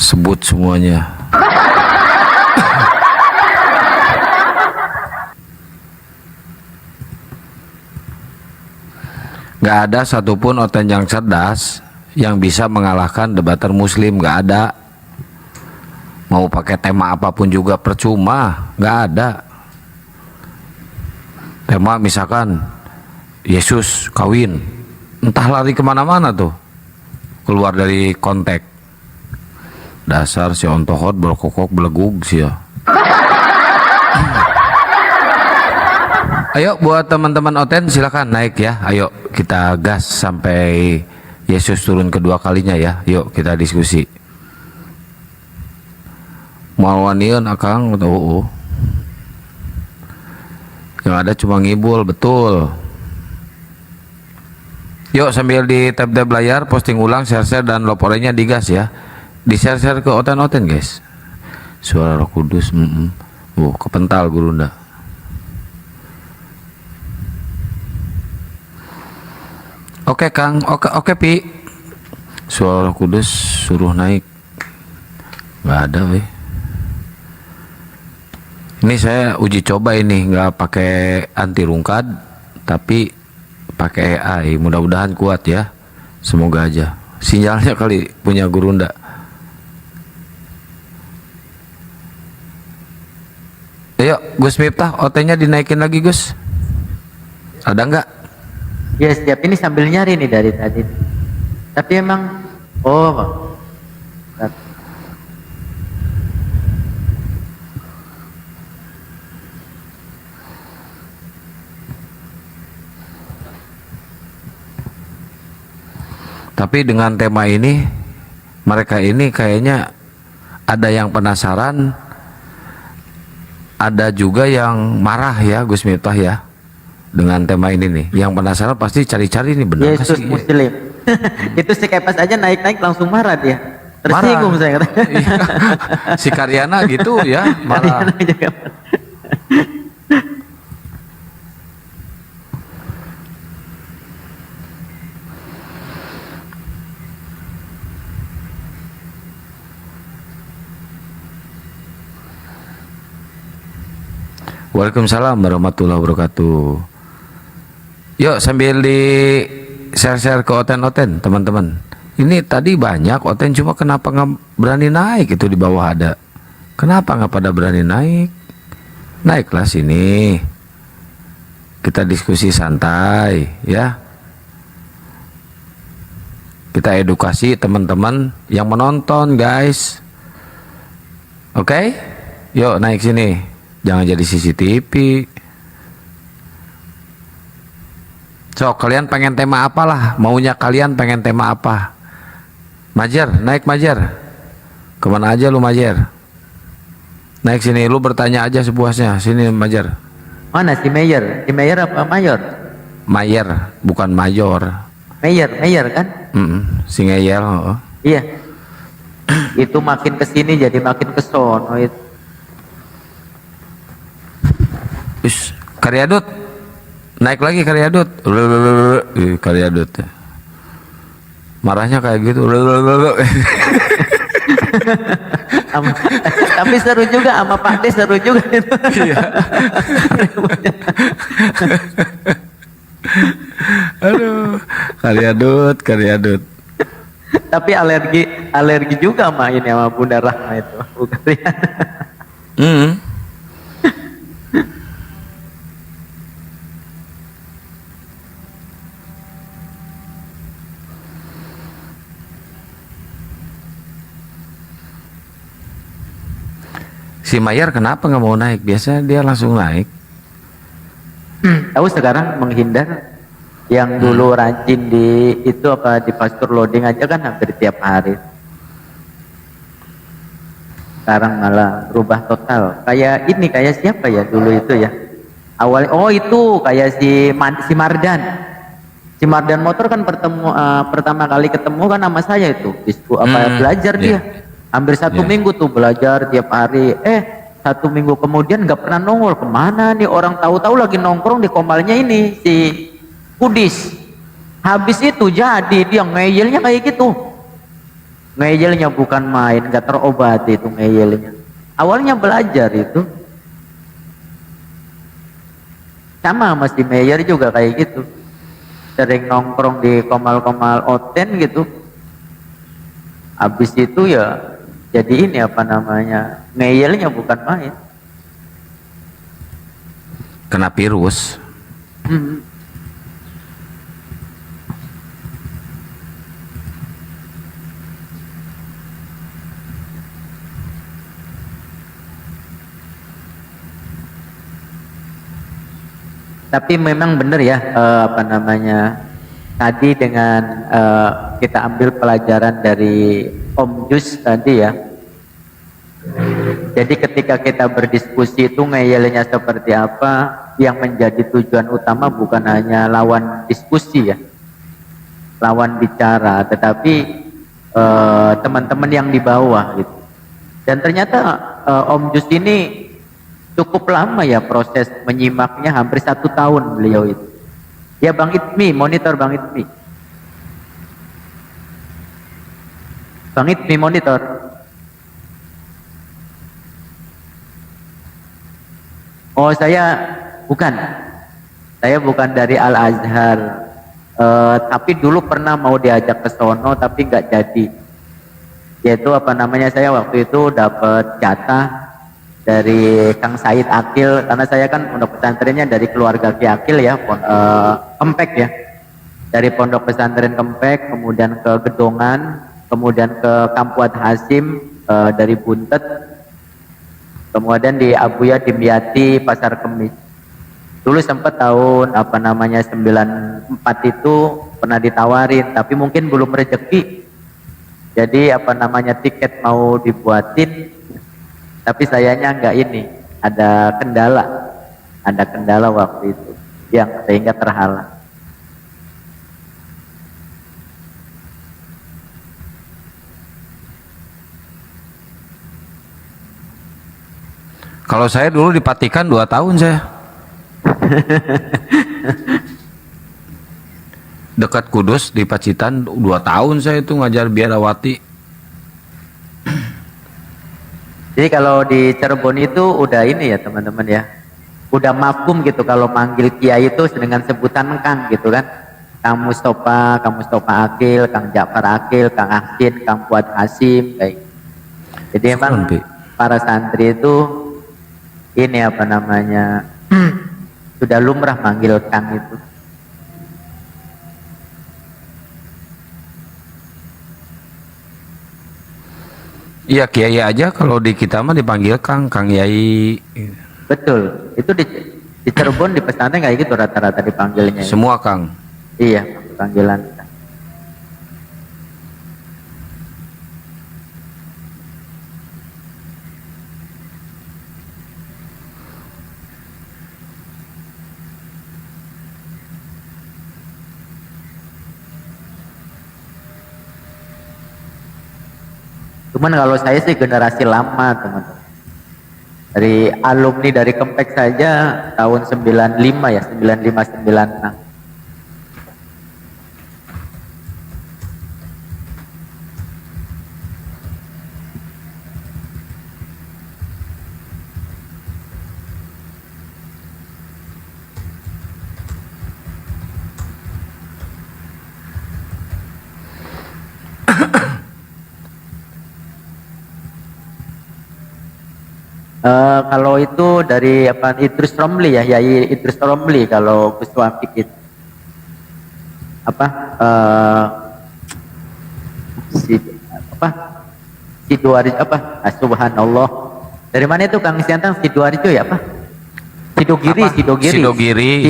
Sebut semuanya. Gak ada satupun Oten yang cerdas yang bisa mengalahkan debater muslim, gak ada. Mau pakai tema apapun juga percuma, gak ada. Tema misalkan Yesus kawin, entah lari kemana-mana tuh, keluar dari konteks. Dasar si ontohot berkokok belegug sih ya. Ayo buat teman-teman Oten silakan naik ya. Ayo kita gas sampai Yesus turun kedua kalinya ya. Yuk kita diskusi. Mau wanian akang tuh. Yang ada cuma ngibul betul. Yuk sambil di tab-tab layar posting ulang, share-share dan loporenya digas ya. Di share-share ke Oten-Oten guys. Suara Roh Kudus. Kepental Gurunda. Oke Kang, oke Pi. Suara Roh Kudus suruh naik. Gak ada weh. Ini saya uji coba ini, nggak pakai anti rungkad, tapi pakai AI. Mudah-mudahan kuat ya. Semoga aja. Sinyalnya kali punya Gurunda. Ayo Gus Miftah, OT-nya dinaikin lagi Gus. Ada nggak? Ya setiap ini sambil nyari nih dari tadi. Tapi emang Tapi dengan tema ini, mereka ini kayaknya ada yang penasaran, ada juga yang marah ya Gus Miftah ya. Dengan tema ini nih, yang penasaran pasti cari-cari nih benar Yesus sih. Muslim. Itu si Kepas aja naik-naik langsung marah dia. Tersinggung saya kata. Iya. Si Karyana gitu ya, marah. Karyana juga marah. Waalaikumsalam warahmatullahi wabarakatuh. Yuk sambil di share-share ke Oten-Oten teman-teman. Ini tadi banyak Oten, cuma kenapa nggak berani naik itu di bawah ada. Kenapa nggak pada berani naik? Naiklah sini. Kita diskusi santai ya. Kita edukasi teman-teman yang menonton guys. Oke? Yuk naik sini. Jangan jadi CCTV. So, kalian pengen tema apa lah? Maunya kalian pengen tema apa? Majer, naik Majer. Kemana aja lu Majer? Naik sini, lu bertanya aja sepuasnya. Sini Majer. Mana si Mayer? Si Mayer apa Mayor? Mayer, bukan mayor. Mayer kan? Si ngeyel. Oh. Iya. Itu makin kesini jadi makin kesono itu. Us, Karyadut. Naik lagi Karyadut. Karyadut. Marahnya kayak gitu. Tapi seru juga sama Pak Des, seru juga itu. Iya. Aduh, Karyadut. Tapi alergi juga sama ini sama Bunda Rahma itu. Bukan ya? Si Mayer kenapa nggak mau naik? Biasanya dia langsung naik. Tahu sekarang menghindar. Yang dulu rajin di itu apa di pastur loading aja kan hampir tiap hari. Sekarang malah berubah total. Kayak ini, kayak siapa ya dulu itu ya? Awal itu kayak si Mardan. Si Mardan motor kan pertama kali ketemu kan sama saya itu. Belajar dia. Hampir satu minggu tuh belajar tiap hari. 1 minggu kemudian nggak pernah nongol. Kemana nih orang, tahu-tahu lagi nongkrong di komalnya ini si Kudis. Habis itu jadi dia ngeyelnya kayak gitu. Ngeyelnya bukan main, nggak terobati itu ngeyelnya. Awalnya belajar itu. Sama si Meyer juga kayak gitu. Sering nongkrong di komal-komal Oten gitu. Habis itu ya jadi ini apa namanya, ngeyelnya bukan main. Kena virus. Tapi memang benar ya apa namanya, tadi dengan kita ambil pelajaran dari Om Jus tadi ya. Jadi ketika kita berdiskusi itu ngeyelnya seperti apa, yang menjadi tujuan utama bukan hanya lawan diskusi ya, lawan bicara, tetapi teman-teman yang di bawah gitu. Dan ternyata Om Jus ini cukup lama ya proses menyimaknya, hampir 1 tahun beliau itu. Ya Bang Itmi, monitor Bang Itmi. Bang Itmi monitor. Oh saya bukan dari Al Azhar, tapi dulu pernah mau diajak ke sono tapi nggak jadi. Yaitu apa namanya, saya waktu itu dapat jatah dari Kang Said Akil, karena saya kan pondok pesantrennya dari keluarga Ki Akil ya, Kempek ya, dari pondok pesantren Kempek, kemudian ke Gedongan, kemudian ke Kampuat Hasim, dari Buntet, kemudian di Abuya Dimyati Pasar Kemis. Dulu sempat tahun apa namanya 94 itu pernah ditawarin, tapi mungkin belum rezeki. Jadi apa namanya tiket mau dibuatin, tapi sayanya nggak ini, ada kendala waktu itu yang sehingga terhalang. Kalau saya dulu dipatikan 2 tahun saya. Dekat Kudus di Pacitan 2 tahun saya itu ngajar biarawati. Jadi kalau di Cirebon itu udah ini ya teman-teman ya, udah mafhum gitu kalau manggil kiai itu dengan sebutan Kang gitu kan. Kang Mustafa Akil, Kang Ja'far Akil, Kang Ahsin, Kang Fuad Hasim kayak. Jadi emang para santri itu ini apa namanya sudah lumrah manggil Kang itu. Iya kiai aja kalau di kita mah dipanggil Kang Yai. Betul, itu di Cirebon di pesantren kayak gitu rata-rata dipanggilnya. Semua Kang. Iya, panggilan. Cuman kalau saya sih generasi lama teman-teman. Dari alumni dari Kempek saja tahun 95 ya, 95 96. Kalau itu dari apa Idrus Romli ya, Yai Idrus Romli kalau Gus Wafik itu apa Sidoarjo apa subhanallah, dari mana itu Kang Siantang? Sidoarjo ya apa Sidogiri.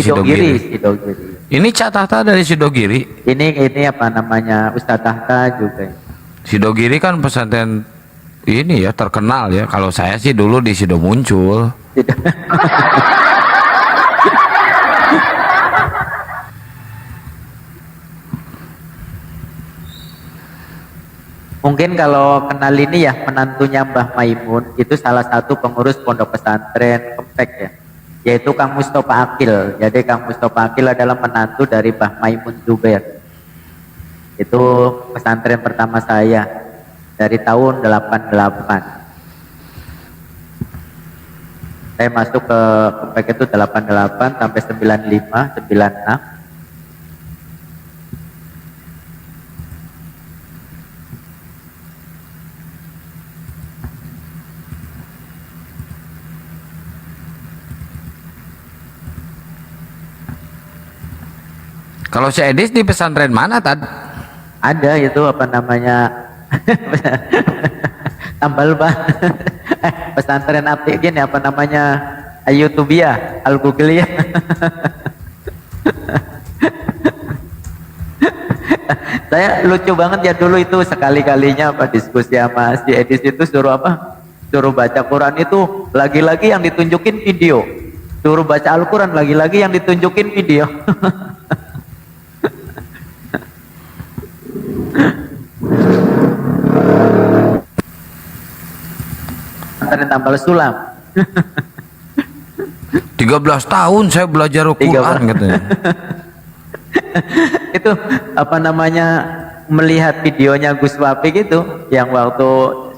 Ini Cak Tahta dari Sidogiri. Ini apa namanya Ustadz Tahta juga. Sidogiri kan pesantren ini ya terkenal ya. Kalau saya sih dulu di Sido Muncul. Mungkin kalau kenal ini ya menantunya Mbah Maimun, itu salah satu pengurus pondok pesantren Kempek ya, yaitu Kang Mustafa Akil. Jadi Kang Mustafa Akil adalah menantu dari Mbah Maimun Zubair. Itu pesantren pertama saya dari tahun 88. Saya masuk ke Kempek itu 88 sampai 95, 96. Kalau si Edis di pesantren mana Tad? Ada itu apa namanya tambal ban pesantren apik gini apa namanya Ayutubia Al Google ya. Saya lucu banget ya dulu itu sekali-kalinya apa diskusi sama si Edis itu suruh baca Quran itu lagi-lagi yang ditunjukin video, suruh baca Al-Quran lagi-lagi yang ditunjukin video. Tambal sulam. 13 tahun saya belajar Al-Quran katanya. Itu apa namanya melihat videonya Gus Wafik itu yang waktu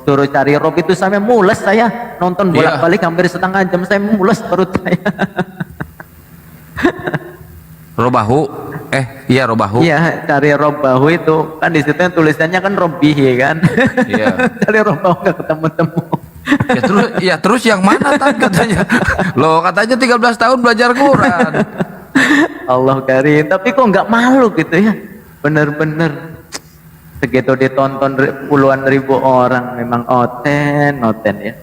suruh cari rob itu sampai mules saya nonton bolak-balik hampir setengah jam, saya mules perut saya. Robahu iya Robahu. Iya, cari Robahu itu kan di situ tulisannya kan Robihi kan. Iya. Cari Robahu nggak ketemu-temu. Terus yang mana Tad katanya? Loh katanya 13 tahun belajar Quran. Allah karim, tapi kok nggak malu gitu ya? Bener-bener segitu ditonton puluhan ribu orang, memang oten ya.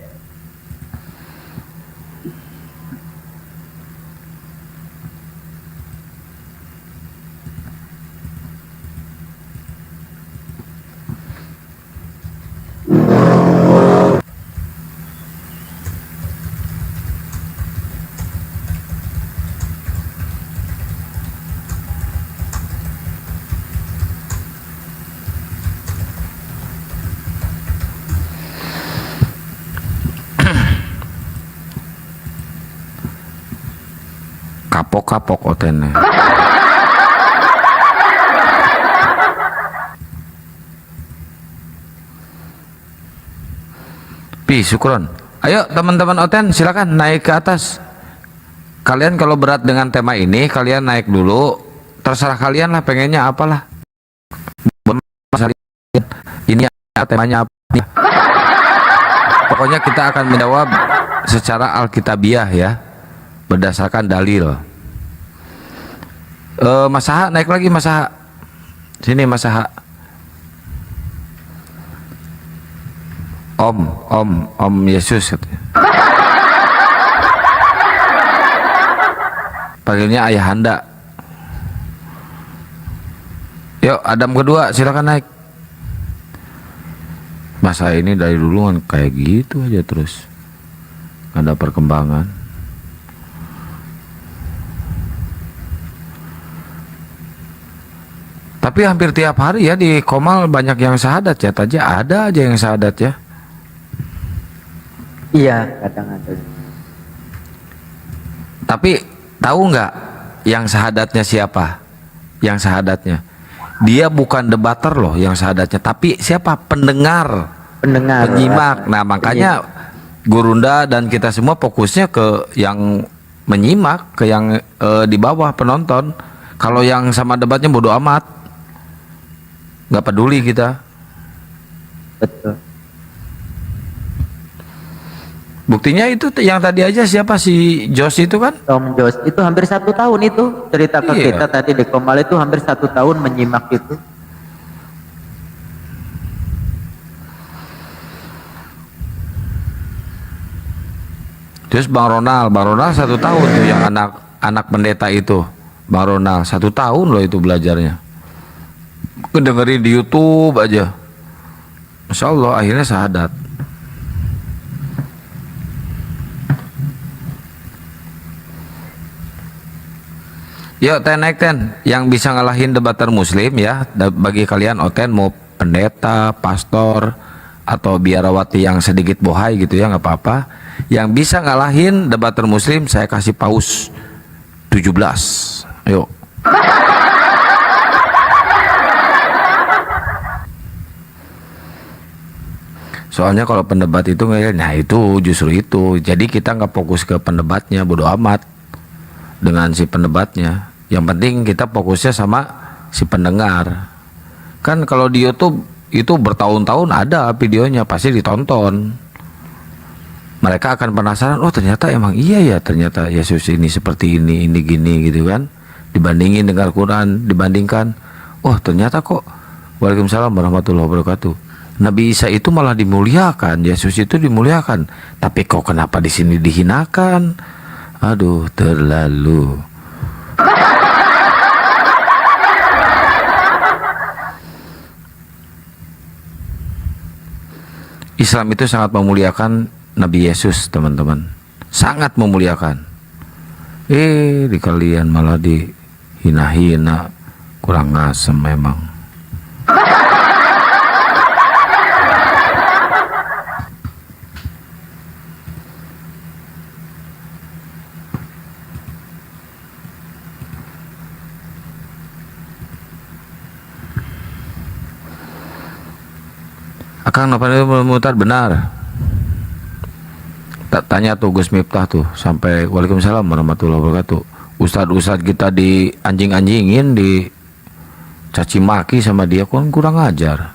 kapok otennya. Pi, syukron. Ayo teman-teman Oten, silakan naik ke atas. Kalian kalau berat dengan tema ini, kalian naik dulu. Terserah kalian lah, pengennya apalah. Ini temanya apa? Pokoknya kita akan menjawab secara alkitabiah ya, berdasarkan dalil. Mas Saha naik lagi, Mas Saha. Sini Mas Saha. Om Yesus katanya. Panggilnya ayahanda. Yuk Adam kedua, silakan naik. Masa ini dari dulu kan kayak gitu aja terus, nggak ada perkembangan. Tapi hampir tiap hari ya di Komal banyak yang syahadat ya, tadi ada aja yang syahadat ya. Iya, kadang ada. Tapi tahu nggak yang syahadatnya siapa? Yang syahadatnya dia bukan debater loh yang syahadatnya, tapi siapa? Pendengar, penyimak. Nah makanya Gurunda dan kita semua fokusnya ke yang menyimak, ke yang di bawah penonton. Kalau yang sama debatnya bodo amat, nggak peduli kita. Betul. Buktinya itu yang tadi aja siapa si Jos itu kan? Om Jos itu hampir 1 tahun itu cerita ke Iya. kita tadi di Komal itu hampir 1 tahun menyimak itu. Terus Bang Ronald 1 tahun tuh yang anak pendeta itu, Bang Ronald 1 tahun loh itu belajarnya. Dengerin di YouTube aja, Masya Allah akhirnya syahadat. Yuk Ten naik Ten, yang bisa ngalahin debater muslim ya, bagi kalian Oten mau pendeta, pastor, atau biarawati yang sedikit bohai gitu ya nggak apa-apa. Yang bisa ngalahin debater muslim saya kasih paus 17. Ayo. Soalnya kalau pendebat itu nah itu justru itu. Jadi kita nggak fokus ke pendebatnya, bodo amat dengan si pendebatnya. Yang penting kita fokusnya sama si pendengar. Kan kalau di YouTube itu bertahun-tahun ada videonya, pasti ditonton. Mereka akan penasaran, oh ternyata emang iya ya, ternyata Yesus ini seperti ini gini gitu kan. Dibandingin dengan Quran, dibandingkan, oh ternyata kok, waalaikumsalam warahmatullahi wabarakatuh. Nabi Isa itu malah dimuliakan, Yesus itu dimuliakan. Tapi kok kenapa di sini dihinakan? Aduh, terlalu. Islam itu sangat memuliakan Nabi Yesus, teman-teman. Sangat memuliakan. Di kalian malah dihina-hina, kurang ngasem memang. Akang apa itu memutar benar. Tak tanya tuh Gus Miftah tuh sampai waalaikumsalam warahmatullahi wabarakatuh. Ustadz kita di anjing-anjingin, di caci maki sama dia, kan kurang ajar.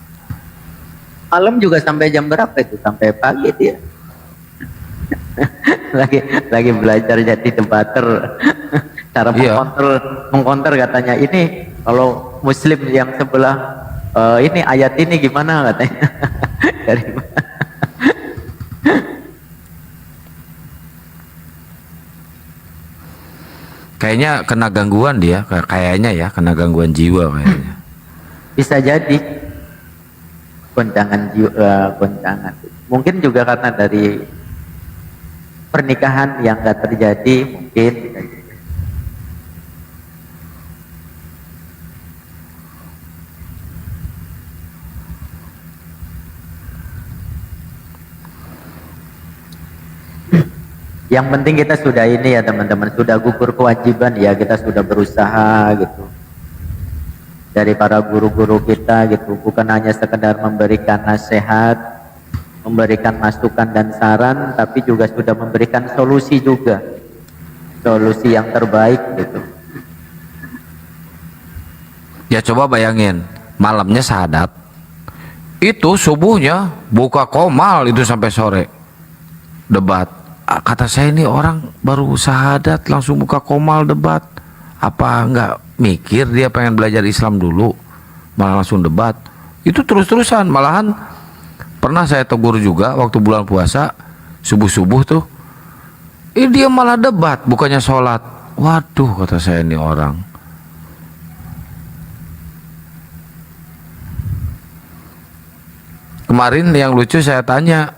Malam juga sampai jam berapa itu? Sampai pagi dia. lagi belajar jadi debater. Cara mengkonter katanya ini kalau muslim yang sebelah ini ayat ini gimana katanya. Dari kayaknya kena gangguan dia, kayaknya ya kena gangguan jiwa kayaknya. bisa jadi goncangan jiwa, goncangan. Mungkin juga karena dari pernikahan yang gak terjadi, mungkin bisa jadi. Yang penting kita sudah ini ya teman-teman, sudah gugur kewajiban ya, kita sudah berusaha gitu. Dari para guru-guru kita gitu, bukan hanya sekedar memberikan nasihat, memberikan masukan dan saran, tapi juga sudah memberikan solusi juga. Solusi yang terbaik gitu. Ya coba bayangin, malamnya syahadat, itu subuhnya buka komal itu sampai sore debat. Kata saya, ini orang baru syahadat langsung buka komal debat, apa enggak mikir dia pengen belajar Islam dulu malah langsung debat. Itu terus-terusan, malahan pernah saya tegur juga waktu bulan puasa subuh-subuh tuh, dia malah debat bukannya sholat. Waduh, kata saya, ini orang. Kemarin yang lucu saya tanya,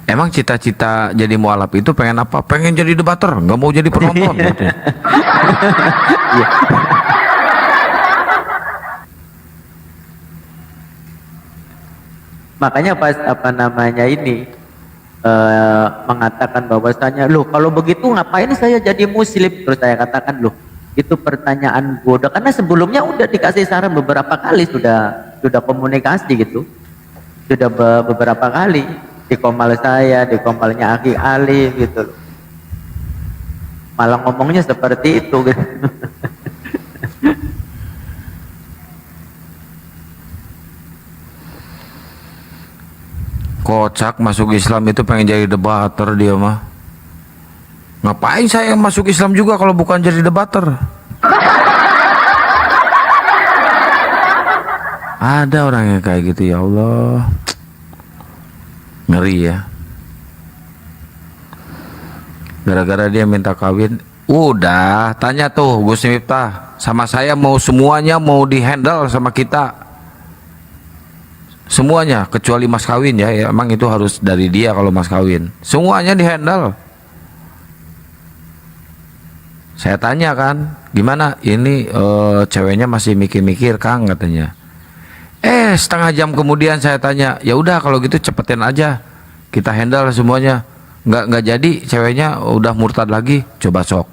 emang cita-cita jadi mualaf itu pengen apa? Pengen jadi debater, nggak mau jadi penonton. Gitu. Makanya pas apa namanya ini mengatakan bahwasanya, loh kalau begitu ngapain saya jadi muslim? Terus saya katakan, loh itu pertanyaan bodoh, karena sebelumnya udah dikasih saran beberapa kali, sudah komunikasi gitu, sudah beberapa kali di komal saya, di komalnya Aki Ali gitu, malah ngomongnya seperti itu gitu. Kocak, masuk Islam itu pengen jadi debater dia mah. Ngapain saya masuk Islam juga kalau bukan jadi debater? Ada orang yang kayak gitu, ya Allah. Ngeri ya. Gara-gara dia minta kawin, udah tanya tuh Gus Miftah, sama saya mau semuanya mau dihandle sama kita. Semuanya kecuali mas kawin ya, emang itu harus dari dia kalau mas kawin. Semuanya dihandle. Saya tanya kan, gimana ini ceweknya masih mikir-mikir Kang katanya. Setengah jam kemudian saya tanya, ya udah kalau gitu cepetin aja, kita handle semuanya. Nggak jadi, ceweknya udah murtad lagi, coba sok.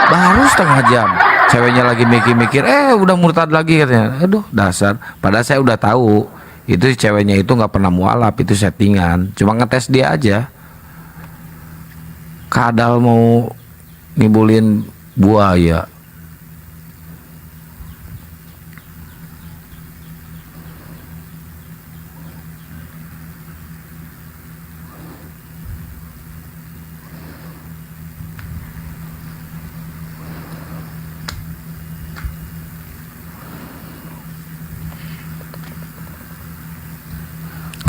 Baru setengah jam, ceweknya lagi mikir-mikir, udah murtad lagi katanya. Aduh dasar, padahal saya udah tahu itu ceweknya itu nggak pernah mualaf, itu settingan, cuma ngetes dia aja. Kadal mau ngibulin buaya.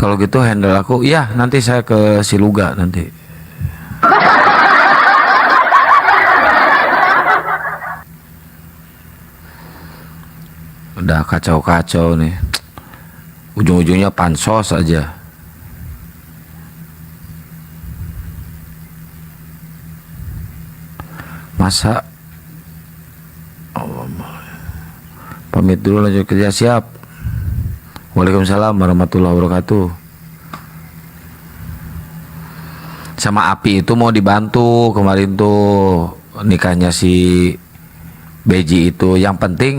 Kalau gitu handle aku, ya nanti saya ke Siluga nanti. Udah kacau-kacau nih, ujung-ujungnya pansos aja. Masa pamit dulu, lanjut kerja, siap. Waalaikumsalam warahmatullahi wabarakatuh. Sama Api itu mau dibantu kemarin tuh nikahnya si Beji itu. Yang penting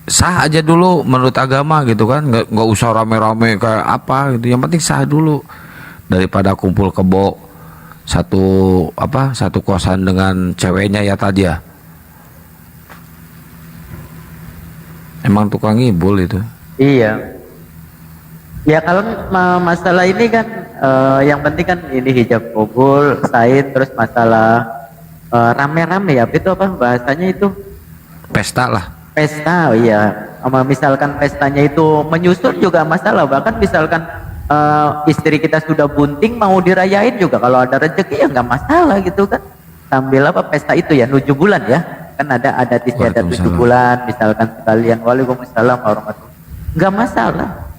sah aja dulu menurut agama gitu kan, nggak usah rame-rame kayak apa gitu. Yang penting sah dulu, daripada kumpul kebo satu kosan dengan ceweknya ya tadi ya. Emang tukang ngibul itu. Iya. Ya kalau masalah ini kan yang penting kan ini hijab kabul, said, terus masalah rame-rame ya, itu apa bahasanya itu? Pesta lah. Pesta, iya. Misalkan pestanya itu menyusul juga masalah, bahkan misalkan istri kita sudah bunting mau dirayain juga, kalau ada rezeki ya nggak masalah gitu kan. Sambil apa pesta itu ya 7 bulan ya, kan ada istiadat 7 bulan, misalkan sekalian. Waalaikumsalam warahmatullahi wabarakatuh. Nggak masalah.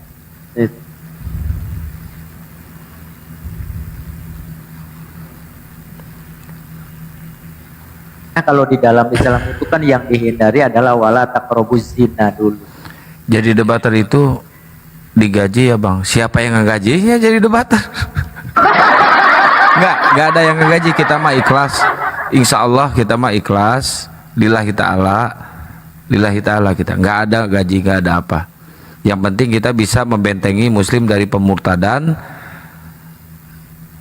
Nah, kalau di dalam Islam itu kan yang dihindari adalah wala taqrabuz zina dulu. Jadi debater itu digaji ya bang, siapa yang ngegajinya jadi debater? Nggak ada yang ngegaji, kita mah ikhlas. Insya Allah kita mah ikhlas. Lillahi ta'ala kita. Nggak ada gaji, nggak ada apa. Yang penting kita bisa membentengi muslim dari pemurtadan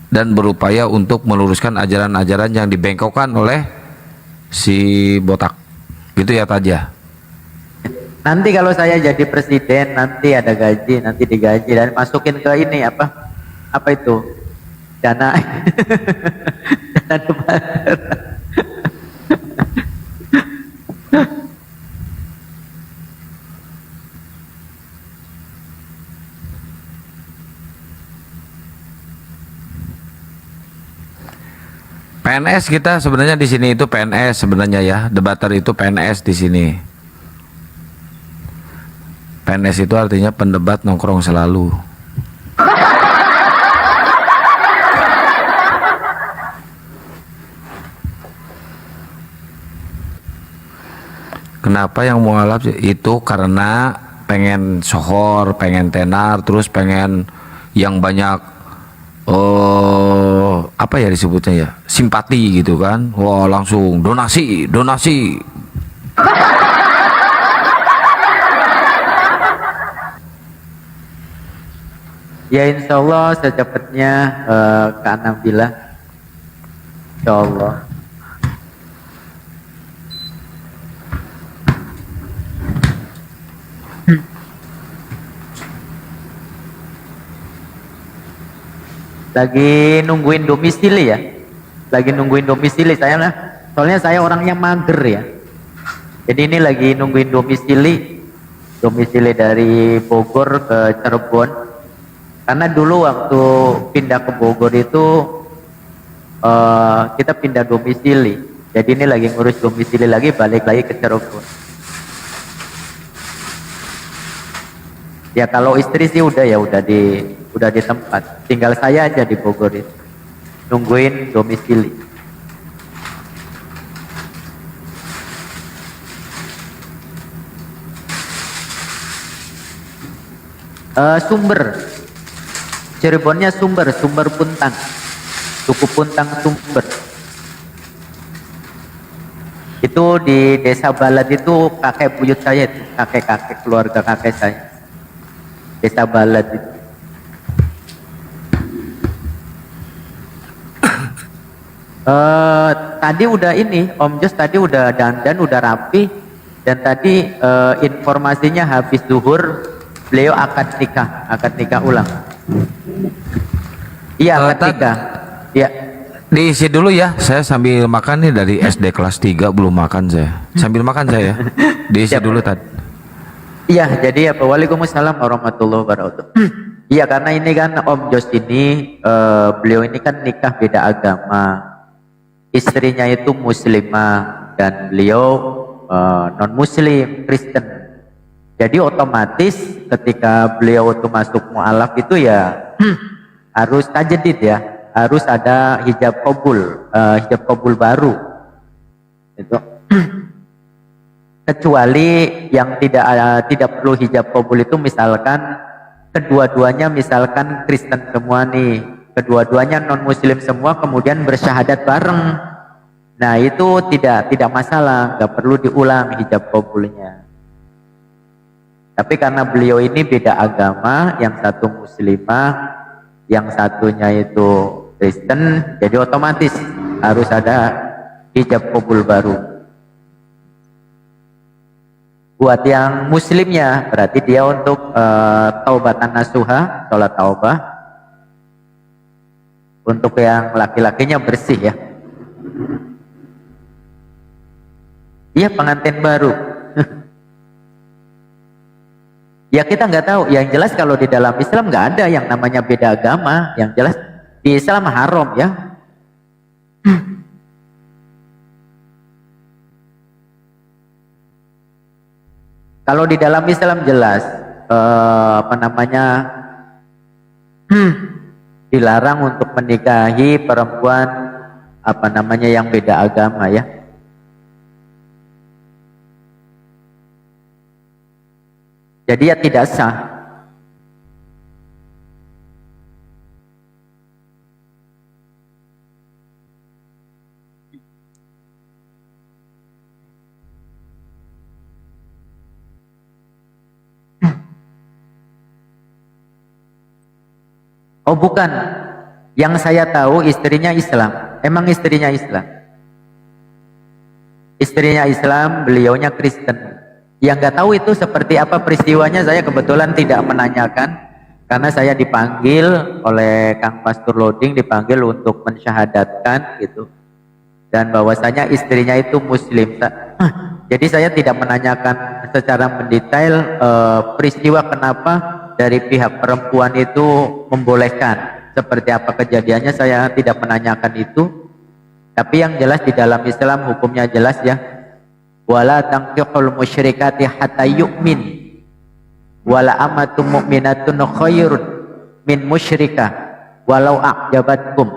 dan berupaya untuk meluruskan ajaran-ajaran yang dibengkokkan oleh si botak. Gitu ya Taja. Nanti kalau saya jadi presiden, nanti ada gaji, nanti digaji dan masukin ke ini apa itu dana dana depan. PNS kita sebenarnya di sini itu PNS sebenarnya ya, debater itu PNS di sini. PNS itu artinya pendebat nongkrong selalu. Kenapa yang mualaf itu? Karena pengen sohor, pengen tenar, terus pengen yang banyak apa ya disebutnya ya, simpati gitu kan. Wah langsung donasi. Ya insya Allah secepatnya ke Anambila, insya Allah. Lagi nungguin domisili ya, saya lah. Soalnya saya orangnya mager ya. Jadi ini lagi nungguin domisili dari Bogor ke Cirebon. Karena dulu waktu pindah ke Bogor itu kita pindah domisili. Jadi ini lagi ngurus domisili lagi, balik lagi ke Cirebon. Ya kalau istri sih udah di tempat. Tinggal saya aja di Bogor itu. Nungguin domisili. Sumber. Cirebonnya Sumber Puntang. Suku Puntang Sumber. Itu di Desa Balad itu kakek buyut saya itu, kakek keluarga kakek saya. Desa Balad itu. Tadi udah ini, Om Jos tadi udah dandan, udah rapi, dan tadi informasinya habis zuhur beliau akad nikah ulang. Iya akad nikah. Ya. Diisi dulu ya, saya sambil makan nih dari SD kelas 3 belum makan saya. Sambil makan saya. Diisi dulu tadi. Iya, jadi apa? Waalaikumsalam warahmatullahi wabarakatuh. Iya, karena ini kan Om Jos ini beliau ini kan nikah beda agama. Istrinya itu muslimah dan beliau non muslim, Kristen. Jadi otomatis ketika beliau itu masuk mualaf itu ya harus tajdid ya, harus ada hijab kabul baru. Itu. Kecuali yang tidak perlu hijab kabul itu misalkan kedua-duanya misalkan Kristen semua nih, kedua-duanya non muslim semua kemudian bersyahadat bareng. Nah, itu tidak masalah, nggak perlu diulang hijab kabulnya. Tapi karena beliau ini beda agama, yang satu muslimah, yang satunya itu Kristen, jadi otomatis harus ada hijab kabul baru. Buat yang muslimnya, berarti dia untuk taubatan nasuha, sholat taubah. Untuk yang laki-lakinya bersih ya. Iya, pengantin baru. Ya kita nggak tahu. Yang jelas kalau di dalam Islam nggak ada yang namanya beda agama. Yang jelas di Islam haram ya. Kalau di dalam Islam jelas dilarang untuk menikahi perempuan yang beda agama ya. Jadi ya tidak sah. Oh bukan, yang saya tahu istrinya Islam. Emang istrinya Islam? Istrinya Islam, beliaunya Kristen. Yang nggak tahu itu seperti apa peristiwanya, saya kebetulan tidak menanyakan karena saya dipanggil oleh Kang Pastor Loading, dipanggil untuk mensyahadatkan gitu. Dan bahwasanya istrinya itu Muslim. Jadi saya tidak menanyakan secara mendetail peristiwa kenapa dari pihak perempuan itu membolehkan. Seperti apa kejadiannya saya tidak menanyakan itu. Tapi yang jelas di dalam Islam hukumnya jelas ya. Wala tankihul musyrikati hatta yu'min. Wala amatum mu'minatun khairun min musyrikah walau a'jabatkum.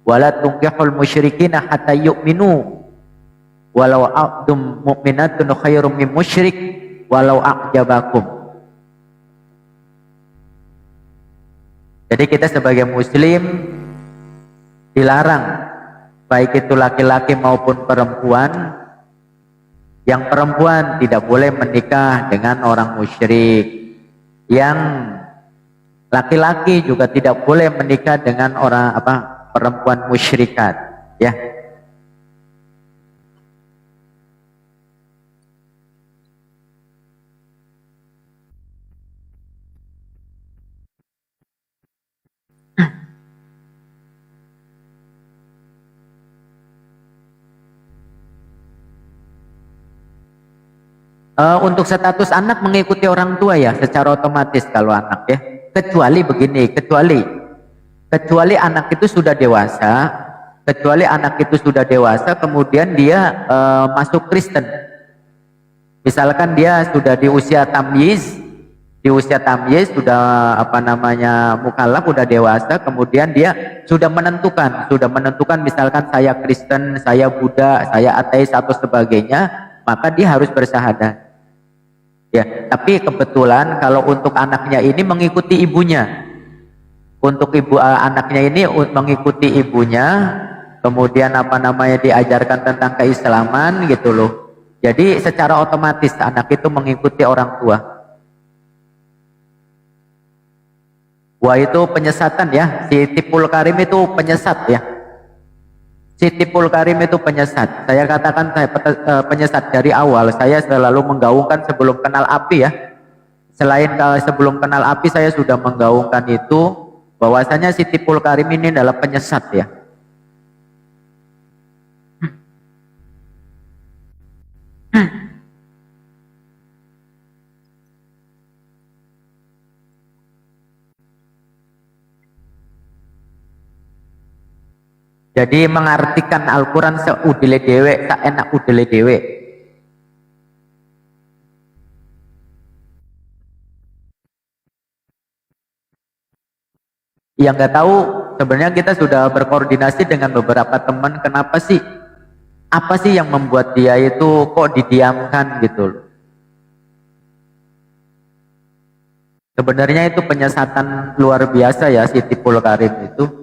Wala tunkihul musyrikina hatta yu'minu walau abdum mu'minatun khairum min musyrik walau a'jabakum. Jadi kita sebagai muslim dilarang, baik itu laki-laki maupun perempuan. Yang perempuan tidak boleh menikah dengan orang musyrik, yang laki-laki juga tidak boleh menikah dengan orang perempuan musyrikat, ya. Untuk status anak mengikuti orang tua ya, secara otomatis kalau anak ya. Kecuali begini, kecuali anak itu sudah dewasa, kemudian dia masuk Kristen. Misalkan dia sudah di usia tamyiz, sudah mukallaf, sudah dewasa, kemudian dia sudah menentukan misalkan saya Kristen, saya Buddha, saya ateis atau sebagainya, maka dia harus bersyahadat. Ya, tapi kebetulan kalau untuk anaknya ini mengikuti ibunya. Untuk anaknya ini mengikuti ibunya, kemudian diajarkan tentang keislaman gitu loh. Jadi secara otomatis anak itu mengikuti orang tua. Wah, itu penyesatan ya. Si Tipul Karim itu penyesat ya. Saya katakan saya penyesat dari awal. Saya selalu menggaungkan sebelum kenal api ya. Selain sebelum kenal api saya sudah menggaungkan itu, bahwasanya si Tipul Karim ini adalah penyesat ya. Jadi mengartikan Al-Quran seudile dewe, tak enak udile dewe. Yang nggak tahu, sebenarnya kita sudah berkoordinasi dengan beberapa teman. Kenapa sih? Apa sih yang membuat dia itu kok didiamkan gitu loh? Sebenarnya itu penyesatan luar biasa ya si Tipul Karim itu.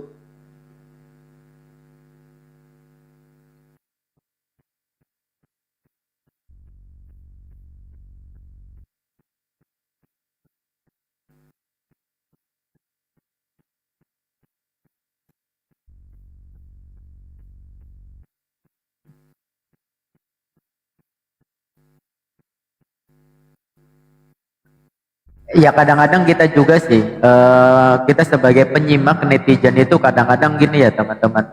Ya kadang-kadang kita juga sih, kita sebagai penyimak netizen itu kadang-kadang gini ya teman-teman,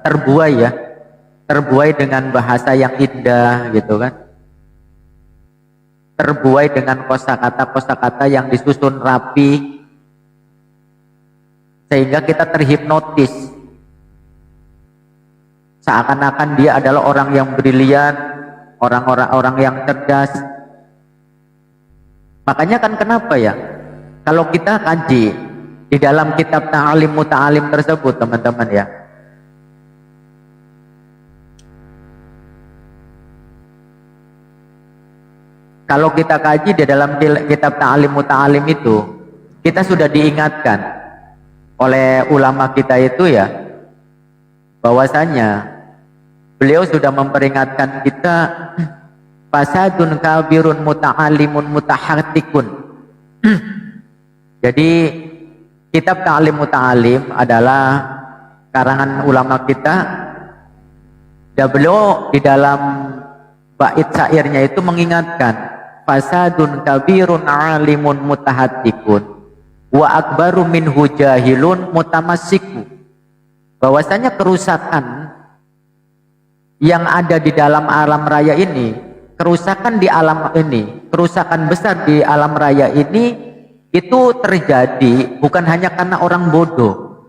terbuai dengan bahasa yang indah gitu kan, terbuai dengan kosakata yang disusun rapi, sehingga kita terhipnotis, seakan-akan dia adalah orang yang brilian, orang yang cerdas. Makanya kan kenapa ya? Kalau kita kaji di dalam kitab Ta'alim Muta'alim tersebut teman-teman ya, kalau kita kaji di dalam kitab Ta'alim Muta'alim itu, kita sudah diingatkan oleh ulama kita itu ya, bahwasanya beliau sudah memperingatkan kita, fasadun kabirun muta'alimun mutahatikun. Jadi kitab Ta'lim Muta'alim adalah karangan ulama kita. Dan beliau di dalam bait syairnya itu mengingatkan, fasadun kabirun alimun mutahattikun wa akbaru minhu jahilun mutamassiku. Bahwasanya kerusakan yang ada di dalam alam raya ini, kerusakan di alam ini, kerusakan besar di alam raya ini, itu terjadi bukan hanya karena orang bodoh,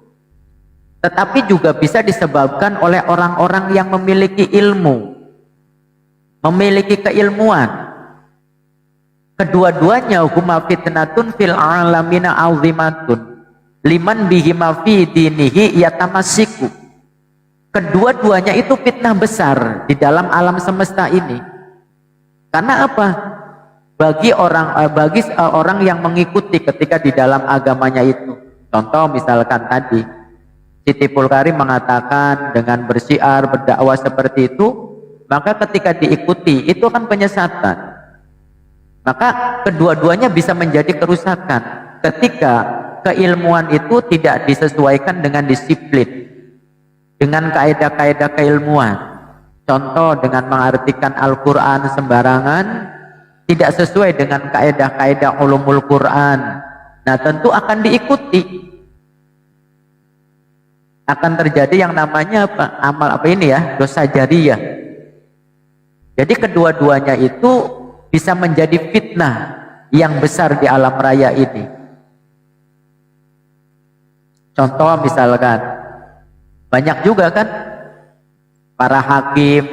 tetapi juga bisa disebabkan oleh orang-orang yang memiliki ilmu, memiliki keilmuan. Kedua-duanya huma fitnatun fil alamina azimatun liman bihima fi dinihi yatamassiku. Kedua-duanya itu fitnah besar di dalam alam semesta ini. Karena apa? Bagi orang yang mengikuti ketika di dalam agamanya itu. Contoh misalkan tadi Siti Pulkari mengatakan dengan bersiar, berdakwah seperti itu, maka ketika diikuti itu akan penyesatan. Maka kedua-duanya bisa menjadi kerusakan ketika keilmuan itu tidak disesuaikan dengan disiplin, dengan kaidah-kaidah keilmuan. Contoh dengan mengartikan Al-Quran sembarangan, tidak sesuai dengan kaidah-kaidah ulumul Quran. Nah tentu akan diikuti, akan terjadi yang namanya apa? Amal apa ini ya? Dosa jariyah. Jadi kedua-duanya itu bisa menjadi fitnah yang besar di alam raya ini. Contoh misalkan banyak juga kan para hakim,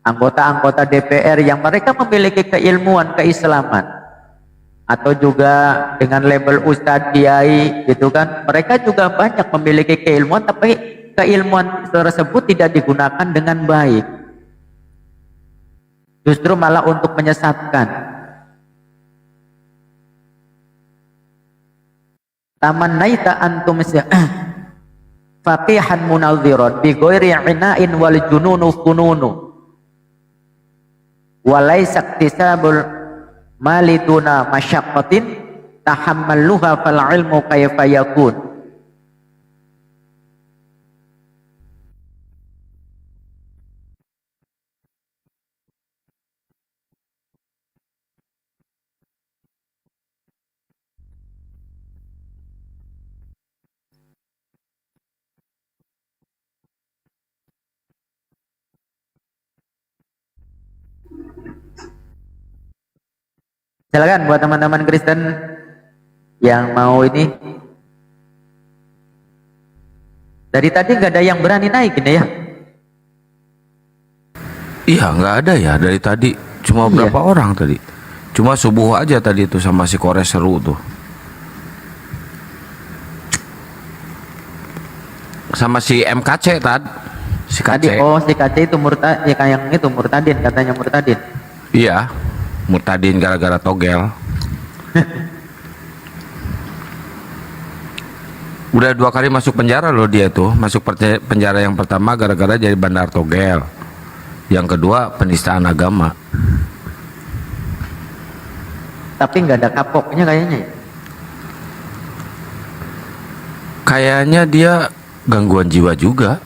anggota-anggota DPR yang mereka memiliki keilmuan keislaman atau juga dengan label ustadz, kiai gitu kan, mereka juga banyak memiliki keilmuan tapi keilmuan tersebut tidak digunakan dengan baik, justru malah untuk menyesatkan. Tamannaita antum faqihan munadhiran bi ghairi ina'in wal jununu fununu wa laysa iktisabul maliduna masyaqqatin tahammaluha fal ilmu kayfa yakun. Silakan buat teman-teman Kristen yang mau ini. Dari tadi nggak ada yang berani naik ini ya? Iya, nggak ada ya dari tadi. Cuma berapa orang tadi? Cuma subuh aja tadi itu sama si Kores seru tuh. Sama si MKC tadi. Si KC. Oh, si KC itu murtad, ya yang itu murtadin, katanya murtadin. Iya, murtadin gara-gara togel. Udah 2 kali masuk penjara loh dia tuh. Masuk penjara yang pertama gara-gara jadi bandar togel. Yang kedua penistaan agama. Tapi nggak ada kapoknya kayaknya. Kayaknya dia gangguan jiwa juga.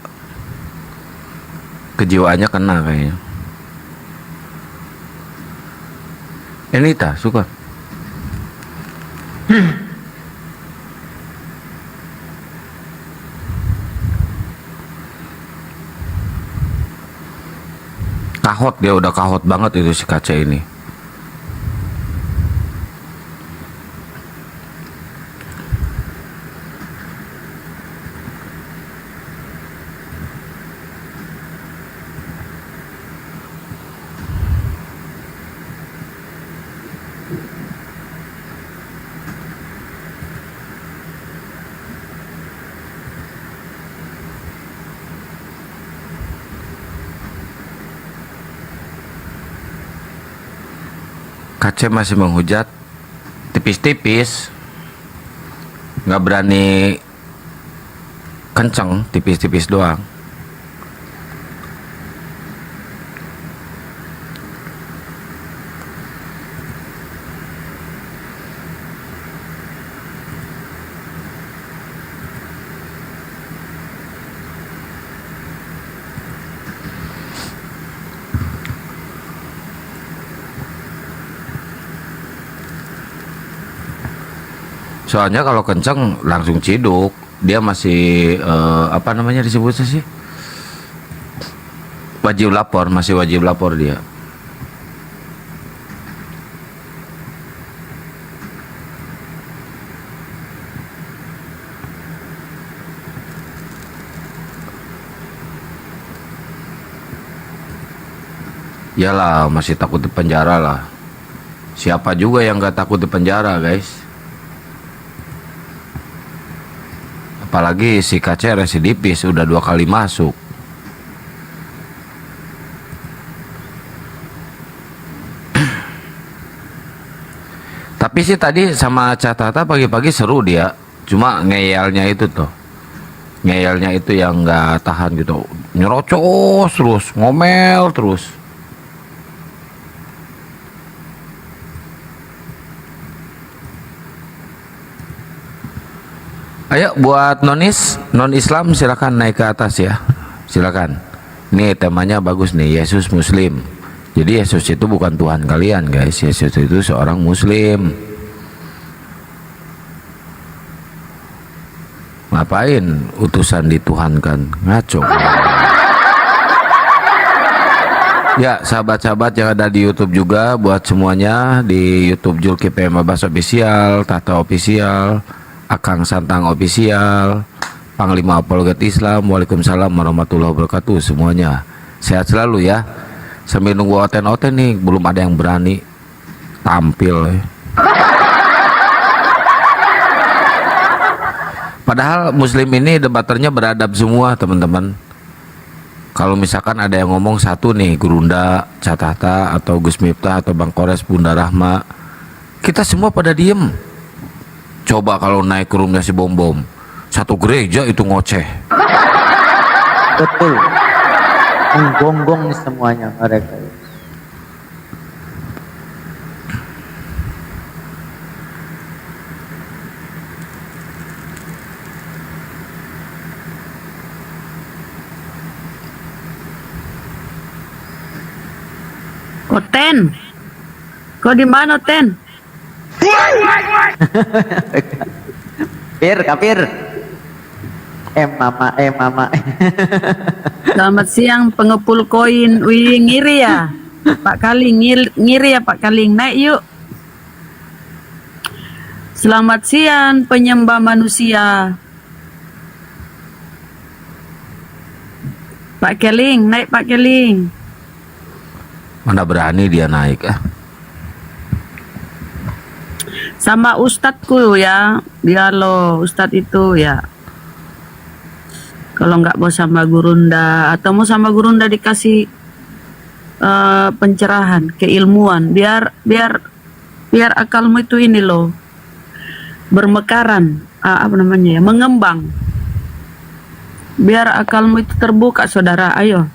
Kejiwaannya kena kayaknya. Enita suka. Kahot, dia udah kahot banget itu si kaca ini. Kace masih menghujat tipis-tipis, nggak berani kenceng, tipis-tipis doang. Soalnya kalau kenceng langsung ciduk. Dia masih apa namanya disebutnya sih? Wajib lapor, masih wajib lapor dia. Yalah, masih takut di penjara lah. Siapa juga yang gak takut di penjara, guys? Apalagi si KC residivis udah 2 kali masuk. Tapi sih tadi sama Catata pagi-pagi seru dia. Cuma ngeyelnya itu tuh. Ngeyelnya itu yang gak tahan gitu. Nyerocos terus, ngomel terus. Ayo buat non Islam silakan naik ke atas ya, silakan. Ini temanya bagus nih, Yesus Muslim. Jadi Yesus itu bukan Tuhan kalian guys, Yesus itu seorang Muslim. Ngapain utusan dituhankan, ngaco. Ya sahabat-sahabat yang ada di YouTube juga, buat semuanya di YouTube Zulkifli Mabas Official, Tata Official, Akang Santang Official, Panglima Apologet Islam. Waalaikumsalam warahmatullahi wabarakatuh semuanya. Sehat selalu ya. Sambil nunggu oten-oten nih, belum ada yang berani tampil. Padahal Muslim ini debaternya beradab semua teman-teman. Kalau misalkan ada yang ngomong satu nih, Gurunda, Catata, atau Gus Miftah, atau Bang Kores, Bunda Rahma, kita semua pada diem. Coba kalau naik ke roomnya si Bom-Bom, satu gereja itu ngoceh. Betul. Menggonggong semuanya mereka. Ten, kau di mana Ten? Kapir. Mama. Selamat siang pengepul koin. Wih, ngiri ya Pak Kaling, ngiri ya Pak Kaling, naik yuk. Selamat siang penyembah manusia. Pak Keling, naik Pak Keling. Mana berani dia naik Sama ustadku ya, dia lo ustad itu ya. Kalau nggak mau sama Gurunda atau mau sama Gurunda dikasih pencerahan, keilmuan, biar akalmu itu ini loh bermekaran, apa namanya ya, mengembang. Biar akalmu itu terbuka saudara, ayo.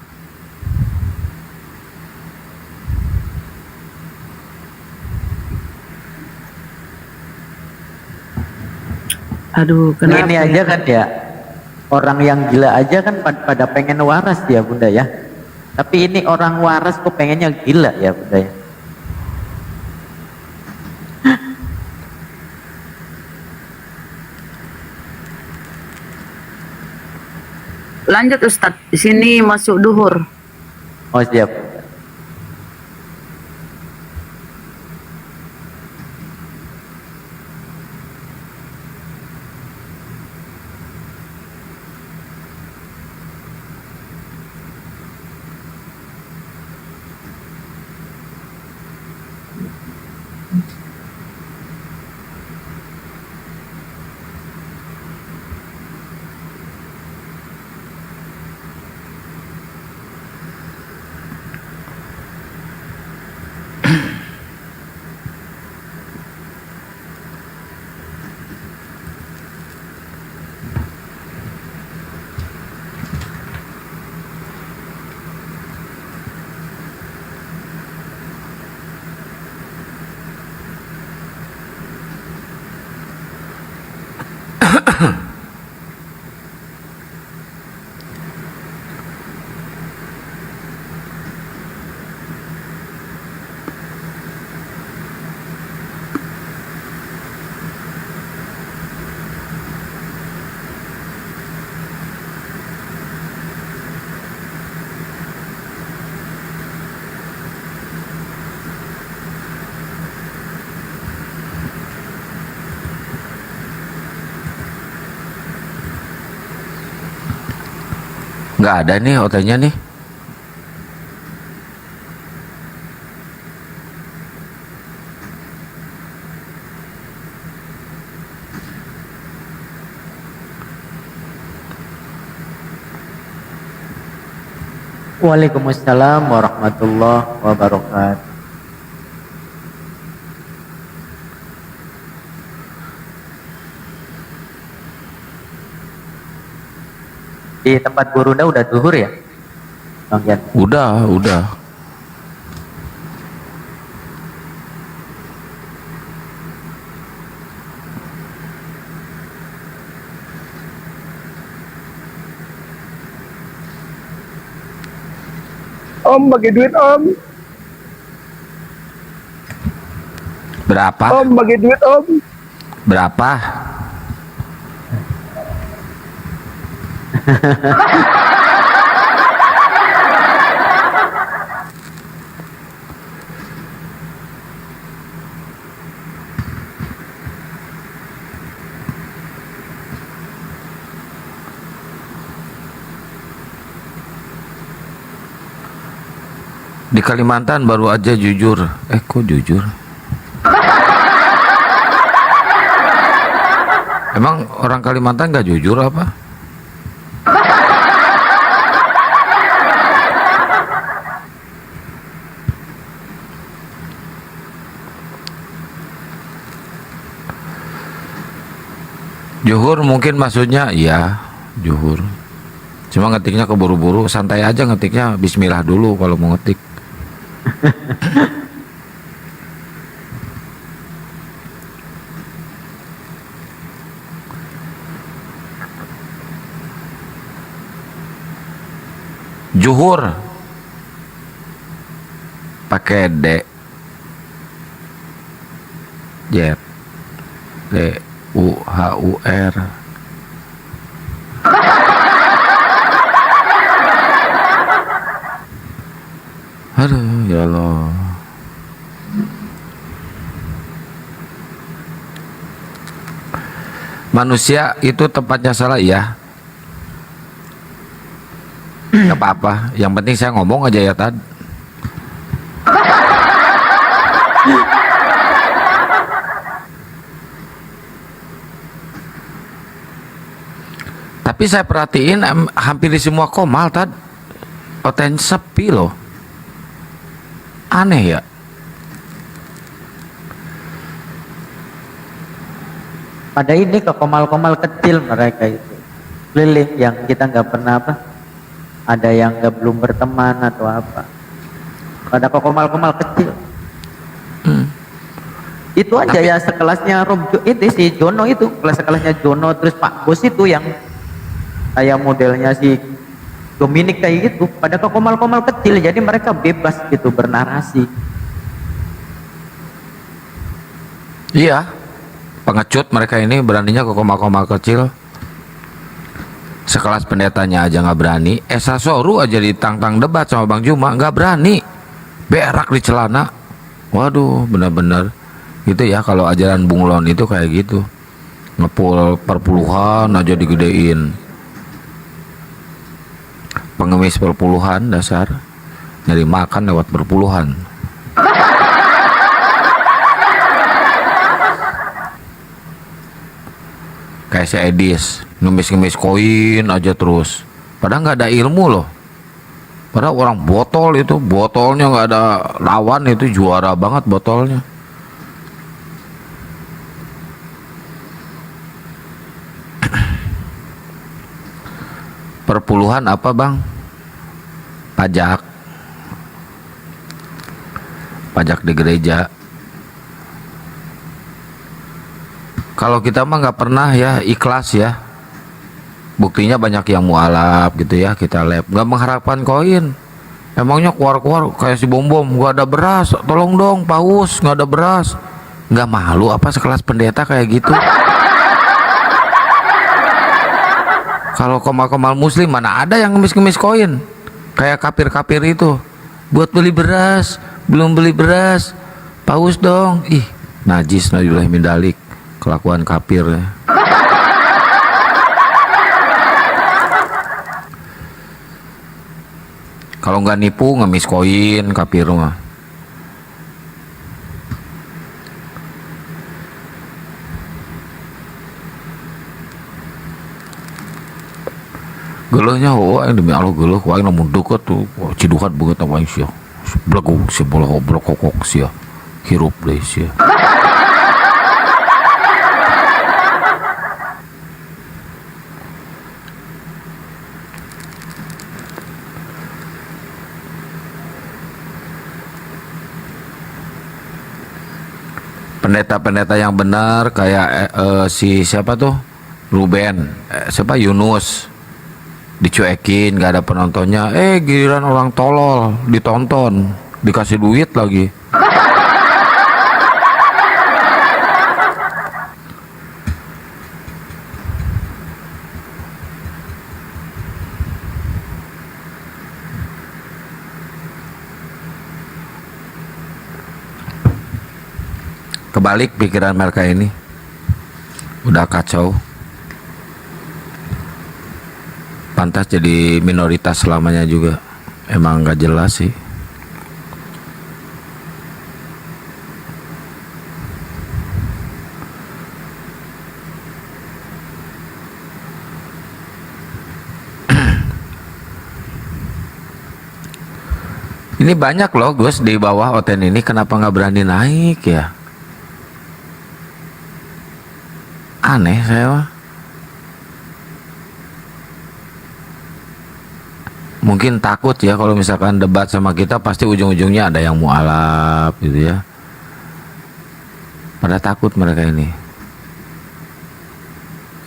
Aduh, kenapa? Ini aja kan ya, orang yang gila aja kan pada pengen waras ya Bunda ya. Tapi ini orang waras kok pengennya gila ya Bunda ya. Lanjut Ustadz, di sini masuk duhur. Oh siap. Nggak ada nih OT-nya nih. Waalaikumsalam warahmatullahi wabarakatuh. Di tempat Gurunda udah zuhur ya, Bang Jan? Udah. Om bagi duit om. Berapa? Om bagi duit om. Berapa? Di Kalimantan baru aja jujur. Kok jujur? Emang orang Kalimantan nggak jujur apa? Juhur mungkin maksudnya, iya juhur. Cuma ngetiknya keburu-buru, santai aja ngetiknya, bismillah dulu kalau mau ngetik. Juhur pakai D, J, D, U, H, U, R. Aduh, ya Allah. Manusia itu tempatnya salah ya. Gak apa-apa, yang penting saya ngomong aja ya Tad. Tapi saya perhatiin hampir di semua komal Tad oten sepi loh. Aneh ya. Pada ini ke komal-komal kecil mereka itu keliling yang kita nggak pernah apa, ada yang nggak belum berteman atau apa, pada ke komal-komal kecil. Itu aja ya sekelasnya itu si Jono itu, sekelasnya Jono, terus Pak Bos itu yang kayak modelnya si Dominik kayak gitu, pada ke komal-komal kecil, jadi mereka bebas gitu bernarasi. Iya, pengecut mereka ini beraninya ke komal-komal kecil. Sekelas pendetanya aja nggak berani. Esa Soru aja ditantang debat sama Bang Juma nggak berani, berak di celana. Waduh, benar-benar gitu ya kalau ajaran bunglon itu kayak gitu, ngepul perpuluhan aja digedein. Pengemis perpuluhan dasar, nyari makan lewat perpuluhan. Kayak si Edis ngemis-ngemis koin aja terus, padahal nggak ada ilmu loh. Padahal orang botol itu, botolnya nggak ada lawan, itu juara banget botolnya. Perpuluhan apa bang? Pajak di gereja. Kalau kita mah nggak pernah ya ikhlas ya. Buktinya banyak yang mualaf gitu ya, kita lab nggak mengharapkan koin. Emangnya keluar-keluar kayak si bom-bom, nggak ada beras, tolong dong paus, nggak ada beras. Nggak malu apa sekelas pendeta kayak gitu? Kalau komal-komal muslim mana ada yang ngemis-ngemis koin kayak kapir-kapir itu, buat beli beras, belum beli beras, paus dong. Ih, najis, naudzubillah min dzalik, kelakuan kapir ya. Kalau nggak nipu ngemis koin kafir mah. Gelehnya wah demi Allah geleh wah namun deket tuh ciduhat banget apa sih blego si bola obrok kokok sih hirup deh sih. Pendeta-pendeta yang benar kayak si siapa tuh Ruben siapa Yunus dicuekin gak ada penontonnya, giliran orang tolol ditonton dikasih duit lagi. Kebalik pikiran mereka ini udah kacau. Pantas jadi minoritas selamanya juga. Emang gak jelas sih. Ini banyak loh Gus di bawah Oten ini, kenapa nggak berani naik ya? Aneh saya mah. Mungkin takut ya kalau misalkan debat sama kita pasti ujung-ujungnya ada yang mualaf gitu ya. Pada takut mereka ini.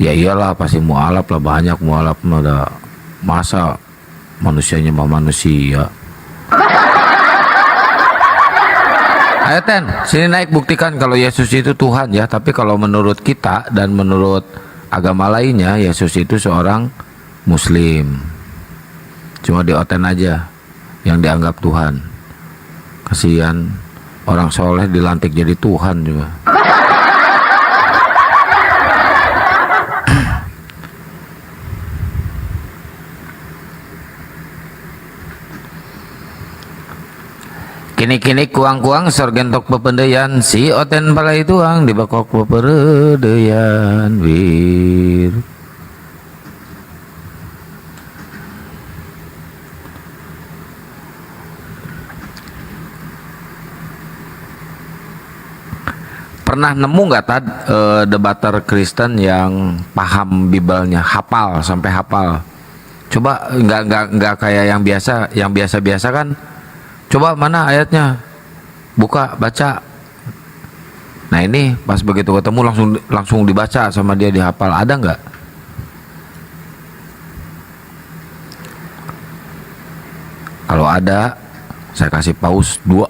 Ya iyalah pasti mualaf lah, banyak mualaf ada masa manusianya mah manusia. Ayo Ten, sini naik buktikan kalau Yesus itu Tuhan ya. Tapi kalau menurut kita dan menurut agama lainnya Yesus itu seorang Muslim. Cuma di Oten aja yang dianggap Tuhan. Kasihan orang soleh dilantik jadi Tuhan juga. Kini-kini kuang-kuang sorgentok pependeyan si Oten balai tuang dibakok peperedeyan wir. Pernah nemu nggak Tad debater Kristen yang paham Bibelnya, hafal sampai hafal? Coba nggak kayak yang biasa kan? Coba mana ayatnya? Buka, baca. Nah ini pas begitu ketemu langsung dibaca sama dia, dihafal. Ada nggak? Kalau ada, saya kasih pause 2.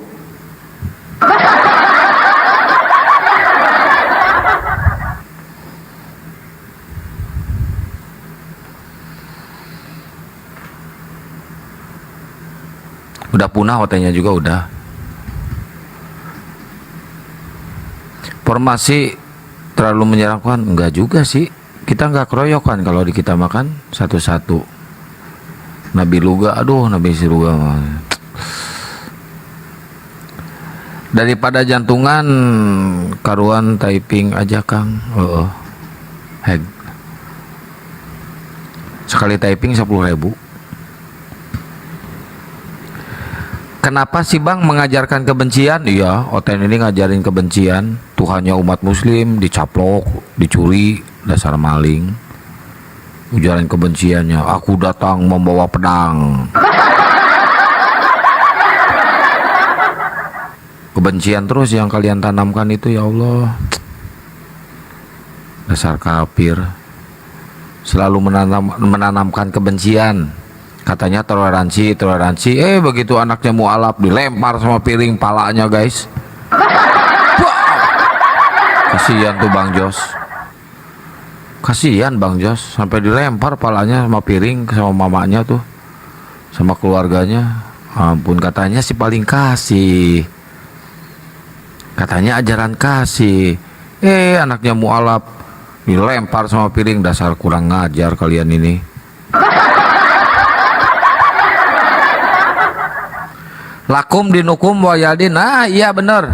Udah punah hotelnya juga udah. Formasi terlalu menyeramkan? Enggak juga sih. Kita nggak keroyokan kalau di kita makan satu-satu. Nabi Luga, aduh Nabi Siruga mah. Daripada jantungan karuan typing aja Kang. Heg. Sekali typing 10.000. Kenapa sih Bang mengajarkan kebencian? Iya, Oten ini ngajarin kebencian. Tuhannya umat muslim dicaplok, dicuri, dasar maling. Ujaran kebenciannya, aku datang membawa pedang. Kebencian terus yang kalian tanamkan itu, ya Allah. Dasar kafir. Selalu menanamkan kebencian. Katanya toleransi. Begitu anaknya mualaf dilempar sama piring palanya guys. Kasihan tuh Bang Jos. Kasihan Bang Jos sampai dilempar palanya sama piring sama mamanya tuh, sama keluarganya. Ampun, katanya si paling kasih. Katanya ajaran kasih. Anaknya mualaf dilempar sama piring, dasar kurang ngajar kalian ini. Lakum dinukum wayadin. Nah, iya benar.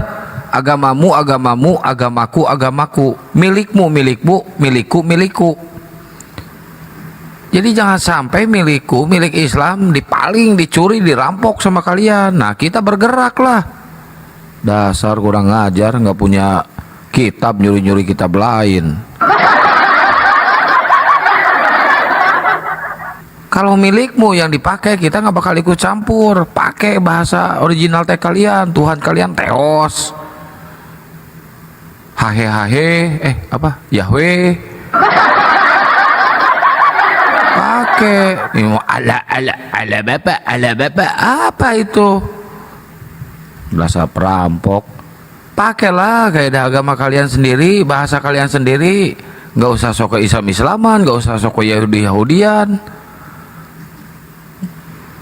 Agamamu, agamamu, agamaku, agamaku. Milikmu, milikmu, milikku, milikku. Jadi jangan sampai milikku, milik Islam dipaling, dicuri, dirampok sama kalian. Nah, kita bergeraklah. Dasar kurang ngajar, nggak punya kitab, nyuri-nyuri kitab lain. Kalau milikmu yang dipakai, kita nggak bakal ikut campur. Pakai bahasa original teh kalian, Tuhan kalian Theos, hahe, apa, Yahweh. Pakai ala bapak, apa itu? Bahasa perampok. Pakailah kayak agama kalian sendiri, bahasa kalian sendiri. Nggak usah sok ke Islam-Islaman, nggak usah sok ke Yahudi-Yahudian.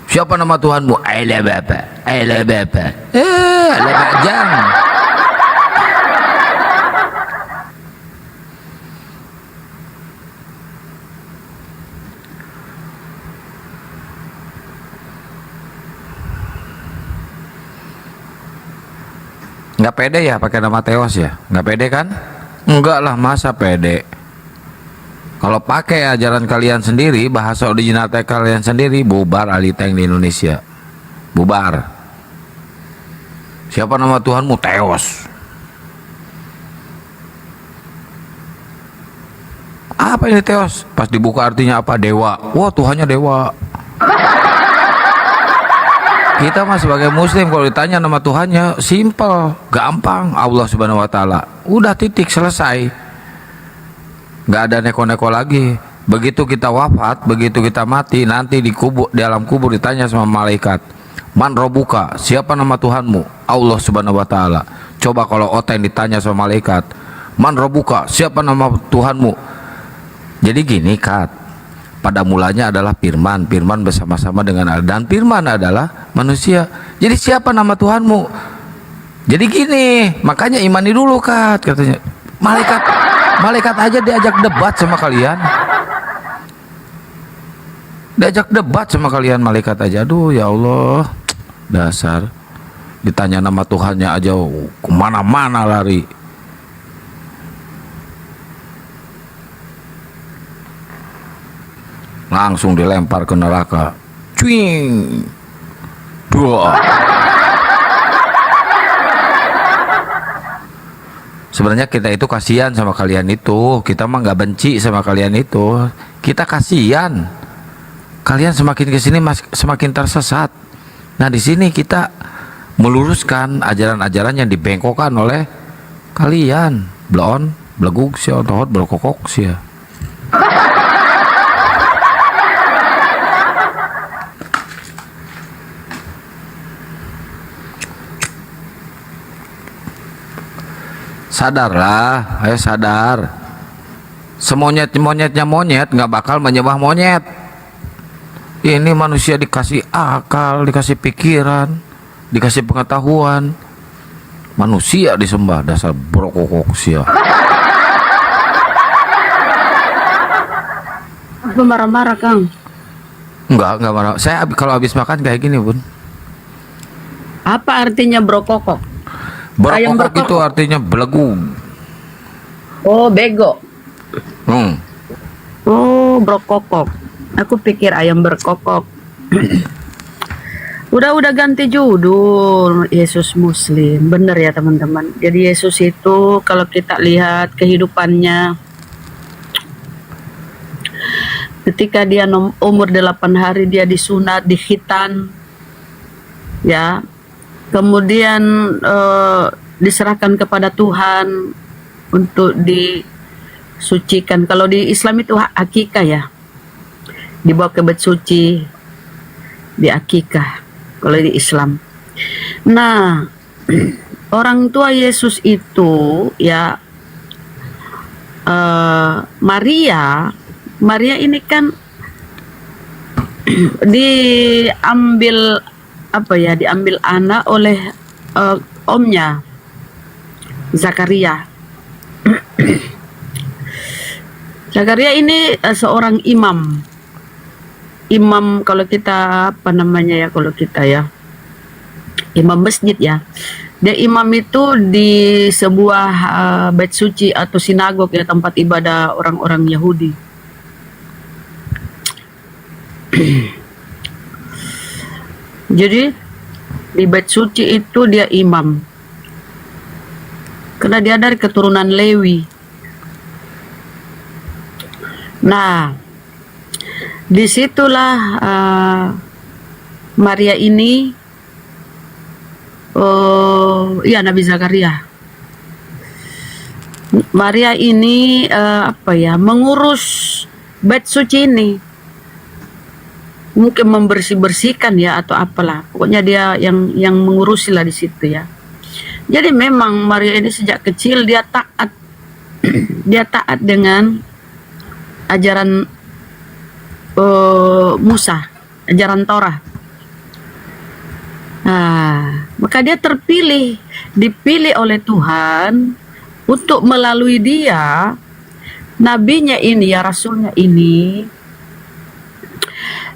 Siapa nama Tuhanmu? Ala bapak. Ala bajang. Nggak pede ya pakai nama Theos ya? Nggak pede kan? Enggak lah, masa pede. Kalau pakai ajaran kalian sendiri, bahasa original teh kalian sendiri, bubar Aliteng di Indonesia. Bubar. Siapa nama Tuhanmu? Theos. Apa ini Theos? Pas dibuka artinya apa? Dewa. Wah, Tuhannya dewa. Kita mah sebagai muslim kalau ditanya nama Tuhannya simple, gampang, Allah Subhanahu wa taala. Udah, titik, selesai. Nggak ada neko-neko lagi. Begitu kita wafat, begitu kita mati, nanti di kubur, di alam kubur ditanya sama malaikat, man robuka, siapa nama Tuhanmu? Allah Subhanahu wa taala. Coba kalau Oteng ditanya sama malaikat, man robuka, siapa nama Tuhanmu? Jadi gini, Kat, pada mulanya adalah Firman, Firman bersama-sama dengan Allah, dan Firman adalah manusia. Jadi siapa nama Tuhanmu? Jadi gini, makanya imani dulu, Kat, katanya. Malaikat aja diajak debat sama kalian. Diajak debat sama kalian malaikat aja. Aduh ya Allah, dasar. Ditanya nama Tuhannya aja kemana-mana lari. Langsung dilempar ke neraka. Cuing. Dua. Sebenarnya kita itu kasihan sama kalian itu. Kita mah nggak benci sama kalian itu. Kita kasihan. Kalian semakin kesini semakin tersesat. Nah, di sini kita meluruskan ajaran-ajaran yang dibengkokkan oleh kalian. Blon, beleguk sih, tohot belokokok sih. Sadarlah, ayo sadar. Semonyet-monyetnya monyet nggak bakal menyembah monyet. Ini manusia dikasih akal, dikasih pikiran, dikasih pengetahuan. Manusia disembah, dasar brokokok sia. Aku marah-marah, Kang. Enggak marah. Saya kalau habis makan kayak gini, Bun. Apa artinya brokokok? Ayam Brokokok itu artinya belegu. Oh, bego. Oh, brokokok. Aku pikir ayam berkokok. Udah ganti judul, Yesus Muslim. Bener ya teman-teman. Jadi Yesus itu kalau kita lihat kehidupannya, ketika dia umur 8 hari dia disunat, dikhitan, ya. Kemudian diserahkan kepada Tuhan untuk disucikan. Kalau di Islam itu akikah ya, dibawa ke bait suci, di akikah kalau di Islam. Nah, orang tua Yesus itu ya, Maria ini kan diambil anak oleh omnya Zakaria. Zakaria ini seorang imam kalau kita kalau kita ya, imam masjid ya. Dia imam itu di sebuah bait suci atau sinagog ya, tempat ibadah orang-orang Yahudi. Jadi di bait suci itu dia imam. Karena dia dari keturunan Lewi. Nah, disitulah Maria ini ya Nabi Zakaria. Maria ini mengurus bait suci ini. Mungkin membersih-bersihkan ya atau apalah. Pokoknya dia yang mengurusi lah di situ ya. Jadi memang Maria ini sejak kecil dia taat. Dia taat dengan ajaran Musa, ajaran Torah. Nah, maka dia dipilih oleh Tuhan untuk melalui dia, nabinya ini ya, rasulnya ini,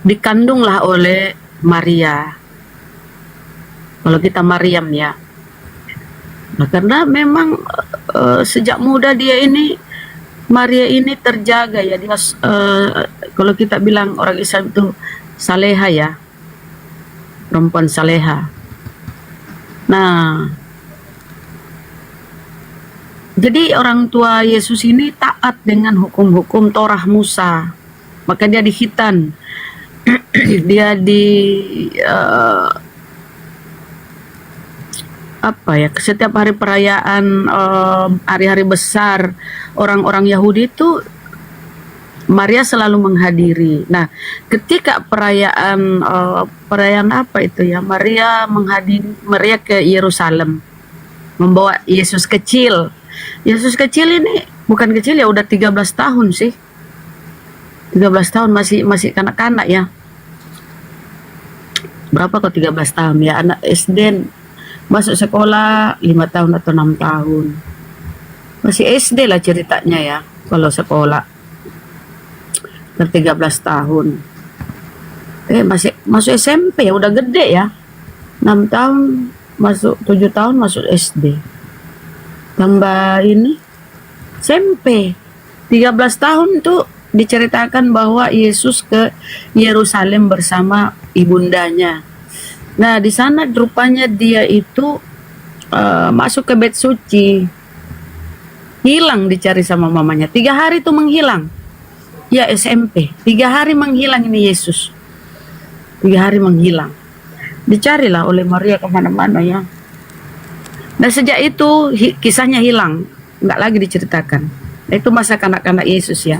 dikandunglah oleh Maria. Kalau kita Maryam ya. Nah, karena memang sejak muda dia ini, Maria ini terjaga ya, dia kalau kita bilang orang Islam itu saleha ya, perempuan saleha. Nah, jadi orang tua Yesus ini taat dengan hukum-hukum Torah Musa, maka dia dihitan, dia setiap hari perayaan hari-hari besar orang-orang Yahudi itu Maria selalu menghadiri. Nah, ketika perayaan apa itu ya, Maria ke Yerusalem membawa Yesus kecil. Yesus kecil ini bukan kecil ya, udah 13 tahun sih. 13 tahun masih kanak-kanak ya. Berapa kok 13 tahun ya, anak SD masuk sekolah 5 tahun atau 6 tahun. Masih SD lah ceritanya ya kalau sekolah. 13 tahun. Masuk SMP ya, udah gede ya. 6 tahun masuk, 7 tahun masuk SD. Tambah ini SMP. 13 tahun tuh diceritakan bahwa Yesus ke Yerusalem bersama ibundanya. Nah, di sana rupanya dia itu masuk ke bait suci. Hilang dicari sama mamanya. 3 hari itu menghilang. Ya SMP, 3 hari menghilang ini Yesus. 3 hari menghilang. Dicarilah oleh Maria kemana-mana ya. Dan sejak itu kisahnya hilang, nggak lagi diceritakan. Itu masa kanak-kanak Yesus ya.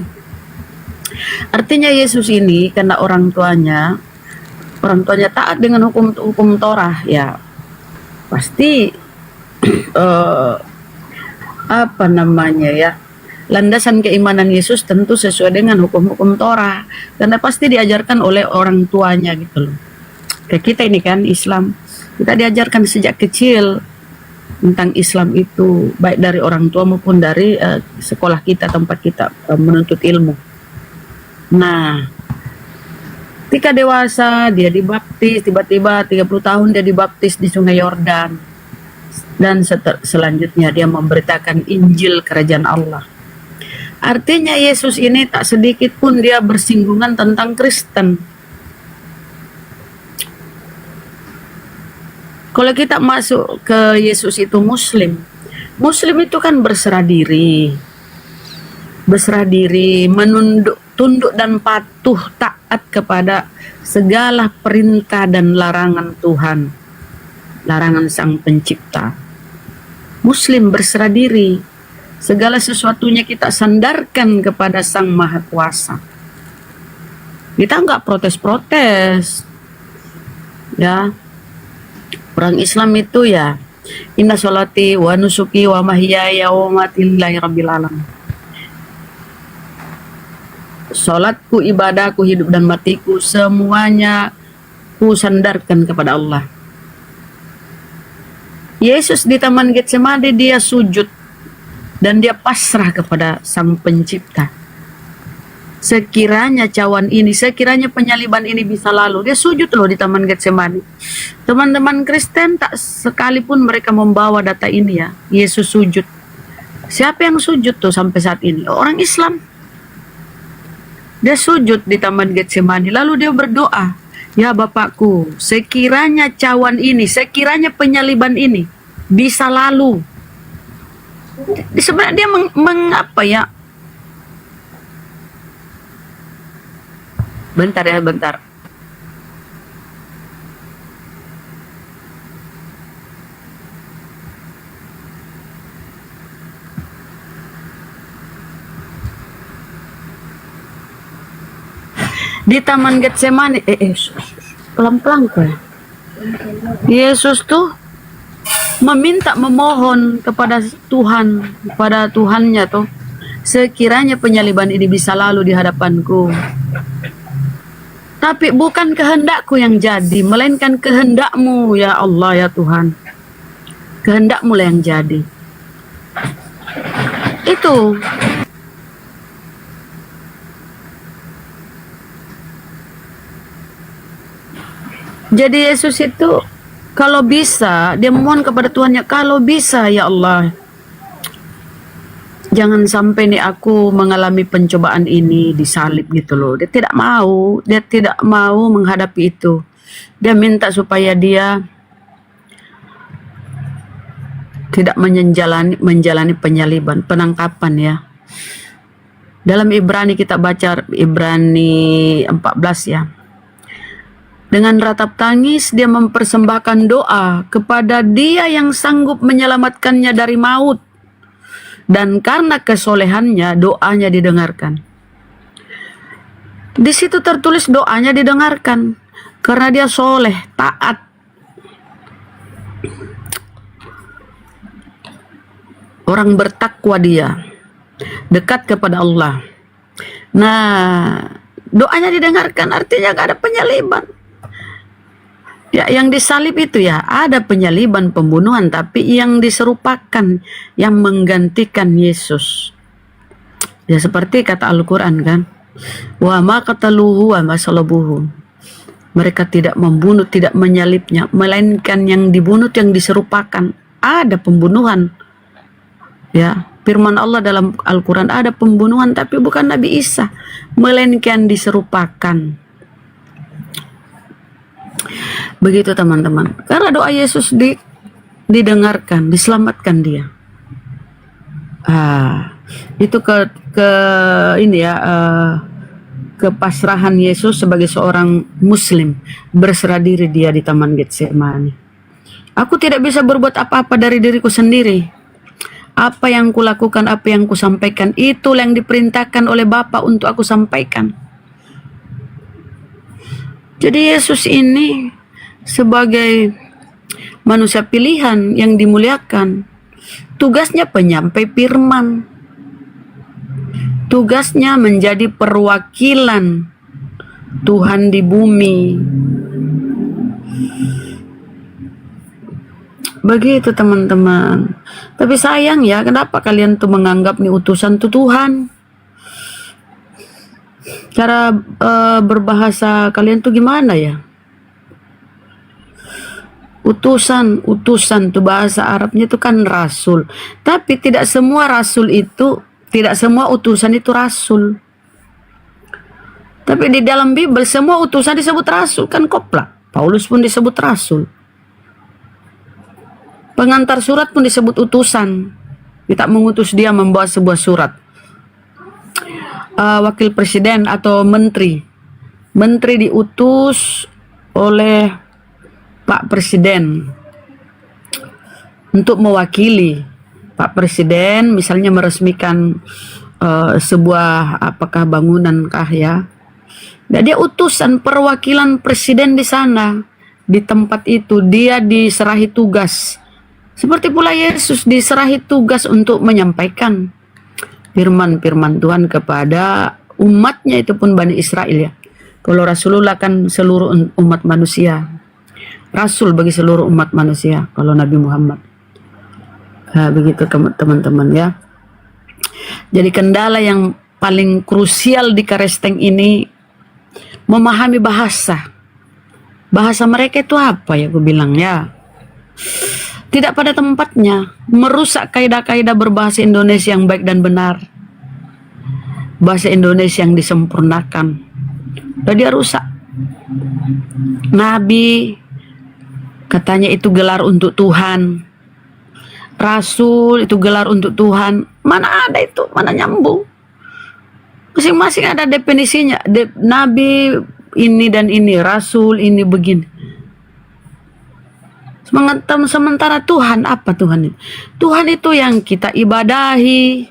Artinya Yesus ini karena orang tuanya taat dengan hukum Torah ya, pasti landasan keimanan Yesus tentu sesuai dengan hukum-hukum Torah, karena pasti diajarkan oleh orang tuanya gitu loh. Kayak kita ini kan Islam, kita diajarkan sejak kecil tentang Islam itu, baik dari orang tua maupun dari sekolah kita, tempat kita menuntut ilmu. Nah, ketika dewasa dia dibaptis, tiba-tiba 30 tahun dia dibaptis di Sungai Yordan, dan selanjutnya dia memberitakan Injil Kerajaan Allah. Artinya Yesus ini tak sedikit pun dia bersinggungan tentang Kristen. Kalau kita masuk ke Yesus itu Muslim itu kan berserah diri, tunduk dan patuh, taat kepada segala perintah dan larangan Tuhan, larangan Sang Pencipta. Muslim berserah diri. Segala sesuatunya kita sandarkan kepada Sang Maha Kuasa. Kita enggak protes-protes. Ya. Orang Islam itu ya, inna sholati wa nusuki wa mahyaya wa mamati lillahi rabbil alamin. Salatku, ibadahku, hidup dan matiku semuanya ku sandarkan kepada Allah. Yesus di Taman Getsemani dia sujud dan dia pasrah kepada Sang Pencipta. sekiranya sekiranya penyaliban ini bisa lalu. Dia sujud loh di Taman Getsemani. Teman-teman Kristen tak sekalipun mereka membawa data ini ya, Yesus sujud. Siapa yang sujud tuh sampai saat ini? Orang Islam. Dia sujud di Taman Getsemani, lalu dia berdoa, ya Bapakku, sekiranya sekiranya penyaliban ini bisa lalu. Sebenarnya dia mengapa ya? Bentar ya, bentar. Di Taman Getsemani, pelan-pelan kok ya. Yesus tuh memohon kepada Tuhan, kepada Tuhannya tuh, sekiranya penyaliban ini bisa lalu di hadapanku. Tapi bukan kehendakku yang jadi, melainkan kehendakmu ya Allah ya Tuhan. Kehendakmu lah yang jadi. Itu. Jadi Yesus itu kalau bisa, dia memohon kepada Tuhannya, kalau bisa ya Allah, jangan sampai nih aku mengalami pencobaan ini, disalib gitu loh. Dia tidak mau menghadapi itu. Dia minta supaya dia tidak menjalani penyaliban, penangkapan ya. Dalam Ibrani kita baca Ibrani 14 ya. Dengan ratap tangis dia mempersembahkan doa kepada Dia yang sanggup menyelamatkannya dari maut. Dan karena kesolehannya doanya didengarkan. Di situ tertulis doanya didengarkan karena dia soleh, taat. Orang bertakwa dia, dekat kepada Allah. Nah, doanya didengarkan artinya gak ada penyaliban. Ya, yang disalib itu ya ada penyaliban, pembunuhan, tapi yang diserupakan, yang menggantikan Yesus. Ya seperti kata Al-Quran kan, wa ma qataluhu wa ma salabuhu. Mereka tidak membunuh, tidak menyalibnya, melainkan yang dibunuh, yang diserupakan. Ada pembunuhan. Ya, firman Allah dalam Al-Quran ada pembunuhan, tapi bukan Nabi Isa, melainkan diserupakan. Begitu teman-teman. Karena doa Yesus didengarkan, diselamatkan dia. Itu kepasrahan Yesus sebagai seorang Muslim, berserah diri dia di Taman Getsemani. Aku tidak bisa berbuat apa-apa dari diriku sendiri. Apa yang kulakukan, apa yang kusampaikan, itulah yang diperintahkan oleh Bapa untuk aku sampaikan. Jadi Yesus ini sebagai manusia pilihan yang dimuliakan, tugasnya penyampai firman. Tugasnya menjadi perwakilan Tuhan di bumi. Begitu teman-teman. Tapi sayang ya, kenapa kalian tuh menganggap nih utusan tuh Tuhan? Cara berbahasa kalian tuh gimana ya? Utusan tuh bahasa Arabnya itu kan rasul. Tapi tidak semua utusan itu rasul. Tapi di dalam Bible semua utusan disebut rasul, kan koplak. Paulus pun disebut rasul. Pengantar surat pun disebut utusan. Kita mengutus dia membawa sebuah surat. Wakil presiden atau menteri diutus oleh Pak Presiden untuk mewakili Pak Presiden, misalnya meresmikan sebuah apakah bangunan kah ya. Nah, dia utusan perwakilan presiden di sana, di tempat itu dia diserahi tugas. Seperti pula Yesus diserahi tugas untuk menyampaikan firman-firman Tuhan kepada umatnya, itu pun Bani Israel ya. Kalau Rasulullah kan seluruh umat manusia. Rasul bagi seluruh umat manusia kalau Nabi Muhammad. Begitu teman-teman ya. Jadi kendala yang paling krusial di Karesteng ini memahami bahasa. Bahasa mereka itu apa ya, gue bilang ya. Tidak pada tempatnya, merusak kaidah-kaidah berbahasa Indonesia yang baik dan benar. Bahasa Indonesia yang disempurnakan. Dan dia rusak. Nabi katanya itu gelar untuk Tuhan. Rasul itu gelar untuk Tuhan. Mana ada itu, mana nyambung. Masing-masing ada definisinya. Nabi ini dan ini, Rasul ini begini. Sementara Tuhan, apa Tuhan itu? Tuhan itu yang kita ibadahi,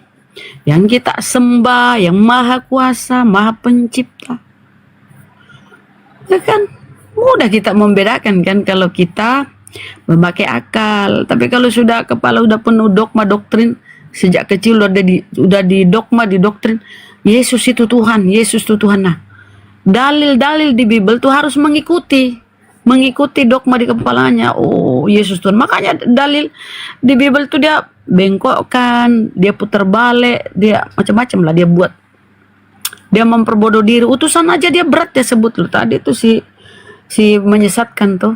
yang kita sembah, yang maha kuasa, maha pencipta. Ya kan? Mudah kita membedakan kan kalau kita memakai akal. Tapi kalau sudah kepala udah penuh dogma doktrin, sejak kecil udah di dogma, di doktrin, Yesus itu Tuhan, Yesus itu Tuhan. Nah, dalil-dalil di Bible tuh harus mengikuti dogma di kepalanya. Oh, Yesus Tuhan. Makanya dalil di Bible tuh dia bengkokkan, dia putar balik, dia macam-macam lah dia buat. Dia memperbodoh diri. Utusan aja dia berat dia sebut loh. Tadi tuh si menyesatkan tuh.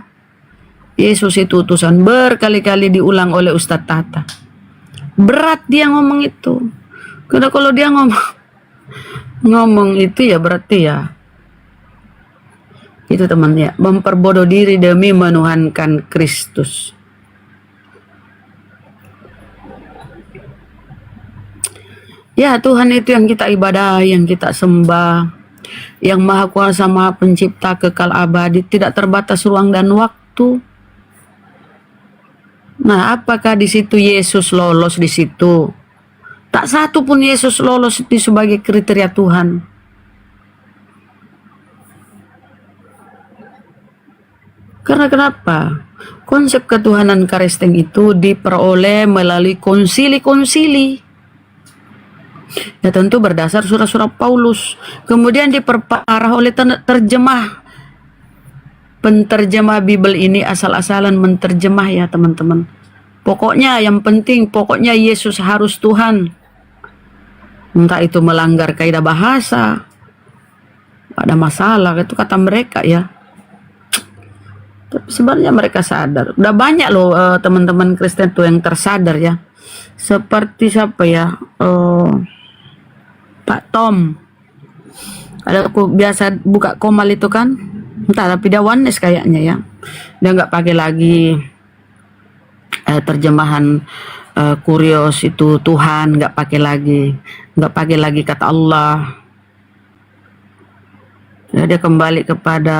Yesus itu utusan, berkali-kali diulang oleh Ustadz Tata. Berat dia ngomong itu. Karena kalau dia ngomong itu ya berarti ya itu teman ya, memperbodoh diri demi menuhankan Kristus. Ya, Tuhan itu yang kita ibadah, yang kita sembah, yang maha kuasa, maha pencipta, kekal abadi, tidak terbatas ruang dan waktu. Nah, apakah di situ Yesus lolos di situ? Tak satu pun Yesus lolos itu sebagai kriteria Tuhan. Karena kenapa? Konsep ketuhanan Karesteng itu diperoleh melalui konsili-konsili. Ya tentu berdasar surah-surah Paulus. Kemudian diperparah oleh penterjemah Bible ini asal-asalan menterjemah ya teman-teman. Pokoknya yang penting, pokoknya Yesus harus Tuhan. Entah itu melanggar kaidah bahasa, ada masalah, itu kata mereka ya. Tapi sebenarnya mereka sadar. Udah banyak loh teman-teman Kristen tuh yang tersadar ya. Seperti siapa ya? Pak Tom. Ada aku biasa buka Komal itu kan. Entah tapi dia oneness kayaknya ya. Dia nggak pakai lagi terjemahan Kurios itu Tuhan, nggak pakai lagi kata Allah. Ya, dia kembali kepada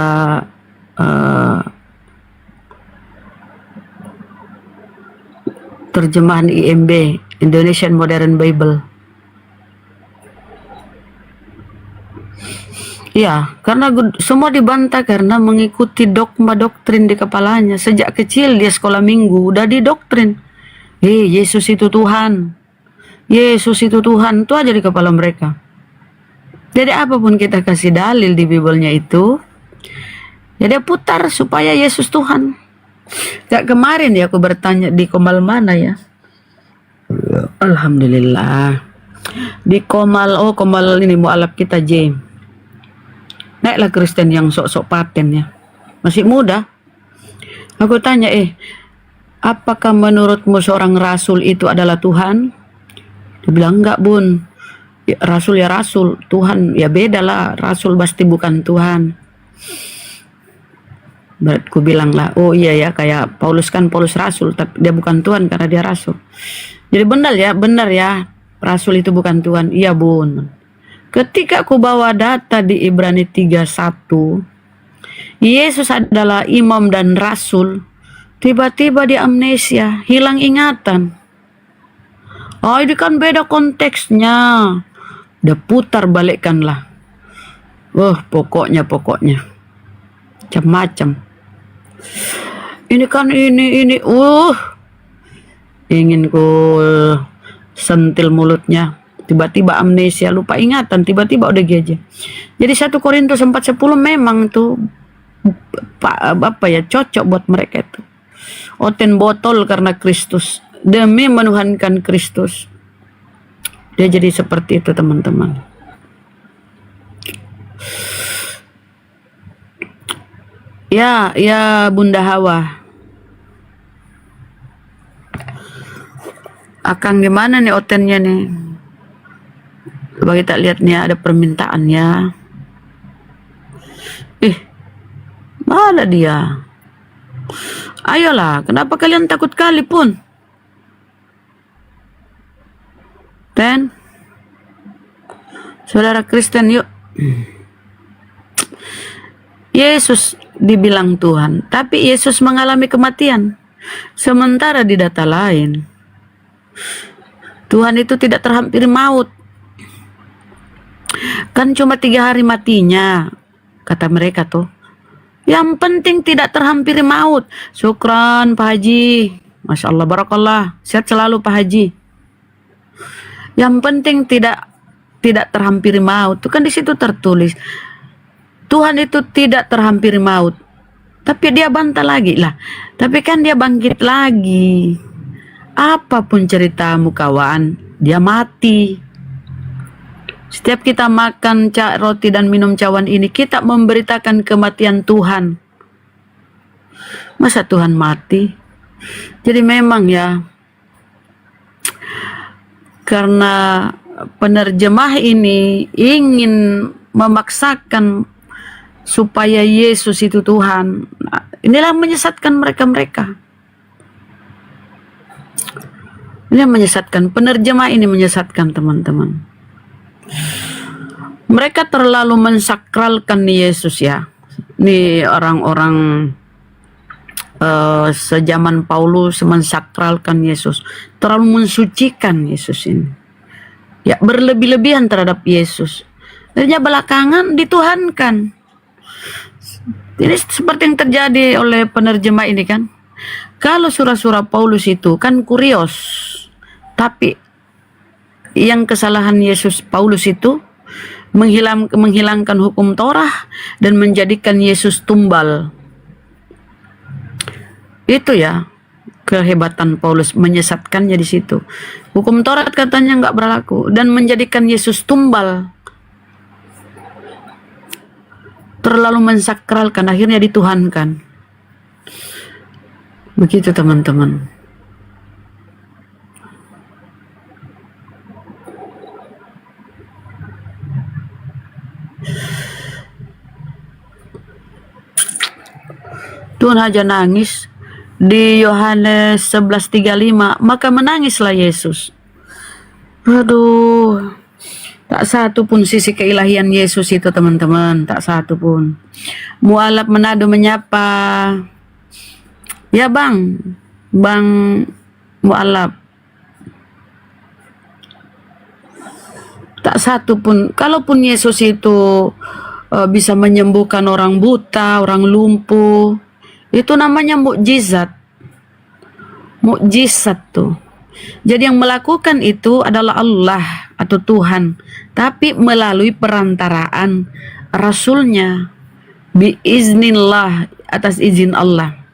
terjemahan IMB, Indonesian Modern Bible. Ya, karena semua dibantah karena mengikuti dogma doktrin di kepalanya. Sejak kecil dia sekolah minggu udah didoktrin. Yesus itu Tuhan. Yesus itu Tuhan. Itu aja di kepala mereka. Jadi apapun kita kasih dalil di Biblenya itu, ya dia putar supaya Yesus Tuhan. Kayak kemarin ya aku bertanya di Komal mana ya? Alhamdulillah. Di Komal, Komal ini mualaf kita J. Naiklah Kristen yang sok-sok paten ya. Masih muda. Aku tanya, apakah menurutmu seorang rasul itu adalah Tuhan? Dia bilang, enggak bun. Ya, rasul ya rasul. Tuhan ya beda lah. Rasul pasti bukan Tuhan. Aku bilang lah, oh iya ya, kayak Paulus kan Paulus rasul. Tapi dia bukan Tuhan karena dia rasul. Jadi benar ya. Rasul itu bukan Tuhan. Iya bun. Ketika aku bawa data di Ibrani 3:1, Yesus adalah imam dan rasul, tiba-tiba dia amnesia, hilang ingatan. Oh, ini kan beda konteksnya. Udah putar balikkanlah. Pokoknya. Macam-macam. Ini kan ini. Ingin ku sentil mulutnya. Tiba-tiba amnesia, lupa ingatan, tiba-tiba udah aja. Jadi 1 Korintus 4:10 memang tuh cocok buat mereka itu. Oten botol karena Kristus, demi menuhankan Kristus. Dia jadi seperti itu teman-teman. Ya Bunda Hawa. Akang gimana nih otennya nih? Coba kita lihat nih ada permintaannya. Mana dia? Ayolah, kenapa kalian takut kali pun? Saudara Kristen yuk. Yesus dibilang Tuhan, tapi Yesus mengalami kematian. Sementara di data lain, Tuhan itu tidak terhampiri maut. Kan cuma 3 hari matinya, kata mereka tuh. Yang penting tidak terhampiri maut. Syukran Pak Haji. Masya Allah, barakallah. Sehat selalu Pak Haji. Yang penting tidak terhampiri maut. Itu kan di situ tertulis. Tuhan itu tidak terhampiri maut. Tapi dia bantah lagi lah. Tapi kan dia bangkit lagi. Apapun ceritamu kawan, dia mati. Setiap kita makan roti dan minum cawan ini, kita memberitakan kematian Tuhan. Masa Tuhan mati? Jadi memang ya, karena penerjemah ini ingin memaksakan supaya Yesus itu Tuhan. Nah, inilah menyesatkan mereka-mereka. Ini menyesatkan, penerjemah ini menyesatkan teman-teman. Mereka terlalu mensakralkan Yesus ya. Nih orang-orang sejaman Paulus mensakralkan Yesus. Terlalu mensucikan Yesus ini. Ya, berlebih-lebihan terhadap Yesus. Akhirnya belakangan dituhankan. Ini seperti yang terjadi oleh penerjemah ini kan. Kalau surah-surah Paulus itu kan kurios, tapi yang kesalahan Yesus Paulus itu menghilangkan hukum Torah dan menjadikan Yesus tumbal. Itu ya kehebatan Paulus, menyesatkannya di situ. Hukum Taurat katanya nggak berlaku dan menjadikan Yesus tumbal. Terlalu mensakralkan, akhirnya dituhankan. Begitu teman-teman. Tuhan aja nangis di Yohanes 11:35, maka menangislah Yesus. Aduh, tak satu pun sisi keilahian Yesus itu teman-teman, tak satu pun. Mualaf Manado menyapa. Ya Bang Mualaf. Tak satu pun, kalaupun Yesus itu bisa menyembuhkan orang buta, orang lumpuh, itu namanya mukjizat. Mukjizat tuh. Jadi yang melakukan itu adalah Allah atau Tuhan, tapi melalui perantaraan Rasulnya, biiznillah, atas izin Allah.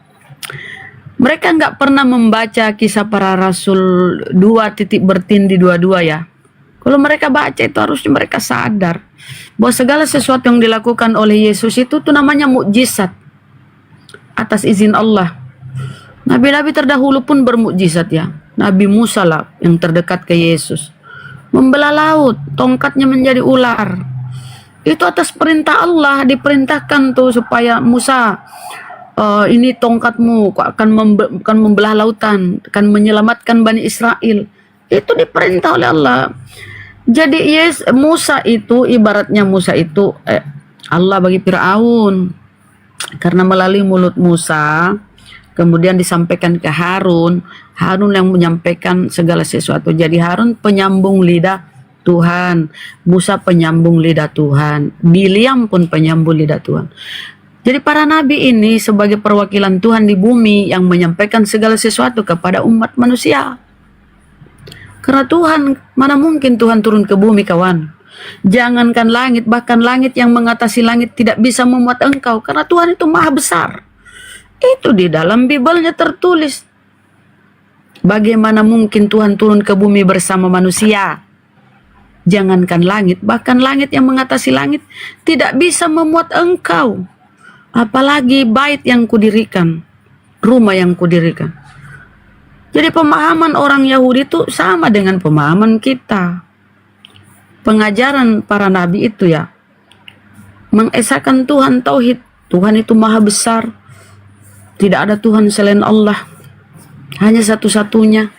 Mereka nggak pernah membaca kisah para Rasul 2.22 ya. Kalau mereka baca itu harusnya mereka sadar bahwa segala sesuatu yang dilakukan oleh Yesus itu tuh namanya mukjizat atas izin Allah. Nabi-nabi terdahulu pun bermukjizat ya. Nabi Musa lah yang terdekat ke Yesus, membelah laut, tongkatnya menjadi ular. Itu atas perintah Allah, diperintahkan tuh supaya Musa, ini tongkatmu akan membelah lautan, akan menyelamatkan Bani Israel. Itu diperintah oleh Allah. Jadi Musa itu ibaratnya Musa itu Allah bagi Firaun, karena melalui mulut Musa kemudian disampaikan ke Harun. Harun yang menyampaikan segala sesuatu. Jadi Harun penyambung lidah Tuhan, Musa penyambung lidah Tuhan, Bilyam pun penyambung lidah Tuhan. Jadi para nabi ini sebagai perwakilan Tuhan di bumi yang menyampaikan segala sesuatu kepada umat manusia. Karena Tuhan, mana mungkin Tuhan turun ke bumi kawan. Jangankan langit, bahkan langit yang mengatasi langit tidak bisa memuat engkau. Karena Tuhan itu maha besar. Itu di dalam Bible-nya tertulis. Bagaimana mungkin Tuhan turun ke bumi bersama manusia? Jangankan langit, bahkan langit yang mengatasi langit tidak bisa memuat engkau. Apalagi bait yang kudirikan, rumah yang kudirikan. Jadi pemahaman orang Yahudi itu sama dengan pemahaman kita. Pengajaran para nabi itu ya, mengesahkan Tuhan, tauhid. Tuhan itu maha besar. Tidak ada Tuhan selain Allah. Hanya satu-satunya.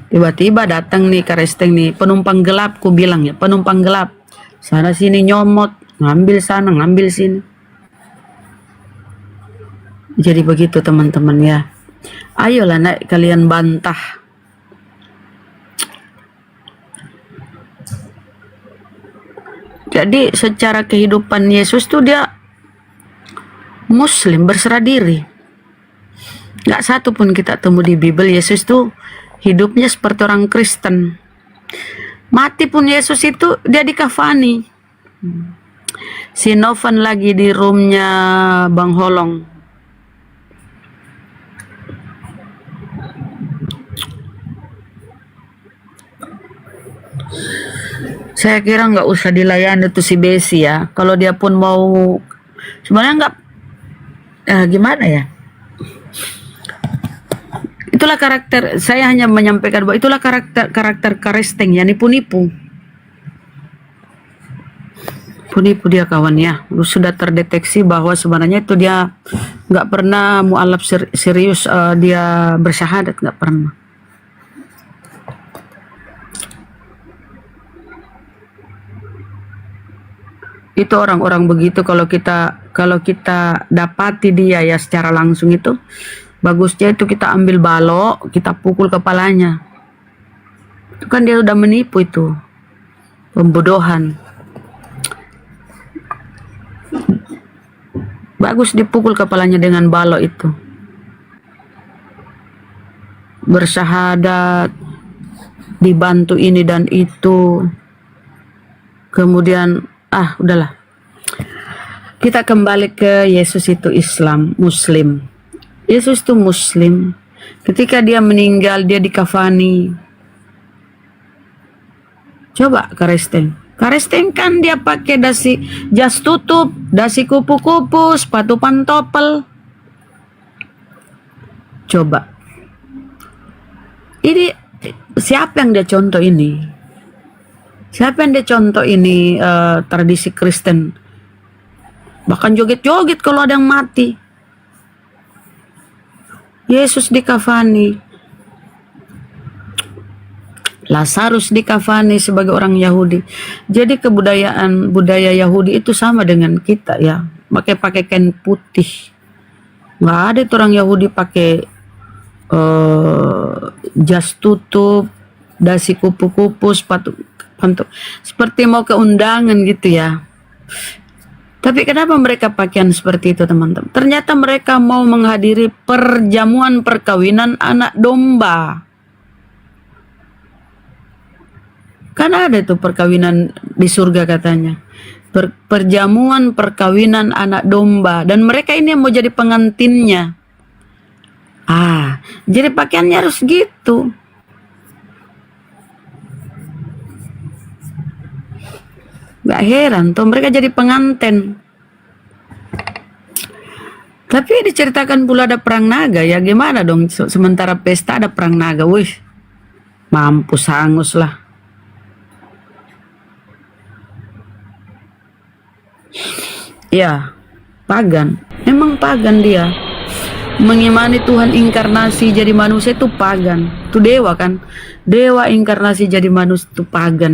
Tiba-tiba datang nih Karesteng nih, penumpang gelap, ku bilang ya, penumpang gelap. Sana sini nyomot, ngambil sana, ngambil sini. Jadi begitu teman-teman ya. Ayolah naik kalian bantah. Jadi secara kehidupan Yesus tuh dia Muslim, berserah diri. Gak satu pun kita temu di Bible Yesus tuh hidupnya seperti orang Kristen. Mati pun Yesus itu dia dikafani. Si Novan lagi di roomnya Bang Holong. Saya kira nggak usah dilayani tuh si Besi ya. Kalau dia pun mau, sebenarnya nggak, gimana ya? Itulah karakter, saya hanya menyampaikan bahwa itulah karakter Karesteng ya, nipu-nipu. Nipu dia kawan ya. Sudah terdeteksi bahwa sebenarnya itu dia nggak pernah mualaf serius, dia bersyahadat, nggak pernah. Itu orang-orang begitu kalau kita dapati dia ya secara langsung itu, bagusnya itu kita ambil balok, kita pukul kepalanya. Itu kan dia udah menipu itu. Pembodohan. Bagus dipukul kepalanya dengan balok itu. Bersyahadat, dibantu ini dan itu. Kemudian, udahlah. Kita kembali ke Yesus itu Islam, Muslim. Yesus itu Muslim. Ketika dia meninggal, dia dikafani. Coba Karesteng kan dia pakai jas tutup, dasi kupu-kupu, sepatu pantopel. Coba. Ini siapa yang dia contoh ini? Siapa yang dia contoh ini tradisi Kristen? Bahkan joget-joget kalau ada yang mati. Yesus dikafani. Lazarus dikafani sebagai orang Yahudi. Jadi budaya Yahudi itu sama dengan kita ya. Pakai kain putih. Nggak ada itu orang Yahudi pakai jas tutup, dasi kupu-kupu, sepatu pantop. Seperti mau ke undangan gitu ya. Tapi kenapa mereka pakaian seperti itu teman-teman? Ternyata mereka mau menghadiri perjamuan perkawinan anak domba. Kan ada tuh perkawinan di surga katanya. Perjamuan perkawinan anak domba. Dan mereka ini yang mau jadi pengantinnya. Jadi pakaiannya harus gitu. Gak heran tuh mereka jadi pengantin. Tapi diceritakan pula ada perang naga ya, gimana dong sementara pesta ada perang naga. Wih, mampus hangus lah. Ya, pagan. Memang pagan dia. Mengimani Tuhan inkarnasi jadi manusia itu pagan. Itu dewa kan. Dewa inkarnasi jadi manusia itu pagan.